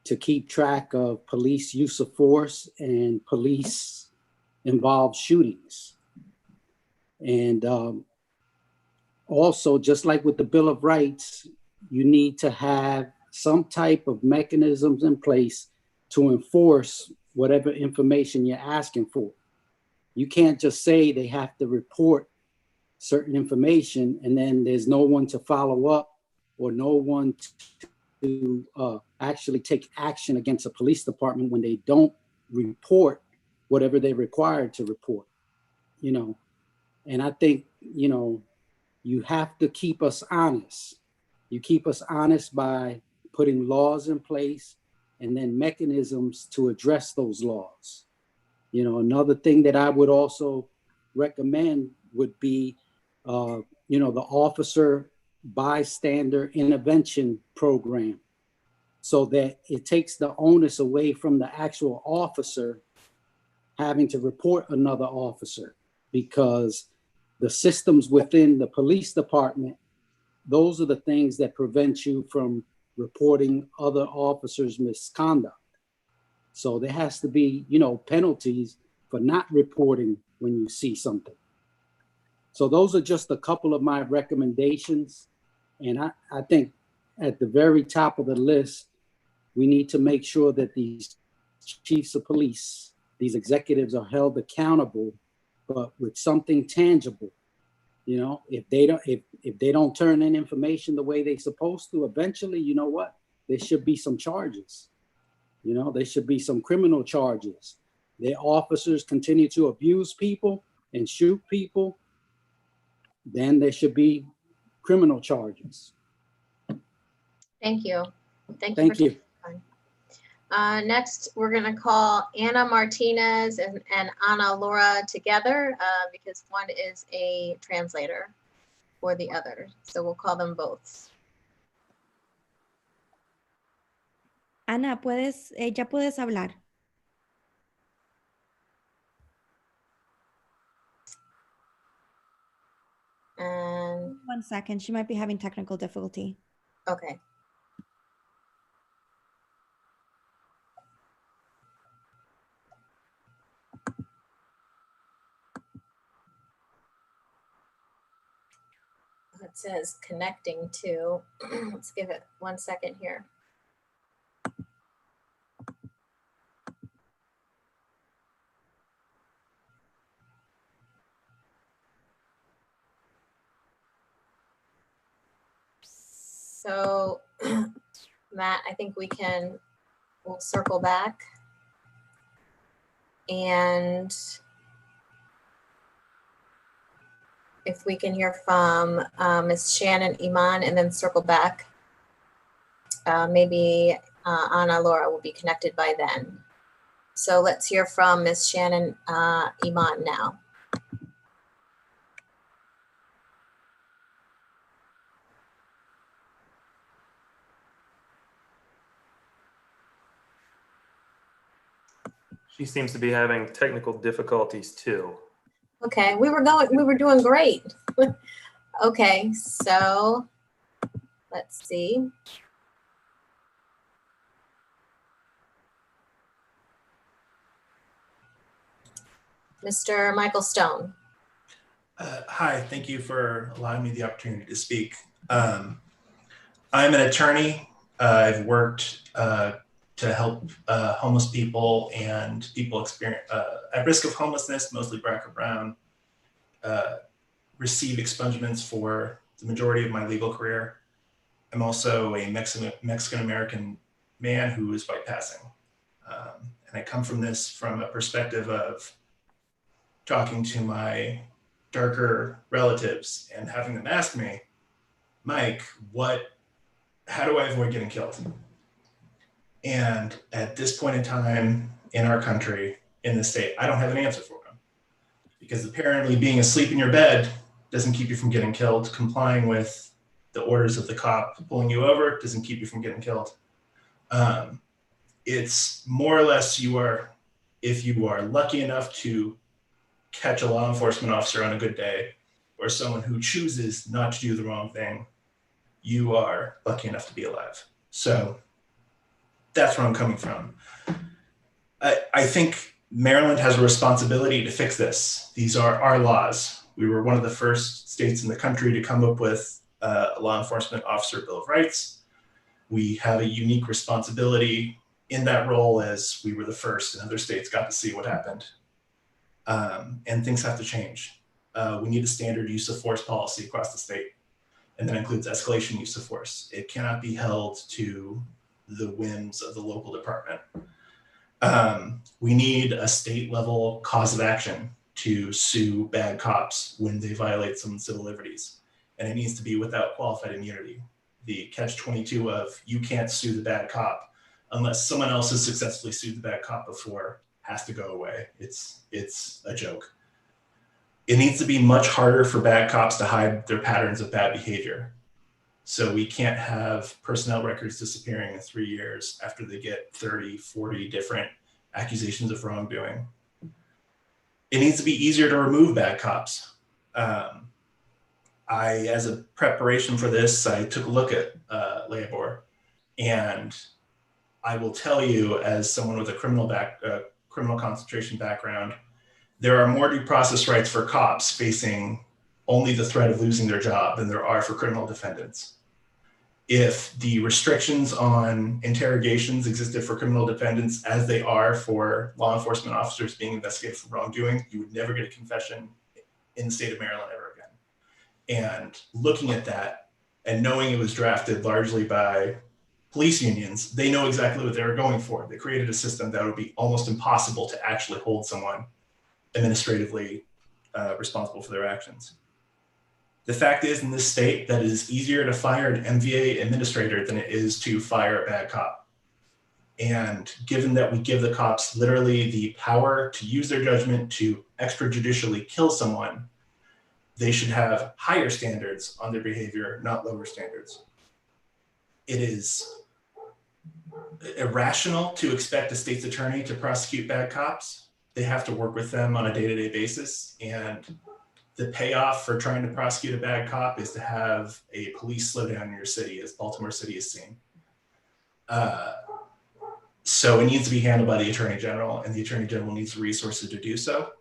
to keep track of police use of force and police involved shootings. And also, just like with the Bill of Rights, you need to have some type of mechanisms in place to enforce whatever information you're asking for. You can't just say they have to report certain information and then there's no one to follow up or no one to actually take action against a police department when they don't report whatever they're required to report, you know. And I think, you know, you have to keep us honest. You keep us honest by putting laws in place and then mechanisms to address those laws. You know, another thing that I would also recommend would be, you know, the officer bystander intervention program, so that it takes the onus away from the actual officer having to report another officer, because the systems within the police department those are the things that prevent you from reporting other officers' misconduct. So there has to be, penalties for not reporting when you see something. So those are just a couple of my recommendations. And I think at the very top of the list, we need to make sure that these chiefs of police, these executives are held accountable, but with something tangible. If they don't turn in information the way they're supposed to, eventually, you know what? There should be some charges. There should be some criminal charges. Their officers continue to abuse people and shoot people, then there should be criminal charges. Thank you. Thank you. Next, we're going to call Anna Martinez and Ana Laura together because one is a translator for the other. So we'll call them both. Ana, ya puedes hablar. And 1 second, she might be having technical difficulty. Okay. It says connecting to, let's give it 1 second here. So Matt, I think we'll circle back. And if we can hear from Ms. Shannon Iman and then circle back, maybe Ana Laura will be connected by then. So let's hear from Ms. Shannon Iman now. She seems to be having technical difficulties too. Okay, we were doing great. Okay, so let's see. Mr. Michael Stone. Hi, thank you for allowing me the opportunity to speak. I'm an attorney. I've worked to help homeless people and people at risk of homelessness, mostly Black or Brown, receive expungements for the majority of my legal career. I'm also a Mexican-American man who is white passing. And I come from this from a perspective of talking to my darker relatives and having them ask me, Mike, how do I avoid getting killed? And at this point in time in our country, in the state, I don't have an answer for them. Because apparently being asleep in your bed doesn't keep you from getting killed. Complying with the orders of the cop pulling you over doesn't keep you from getting killed. It's more or less if you are lucky enough to catch a law enforcement officer on a good day, or someone who chooses not to do the wrong thing, you are lucky enough to be alive. So that's where I'm coming from. I think Maryland has a responsibility to fix this. These are our laws. We were one of the first states in the country to come up with a law enforcement officer Bill of Rights. We have a unique responsibility in that role as we were the first and other states got to see what happened. And things have to change. We need a standard use of force policy across the state, and that includes escalation use of force. It cannot be held to the whims of the local department. We need a state level cause of action to sue bad cops when they violate someone's civil liberties. And it needs to be without qualified immunity. The catch-22 of you can't sue the bad cop unless someone else has successfully sued the bad cop before has to go away. It's a joke. It needs to be much harder for bad cops to hide their patterns of bad behavior. So we can't have personnel records disappearing in 3 years after they get 30, 40 different accusations of wrongdoing. It needs to be easier to remove bad cops. as a preparation for this, I took a look at labor, and I will tell you, as someone with a criminal concentration background, there are more due process rights for cops facing only the threat of losing their job than there are for criminal defendants. If the restrictions on interrogations existed for criminal defendants as they are for law enforcement officers being investigated for wrongdoing, you would never get a confession in the state of Maryland ever again. And looking at that and knowing it was drafted largely by police unions, they know exactly what they were going for. They created a system that would be almost impossible to actually hold someone administratively responsible for their actions. The fact is, in this state, that it is easier to fire an MVA administrator than it is to fire a bad cop. And given that we give the cops literally the power to use their judgment to extrajudicially kill someone, they should have higher standards on their behavior, not lower standards. It is irrational to expect a state's attorney to prosecute bad cops. They have to work with them on a day-to-day basis, and the payoff for trying to prosecute a bad cop is to have a police slowdown in your city, as Baltimore City has seen. So it needs to be handled by the Attorney General, and the Attorney General needs the resources to do so.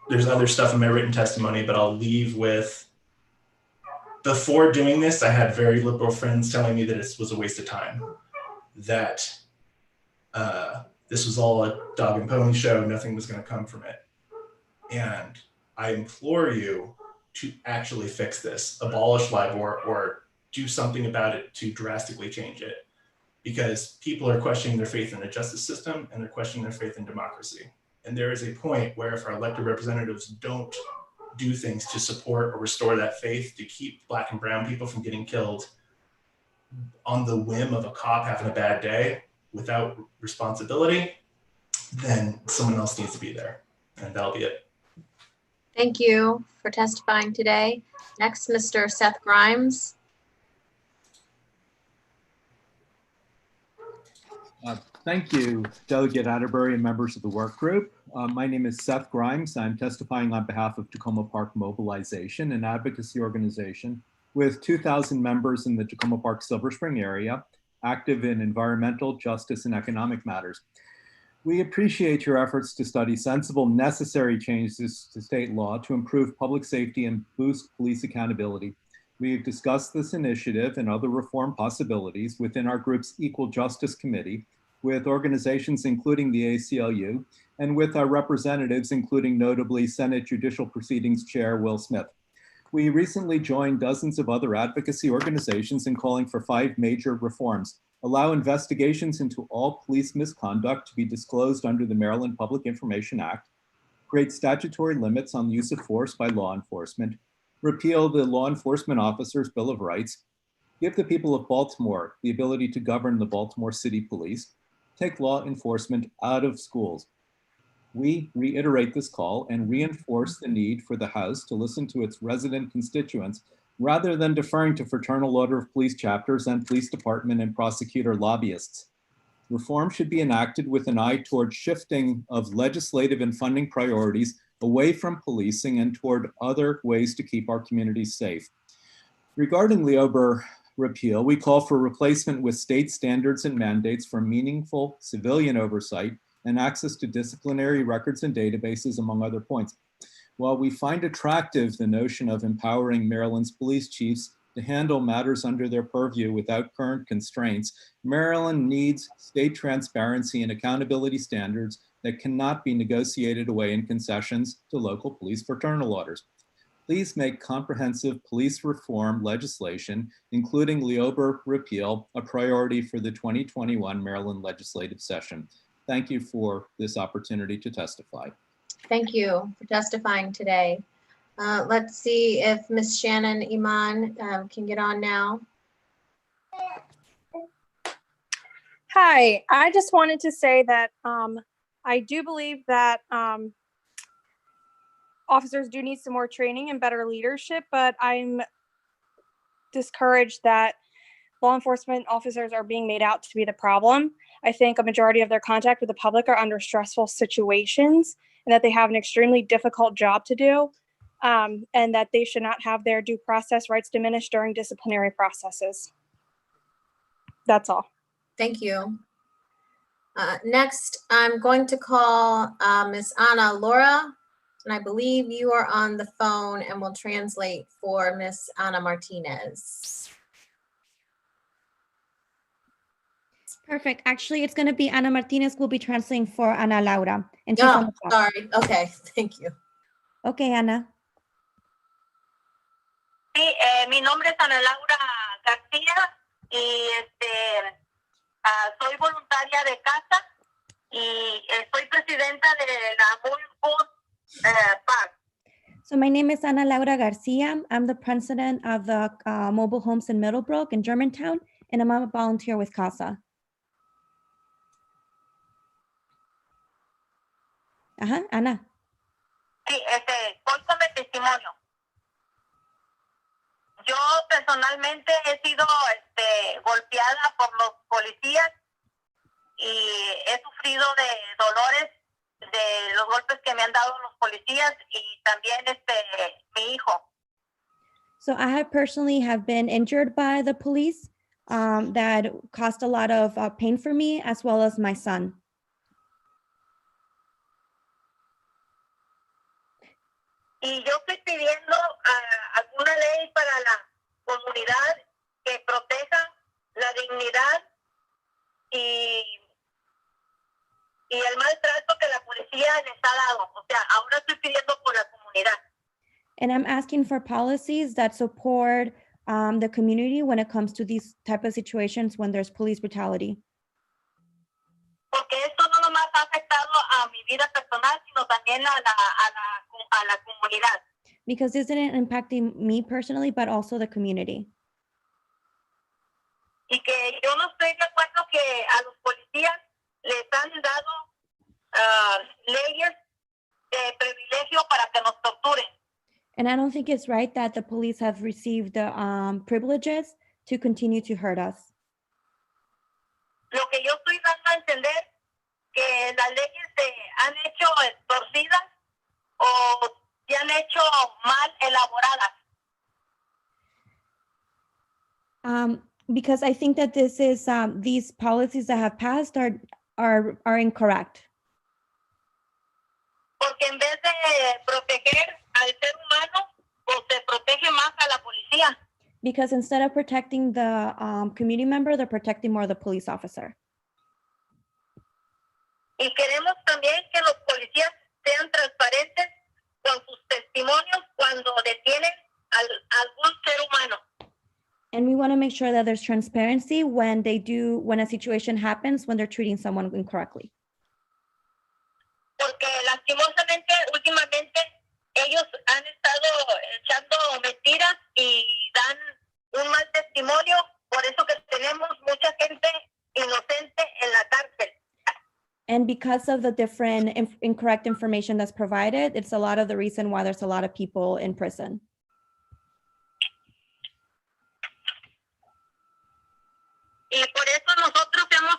There's other stuff in my written testimony, but I'll leave with, before doing this, I had very liberal friends telling me that it was a waste of time, that this was all a dog and pony show, nothing was going to come from it. And I implore you to actually fix this, abolish LIBOR, or do something about it to drastically change it, because people are questioning their faith in the justice system and they're questioning their faith in democracy. And there is a point where if our elected representatives don't do things to support or restore that faith, to keep Black and brown people from getting killed on the whim of a cop having a bad day without responsibility, then someone else needs to be there. And that'll be it. Thank you for testifying today. Next, Mr. Seth Grimes. Thank you, Delegate Atterbury and members of the work group. My name is Seth Grimes. I'm testifying on behalf of Tacoma Park Mobilization, an advocacy organization with 2,000 members in the Tacoma Park Silver Spring area, active in environmental, justice, and economic matters. We appreciate your efforts to study sensible, necessary changes to state law to improve public safety and boost police accountability. We have discussed this initiative and other reform possibilities within our group's Equal Justice Committee, with organizations including the ACLU, and with our representatives, including notably Senate Judicial Proceedings Chair Will Smith. We recently joined dozens of other advocacy organizations in calling for 5 major reforms: allow investigations into all police misconduct to be disclosed under the Maryland Public Information Act, create statutory limits on the use of force by law enforcement, repeal the Law Enforcement Officers' Bill of Rights, give the people of Baltimore the ability to govern the Baltimore City Police, take law enforcement out of schools. We reiterate this call and reinforce the need for the House to listen to its resident constituents rather than deferring to Fraternal Order of Police chapters and police department and prosecutor lobbyists. Reform should be enacted with an eye toward shifting of legislative and funding priorities away from policing and toward other ways to keep our communities safe. Regarding LIBOR repeal, we call for replacement with state standards and mandates for meaningful civilian oversight and access to disciplinary records and databases, among other points. While we find attractive the notion of empowering Maryland's police chiefs to handle matters under their purview without current constraints, Maryland needs state transparency and accountability standards that cannot be negotiated away in concessions to local police fraternal orders. Please make comprehensive police reform legislation, including LIBOR repeal, a priority for the 2021 Maryland legislative session. Thank you for this opportunity to testify. Thank you for testifying today. Let's see if Ms. Shannon Iman can get on now. Hi, I just wanted to say that I do believe that officers do need some more training and better leadership, but I'm discouraged that law enforcement officers are being made out to be the problem. I think a majority of their contact with the public are under stressful situations and that they have an extremely difficult job to do. and that they should not have their due process rights diminished during disciplinary processes. That's all. Thank you. Next, I'm going to call Ms. Ana Laura, and I believe you are on the phone and will translate for Ms. Ana Martinez. Perfect. Actually, it's going to be Ana Martinez will be translating for Ana Laura. And she's on the phone. Sorry. Okay, thank you. Okay, Ana. Sí, mi nombre es Ana Laura García y soy voluntaria de casa y soy presidenta de la Mobile Food Park. So my name is Ana Laura Garcia. I'm the president of the mobile homes in Middlebrook in Germantown, and I'm a volunteer with CASA. Ajá, Ana. Sí, voy con mi testimonio. Yo personalmente he sido golpeada por los policías y he sufrido de dolores de los golpes que me han dado los policías y también mi hijo. So I have personally have been injured by the police that caused a lot of pain for me, as well as my son. Y yo estoy pidiendo alguna ley para la comunidad que proteja la dignidad y el maltrato que la policía les ha dado. O sea, ahora estoy pidiendo por la comunidad. And I'm asking for policies that support the community when it comes to these type of situations when there's police brutality. Porque esto no nomás ha afectado a mi vida personal, sino también a la comunidad. Because this isn't impacting me personally, but also the community. Y que yo no estoy de acuerdo que a los policías les han dado leyes de privilegio para que nos torturen. And I don't think it's right that the police have received the privileges to continue to hurt us. Lo que yo estoy dando a entender que las leyes se han hecho torcidas o se han hecho mal elaboradas. Because I think that this is these policies that have passed are incorrect. Porque en vez de proteger al ser humano, pues se protege más a la policía. Because instead of protecting the community member, they're protecting more the police officer. Y queremos también que los policías sean transparentes con sus testimonios cuando detienen a algún ser humano. And we want to make sure that there's transparency when a situation happens, when they're treating someone incorrectly. Porque lastimosamente, últimamente, ellos han estado echando mentiras y dan un mal testimonio. Por eso que tenemos mucha gente inocente en la cárcel. And because of the different incorrect information that's provided, it's a lot of the reason why there's a lot of people in prison. Y por eso nosotros hemos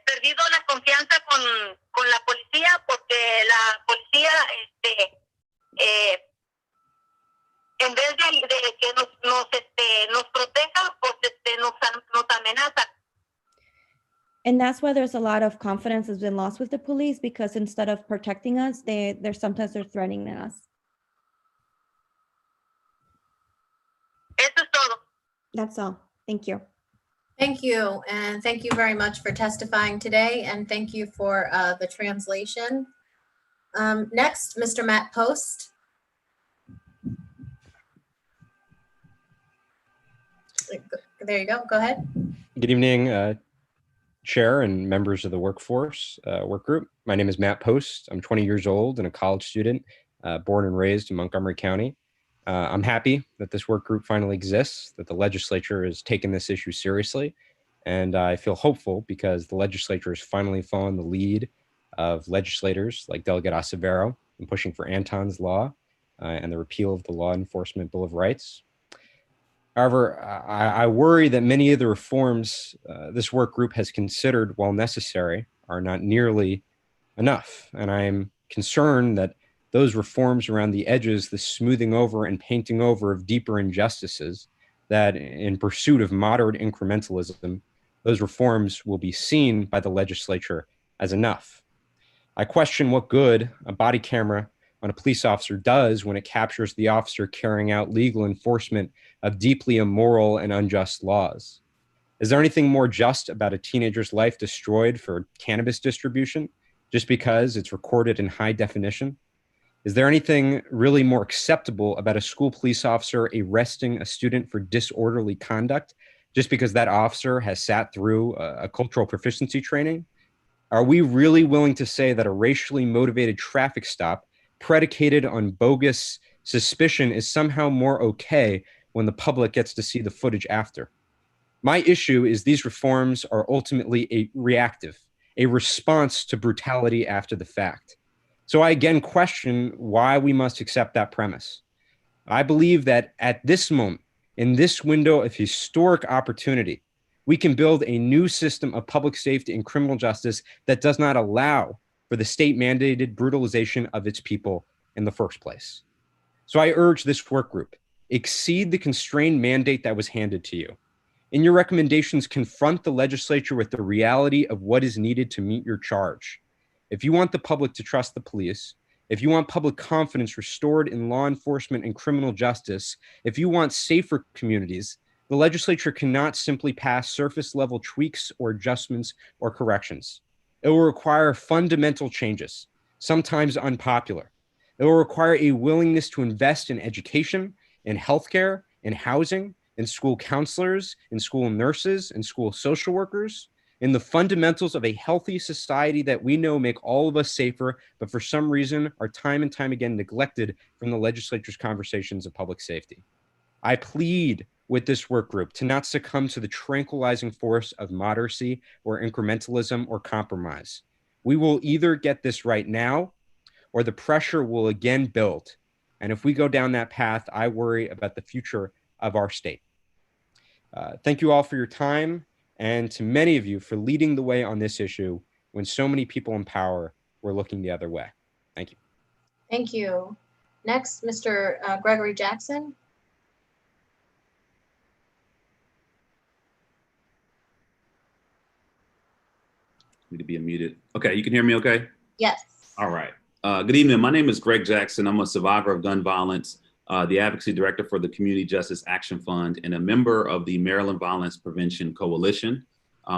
perdido la confianza con la policía, porque la policía en vez de que nos proteja, pues nos amenaza. And that's why there's a lot of confidence has been lost with the police, because instead of protecting us, they're sometimes threatening us. Eso es todo. That's all. Thank you. Thank you, and thank you very much for testifying today, and thank you for the translation. Next, Mr. Matt Post. There you go. Go ahead. Good evening, Chair and members of the workforce work group. My name is Matt Post. I'm 20 years old and a college student, born and raised in Montgomery County. I'm happy that this work group finally exists, that the legislature has taken this issue seriously, and I feel hopeful because the legislature has finally followed the lead of legislators like Delegate Acevedo in pushing for Anton's Law and the repeal of the Law Enforcement Bill of Rights. However, I worry that many of the reforms this work group has considered, while necessary, are not nearly enough. And I'm concerned that those reforms around the edges, the smoothing over and painting over of deeper injustices, that in pursuit of moderate incrementalism, those reforms will be seen by the legislature as enough. I question what good a body camera on a police officer does when it captures the officer carrying out legal enforcement of deeply immoral and unjust laws. Is there anything more just about a teenager's life destroyed for cannabis distribution just because it's recorded in high definition? Is there anything really more acceptable about a school police officer arresting a student for disorderly conduct just because that officer has sat through a cultural proficiency training? Are we really willing to say that a racially motivated traffic stop predicated on bogus suspicion is somehow more okay when the public gets to see the footage after? My issue is these reforms are ultimately a reactive, a response to brutality after the fact. So I again question why we must accept that premise. I believe that at this moment, in this window of historic opportunity, we can build a new system of public safety and criminal justice that does not allow for the state-mandated brutalization of its people in the first place. So I urge this work group, exceed the constrained mandate that was handed to you. In your recommendations, confront the legislature with the reality of what is needed to meet your charge. If you want the public to trust the police, if you want public confidence restored in law enforcement and criminal justice, if you want safer communities, the legislature cannot simply pass surface level tweaks or adjustments or corrections. It will require fundamental changes, sometimes unpopular. It will require a willingness to invest in education, in healthcare, in housing, in school counselors, in school nurses, in school social workers, in the fundamentals of a healthy society that we know make all of us safer, but for some reason are time and time again neglected from the legislature's conversations of public safety. I plead with this work group to not succumb to the tranquilizing force of moderacy or incrementalism or compromise. We will either get this right now or the pressure will again build. And if we go down that path, I worry about the future of our state. Thank you all for your time, and to many of you for leading the way on this issue when so many people in power were looking the other way. Thank you. Thank you. Next, Mr. Gregory Jackson. Need to be unmuted. Okay, you can hear me okay? Yes. All right. Good evening. My name is Greg Jackson. I'm a survivor of gun violence, the advocacy director for the Community Justice Action Fund, and a member of the Maryland Violence Prevention Coalition.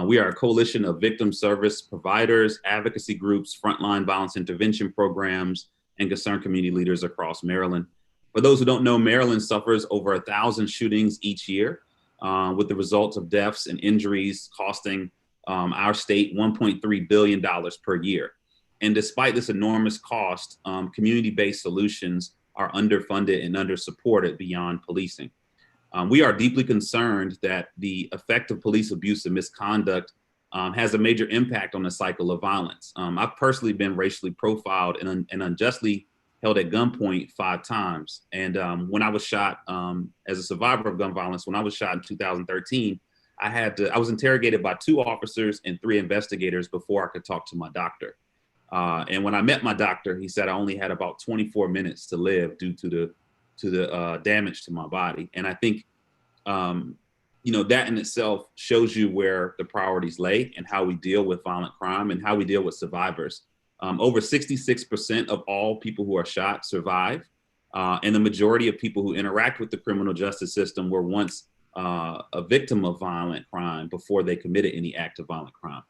We are a coalition of victim service providers, advocacy groups, frontline violence intervention programs, and concerned community leaders across Maryland. For those who don't know, Maryland suffers over 1,000 shootings each year, with the results of deaths and injuries costing our state $1.3 billion per year. And despite this enormous cost, community-based solutions are underfunded and under-supported beyond policing. We are deeply concerned that the effect of police abuse and misconduct has a major impact on the cycle of violence. I've personally been racially profiled and unjustly held at gunpoint 5 times. And when I was shot as a survivor of gun violence, when I was shot in 2013, I was interrogated by 2 officers and 3 investigators before I could talk to my doctor. And when I met my doctor, he said I only had about 24 minutes to live due to the damage to my body. And I think, that in itself shows you where the priorities lay and how we deal with violent crime and how we deal with survivors. Over 66% of all people who are shot survive. And the majority of people who interact with the criminal justice system were once a victim of violent crime before they committed any act of violent crime.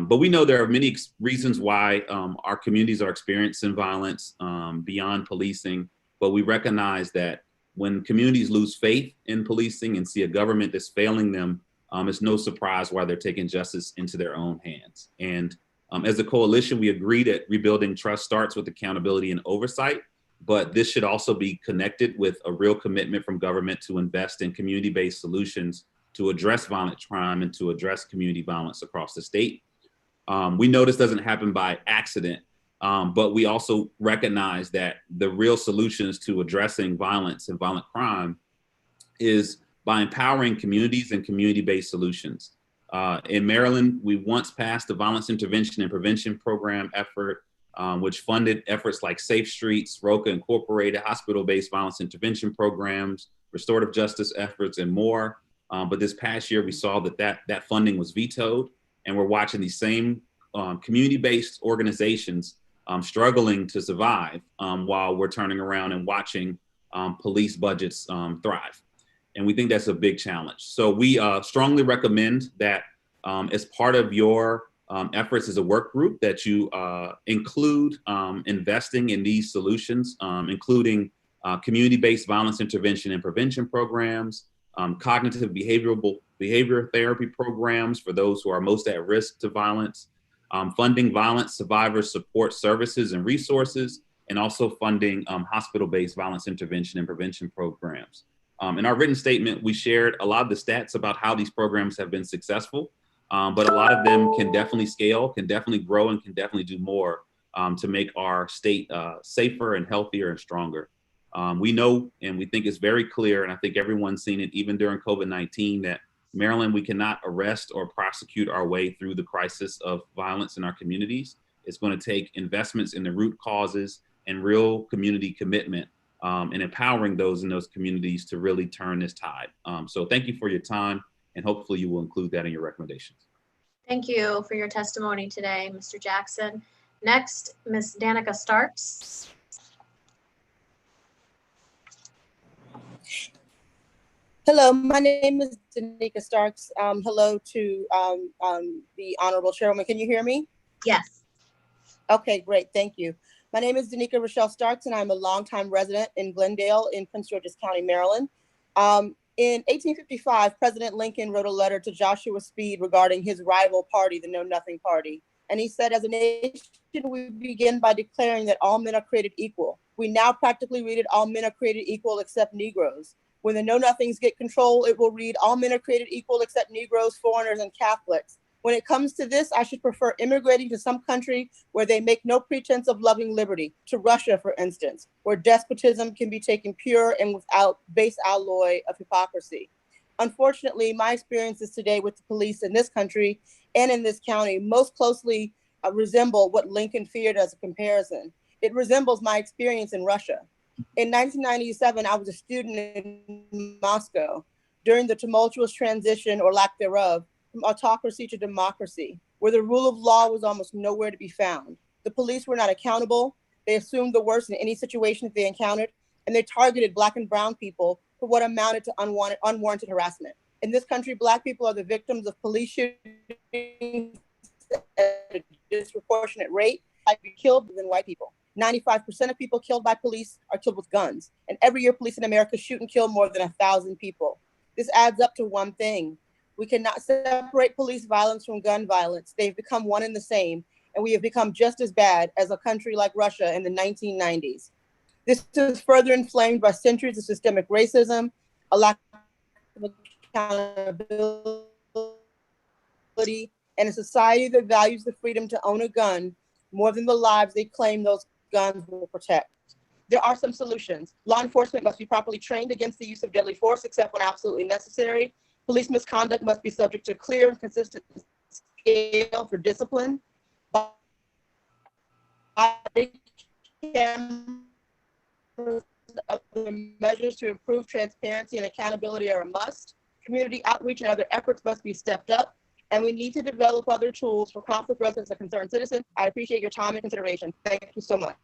But we know there are many reasons why our communities are experiencing violence beyond policing, but we recognize that when communities lose faith in policing and see a government that's failing them, it's no surprise why they're taking justice into their own hands. And as a coalition, we agree that rebuilding trust starts with accountability and oversight, but this should also be connected with a real commitment from government to invest in community-based solutions to address violent crime and to address community violence across the state. We know this doesn't happen by accident, but we also recognize that the real solutions to addressing violence and violent crime is by empowering communities and community-based solutions. In Maryland, we once passed the Violence Intervention and Prevention Program effort which funded efforts like Safe Streets, ROCA Incorporated, hospital-based violence intervention programs, restorative justice efforts, and more. But this past year, we saw that funding was vetoed, and we're watching these same community-based organizations struggling to survive while we're turning around and watching police budgets thrive. And we think that's a big challenge. So we strongly recommend that as part of your efforts as a work group that you include investing in these solutions, including community-based violence intervention and prevention programs, cognitive behavior therapy programs for those who are most at risk to violence, funding violence survivor support services and resources, and also funding hospital-based violence intervention and prevention programs. In our written statement, we shared a lot of the stats about how these programs have been successful, but a lot of them can definitely scale, can definitely grow, and can definitely do more to make our state safer and healthier and stronger. We know, and we think it's very clear, and I think everyone's seen it even during COVID-19, that Maryland, we cannot arrest or prosecute our way through the crisis of violence in our communities. It's going to take investments in the root causes and real community commitment and empowering those in those communities to really turn this tide. So thank you for your time, and hopefully you will include that in your recommendations. Thank you for your testimony today, Mr. Jackson. Next, Ms. Danica Starks. Hello, my name is Danica Starks. Hello to the Honorable Chairwoman. Can you hear me? Yes. Okay, great. Thank you. My name is Danica Rochelle Starks, and I'm a longtime resident in Glendale in Prince George's County, Maryland. In 1855, President Lincoln wrote a letter to Joshua Speed regarding his rival party, the Know Nothing Party. And he said, as a nation, we begin by declaring that all men are created equal. We now practically read it, all men are created equal except Negroes. When the Know Nothings get control, it will read, all men are created equal except Negroes, foreigners, and Catholics. When it comes to this, I should prefer immigrating to some country where they make no pretense of loving liberty, to Russia, for instance, where despotism can be taken pure and without base alloy of hypocrisy. Unfortunately, my experiences today with the police in this country and in this county most closely resemble what Lincoln feared as a comparison. It resembles my experience in Russia. In 1997, I was a student in Moscow during the tumultuous transition, or lack thereof, from autocracy to democracy, where the rule of law was almost nowhere to be found. The police were not accountable. They assumed the worst in any situation that they encountered, and they targeted Black and brown people for what amounted to unwarranted harassment. In this country, Black people are the victims of police shootings at a disproportionate rate, like be killed than white people. 95% of people killed by police are killed with guns. And every year, police in America shoot and kill more than 1,000 people. This adds up to one thing. We cannot separate police violence from gun violence. They've become one and the same, and we have become just as bad as a country like Russia in the 1990s. This is further inflamed by centuries of systemic racism, a lack of accountability, and a society that values the freedom to own a gun more than the lives they claim those guns will protect. There are some solutions. Law enforcement must be properly trained against the use of deadly force, except when absolutely necessary. Police misconduct must be subject to clear and consistent scale for discipline. Body cameras, other measures to improve transparency and accountability are a must. Community outreach and other efforts must be stepped up. And we need to develop other tools for conflict resolution of concerned citizens. I appreciate your time and consideration. Thank you so much.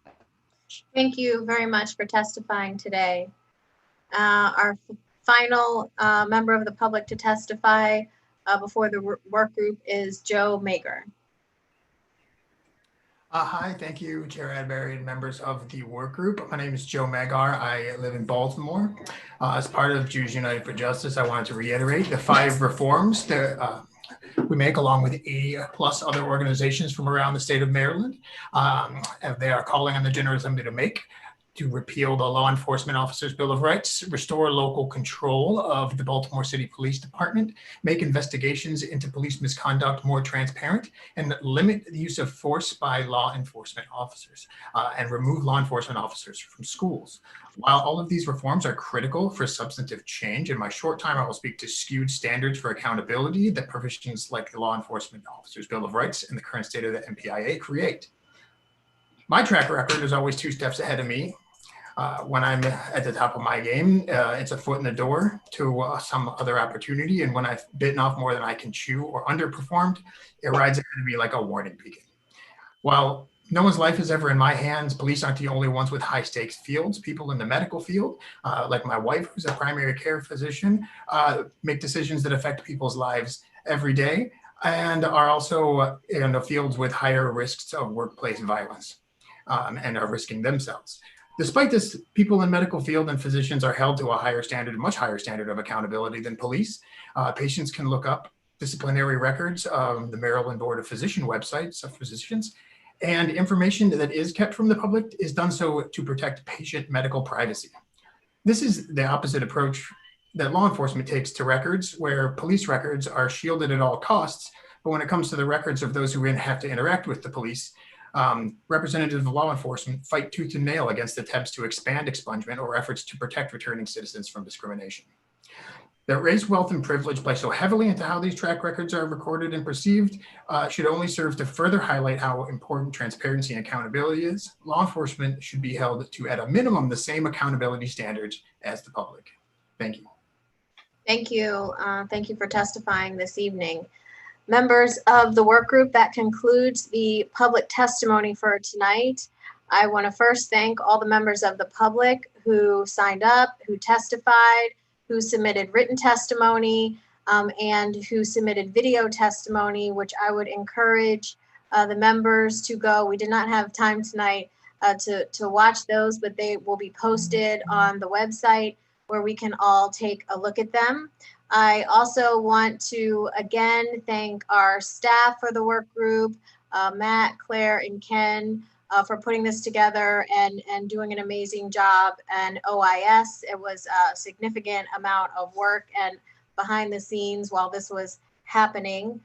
Thank you very much for testifying today. Our final member of the public to testify before the work group is Joe Mager. Hi, thank you, Chair Adberry and members of the work group. My name is Joe Magar. I live in Baltimore. As part of Jews United for Justice, I wanted to reiterate the 5 reforms that we make along with 80 plus other organizations from around the state of Maryland. And they are calling on the General Assembly to make to repeal the Law Enforcement Officers Bill of Rights, restore local control of the Baltimore City Police Department, make investigations into police misconduct more transparent, and limit the use of force by law enforcement officers, and remove law enforcement officers from schools. While all of these reforms are critical for substantive change, in my short time, I will speak to skewed standards for accountability that provisions like the Law Enforcement Officers Bill of Rights and the current state of the MPIA create. My track record is always 2 steps ahead of me. When I'm at the top of my game, it's a foot in the door to some other opportunity. And when I've bitten off more than I can chew or underperformed, it rides ahead of me like a warning beacon. While no one's life is ever in my hands, police aren't the only ones with high stakes fields. People in the medical field, like my wife, who's a primary care physician, make decisions that affect people's lives every day and are also in the fields with higher risks of workplace violence and are risking themselves. Despite this, people in medical field and physicians are held to a higher standard, much higher standard of accountability than police. Patients can look up disciplinary records of the Maryland Board of Physician websites of physicians, and information that is kept from the public is done so to protect patient medical privacy. This is the opposite approach that law enforcement takes to records, where police records are shielded at all costs. But when it comes to the records of those who have to interact with the police, representatives of law enforcement fight tooth and nail against attempts to expand expungement or efforts to protect returning citizens from discrimination. That race, wealth, and privilege play so heavily into how these track records are recorded and perceived should only serve to further highlight how important transparency and accountability is. Law enforcement should be held to, at a minimum, the same accountability standards as the public. Thank you. Thank you. Thank you for testifying this evening. Members of the work group, that concludes the public testimony for tonight. I want to first thank all the members of the public who signed up, who testified, who submitted written testimony, and who submitted video testimony, which I would encourage the members to go. We did not have time tonight to watch those, but they will be posted on the website where we can all take a look at them. I also want to again thank our staff for the work group, Matt, Claire, and Ken, for putting this together and doing an amazing job. And OIS, it was a significant amount of work and behind the scenes while this was happening.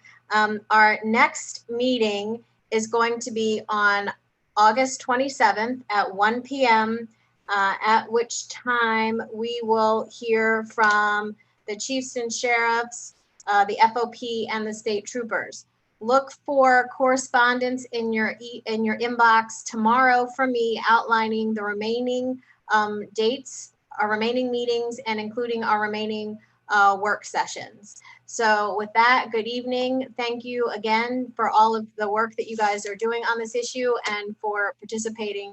Our next meeting is going to be on August 27th at 1 p.m., at which time we will hear from the chiefs and sheriffs, the FOP, and the state troopers. Look for correspondence in your inbox tomorrow from me outlining the remaining dates, our remaining meetings, and including our remaining work sessions. So with that, good evening. Thank you again for all of the work that you guys are doing on this issue and for participating